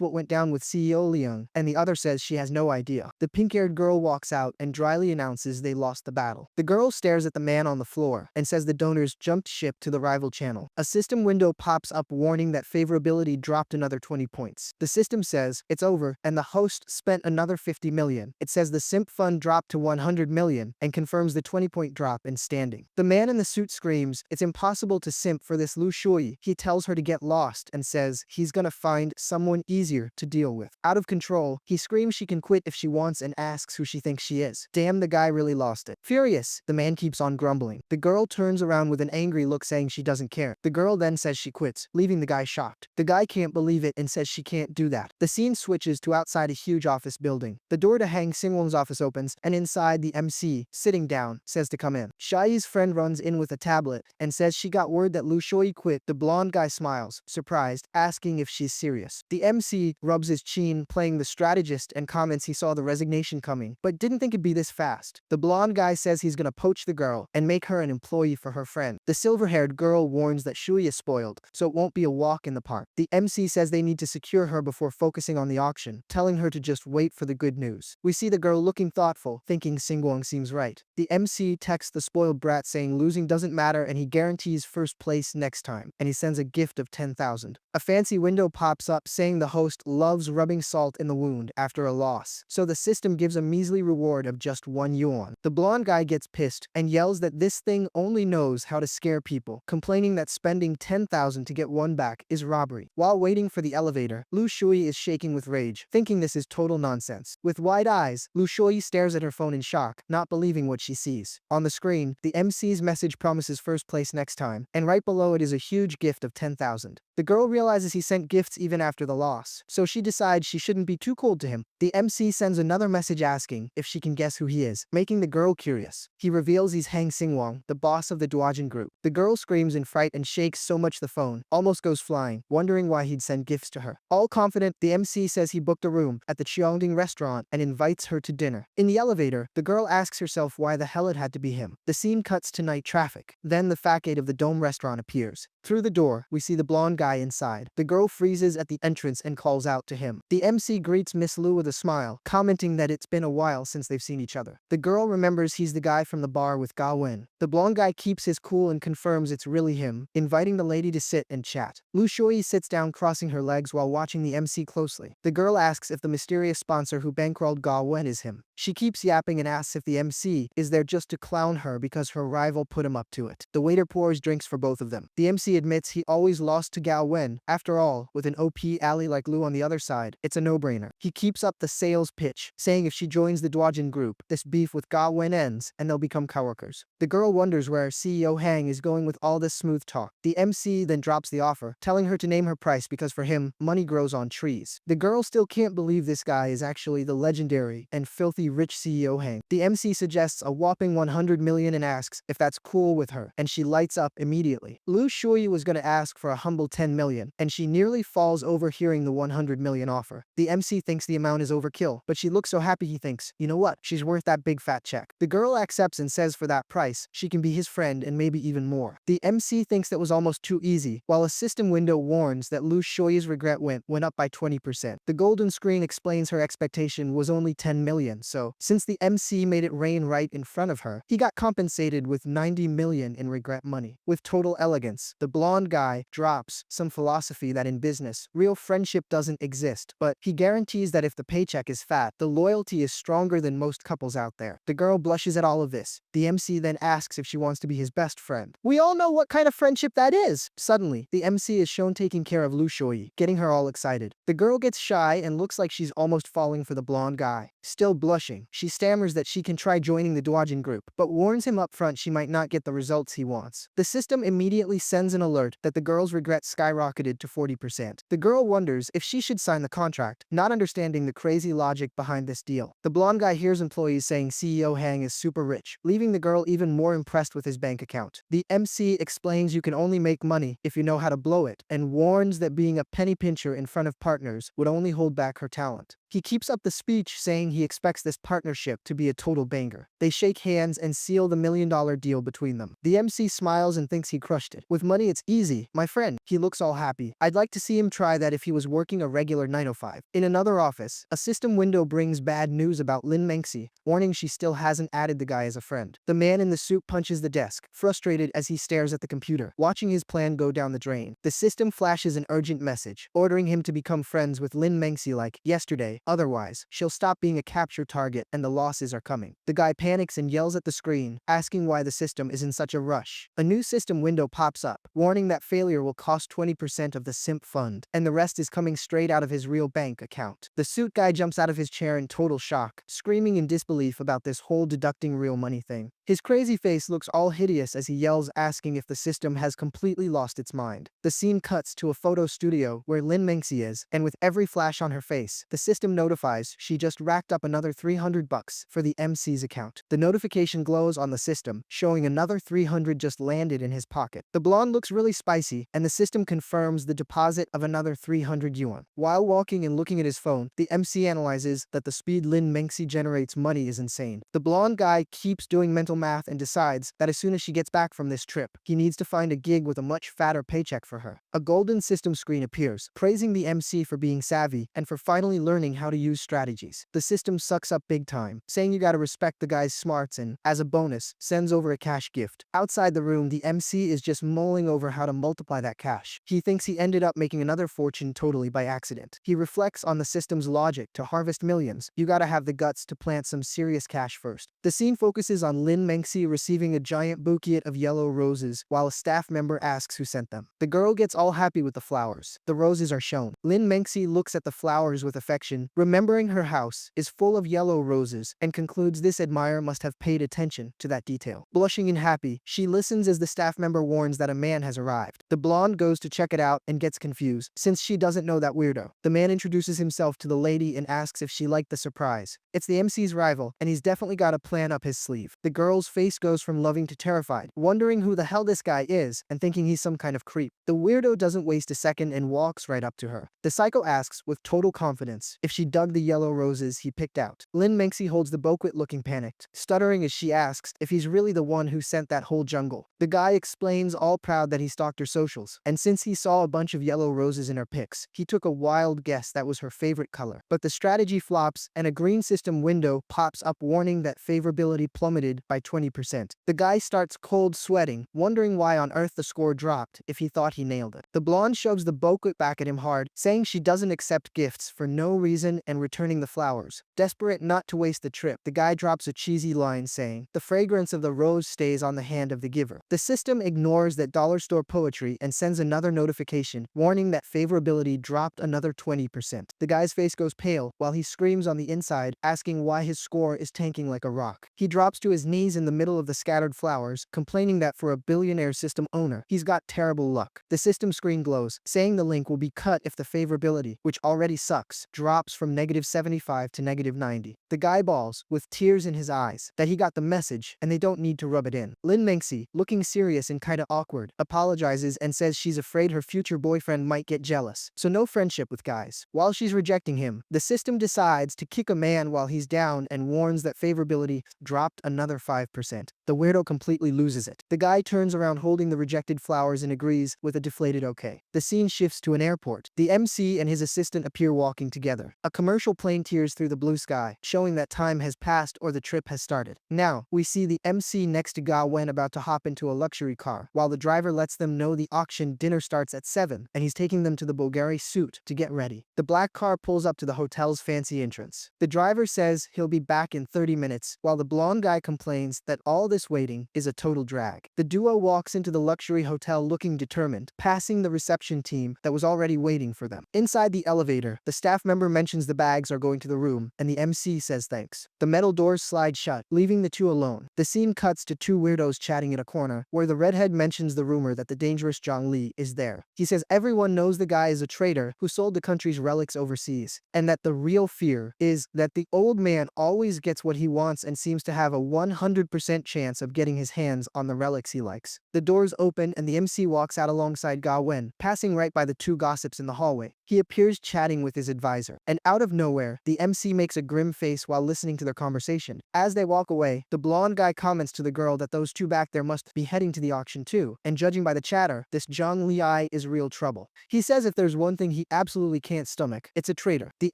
what went down with CEO Leung, and the other says she has no idea. The pink-haired girl walks out and dryly announces they lost the battle. The girl stares at the man on the floor and says the donors jumped ship to the rival channel. A system window pops up warning that favorability dropped another 20 points. The system says it's over and the host spent another 50 million. It says the simp fund dropped to 100 million and confirms the 20-point drop in standing. The man in the suit screams it's impossible to simp for this Lu Shui. He tells her to get lost and says he's gonna find someone easier to deal with. Out of control, he screams she can quit if she wants and asks who she thinks she is. Damn, the guy really lost it. Furious, the man keeps on grumbling. The girl turns around with an angry look saying she doesn't care. The girl then says she quits, leaving the guy shocked. The guy can't believe it and says she can't do that. The scene switches to outside a huge office building. The door to Hang Singwong's office opens, and inside the MC, sitting down, says to come in. Shai's friend runs in with a tablet and says she got word that Lu Shui quit. The blonde guy smiles, surprised, asking if she's serious. The MC rubs his chin, playing the strategist, and comments he saw the resignation coming, but didn't think it'd be this fast. The blonde guy says he's gonna poach the girl and make her an employee for her friend. The silver-haired girl warns that Shui is spoiled, so it won't be a walk in the park. The MC says they need to secure her before focusing on the auction, telling her to just wait for the good news. We see the girl looking thoughtful, thinking Singwong seems right. The MC texts the spoiled brat saying losing doesn't matter and he guarantees first place next time, and he sends a gift of 10,000. A fancy window pops up saying the host loves rubbing salt in the wound after a loss, so the system gives a measly reward of just 1 yuan. The blonde guy gets pissed and yells that this thing only knows how to scare people, complaining that spending 10,000 to get one back is robbery. While waiting for the elevator, Lu Shui is shaking with rage, thinking this is total nonsense. With wide eyes, Lu Shui stares at her phone in shock, not believing what she sees. On the screen, the MC's message promises first place next time, and right below it is a huge gift of 10,000. The girl realizes he sent gifts even after the loss, so she decides she shouldn't be too cold to him. The MC sends another message asking if she can guess who he is, making the girl curious. He reveals he's Hang Singwong, the boss of the Duojin group. The girl screams in fright and shakes so much the phone almost goes flying, wondering why he'd send gifts to her. All confident, the MC says he booked a room at the Cheongding restaurant and invites her to dinner. In the elevator, the girl asks herself why the hell it had to be him. The scene cuts to night traffic. Then the facade of the Dome restaurant appears. Through the door, we see the blonde guy inside. The girl freezes at the entrance and calls out to him. The MC greets Miss Lu with a smile, commenting that it's been a while since they've seen each other. The girl remembers he's the guy from the bar with Gwyn. The blonde guy keeps his cool and confirms it's really him, inviting the lady to sit and chat. Lu Shui sits down crossing her legs while watching the MC closely. The girl asks if the mysterious sponsor who bankrolled Gwyn is him. She keeps yapping and asks if the MC is there just to clown her because her rival put him up to it. The waiter pours drinks for both of them. The MC admits he always lost to Gwyn. After all, with an OP ally like Lu on the other side, it's a no-brainer. He keeps up the sales pitch, saying if she joins the Duojin group, this beef with Gwyn ends and they'll become coworkers. The girl wonders where CEO Hang is going with all this smooth talk. The MC then drops the offer, telling her to name her price because for him, money grows on trees. The girl still can't believe this guy is actually the legendary and filthy rich CEO Hang. The MC suggests a whopping 100 million and asks if that's cool with her, and she lights up immediately. Lu Shui was going to ask for a humble 10 million, and she nearly falls over hearing the 100 million offer. The MC thinks the amount is overkill, but she looks so happy he thinks, you know what, she's worth that big fat check. The girl accepts and says for that price, she can be his friend and maybe even more. The MC thinks that was almost too easy, while a system window warns that Lu Shui's regret went up by 20%. The golden screen explains her expectation was only 10 million, so since the MC made it rain right in front of her, he got compensated with 90 million in regret money. With total elegance, the blonde guy drops some philosophy philosophy that in business, real friendship doesn't exist, but he guarantees that if the paycheck is fat, the loyalty is stronger than most couples out there. The girl blushes at all of this. The MC then asks if she wants to be his best friend. We all know what kind of friendship that is. Suddenly, the MC is shown taking care of Lu Shuyi, getting her all excited. The girl gets shy and looks like she's almost falling for the blonde guy. Still blushing, she stammers that she can try joining the Dwajin group, but warns him up front she might not get the results he wants. The system immediately sends an alert that the girl's regret skyrocketed to 40%. The girl wonders if she should sign the contract, not understanding the crazy logic behind this deal. The blonde guy hears employees saying CEO Hang is super rich, leaving the girl even more impressed with his bank account. The MC explains you can only make money if you know how to blow it, and warns that being a penny pincher in front of partners would only hold back her talent. He keeps up the speech saying he expects this partnership to be a total banger. They shake hands and seal the $1 million deal between them. The MC smiles and thinks he crushed it. With money it's easy, my friend. He looks all happy. I'd like to see him try that if he was working a regular 9 to 5. In another office, a system window brings bad news about Lin Mengxi, warning she still hasn't added the guy as a friend. The man in the suit punches the desk, frustrated as he stares at the computer, watching his plan go down the drain. The system flashes an urgent message, ordering him to become friends with Lin Mengxi like yesterday. Otherwise, she'll stop being a capture target and the losses are coming. The guy panics and yells at the screen, asking why the system is in such a rush. A new system window pops up, warning that failure will cost 20% of the simp fund, and the rest is coming straight out of his real bank account. The suit guy jumps out of his chair in total shock, screaming in disbelief about this whole deducting real money thing. His crazy face looks all hideous as he yells, asking if the system has completely lost its mind. The scene cuts to a photo studio where Lin Mengxi is, and with every flash on her face, the system notifies she just racked up another $300 for the MC's account. The notification glows on the system, showing another 300 just landed in his pocket. The blonde looks really spicy, and the system confirms the deposit of another 300 yuan. While walking and looking at his phone, the MC analyzes that the speed Lin Mengxi generates money is insane. The blonde guy keeps doing mental math and decides that as soon as she gets back from this trip, he needs to find a gig with a much fatter paycheck for her. A golden system screen appears, praising the MC for being savvy and for finally learning how to use strategies. The system sucks up big time, saying you gotta respect the guy's smarts and, as a bonus, sends over a cash gift. Outside the room, the MC is just mulling over how to multiply that cash. He thinks he ended up making another fortune totally by accident. He reflects on the system's logic to harvest millions. You gotta have the guts to plant some serious cash first. The scene focuses on Lin Mengxi receiving a giant bouquet of yellow roses while a staff member asks who sent them. The girl gets all happy with the flowers. The roses are shown. Lin Mengxi looks at the flowers with affection, remembering her house is full of yellow roses, and concludes this admirer must have paid attention to that detail. Blushing and happy, she listens as the staff member warns that a man has arrived. The blonde goes to check it out and gets confused, since she doesn't know that weirdo. The man introduces himself to the lady and asks if she liked the surprise. It's the MC's rival, and he's definitely got a plan up his sleeve. The girl's face goes from loving to terrified, wondering who the hell this guy is and thinking he's some kind of creep. The weirdo doesn't waste a second and walks right up to her. The psycho asks with total confidence if she dug the yellow roses he picked out. Lin Mengxi holds the bouquet looking panicked, stuttering as she asks if he's really the one who sent that whole jungle. The guy explains, all proud that he stalked her socials, and since he saw a bunch of yellow roses in her pics, he took a wild guess that was her favorite color. But the strategy flops and a green system window pops up warning that favorability plummeted by 20%. The guy starts cold sweating, wondering why on earth the score dropped if he thought he nailed it. The blonde shoves the bouquet back at him hard, saying she doesn't accept gifts for no reason and returning the flowers. Desperate not to waste the trip, the guy drops a cheesy line saying, the fragrance of the rose stays on the hand of the giver. The system ignores that dollar store poetry and sends another notification, warning that favorability dropped another 20%. The guy's face goes pale while he screams on the inside, asking why his score is tanking like a rock. He drops to his knees in the middle of the scattered flowers, complaining that for a billionaire system owner, he's got terrible luck. The system screen glows, saying the link will be cut if the favorability, which already sucks, drops from -75 to -90. The guy bawls, with tears in his eyes, that he got the message and they don't need to rub it in. Lin Mengxi, looking serious and kinda awkward, apologizes and says she's afraid her future boyfriend might get jealous, so no friendship with guys. While she's rejecting him, the system decides to kick a man while he's down and warns that favorability dropped another 5%. 25%. The weirdo completely loses it. The guy turns around holding the rejected flowers and agrees with a deflated okay. The scene shifts to an airport. The MC and his assistant appear walking together. A commercial plane tears through the blue sky, showing that time has passed or the trip has started. Now, we see the MC next to Gwyn about to hop into a luxury car, while the driver lets them know the auction dinner starts at 7, and he's taking them to the Bulgari suit to get ready. The black car pulls up to the hotel's fancy entrance. The driver says he'll be back in 30 minutes, while the blonde guy complains that all this waiting is a total drag. The duo walks into the luxury hotel looking determined, passing the reception team that was already waiting for them. Inside the elevator, the staff member mentions the bags are going to the room, and the MC says thanks. The metal doors slide shut, leaving the two alone. The scene cuts to two weirdos chatting in a corner, where the redhead mentions the rumor that the dangerous Zhang Li is there. He says everyone knows the guy is a traitor who sold the country's relics overseas, and that the real fear is that the old man always gets what he wants and seems to have a 100% chance of getting his hands on the relics he likes. The doors open and the MC walks out alongside Gwyn, passing right by the two gossips in the hallway. He appears chatting with his advisor, and out of nowhere, the MC makes a grim face while listening to their conversation. As they walk away, the blonde guy comments to the girl that those two back there must be heading to the auction too, and judging by the chatter, this Zhang Li is real trouble. He says if there's one thing he absolutely can't stomach, it's a traitor. The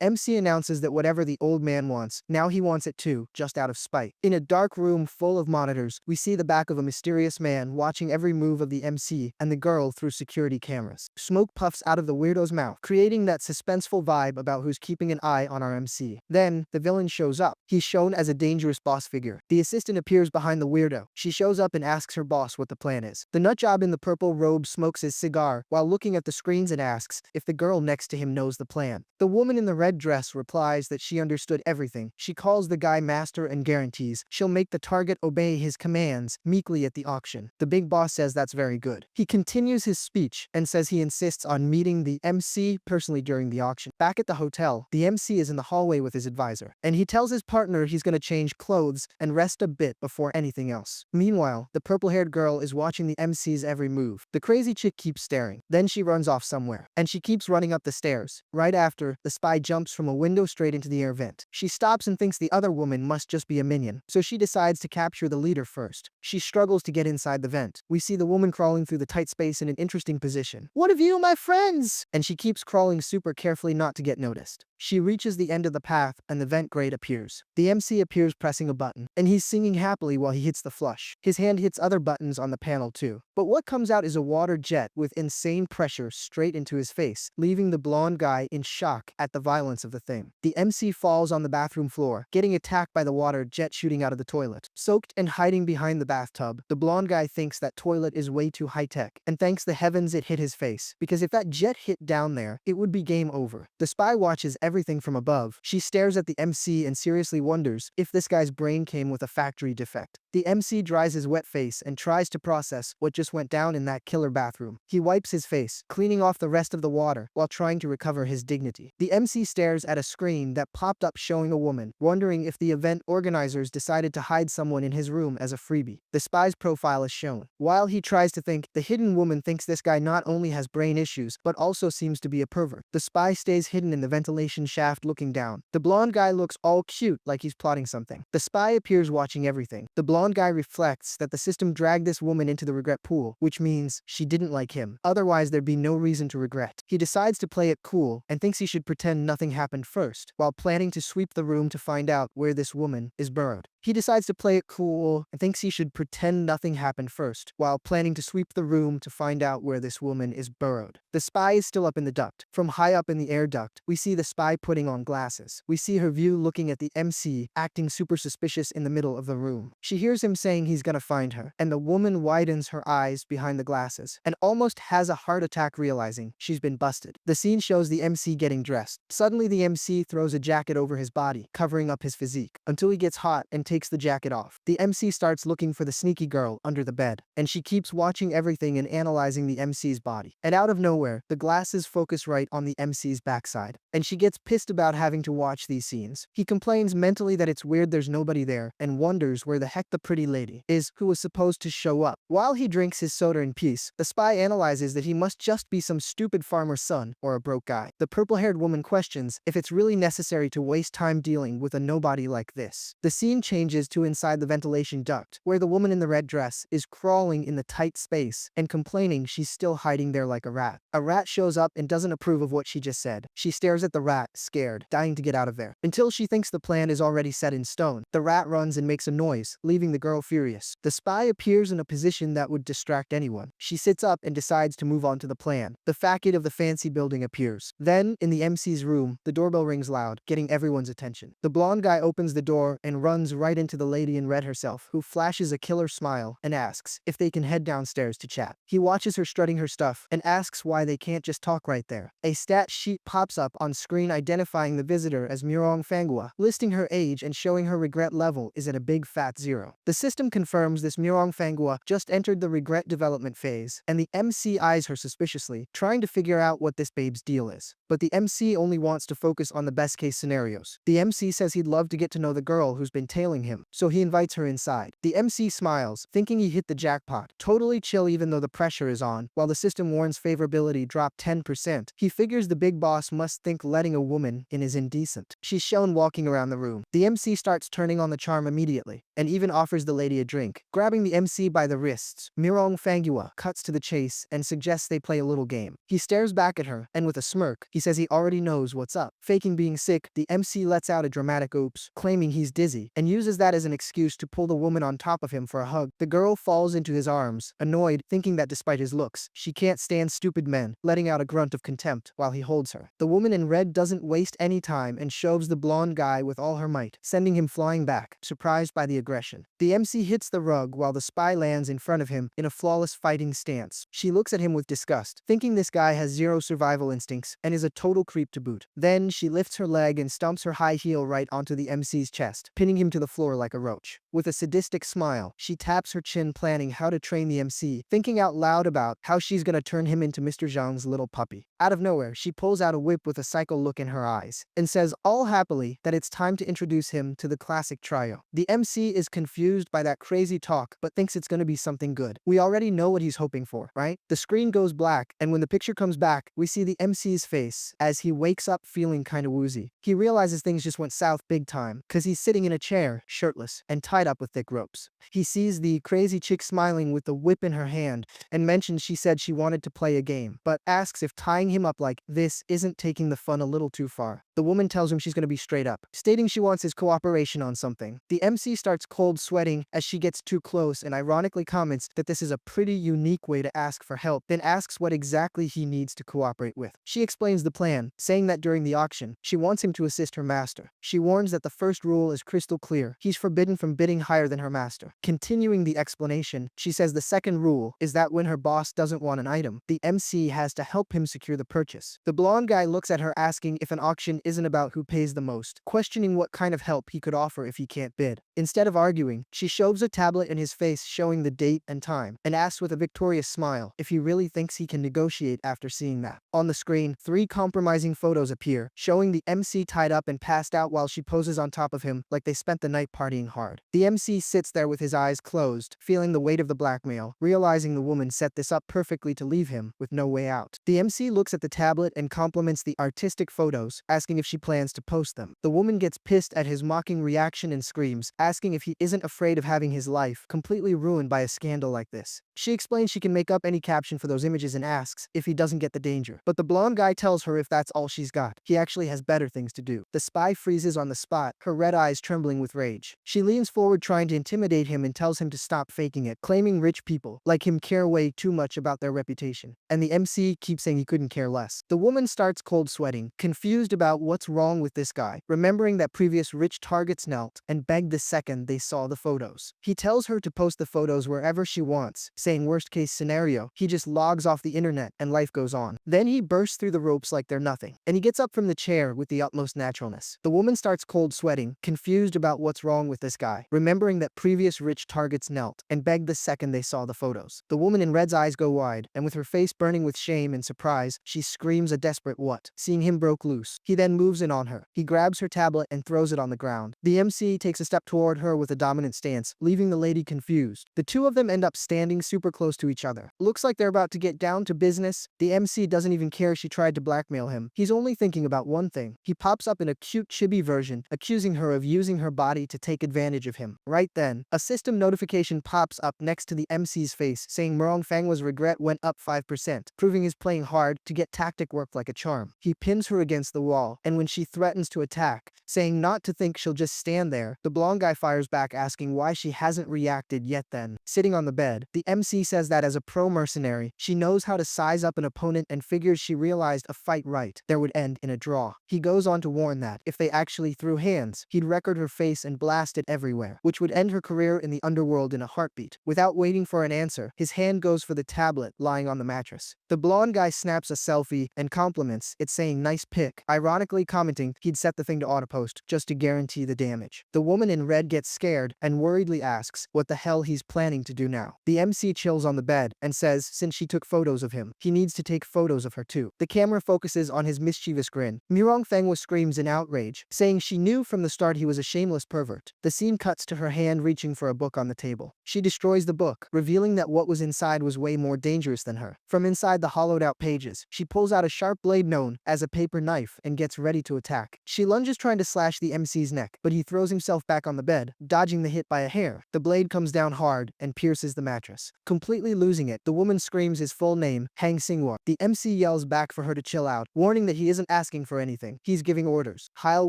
MC announces that whatever the old man wants, now he wants it too, just out of spite. In a dark room full of monitors, we see the back of a mysterious man watching every move of the MC and the girl through security cameras. Smoke puffs out of the weirdo's mouth, creating that suspenseful vibe about who's keeping an eye on our MC. Then, the villain shows up. He's shown as a dangerous boss figure. The assistant appears behind the weirdo. She shows up and asks her boss what the plan is. The nutjob in the purple robe smokes his cigar while looking at the screens and asks if the girl next to him knows the plan. The woman in the red dress replies that she understood everything. She calls the guy master and guarantees she'll make the target obey his commands meekly at the auction. The big boss says that's very good. He continues his speech and says he insists on meeting the MC personally during the auction. Back at the hotel, the MC is in the hallway with his advisor, and he tells his partner he's going to change clothes and rest a bit before anything else. Meanwhile, the purple-haired girl is watching the MC's every move. The crazy chick keeps staring. Then she runs off somewhere, and she keeps running up the stairs. Right after, the spy jumps from a window straight into the air vent. She stops and thinks the other woman must just be a minion, so she decides to capture the leader first. She struggles to get inside the vent. We see the woman crawling through the tight space in an interesting position. "What have you, my friends?" And she keeps crawling super carefully not to get noticed. She reaches the end of the path and the vent grate appears. The MC appears pressing a button, and he's singing happily while he hits the flush. His hand hits other buttons on the panel too. But what comes out is a water jet with insane pressure straight into his face, leaving the blonde guy in shock at the violence of the thing. The MC falls on the bathroom floor, getting attacked by the water jet shooting out of the toilet. Soaked and hiding behind the bathtub, the blonde guy thinks that toilet is way too high-tech, and thanks the heavens it hit his face, because if that jet hit down there, it would be game over. The spy watches everything from above. She stares at the MC and seriously wonders if this guy's brain came with a factory defect. The MC dries his wet face and tries to process what just went down in that killer bathroom. He wipes his face, cleaning off the rest of the water while trying to recover his dignity. The MC stares at a screen that popped up showing a woman, wondering if the event organizers decided to hide someone in his room as a freebie. The spy's profile is shown. While he tries to think, the hidden woman thinks this guy not only has brain issues, but also seems to be a pervert. The spy stays hidden in the ventilation shaft looking down. The blonde guy looks all cute like he's plotting something. The spy appears watching everything. The blonde guy reflects that the system dragged this woman into the regret pool, which means she didn't like him. Otherwise, there'd be no reason to regret. He decides to play it cool and thinks he should pretend nothing happened first, while planning to sweep the room to find out where this woman is burrowed. He decides to play it cool and thinks he should pretend nothing happened first, while planning to sweep the room to find out where this woman is burrowed. The spy is still up in the duct. From high up in the air duct, we see the spy putting on glasses. We see her view looking at the MC, acting super suspicious in the middle of the room. She hears him saying he's gonna find her, and the woman widens her eyes behind the glasses, and almost has a heart attack realizing she's been busted. The scene shows the MC getting dressed. Suddenly the MC throws a jacket over his body, covering up his physique, until he gets hot and takes the jacket off. The MC starts looking for the sneaky girl under the bed, and she keeps watching everything and analyzing the MC's body. And out of nowhere, the glasses focus right on the MC's backside, and she gets pissed about having to watch these scenes. He complains mentally that it's weird there's nobody there, and wonders where the heck the pretty lady is who was supposed to show up. While he drinks his soda in peace, the spy analyzes that he must just be some stupid farmer's son or a broke guy. The purple-haired woman questions if it's really necessary to waste time dealing with a nobody like this. The scene changes to inside the ventilation duct, where the woman in the red dress is crawling in the tight space and complaining she's still hiding there like a rat. A rat shows up and doesn't approve of what she just said. She stares at the rat, scared, dying to get out of there, until she thinks the plan is already set in stone. The rat runs and makes a noise, leaving the girl furious. The spy appears in a position that would distract anyone. She sits up and decides to move on to the plan. The facade of the fancy building appears. Then, in the MC's room, the doorbell rings loud, getting everyone's attention. The blonde guy opens the door and runs right into the lady in red herself, who flashes a killer smile and asks if they can head downstairs to chat. He watches her strutting her stuff and asks why they can't just talk right there. A stat sheet pops up on screen identifying the visitor as mercenary, listing her age and showing her regret level is at a big fat 0. The system confirms this mercenary just entered the regret development phase, and the MC eyes her suspiciously, trying to figure out what this babe's deal is. But the MC only wants to focus on the best case scenarios. The MC says he'd love to get to know the girl who's been tailing him, so he invites her inside. The MC smiles, thinking he hit the jackpot. Totally chill even though the pressure is on, while the system warns favorability dropped 10%. He figures the big boss must think letting a woman in is indecent. She's shown walking around the room. The MC starts turning on the charm immediately, and even offers the lady a drink. Grabbing the MC by the wrists, mercenary cuts to the chase and suggests they play a little game. He stares back at her, and with a smirk, he says he already knows what's up. Faking being sick, the MC lets out a dramatic oops, claiming he's dizzy, and uses that as an excuse to pull the woman on top of him for a hug. The girl falls into his arms, annoyed, thinking that despite his looks, she can't stand stupid men, letting out a grunt of contempt while he holds her. The woman in red doesn't waste any time and shoves the blonde guy with all her might, sending him flying back, surprised by the aggression. The MC hits the rug while the spy lands in front of him in a flawless fighting stance. She looks at him with disgust, thinking this guy has zero survival instincts and is a total creep to boot. Then she lifts her leg and stomps her high heel right onto the MC's chest, pinning him to the floor like a roach. With a sadistic smile, she taps her chin, planning how to train the MC, thinking out loud about how she's gonna turn him into Mr. Zhang's little puppy. Out of nowhere, she pulls out a whip with a psycho look in her eyes, and says all happily that it's time to introduce him to the classic trio. The MC is confused by that crazy talk, but thinks it's gonna be something good. We already know what he's hoping for, right? The screen goes black, and when the picture comes back, we see the MC's face as he wakes up feeling kinda woozy. He realizes things just went south big time, cause he's sitting in a chair, shirtless, and tied up with thick ropes. He sees the crazy chick smiling with the whip in her hand, and mentions she said she wanted to play a game, but asks if tying him up like this isn't taking the fun a little too far. The woman tells him she's gonna be straight up, stating she wants his cooperation on something. The MC starts cold sweating as she gets too close and ironically comments that this is a pretty unique way to ask for help, then asks what exactly he needs to cooperate with. She explains the plan, saying that during the auction, she wants him to assist her master. She warns that the first rule is crystal clear. He's forbidden from bidding higher than her master. Continuing the explanation, she says the second rule is that when her boss doesn't want an item, the MC has to help him secure the purchase. The blonde guy looks at her asking if an auction isn't about who pays the most, questioning what kind of help he could offer if he can't bid. Instead of arguing, she shoves a tablet in his face showing the date and time, and asks with a victorious smile if he really thinks he can negotiate after seeing that. On the screen, 3 compromising photos appear, showing the MC tied up and passed out while she poses on top of him like they spent the night partying hard. The MC sits there with his eyes closed, feeling the weight of the blackmail, realizing the woman set this up perfectly to leave him with no way out. The MC looks at the tablet and compliments the artistic photos, asking if she plans to post them. The woman gets pissed at his mocking reaction and screams, asking if he isn't afraid of having his life completely ruined by a scandal like this. She explains she can make up any caption for those images and asks if he doesn't get the danger. But the blonde guy tells her if that's all she's got, he actually has better things to do. The spy freezes on the spot, her red eyes trembling with rage. She leans forward trying to intimidate him and tells him to stop faking it, claiming rich people like him care way too much about their reputation. And the MC keeps saying he couldn't care less. The woman starts cold sweating, confused about what's wrong with this guy, remembering that previous rich targets knelt and begged the second they saw the photos. He tells her to post the photos wherever she wants, saying worst case scenario, he just logs off the internet and life goes on. Then he bursts through the ropes like they're nothing, and he gets up from the chair with the utmost naturalness. The woman starts cold sweating, confused about what's wrong with this guy, remembering that previous rich targets knelt and begged the second they saw the photos. The woman in red's eyes go wide, and with her face burning with shame and surprise, she screams a desperate what, seeing him broke loose. He then then moves in on her. He grabs her tablet and throws it on the ground. The MC takes a step toward her with a dominant stance, leaving the lady confused. The two of them end up standing super close to each other. Looks like they're about to get down to business. The MC doesn't even care she tried to blackmail him. He's only thinking about one thing. He pops up in a cute chibi version, accusing her of using her body to take advantage of him. Right then, a system notification pops up next to the MC's face saying Fangwa's regret went up 5%, proving he's playing hard to get tactic work like a charm. He pins her against the wall, and when she threatens to attack, saying not to think she'll just stand there, the blonde guy fires back asking why she hasn't reacted yet then. Sitting on the bed, the MC says that as a pro mercenary, she knows how to size up an opponent and figures she realized a fight right there would end in a draw. He goes on to warn that, if they actually threw hands, he'd record her face and blast it everywhere, which would end her career in the underworld in a heartbeat. Without waiting for an answer, his hand goes for the tablet lying on the mattress. The blonde guy snaps a selfie and compliments it saying nice pic, ironically commenting he'd set the thing to autopost just to guarantee the damage. The woman in red gets scared and worriedly asks what the hell he's planning to do now. The MC chills on the bed and says since she took photos of him, he needs to take photos of her too. The camera focuses on his mischievous grin. Fangwa screams in outrage, saying she knew from the start he was a shameless pervert. The scene cuts to her hand reaching for a book on the table. She destroys the book, revealing that what was inside was way more dangerous than her. From inside the hollowed out pages, she pulls out a sharp blade known as a paper knife and gets ready to attack. She lunges trying to slash the MC's neck, but he throws himself back on the bed, dodging the hit by a hair. The blade comes down hard and pierces the mattress. Completely losing it, the woman screams his full name, Hang Singwa. The MC yells back for her to chill out, warning that he isn't asking for anything. He's giving orders. Heil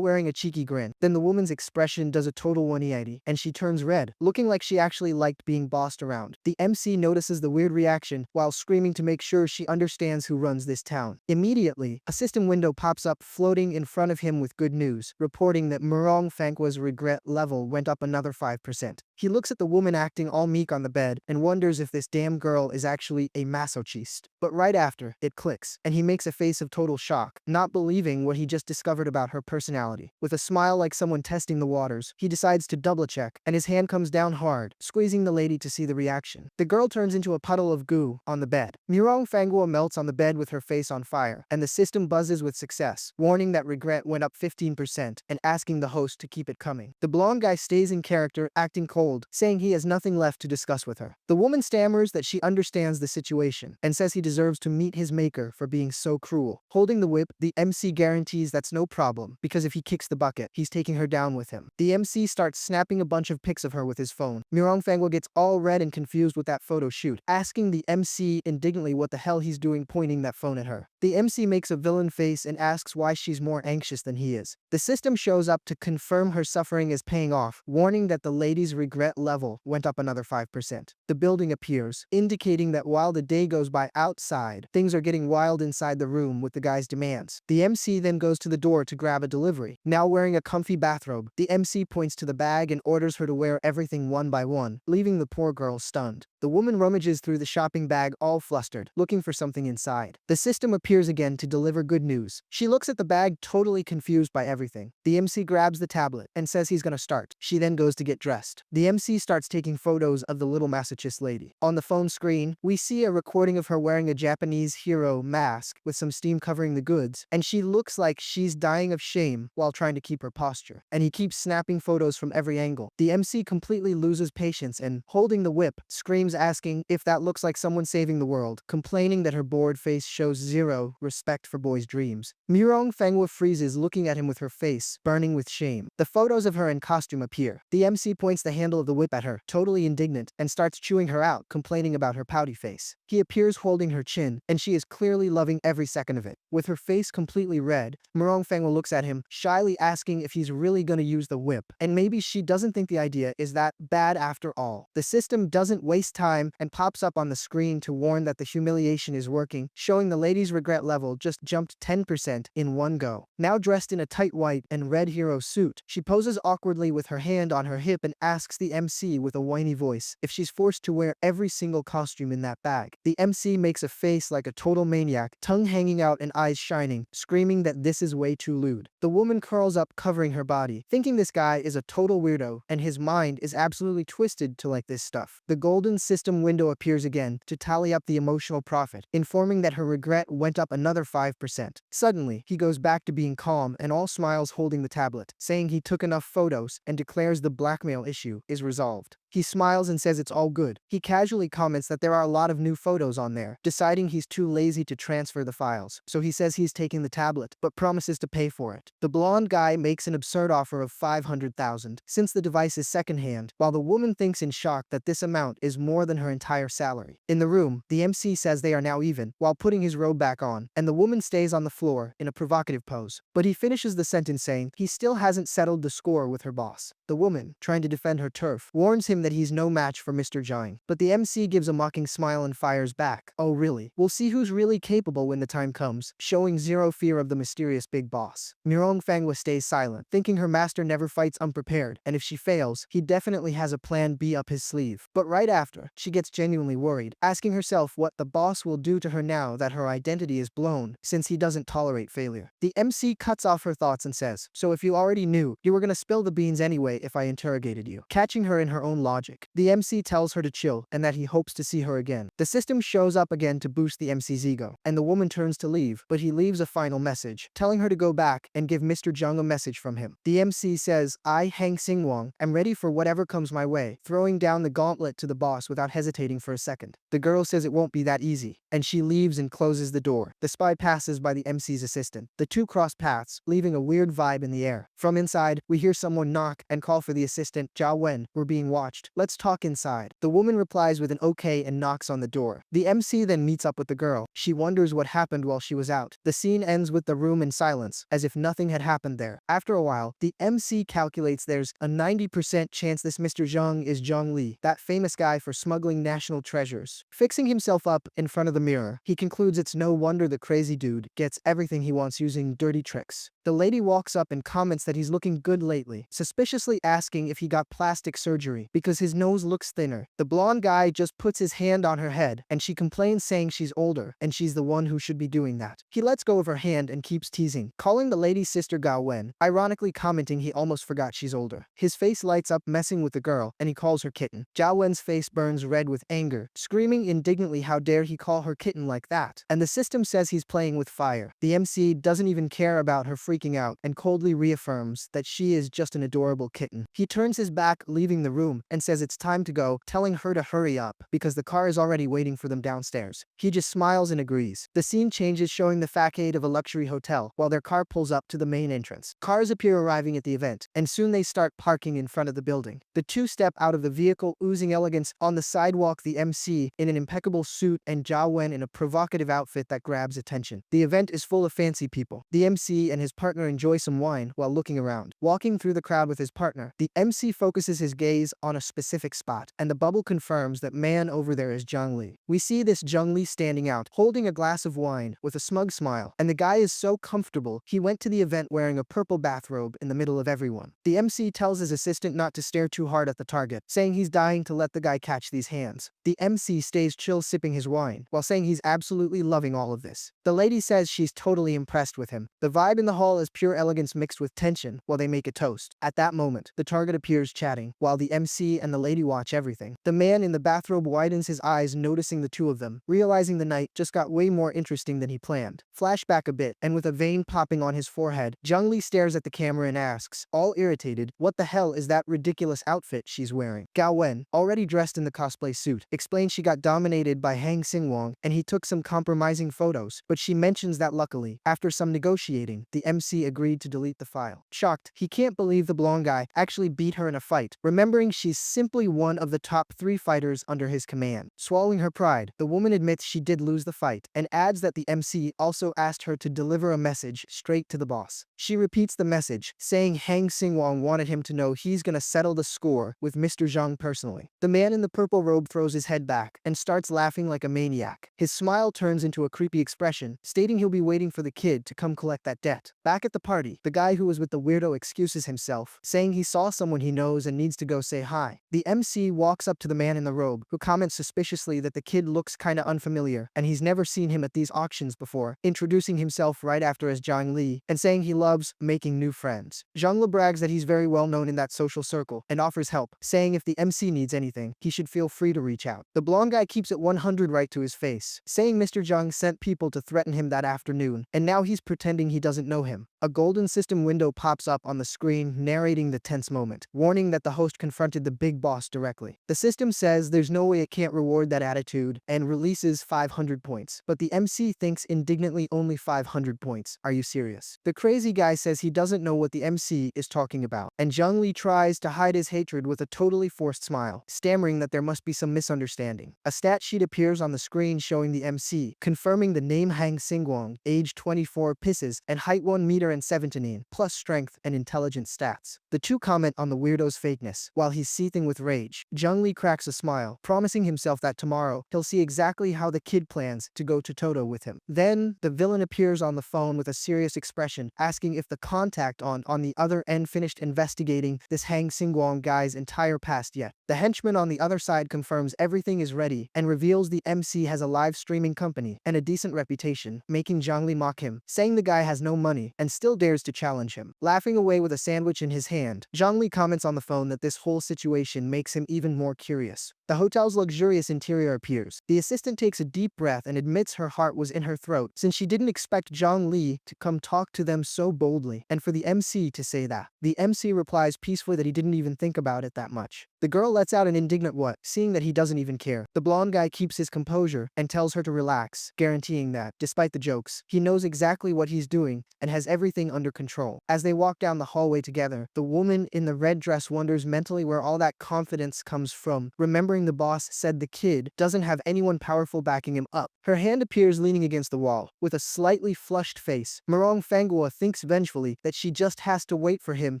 wearing a cheeky grin. Then the woman's expression does a total 180, and she turns red, looking like she actually liked being bossed around. The MC notices the weird reaction while screaming to make sure she understands who runs this town. Immediately, a system window pops up floating in front of him with good news, reporting that Fangwa's regret level went up another 5%. He looks at the woman acting all meek on the bed and wonders if this damn girl is actually a masochist. But right after, it clicks, and he makes a face of total shock, not believing what he just discovered about her personality. With a smile like someone testing the waters, he decides to double check, and his hand comes down hard, squeezing the lady to see the reaction. The girl turns into a puddle of goo on the bed. Fangwa melts on the bed with her face on fire, and the system buzzes with success, warning that regret went up 15% and asking the host to keep it coming. The blonde guy stays in character, acting cold, saying he has nothing left to discuss with her. The woman stammers that she understands the situation and says he deserves to meet his maker for being so cruel. Holding the whip, the MC guarantees that's no problem because if he kicks the bucket, he's taking her down with him. The MC starts snapping a bunch of pics of her with his phone. Fangwa gets all red and confused with that photo shoot, asking the MC indignantly what the hell he's doing pointing that phone at her. The MC makes a villain face and asks why she's more anxious than he is. The system shows up to confirm her suffering is paying off, warning that the lady's regret level went up another 5%. The building appears, indicating that while the day goes by outside, things are getting wild inside the room with the guy's demands. The MC then goes to the door to grab a delivery. Now wearing a comfy bathrobe, the MC points to the bag and orders her to wear everything one by one, leaving the poor girl stunned. The woman rummages through the shopping bag all flustered, looking for something inside. The system appears again to deliver good news. She looks at the bag totally confused by everything. The MC grabs the tablet and says he's gonna start. She then goes to get dressed. The MC starts taking photos of the little masochist lady. On the phone screen, we see a recording of her wearing a Japanese hero mask with some steam covering the goods, and she looks like she's dying of shame while trying to keep her posture. And he keeps snapping photos from every angle. The MC completely loses patience and, holding the whip, screams asking if that looks like someone saving the world, complaining that her bored face shows zero respect for boys' dreams. Fangwa freezes looking at him with her face burning with shame. The photos of her in costume appear. The MC points the handle of the whip at her, totally indignant, and starts chewing her out, complaining about her pouty face. He appears holding her chin, and she is clearly loving every second of it. With her face completely red, Fangwa looks at him, shyly asking if he's really gonna use the whip, and maybe she doesn't think the idea is that bad after all. The system doesn't waste time and pops up on the screen to warn that the humiliation is working, showing the lady's regret level just jumped 10% in one go. Now dressed in a tight white and red hero suit, she poses awkwardly with her hand on her hip and asks the MC with a whiny voice if she's forced to wear every single costume in that bag. The MC makes a face like a total maniac, tongue hanging out and eyes shining, screaming that this is way too lewd. The woman curls up covering her body, thinking this guy is a total weirdo and his mind is absolutely twisted to like this stuff. The golden system window appears again to tally up the emotional profit, informing that her regret went up another 5%. Suddenly, he goes back back to being calm and all smiles holding the tablet, saying he took enough photos and declares the blackmail issue is resolved. He smiles and says it's all good. He casually comments that there are a lot of new photos on there, deciding he's too lazy to transfer the files, so he says he's taking the tablet, but promises to pay for it. The blonde guy makes an absurd offer of $500,000, since the device is secondhand, while the woman thinks in shock that this amount is more than her entire salary. In the room, the MC says they are now even, while putting his robe back on, and the woman stays on the floor in a provocative pose. But he finishes the sentence saying he still hasn't settled the score with her boss. The woman, trying to defend her turf, warns him that he's no match for Mr. Zhang, but the MC gives a mocking smile and fires back. Oh really? We'll see who's really capable when the time comes, showing zero fear of the mysterious big boss. Fangwa stays silent, thinking her master never fights unprepared, and if she fails, he definitely has a plan B up his sleeve. But right after, she gets genuinely worried, asking herself what the boss will do to her now that her identity is blown, since he doesn't tolerate failure. The MC cuts off her thoughts and says, "So if you already knew, you were gonna spill the beans anyway if I interrogated you," catching her in her own logic. The MC tells her to chill and that he hopes to see her again. The system shows up again to boost the MC's ego, and the woman turns to leave, but he leaves a final message, telling her to go back and give Mr. Zhang a message from him. The MC says, "I, Hang Xingwang, am ready for whatever comes my way," throwing down the gauntlet to the boss without hesitating for a second. The girl says it won't be that easy, and she leaves and closes the door. The spy passes by the MC's assistant. The two cross paths, leaving a weird vibe in the air. From inside, we hear someone knock and call for the assistant, Jia Wen. "We're being watched. Let's talk inside." The woman replies with an okay and knocks on the door. The MC then meets up with the girl. She wonders what happened while she was out. The scene ends with the room in silence, as if nothing had happened there. After a while, the MC calculates there's a 90% chance this Mr. Zhang is Zhang Li, that famous guy for smuggling national treasures. Fixing himself up in front of the mirror, he concludes it's no wonder the crazy dude gets everything he wants using dirty tricks. The lady walks up and comments that he's looking good lately, suspiciously asking if he got plastic surgery because his nose looks thinner. The blonde guy just puts his hand on her head, and she complains saying she's older and she's the one who should be doing that. He lets go of her hand and keeps teasing, calling the lady's sister Gao Wen, ironically commenting he almost forgot she's older. His face lights up messing with the girl, and he calls her kitten. Zhao Wen's face burns red with anger, screaming indignantly how dare he call her kitten like that, and the system says he's playing with fire. The MC doesn't even care about her freaking out and coldly reaffirms that she is just an adorable kitten. He turns his back, leaving the room, and says it's time to go, telling her to hurry up because the car is already waiting for them downstairs. He just smiles and agrees. The scene changes, showing the facade of a luxury hotel while their car pulls up to the main entrance. Cars appear arriving at the event, and soon they start parking in front of the building. The two step out of the vehicle, oozing elegance. On the sidewalk, the MC in an impeccable suit and Jia Wen in a provocative outfit that grabs attention. The event is full of fancy people. The MC and his partner enjoy some wine while looking around. Walking through the crowd with his partner, the MC focuses his gaze on a specific spot, and the bubble confirms that man over there is Zhang Li. We see this Zhang Li standing out, holding a glass of wine with a smug smile, and the guy is so comfortable he went to the event wearing a purple bathrobe in the middle of everyone. The MC tells his assistant not to stare too hard at the target, saying he's dying to let the guy catch these hands. The MC stays chill sipping his wine, while saying he's absolutely loving all of this. The lady says she's totally impressed with him. The vibe in the hall is pure elegance mixed with tension while they make a toast. At that moment, the target appears chatting, while the MC and the lady watch everything. The man in the bathrobe widens his eyes, noticing the two of them, realizing the night just got way more interesting than he planned. Flashback a bit, and with a vein popping on his forehead, Zhang Li stares at the camera and asks, all irritated, what the hell is that ridiculous outfit she's wearing? Gao Wen, already dressed in the cosplay suit, explains she got dominated by Hang Xingwang and he took some compromising photos, but she mentions that luckily, after some negotiating, the MC agreed to delete the file. Shocked, he can't believe the blonde guy actually beat her in a fight, remembering she's simply one of the top 3 fighters under his command. Swallowing her pride, the woman admits she did lose the fight, and adds that the MC also asked her to deliver a message straight to the boss. She repeats the message, saying Hang Xingwang wanted him to know he's gonna settle the score with Mr. Zhang personally. The man in the purple robe throws his head back and starts laughing like a maniac. His smile turns into a creepy expression, stating he'll be waiting for the kid to come collect that debt. Back at the party, the guy who was with the weirdo excuses himself, saying he saw someone he knows and needs to go say hi. The MC walks up to the man in the robe, who comments suspiciously that the kid looks kinda unfamiliar and he's never seen him at these auctions before, introducing himself right after as Zhang Li and saying he loves making new friends. Zhang Li brags that he's very well known in that social circle and offers help, saying if the MC needs anything, he should feel free to reach out. The blonde guy keeps it 100 right to his face, saying Mr. Zhang sent people to threaten him that afternoon, and now he's pretending he doesn't know him. him. A golden system window pops up on the screen narrating the tense moment, warning that the host confronted the big boss directly. The system says there's no way it can't reward that attitude and releases 500 points. But the MC thinks indignantly only 500 points. Are you serious? The crazy guy says he doesn't know what the MC is talking about, and Zhongli tries to hide his hatred with a totally forced smile, stammering that there must be some misunderstanding. A stat sheet appears on the screen showing the MC, confirming the name Hang Xingguang, age 24 pisses, and height 1 meter and 17, plus strength and intelligence stats. The two comment on the weirdo's fakeness. While he's seething with rage, Zhongli cracks a smile, promising himself that tomorrow he'll see exactly how the kid plans to go toe-to-toe with him. Then, the villain appears on the phone with a serious expression, asking if the contact on the other end finished investigating this Hang Xingguang guy's entire past yet. The henchman on the other side confirms everything is ready and reveals the MC has a live streaming company and a decent reputation, making Zhongli mock him, saying the guy has no money and still dares to challenge him. Laughing away with a sandwich in his hand, Zhongli comments on the phone that this whole situation makes him even more curious. The hotel's luxurious interior appears. The assistant takes a deep breath and admits her heart was in her throat since she didn't expect Zhang Li to come talk to them so boldly, and for the MC to say that. The MC replies peacefully that he didn't even think about it that much. The girl lets out an indignant what, seeing that he doesn't even care. The blonde guy keeps his composure and tells her to relax, guaranteeing that, despite the jokes, he knows exactly what he's doing and has everything under control. As they walk down the hallway together, the woman in the red dress wonders mentally where all that confidence comes from, remembering the boss said the kid doesn't have anyone powerful backing him up. Her hand appears leaning against the wall, with a slightly flushed face. Manhwa thinks vengefully that she just has to wait for him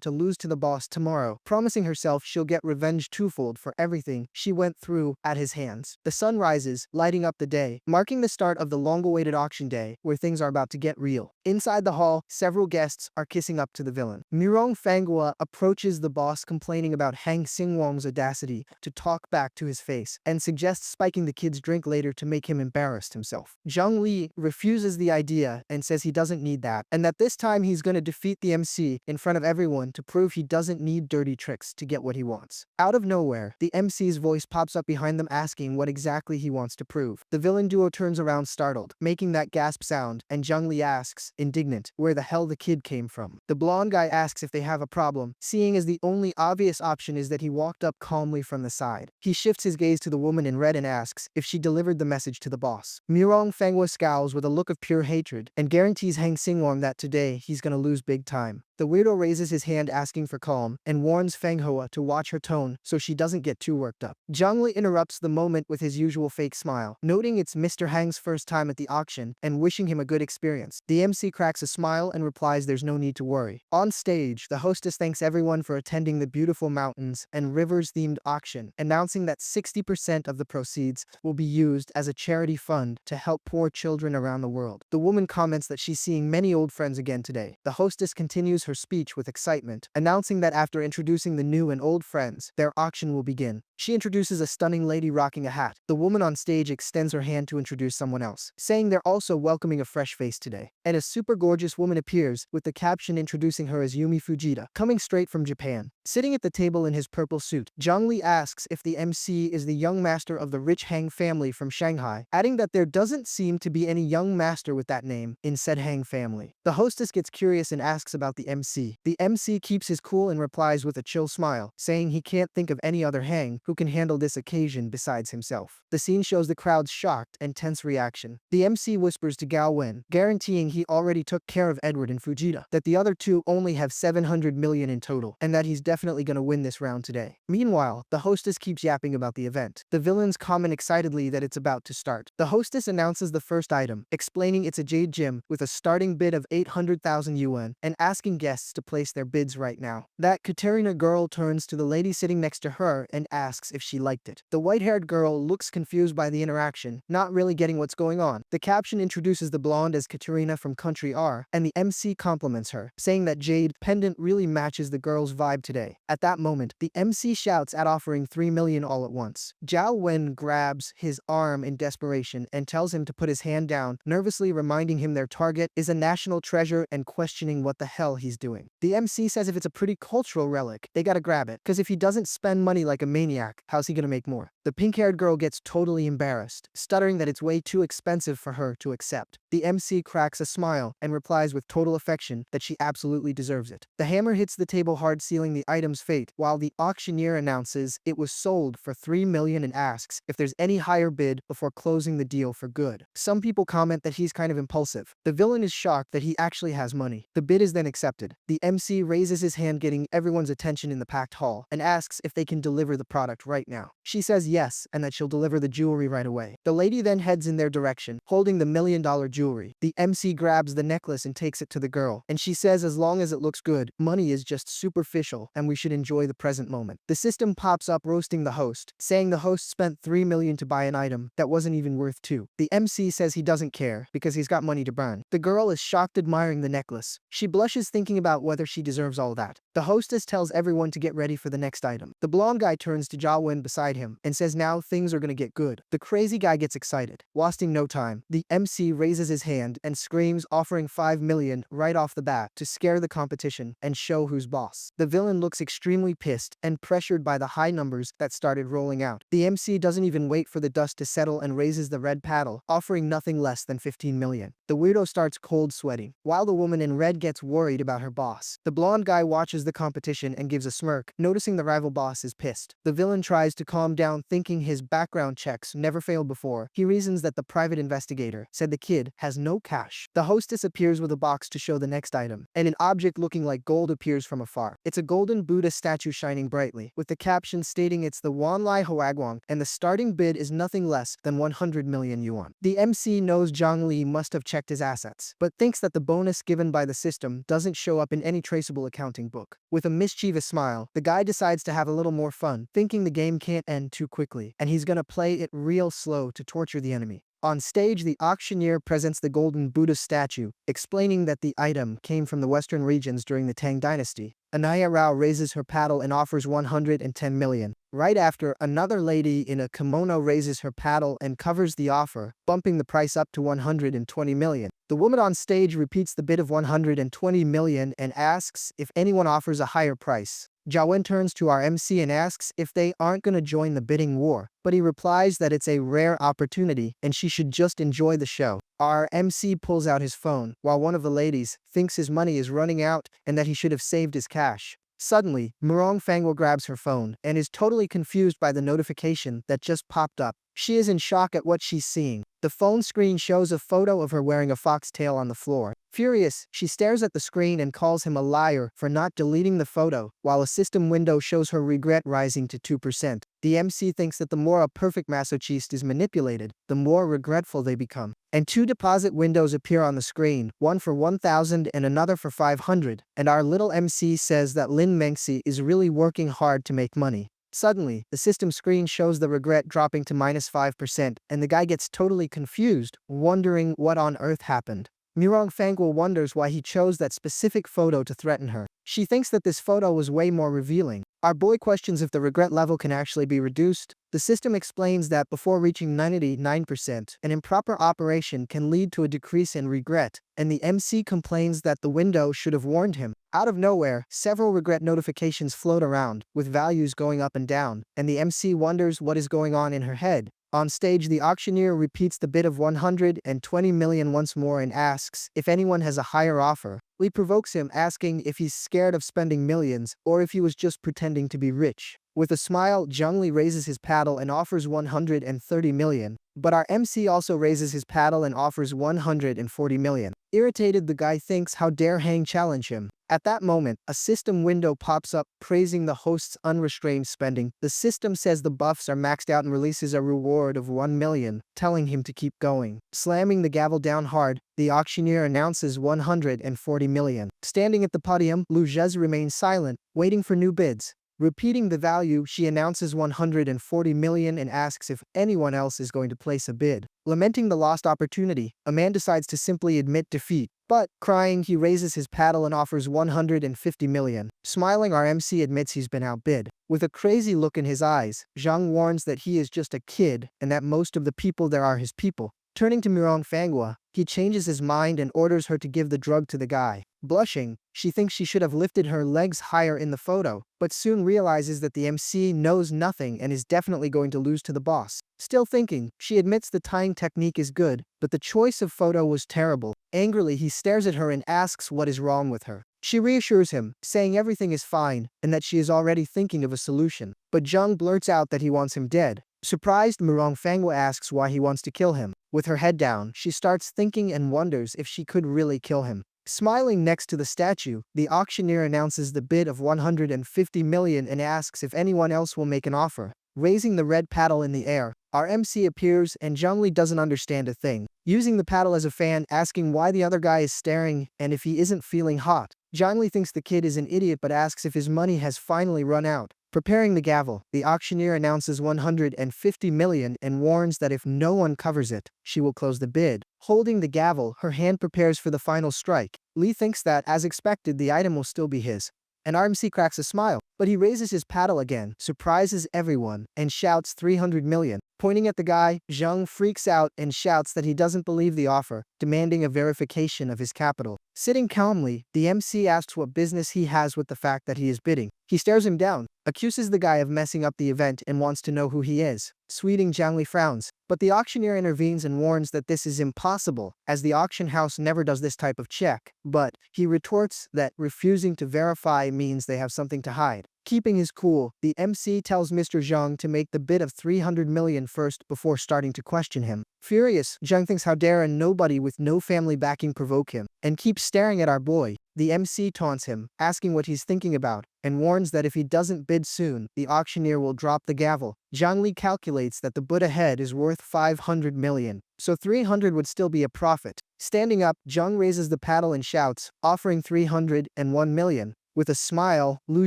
to lose to the boss tomorrow, promising herself she'll get revenge twofold for everything she went through at his hands. The sun rises, lighting up the day, marking the start of the long-awaited auction day, where things are about to get real. Inside the hall, several guests are kissing up to the villain. Manhwa approaches the boss complaining about Hang Xingguang's audacity to talk back to his face, and suggests spiking the kid's drink later to make him embarrass himself. Zhang Li refuses the idea and says he doesn't need that, and that this time he's gonna defeat the MC in front of everyone to prove he doesn't need dirty tricks to get what he wants. Out of nowhere, the MC's voice pops up behind them asking what exactly he wants to prove. The villain duo turns around startled, making that gasp sound, and Zhang Li asks, indignant, where the hell the kid came from. The blonde guy asks if they have a problem, seeing as the only obvious option is that he walked up calmly from the side. He shifts his gaze to the woman in red and asks if she delivered the message to the boss. Manhwa scowls with a look of pure hatred and guarantees Hang Xingguang that today he's gonna lose big time. The weirdo raises his hand asking for calm and warns Manhwa to watch her tone so she doesn't get too worked up. Zhang Li interrupts the moment with his usual fake smile, noting it's Mr. Hang's first time at the auction and wishing him a good experience. The MC cracks a smile and replies there's no need to worry. On stage, the hostess thanks everyone for attending the beautiful mountains and rivers themed auction, announcing that 60% of the proceeds will be used as a charity fund to help poor children around the world. The woman comments that she's seeing many old friends again today. The hostess continues her speech with excitement, announcing that after introducing the new and old friends, their auction will begin. She introduces a stunning lady rocking a hat. The woman on stage extends her hand to introduce someone else, saying they're also welcoming a fresh face today. And a super gorgeous woman appears, with the caption introducing her as Yumi Fujita, coming straight from Japan. Sitting at the table in his purple suit, Zhang Li asks if the MC is the young master of the rich Hang family from Shanghai, adding that there doesn't seem to be any young master with that name in said Hang family. The hostess gets curious and asks about the MC. The MC keeps his cool and replies with a chill smile, saying he can't think of any other Hang who can handle this occasion besides himself. The scene shows the crowd's shocked and tense reaction. The MC whispers to Gwyn, guaranteeing he already took care of Edward and Fujita, that the other two only have 700 million in total, and that he's definitely gonna win this round today. Meanwhile, the hostess keeps yapping about the event. The villains comment excitedly that it's about to start. The hostess announces the first item, explaining it's a jade gem with a starting bid of 800,000 yuan, and asking guests to place their bids right now. That Katerina girl turns to the lady sitting next to her and asks if she liked it. The white-haired girl looks confused by the interaction, not really getting what's going on. The caption introduces the blonde as Katerina from Country R, and the MC compliments her, saying that jade pendant really matches the girl's vibe today. At that moment, the MC shouts at offering 3 million all at once. Gwyn grabs his arm in desperation and tells him to put his hand down, nervously reminding him their target is a national treasure and questioning what the hell he's doing. The MC says if it's a pretty cultural relic, they gotta grab it, cause if he doesn't spend money like a maniac, how's he gonna make more? The pink-haired girl gets totally embarrassed, stuttering that it's way too expensive for her to accept. The MC cracks a smile and replies with total affection that she absolutely deserves it. The hammer hits the table hard, sealing the item's fate, while the auctioneer announces it was sold for 3 million and asks if there's any higher bid before closing the deal for good. Some people comment that he's kind of impulsive. The villain is shocked that he actually has money. The bid is then accepted. The MC raises his hand, getting everyone's attention in the packed hall, and asks if they can deliver the product right now. She says yes, and that she'll deliver the jewelry right away. The lady then heads in their direction, holding the $1 million jewelry. The MC grabs the necklace and takes it to the girl, and she says as long as it looks good, money is just superficial and we should enjoy the present moment. The system pops up roasting the host, saying the host spent 3 million to buy an item that wasn't even worth 2. The MC says he doesn't care because he's got money to burn. The girl is shocked, admiring the necklace. She blushes, thinking about whether she deserves all that. The hostess tells everyone to get ready for the next item. The blonde guy turns to Gwyn beside him and says now things are gonna get good. The crazy guy gets excited. Wasting no time, the MC raises his hand and screams, offering 5 million right off the bat to scare the competition and show who's boss. The villain looks extremely pissed and pressured by the high numbers that started rolling out. The MC doesn't even wait for the dust to settle and raises the red paddle, offering nothing less than 15 million. The weirdo starts cold sweating, while the woman in red gets worried about her boss. The blonde guy watches the competition and gives a smirk, noticing the rival boss is pissed. The villain tries to calm down, thinking his background checks never failed before. He reasons that the private investigator said the kid has no cash. The hostess appears with a box to show the next item, and an object looking like gold appears from afar. It's a golden Buddha statue shining brightly, with the caption stating it's the Wanlai Hwagwang, and the starting bid is nothing less than 100 million yuan. The MC knows Zhang Li must have checked his assets, but thinks that the bonus given by the system doesn't show up in any traceable accounting book. With a mischievous smile, the guy decides to have a little more fun, thinking the game can't end too quickly, and he's gonna play it real slow to torture the enemy. On stage, the auctioneer presents the golden Buddha statue, explaining that the item came from the western regions during the Tang dynasty. Anaya Rao raises her paddle and offers 110 million. Right after, another lady in a kimono raises her paddle and covers the offer, bumping the price up to 120 million. The woman on stage repeats the bid of 120 million and asks if anyone offers a higher price. Gwyn turns to our MC and asks if they aren't gonna join the bidding war, but he replies that it's a rare opportunity and she should just enjoy the show. Our MC pulls out his phone, while one of the ladies thinks his money is running out and that he should have saved his cash. Suddenly, Murong Fangwo grabs her phone and is totally confused by the notification that just popped up. She is in shock at what she's seeing. The phone screen shows a photo of her wearing a foxtail on the floor. Furious, she stares at the screen and calls him a liar for not deleting the photo, while a system window shows her regret rising to 2%. The MC thinks that the more a perfect masochist is manipulated, the more regretful they become. And 2 deposit windows appear on the screen, one for 1,000 and another for 500, and our little MC says that Lin Mengxi is really working hard to make money. Suddenly, the system screen shows the regret dropping to -5%, and the guy gets totally confused, wondering what on earth happened. Murong Fangwo wonders why he chose that specific photo to threaten her. She thinks that this photo was way more revealing. Our boy questions if the regret level can actually be reduced. The system explains that before reaching 99%, an improper operation can lead to a decrease in regret, and the MC complains that the window should have warned him. Out of nowhere, several regret notifications float around, with values going up and down, and the MC wonders what is going on in her head. On stage, the auctioneer repeats the bid of 120 million once more and asks if anyone has a higher offer. Lee provokes him, asking if he's scared of spending millions or if he was just pretending to be rich. With a smile, Zhang Li raises his paddle and offers 130 million, but our MC also raises his paddle and offers 140 million. Irritated, the guy thinks how dare Hang challenge him. At that moment, a system window pops up praising the host's unrestrained spending. The system says the buffs are maxed out and releases a reward of 1 million, telling him to keep going. Slamming the gavel down hard, the auctioneer announces 140 million. Standing at the podium, Lu Zhez remains silent, waiting for new bids. Repeating the value, she announces 140 million and asks if anyone else is going to place a bid. Lamenting the lost opportunity, a man decides to simply admit defeat. But, crying, he raises his paddle and offers 150 million. Smiling, our MC admits he's been outbid. With a crazy look in his eyes, Zhang warns that he is just a kid and that most of the people there are his people. Turning to Manhwa, he changes his mind and orders her to give the drug to the guy. Blushing, she thinks she should have lifted her legs higher in the photo, but soon realizes that the MC knows nothing and is definitely going to lose to the boss. Still thinking, she admits the tying technique is good, but the choice of photo was terrible. Angrily, he stares at her and asks what is wrong with her. She reassures him, saying everything is fine and that she is already thinking of a solution. But Jung blurts out that he wants him dead. Surprised, Manhwa asks why he wants to kill him. With her head down, she starts thinking and wonders if she could really kill him. Smiling next to the statue, the auctioneer announces the bid of 150 million and asks if anyone else will make an offer. Raising the red paddle in the air, our MC appears and Zhongli doesn't understand a thing. Using the paddle as a fan, asking why the other guy is staring and if he isn't feeling hot. Zhongli thinks the kid is an idiot but asks if his money has finally run out. Preparing the gavel, the auctioneer announces 150 million and warns that if no one covers it, she will close the bid. Holding the gavel, her hand prepares for the final strike. Lee thinks that, as expected, the item will still be his. And RMC cracks a smile, but he raises his paddle again, surprises everyone, and shouts 300 million. Pointing at the guy, Zheng freaks out and shouts that he doesn't believe the offer, demanding a verification of his capital. Sitting calmly, the MC asks what business he has with the fact that he is bidding. He stares him down, accuses the guy of messing up the event and wants to know who he is. Sweeting Zhangli frowns, but the auctioneer intervenes and warns that this is impossible, as the auction house never does this type of check. But he retorts that refusing to verify means they have something to hide. Keeping his cool, the MC tells Mr. Zhang to make the bid of 300 million first before starting to question him. Furious, Zhang thinks how dare nobody with no family backing provoke him, and keeps staring at our boy. The MC taunts him, asking what he's thinking about, and warns that if he doesn't bid soon, the auctioneer will drop the gavel. Zhang Li calculates that the Buddha head is worth 500 million, so 300 would still be a profit. Standing up, Zhang raises the paddle and shouts, offering 301 million. With a smile, Lu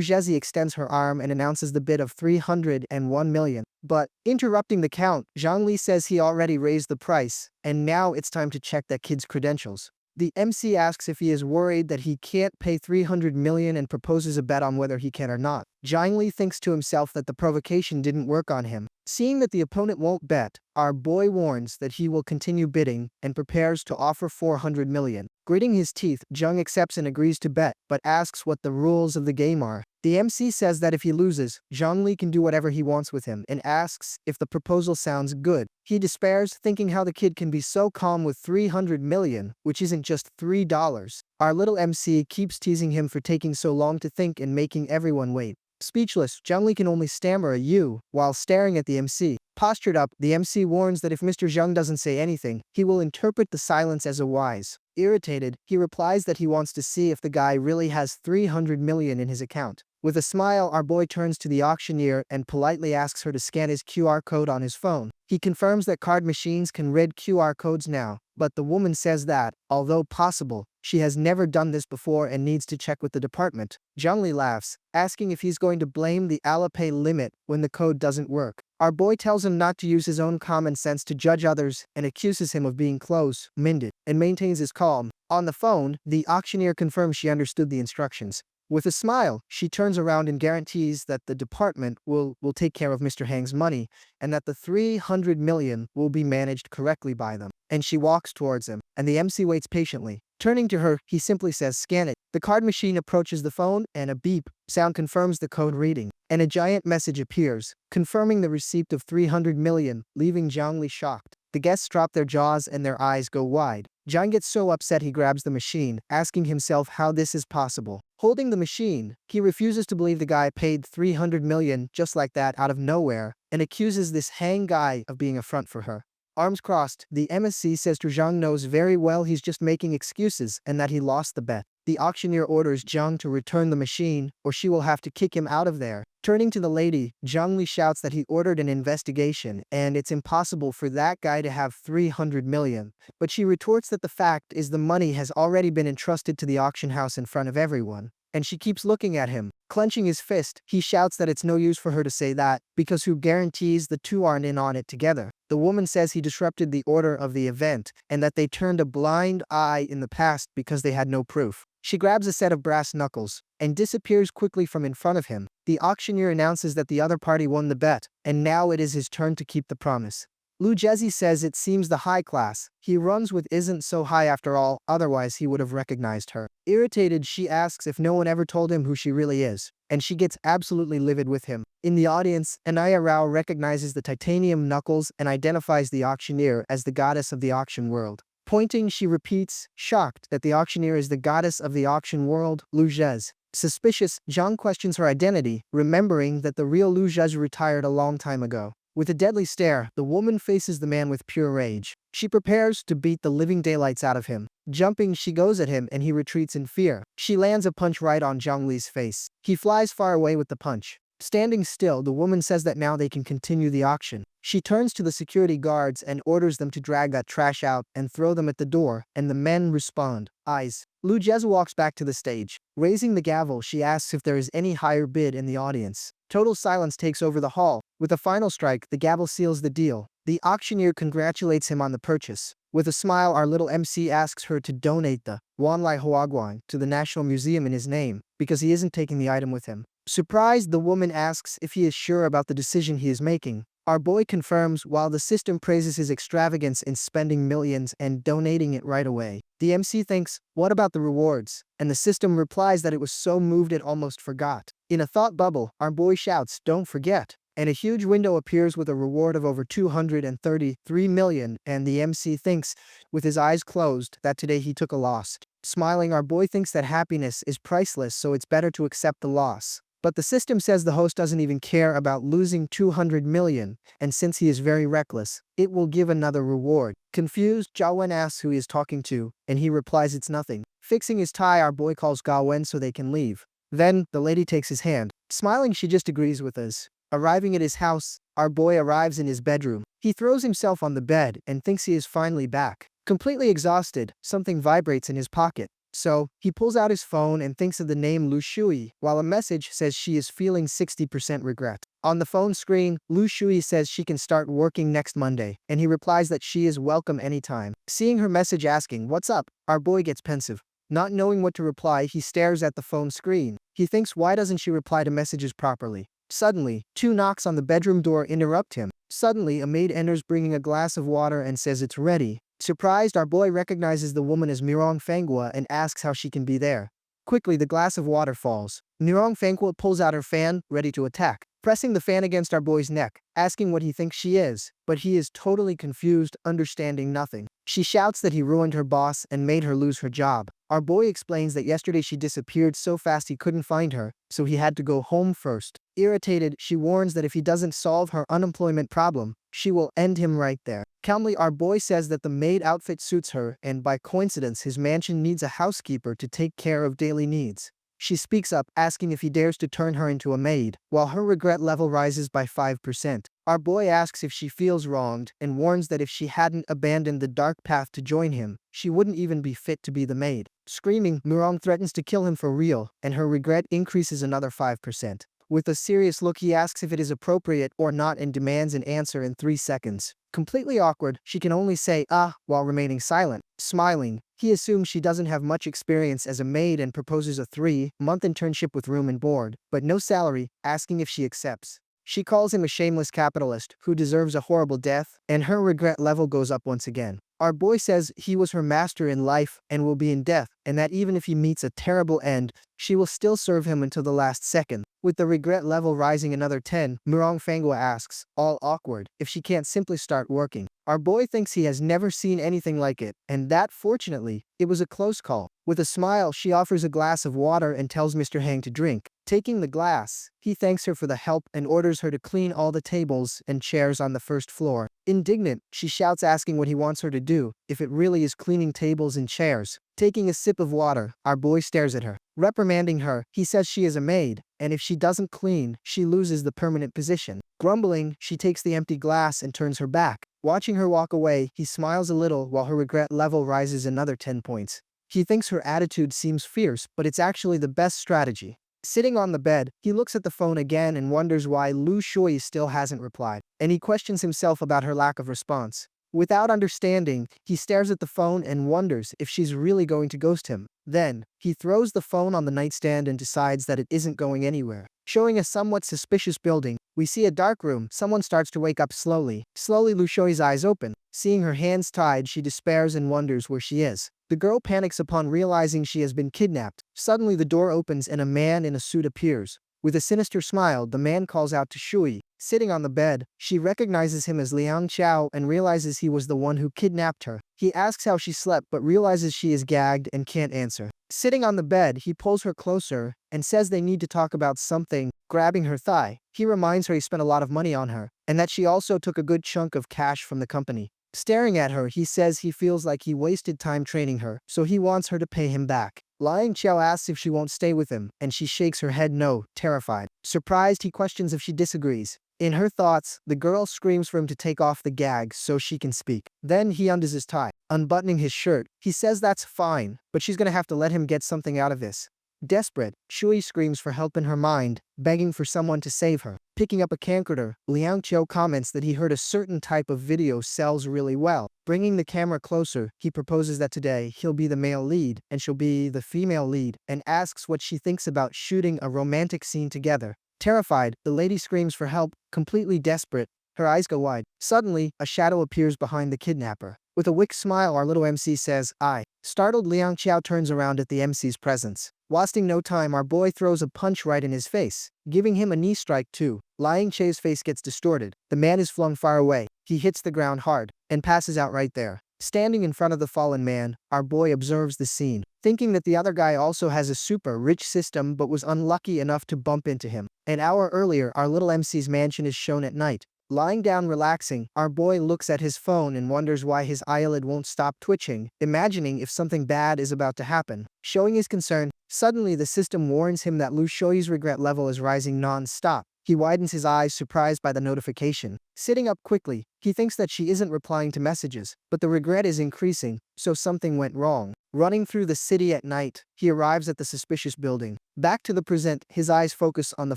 Zhezi extends her arm and announces the bid of 301 million. But, interrupting the count, Zhang Li says he already raised the price, and now it's time to check that kid's credentials. The MC asks if he is worried that he can't pay 300 million and proposes a bet on whether he can or not. Zhang Li thinks to himself that the provocation didn't work on him. Seeing that the opponent won't bet, our boy warns that he will continue bidding and prepares to offer 400 million. Gritting his teeth, Zhang accepts and agrees to bet, but asks what the rules of the game are. The MC says that if he loses, Zhang Li can do whatever he wants with him and asks if the proposal sounds good. He despairs, thinking how the kid can be so calm with 300 million, which isn't just $3. Our little MC keeps teasing him for taking so long to think and making everyone wait. Speechless, Zhang Li can only stammer a "you" while staring at the MC. Postured up, the MC warns that if Mr. Zhang doesn't say anything, he will interpret the silence as a wise. Irritated, he replies that he wants to see if the guy really has 300 million in his account. With a smile, our boy turns to the auctioneer and politely asks her to scan his QR code on his phone. He confirms that card machines can read QR codes now, but the woman says that, although possible, she has never done this before and needs to check with the department. Zhangli laughs, asking if he's going to blame the Alipay limit when the code doesn't work. Our boy tells him not to use his own common sense to judge others and accuses him of being close-minded, and maintains his calm. On the phone, the auctioneer confirms she understood the instructions. With a smile, she turns around and guarantees that the department will take care of Mr. Hang's money and that the 300 million will be managed correctly by them. And she walks towards him, and the MC waits patiently. Turning to her, he simply says, "Scan it." The card machine approaches the phone, and a beep sound confirms the code reading. And a giant message appears, confirming the receipt of 300 million, leaving Zhang Li shocked. The guests drop their jaws and their eyes go wide. Zhang gets so upset he grabs the machine, asking himself how this is possible. Holding the machine, he refuses to believe the guy paid 300 million just like that out of nowhere, and accuses this Hang guy of being a front for her. Arms crossed, the MSC says Zhang knows very well he's just making excuses and that he lost the bet. The auctioneer orders Zhang to return the machine, or she will have to kick him out of there. Turning to the lady, Zhang Li shouts that he ordered an investigation, and it's impossible for that guy to have 300 million. But she retorts that the fact is the money has already been entrusted to the auction house in front of everyone. And she keeps looking at him. Clenching his fist, he shouts that it's no use for her to say that, because who guarantees the two aren't in on it together? The woman says he disrupted the order of the event, and that they turned a blind eye in the past because they had no proof. She grabs a set of brass knuckles, and disappears quickly from in front of him. The auctioneer announces that the other party won the bet, and now it is his turn to keep the promise. Lu Jezi says it seems the high class he runs with isn't so high after all, otherwise he would have recognized her. Irritated, she asks if no one ever told him who she really is, and she gets absolutely livid with him. In the audience, Anaya Rao recognizes the titanium knuckles and identifies the auctioneer as the goddess of the auction world. Pointing, she repeats, shocked, that the auctioneer is the goddess of the auction world, Lu Jez. Suspicious, Zhang questions her identity, remembering that the real Lu Jez retired a long time ago. With a deadly stare, the woman faces the man with pure rage. She prepares to beat the living daylights out of him. Jumping, she goes at him and he retreats in fear. She lands a punch right on Zhang Li's face. He flies far away with the punch. Standing still, the woman says that now they can continue the auction. She turns to the security guards and orders them to drag that trash out and throw them at the door, and the men respond. Eyes. Lu Jez walks back to the stage. Raising the gavel, she asks if there is any higher bid in the audience. Total silence takes over the hall. With a final strike, the gavel seals the deal. The auctioneer congratulates him on the purchase. With a smile, our little MC asks her to donate the Wanlai Huaguan to the National Museum in his name, because he isn't taking the item with him. Surprised, the woman asks if he is sure about the decision he is making. Our boy confirms, while the system praises his extravagance in spending millions and donating it right away. The MC thinks, what about the rewards? And the system replies that it was so moved it almost forgot. In a thought bubble, our boy shouts, don't forget. And a huge window appears with a reward of over 233 million, and the MC thinks, with his eyes closed, that today he took a loss. Smiling, our boy thinks that happiness is priceless, so it's better to accept the loss. But the system says the host doesn't even care about losing 200 million, and since he is very reckless, it will give another reward. Confused, Jiawen asks who he is talking to, and he replies it's nothing. Fixing his tie, our boy calls Gawen so they can leave. Then, the lady takes his hand. Smiling, she just agrees with us. Arriving at his house, our boy arrives in his bedroom. He throws himself on the bed and thinks he is finally back. Completely exhausted, something vibrates in his pocket. So, he pulls out his phone and thinks of the name Lu Shui, while a message says she is feeling 60% regret. On the phone screen, Lu Shui says she can start working next Monday, and he replies that she is welcome anytime. Seeing her message asking, what's up? Our boy gets pensive. Not knowing what to reply, he stares at the phone screen. He thinks, why doesn't she reply to messages properly? Suddenly, 2 knocks on the bedroom door interrupt him. Suddenly, a maid enters bringing a glass of water and says it's ready. Surprised, our boy recognizes the woman as Mirong Fanghua and asks how she can be there. Quickly, the glass of water falls. Mirong Fanghua pulls out her fan, ready to attack, pressing the fan against our boy's neck, asking what he thinks she is, but he is totally confused, understanding nothing. She shouts that he ruined her boss and made her lose her job. Our boy explains that yesterday she disappeared so fast he couldn't find her, so he had to go home first. Irritated, she warns that if he doesn't solve her unemployment problem, she will end him right there. Calmly, our boy says that the maid outfit suits her, and by coincidence his mansion needs a housekeeper to take care of daily needs. She speaks up, asking if he dares to turn her into a maid, while her regret level rises by 5%. Our boy asks if she feels wronged, and warns that if she hadn't abandoned the dark path to join him, she wouldn't even be fit to be the maid. Screaming, Murong threatens to kill him for real, and her regret increases another 5%. With a serious look, he asks if it is appropriate or not and demands an answer in 3 seconds. Completely awkward, she can only say, while remaining silent. Smiling, he assumes she doesn't have much experience as a maid and proposes a 3-month internship with room and board, but no salary, asking if she accepts. She calls him a shameless capitalist who deserves a horrible death, and her regret level goes up once again. Our boy says he was her master in life and will be in death, and that even if he meets a terrible end, she will still serve him until the last second. With the regret level rising another 10, Murong Fanghua asks, all awkward, if she can't simply start working. Our boy thinks he has never seen anything like it, and that, fortunately, it was a close call. With a smile, she offers a glass of water and tells Mr. Hang to drink. Taking the glass, he thanks her for the help and orders her to clean all the tables and chairs on the first floor. Indignant, she shouts asking what he wants her to do, if it really is cleaning tables and chairs. Taking a sip of water, our boy stares at her. Reprimanding her, he says she is a maid, and if she doesn't clean, she loses the permanent position. Grumbling, she takes the empty glass and turns her back. Watching her walk away, he smiles a little while her regret level rises another 10 points. He thinks her attitude seems fierce, but it's actually the best strategy. Sitting on the bed, he looks at the phone again and wonders why Lu Shui still hasn't replied, and he questions himself about her lack of response. Without understanding, he stares at the phone and wonders if she's really going to ghost him. Then, he throws the phone on the nightstand and decides that it isn't going anywhere. Showing a somewhat suspicious building, we see a dark room. Someone starts to wake up slowly. Slowly, Lushoi's eyes open. Seeing her hands tied, she despairs and wonders where she is. The girl panics upon realizing she has been kidnapped. Suddenly, the door opens and a man in a suit appears. With a sinister smile, the man calls out to Shui. Sitting on the bed, she recognizes him as Liang Qiao and realizes he was the one who kidnapped her. He asks how she slept but realizes she is gagged and can't answer. Sitting on the bed, he pulls her closer and says they need to talk about something, grabbing her thigh. He reminds her he spent a lot of money on her and that she also took a good chunk of cash from the company. Staring at her, he says he feels like he wasted time training her, so he wants her to pay him back. Liang Qiao asks if she won't stay with him, and she shakes her head no, terrified. Surprised, he questions if she disagrees. In her thoughts, the girl screams for him to take off the gag so she can speak. Then he undoes his tie. Unbuttoning his shirt, he says that's fine, but she's gonna have to let him get something out of this. Desperate, Shui screams for help in her mind, begging for someone to save her. Picking up a camcorder, Liang Qiao comments that he heard a certain type of video sells really well. Bringing the camera closer, he proposes that today he'll be the male lead and she'll be the female lead, and asks what she thinks about shooting a romantic scene together. Terrified, the lady screams for help, completely desperate. Her eyes go wide. Suddenly, a shadow appears behind the kidnapper. With a wicked smile, our little MC says, "I." Startled, Liang Qiao turns around at the MC's presence. Wasting no time, our boy throws a punch right in his face, giving him a knee strike too. Liang Qiao's face gets distorted. The man is flung far away. He hits the ground hard and passes out right there. Standing in front of the fallen man, our boy observes the scene, thinking that the other guy also has a super rich system but was unlucky enough to bump into him. An hour earlier, our little MC's mansion is shown at night. Lying down relaxing, our boy looks at his phone and wonders why his eyelid won't stop twitching, imagining if something bad is about to happen. Showing his concern, suddenly the system warns him that Lu Shoi's regret level is rising non-stop. He widens his eyes, surprised by the notification. Sitting up quickly, he thinks that she isn't replying to messages, but the regret is increasing, so something went wrong. Running through the city at night, he arrives at the suspicious building. Back to the present, his eyes focus on the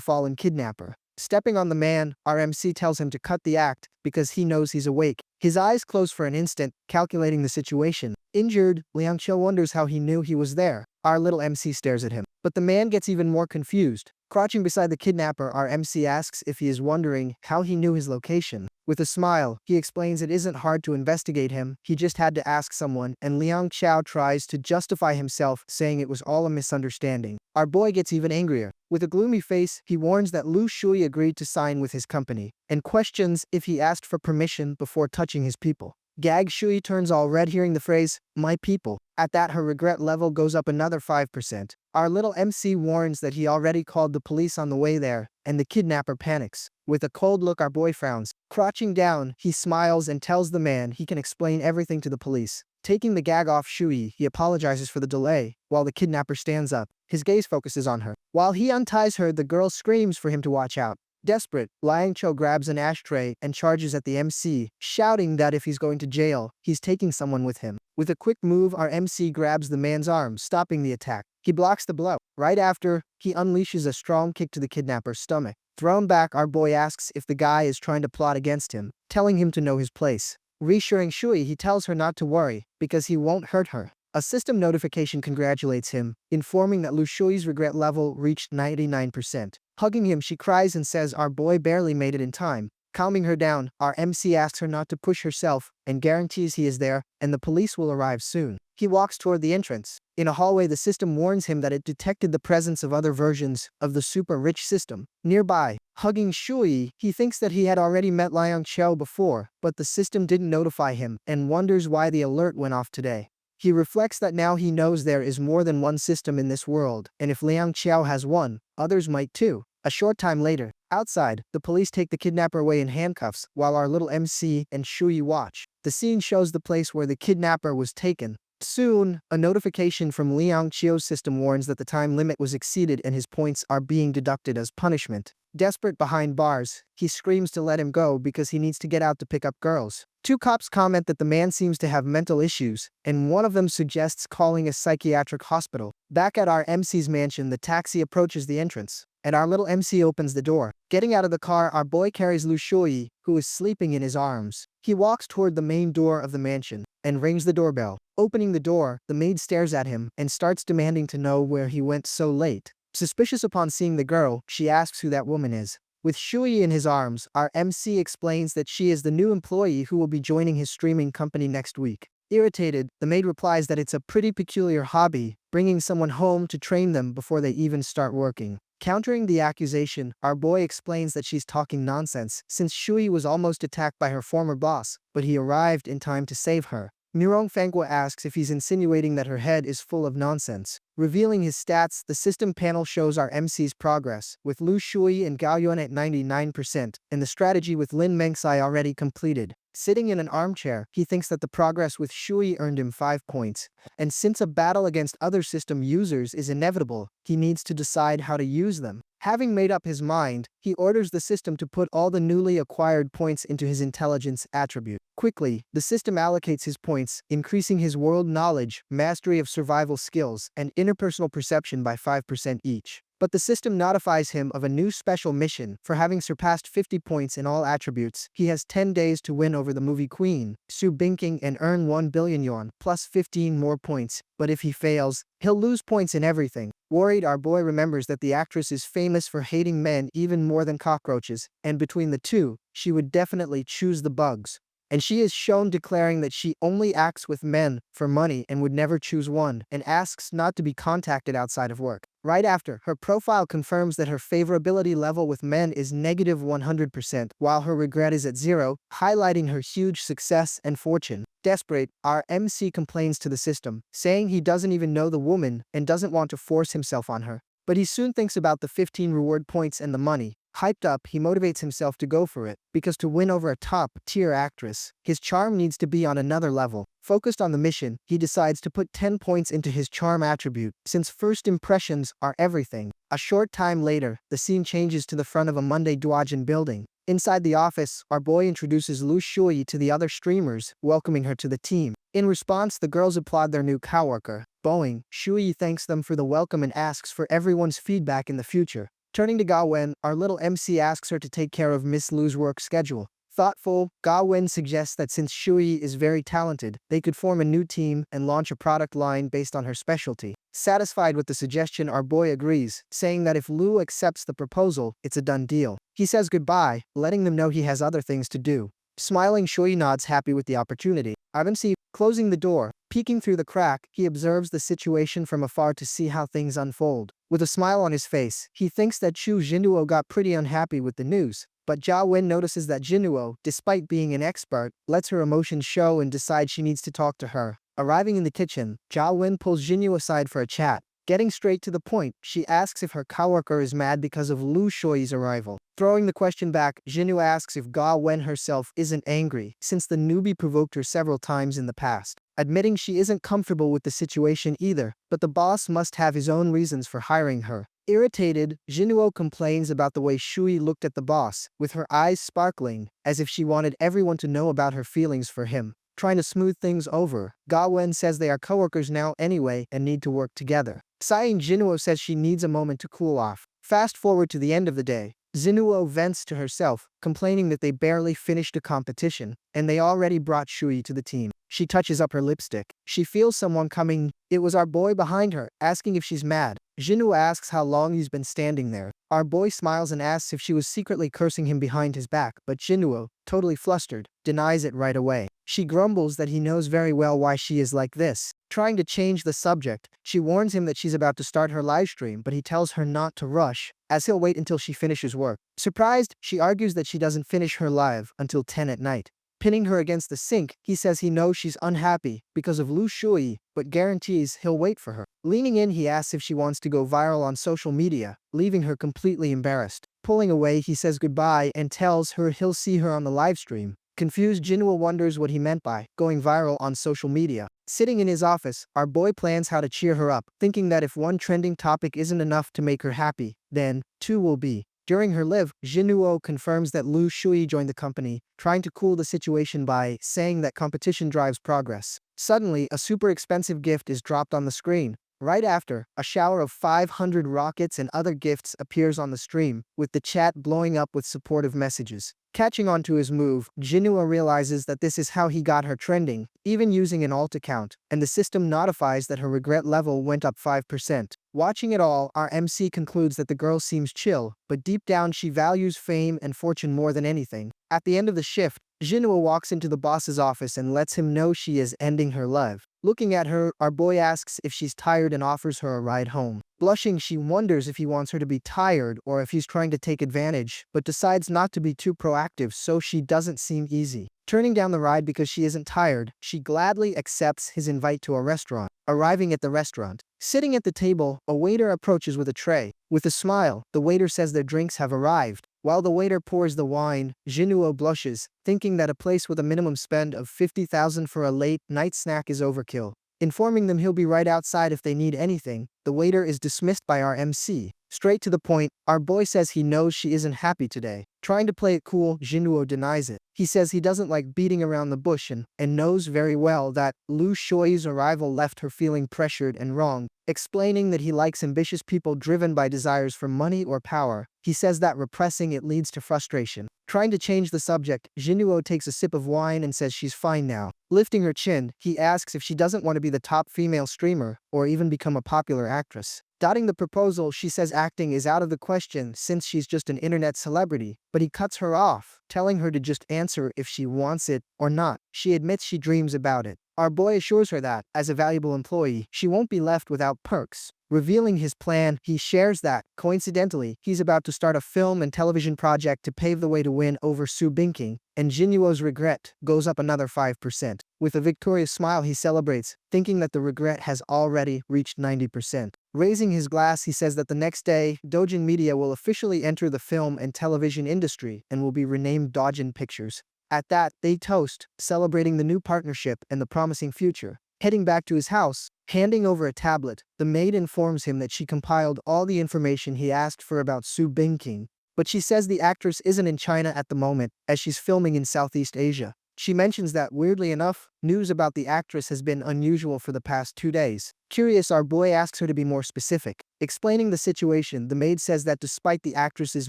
fallen kidnapper. Stepping on the man, our MC tells him to cut the act because he knows he's awake. His eyes close for an instant, calculating the situation. Injured, Liang Qiao wonders how he knew he was there. Our little MC stares at him, but the man gets even more confused. Crouching beside the kidnapper, our MC asks if he is wondering how he knew his location. With a smile, he explains it isn't hard to investigate him, he just had to ask someone, and Liang Qiao tries to justify himself, saying it was all a misunderstanding. Our boy gets even angrier. With a gloomy face, he warns that Lu Shui agreed to sign with his company, and questions if he asked for permission before touching his people. Gag Shui turns all red hearing the phrase, "my people." At that, her regret level goes up another 5%. Our little MC warns that he already called the police on the way there, and the kidnapper panics. With a cold look, our boy frowns. Crouching down, he smiles and tells the man he can explain everything to the police. Taking the gag off Shui, he apologizes for the delay, while the kidnapper stands up. His gaze focuses on her. While he unties her, the girl screams for him to watch out. Desperate, Liang Qiao grabs an ashtray and charges at the MC, shouting that if he's going to jail, he's taking someone with him. With a quick move, our MC grabs the man's arm, stopping the attack. He blocks the blow. Right after, he unleashes a strong kick to the kidnapper's stomach. Thrown back, our boy asks if the guy is trying to plot against him, telling him to know his place. Reassuring Shui, he tells her not to worry, because he won't hurt her. A system notification congratulates him, informing that Lu Shui's regret level reached 99%. Hugging him, she cries and says our boy barely made it in time. Calming her down, our MC asks her not to push herself and guarantees he is there and the police will arrive soon. He walks toward the entrance. In a hallway, the system warns him that it detected the presence of other versions of the super-rich system. Nearby, hugging Shui, he thinks that he had already met Liang Qiao before, but the system didn't notify him and wonders why the alert went off today. He reflects that now he knows there is more than one system in this world, and if Liang Qiao has one, others might too. A short time later, outside, the police take the kidnapper away in handcuffs while our little MC and Shui watch. The scene shows the place where the kidnapper was taken. Soon, a notification from Liang Qiao's system warns that the time limit was exceeded and his points are being deducted as punishment. Desperate behind bars, he screams to let him go because he needs to get out to pick up girls. Two cops comment that the man seems to have mental issues, and one of them suggests calling a psychiatric hospital. Back at our MC's mansion, the taxi approaches the entrance, and our little MC opens the door. Getting out of the car, our boy carries Lu Shui, who is sleeping in his arms. He walks toward the main door of the mansion and rings the doorbell. Opening the door, the maid stares at him and starts demanding to know where he went so late. Suspicious upon seeing the girl, she asks who that woman is. With Shui in his arms, our MC explains that she is the new employee who will be joining his streaming company next week. Irritated, the maid replies that it's a pretty peculiar hobby, bringing someone home to train them before they even start working. Countering the accusation, our boy explains that she's talking nonsense since Shui was almost attacked by her former boss, but he arrived in time to save her. Fangua asks if he's insinuating that her head is full of nonsense. Revealing his stats, the system panel shows our MC's progress, with Lu Shui and Gao Yuan at 99%, and the strategy with Lin Mengsai already completed. Sitting in an armchair, he thinks that the progress with Shui earned him 5 points, and since a battle against other system users is inevitable, he needs to decide how to use them. Having made up his mind, he orders the system to put all the newly acquired points into his intelligence attribute. Quickly, the system allocates his points, increasing his world knowledge, mastery of survival skills, and interpersonal perception by 5% each. But the system notifies him of a new special mission. For having surpassed 50 points in all attributes, he has 10 days to win over the movie queen, Su Bingking, and earn 1 billion yuan, plus 15 more points. But if he fails, he'll lose points in everything. Worried, our boy remembers that the actress is famous for hating men even more than cockroaches, and between the two, she would definitely choose the bugs. And she is shown declaring that she only acts with men for money and would never choose one, and asks not to be contacted outside of work. Right after, her profile confirms that her favorability level with men is negative 100%, while her regret is at 0, highlighting her huge success and fortune. Desperate, our MC complains to the system, saying he doesn't even know the woman and doesn't want to force himself on her. But he soon thinks about the 15 reward points and the money. Hyped up, he motivates himself to go for it, because to win over a top-tier actress, his charm needs to be on another level. Focused on the mission, he decides to put 10 points into his charm attribute, since first impressions are everything. A short time later, the scene changes to the front of a Monday Duojin building. Inside the office, our boy introduces Lu Shui to the other streamers, welcoming her to the team. In response, the girls applaud their new coworker. Bowing, Shui thanks them for the welcome and asks for everyone's feedback in the future. Turning to Gawen, our little MC asks her to take care of Miss Lu's work schedule. Thoughtful, Gawen suggests that since Shui is very talented, they could form a new team and launch a product line based on her specialty. Satisfied with the suggestion, our boy agrees, saying that if Lu accepts the proposal, it's a done deal. He says goodbye, letting them know he has other things to do. Smiling, Shui nods, happy with the opportunity. Our MC, closing the door, peeking through the crack, he observes the situation from afar to see how things unfold. With a smile on his face, he thinks that Chu Jinuo got pretty unhappy with the news. But Jia Wen notices that Jinuo, despite being an expert, lets her emotions show and decides she needs to talk to her. Arriving in the kitchen, Jia Wen pulls Jinuo aside for a chat. Getting straight to the point, she asks if her coworker is mad because of Lu Shui's arrival. Throwing the question back, Jinuo asks if Ga Wen herself isn't angry, since the newbie provoked her several times in the past. Admitting she isn't comfortable with the situation either, but the boss must have his own reasons for hiring her. Irritated, Jinuo complains about the way Shui looked at the boss, with her eyes sparkling, as if she wanted everyone to know about her feelings for him. Trying to smooth things over, Ga Wen says they are coworkers now anyway and need to work together. Sighing, Jinuo says she needs a moment to cool off. Fast forward to the end of the day. Jinuo vents to herself, complaining that they barely finished a competition, and they already brought Shui to the team. She touches up her lipstick. She feels someone coming. It was our boy behind her, asking if she's mad. Jinuo asks how long he's been standing there. Our boy smiles and asks if she was secretly cursing him behind his back, but Jinuo, totally flustered, denies it right away. She grumbles that he knows very well why she is like this. Trying to change the subject, she warns him that she's about to start her livestream, but he tells her not to rush, as he'll wait until she finishes work. Surprised, she argues that she doesn't finish her live until 10 at night. Pinning her against the sink, he says he knows she's unhappy because of Lu Shui, but guarantees he'll wait for her. Leaning in, he asks if she wants to go viral on social media, leaving her completely embarrassed. Pulling away, he says goodbye and tells her he'll see her on the livestream. Confused, Jinuo wonders what he meant by going viral on social media. Sitting in his office, our boy plans how to cheer her up, thinking that if one trending topic isn't enough to make her happy, then 2 will be. During her live, Jinuo confirms that Lu Shui joined the company, trying to cool the situation by saying that competition drives progress. Suddenly, a super expensive gift is dropped on the screen. Right after, a shower of 500 rockets and other gifts appears on the stream, with the chat blowing up with supportive messages. Catching on to his move, Jinwoo realizes that this is how he got her trending, even using an alt account, and the system notifies that her regret level went up 5%. Watching it all, our MC concludes that the girl seems chill, but deep down she values fame and fortune more than anything. At the end of the shift, Jinwoo walks into the boss's office and lets him know she is ending her life. Looking at her, our boy asks if she's tired and offers her a ride home. Blushing, she wonders if he wants her to be tired or if he's trying to take advantage, but decides not to be too proactive so she doesn't seem easy. Turning down the ride because she isn't tired, she gladly accepts his invite to a restaurant. Arriving at the restaurant, sitting at the table, a waiter approaches with a tray. With a smile, the waiter says their drinks have arrived. While the waiter pours the wine, Jinwoo blushes, thinking that a place with a minimum spend of 50,000 for a late-night snack is overkill. Informing them he'll be right outside if they need anything, the waiter is dismissed by our MC. Straight to the point, our boy says he knows she isn't happy today. Trying to play it cool, Jinwoo denies it. He says he doesn't like beating around the bush and knows very well that Lu Shoi's arrival left her feeling pressured and wrong. Explaining that he likes ambitious people driven by desires for money or power, he says that repressing it leads to frustration. Trying to change the subject, Jinwoo takes a sip of wine and says she's fine now. Lifting her chin, he asks if she doesn't want to be the top female streamer or even become a popular actress. Dotting the proposal, she says acting is out of the question since she's just an internet celebrity, but he cuts her off, telling her to just answer if she wants it or not. She admits she dreams about it. Our boy assures her that, as a valuable employee, she won't be left without perks. Revealing his plan, he shares that, coincidentally, he's about to start a film and television project to pave the way to win over Soo Binking, and Jinwoo's regret goes up another 5%. With a victorious smile, he celebrates, thinking that the regret has already reached 90%. Raising his glass, he says that the next day, Dojin Media will officially enter the film and television industry and will be renamed Dojin Pictures. At that, they toast, celebrating the new partnership and the promising future. Heading back to his house, handing over a tablet, the maid informs him that she compiled all the information he asked for about Soo Binking, but she says the actress isn't in China at the moment, as she's filming in Southeast Asia. She mentions that, weirdly enough, news about the actress has been unusual for the past 2 days. Curious, our boy asks her to be more specific. Explaining the situation, the maid says that despite the actress's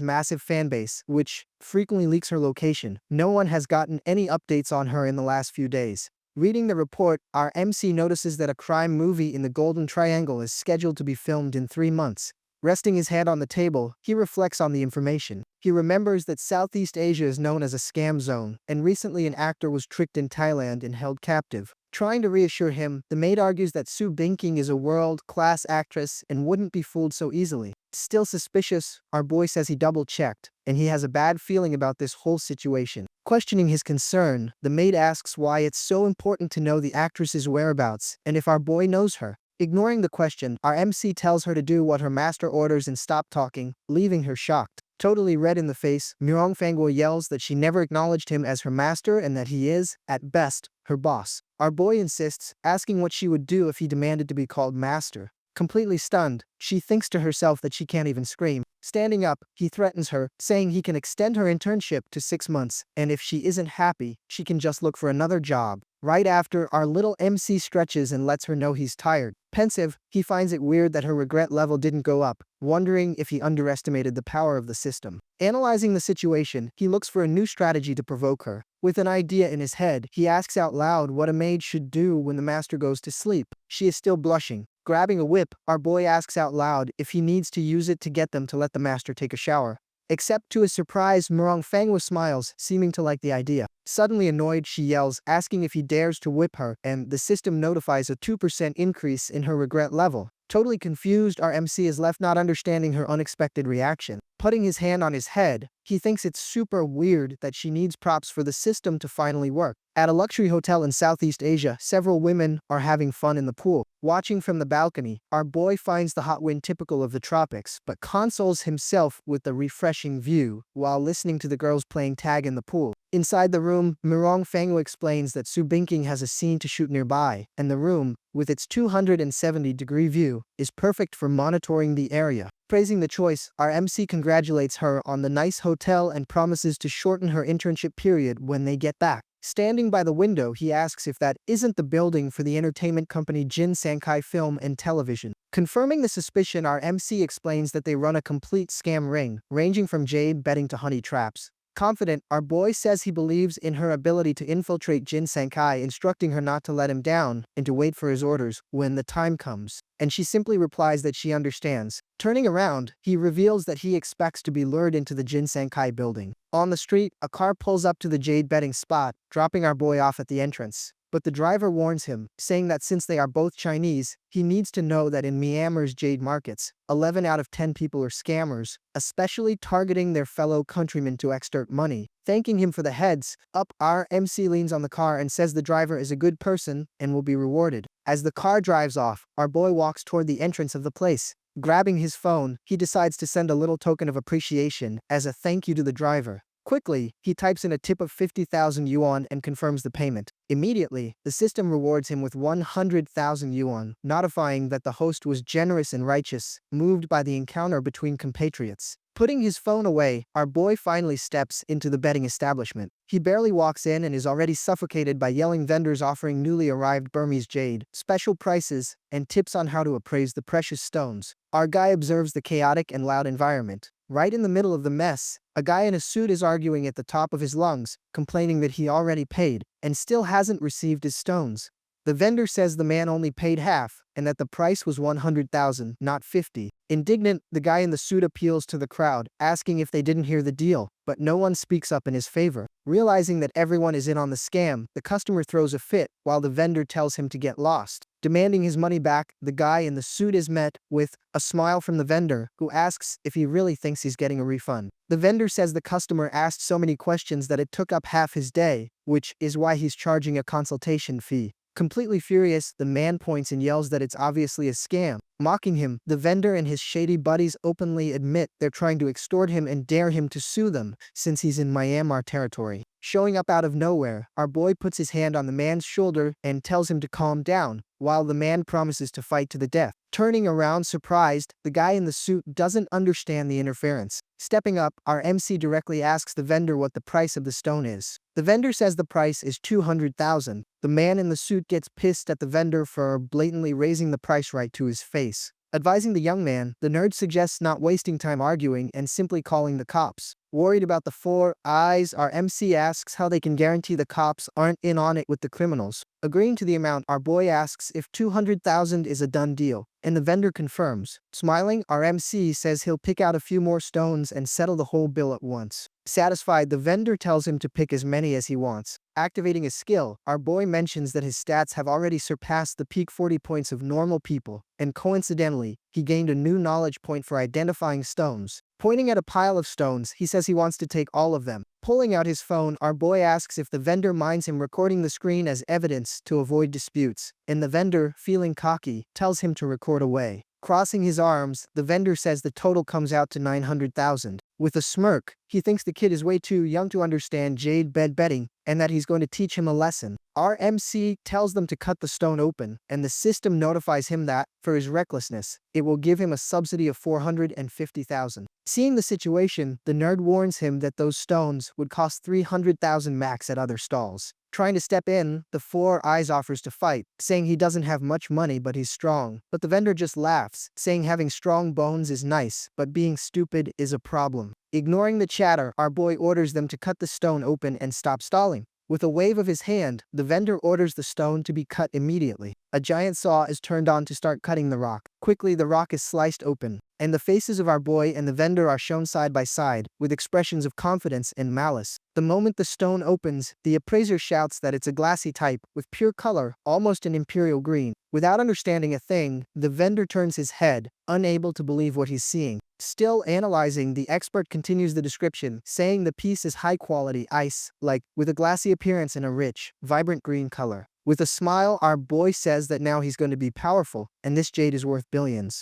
massive fanbase, which frequently leaks her location, no one has gotten any updates on her in the last few days. Reading the report, our MC notices that a crime movie in the Golden Triangle is scheduled to be filmed in 3 months. Resting his head on the table, he reflects on the information. He remembers that Southeast Asia is known as a scam zone, and recently an actor was tricked in Thailand and held captive. Trying to reassure him, the maid argues that Soo Binking is a world-class actress and wouldn't be fooled so easily. Still suspicious, our boy says he double-checked, and he has a bad feeling about this whole situation. Questioning his concern, the maid asks why it's so important to know the actress's whereabouts and if our boy knows her. Ignoring the question, our MC tells her to do what her master orders and stop talking, leaving her shocked. Totally red in the face, Fangwa yells that she never acknowledged him as her master and that he is, at best, her boss. Our boy insists, asking what she would do if he demanded to be called master. Completely stunned, she thinks to herself that she can't even scream. Standing up, he threatens her, saying he can extend her internship to 6 months, and if she isn't happy, she can just look for another job. Right after, our little MC stretches and lets her know he's tired. Pensive, he finds it weird that her regret level didn't go up, wondering if he underestimated the power of the system. Analyzing the situation, he looks for a new strategy to provoke her. With an idea in his head, he asks out loud what a maid should do when the master goes to sleep. She is still blushing. Grabbing a whip, our boy asks out loud if he needs to use it to get them to let the master take a shower. Except to his surprise, Fangwa smiles, seeming to like the idea. Suddenly annoyed, she yells, asking if he dares to whip her, and the system notifies a 2% increase in her regret level. Totally confused, our MC is left not understanding her unexpected reaction. Putting his hand on his head, he thinks it's super weird that she needs props for the system to finally work. At a luxury hotel in Southeast Asia, several women are having fun in the pool. Watching from the balcony, our boy finds the hot wind typical of the tropics, but consoles himself with the refreshing view while listening to the girls playing tag in the pool. Inside the room, Fangwa explains that Soo Binking has a scene to shoot nearby, and the room, with its 270-degree view, is perfect for monitoring the area. Praising the choice, our MC congratulates her on the nice hotel and promises to shorten her internship period when they get back. Standing by the window, he asks if that isn't the building for the entertainment company Jin Sankai Film and Television. Confirming the suspicion, our MC explains that they run a complete scam ring, ranging from jade betting to honey traps. Confident, our boy says he believes in her ability to infiltrate Jin Sankai, instructing her not to let him down and to wait for his orders when the time comes. And she simply replies that she understands. Turning around, he reveals that he expects to be lured into the Jin Sankai building. On the street, a car pulls up to the jade betting spot, dropping our boy off at the entrance. But the driver warns him, saying that since they are both Chinese, he needs to know that in Myanmar's jade markets, 11 out of 10 people are scammers, especially targeting their fellow countrymen to extort money. Thanking him for the heads up, our MC leans on the car and says the driver is a good person and will be rewarded. As the car drives off, our boy walks toward the entrance of the place. Grabbing his phone, he decides to send a little token of appreciation as a thank you to the driver. Quickly, he types in a tip of 50,000 yuan and confirms the payment. Immediately, the system rewards him with 100,000 yuan, notifying that the host was generous and righteous, moved by the encounter between compatriots. Putting his phone away, our boy finally steps into the betting establishment. He barely walks in and is already suffocated by yelling vendors offering newly arrived Burmese jade, special prices, and tips on how to appraise the precious stones. Our guy observes the chaotic and loud environment. Right in the middle of the mess, a guy in a suit is arguing at the top of his lungs, complaining that he already paid and still hasn't received his stones. The vendor says the man only paid half and that the price was 100,000, not 50. Indignant, the guy in the suit appeals to the crowd, asking if they didn't hear the deal, but no one speaks up in his favor. Realizing that everyone is in on the scam, the customer throws a fit while the vendor tells him to get lost. Demanding his money back, the guy in the suit is met with a smile from the vendor, who asks if he really thinks he's getting a refund. The vendor says the customer asked so many questions that it took up half his day, which is why he's charging a consultation fee. Completely furious, the man points and yells that it's obviously a scam. Mocking him, the vendor and his shady buddies openly admit they're trying to extort him and dare him to sue them, since he's in Myanmar territory. Showing up out of nowhere, our boy puts his hand on the man's shoulder and tells him to calm down, while the man promises to fight to the death. Turning around surprised, the guy in the suit doesn't understand the interference. Stepping up, our MC directly asks the vendor what the price of the stone is. The vendor says the price is 200,000. The man in the suit gets pissed at the vendor for blatantly raising the price right to his face. Advising the young man, the nerd suggests not wasting time arguing and simply calling the cops. Worried about the 4 eyes, our MC asks how they can guarantee the cops aren't in on it with the criminals. Agreeing to the amount, our boy asks if 200,000 is a done deal, and the vendor confirms. Smiling, our MC says he'll pick out a few more stones and settle the whole bill at once. Satisfied, the vendor tells him to pick as many as he wants. Activating his skill, our boy mentions that his stats have already surpassed the peak 40 points of normal people, and coincidentally, he gained a new knowledge point for identifying stones. Pointing at a pile of stones, he says he wants to take all of them. Pulling out his phone, our boy asks if the vendor minds him recording the screen as evidence to avoid disputes, and the vendor, feeling cocky, tells him to record away. Crossing his arms, the vendor says the total comes out to 900,000. With a smirk, he thinks the kid is way too young to understand jade betting and that he's going to teach him a lesson. Our MC tells them to cut the stone open, and the system notifies him that, for his recklessness, it will give him a subsidy of 450,000. Seeing the situation, the nerd warns him that those stones would cost 300,000 max at other stalls. Trying to step in, the 4 eyes offers to fight, saying he doesn't have much money but he's strong. But the vendor just laughs, saying having strong bones is nice, but being stupid is a problem. Ignoring the chatter, our boy orders them to cut the stone open and stop stalling. With a wave of his hand, the vendor orders the stone to be cut immediately. A giant saw is turned on to start cutting the rock. Quickly, the rock is sliced open, and the faces of our boy and the vendor are shown side by side, with expressions of confidence and malice. The moment the stone opens, the appraiser shouts that it's a glassy type, with pure color, almost an imperial green. Without understanding a thing, the vendor turns his head, unable to believe what he's seeing. Still analyzing, the expert continues the description, saying the piece is high-quality ice-like, with a glassy appearance and a rich, vibrant green color. With a smile, our boy says that now he's going to be powerful, and this jade is worth billions.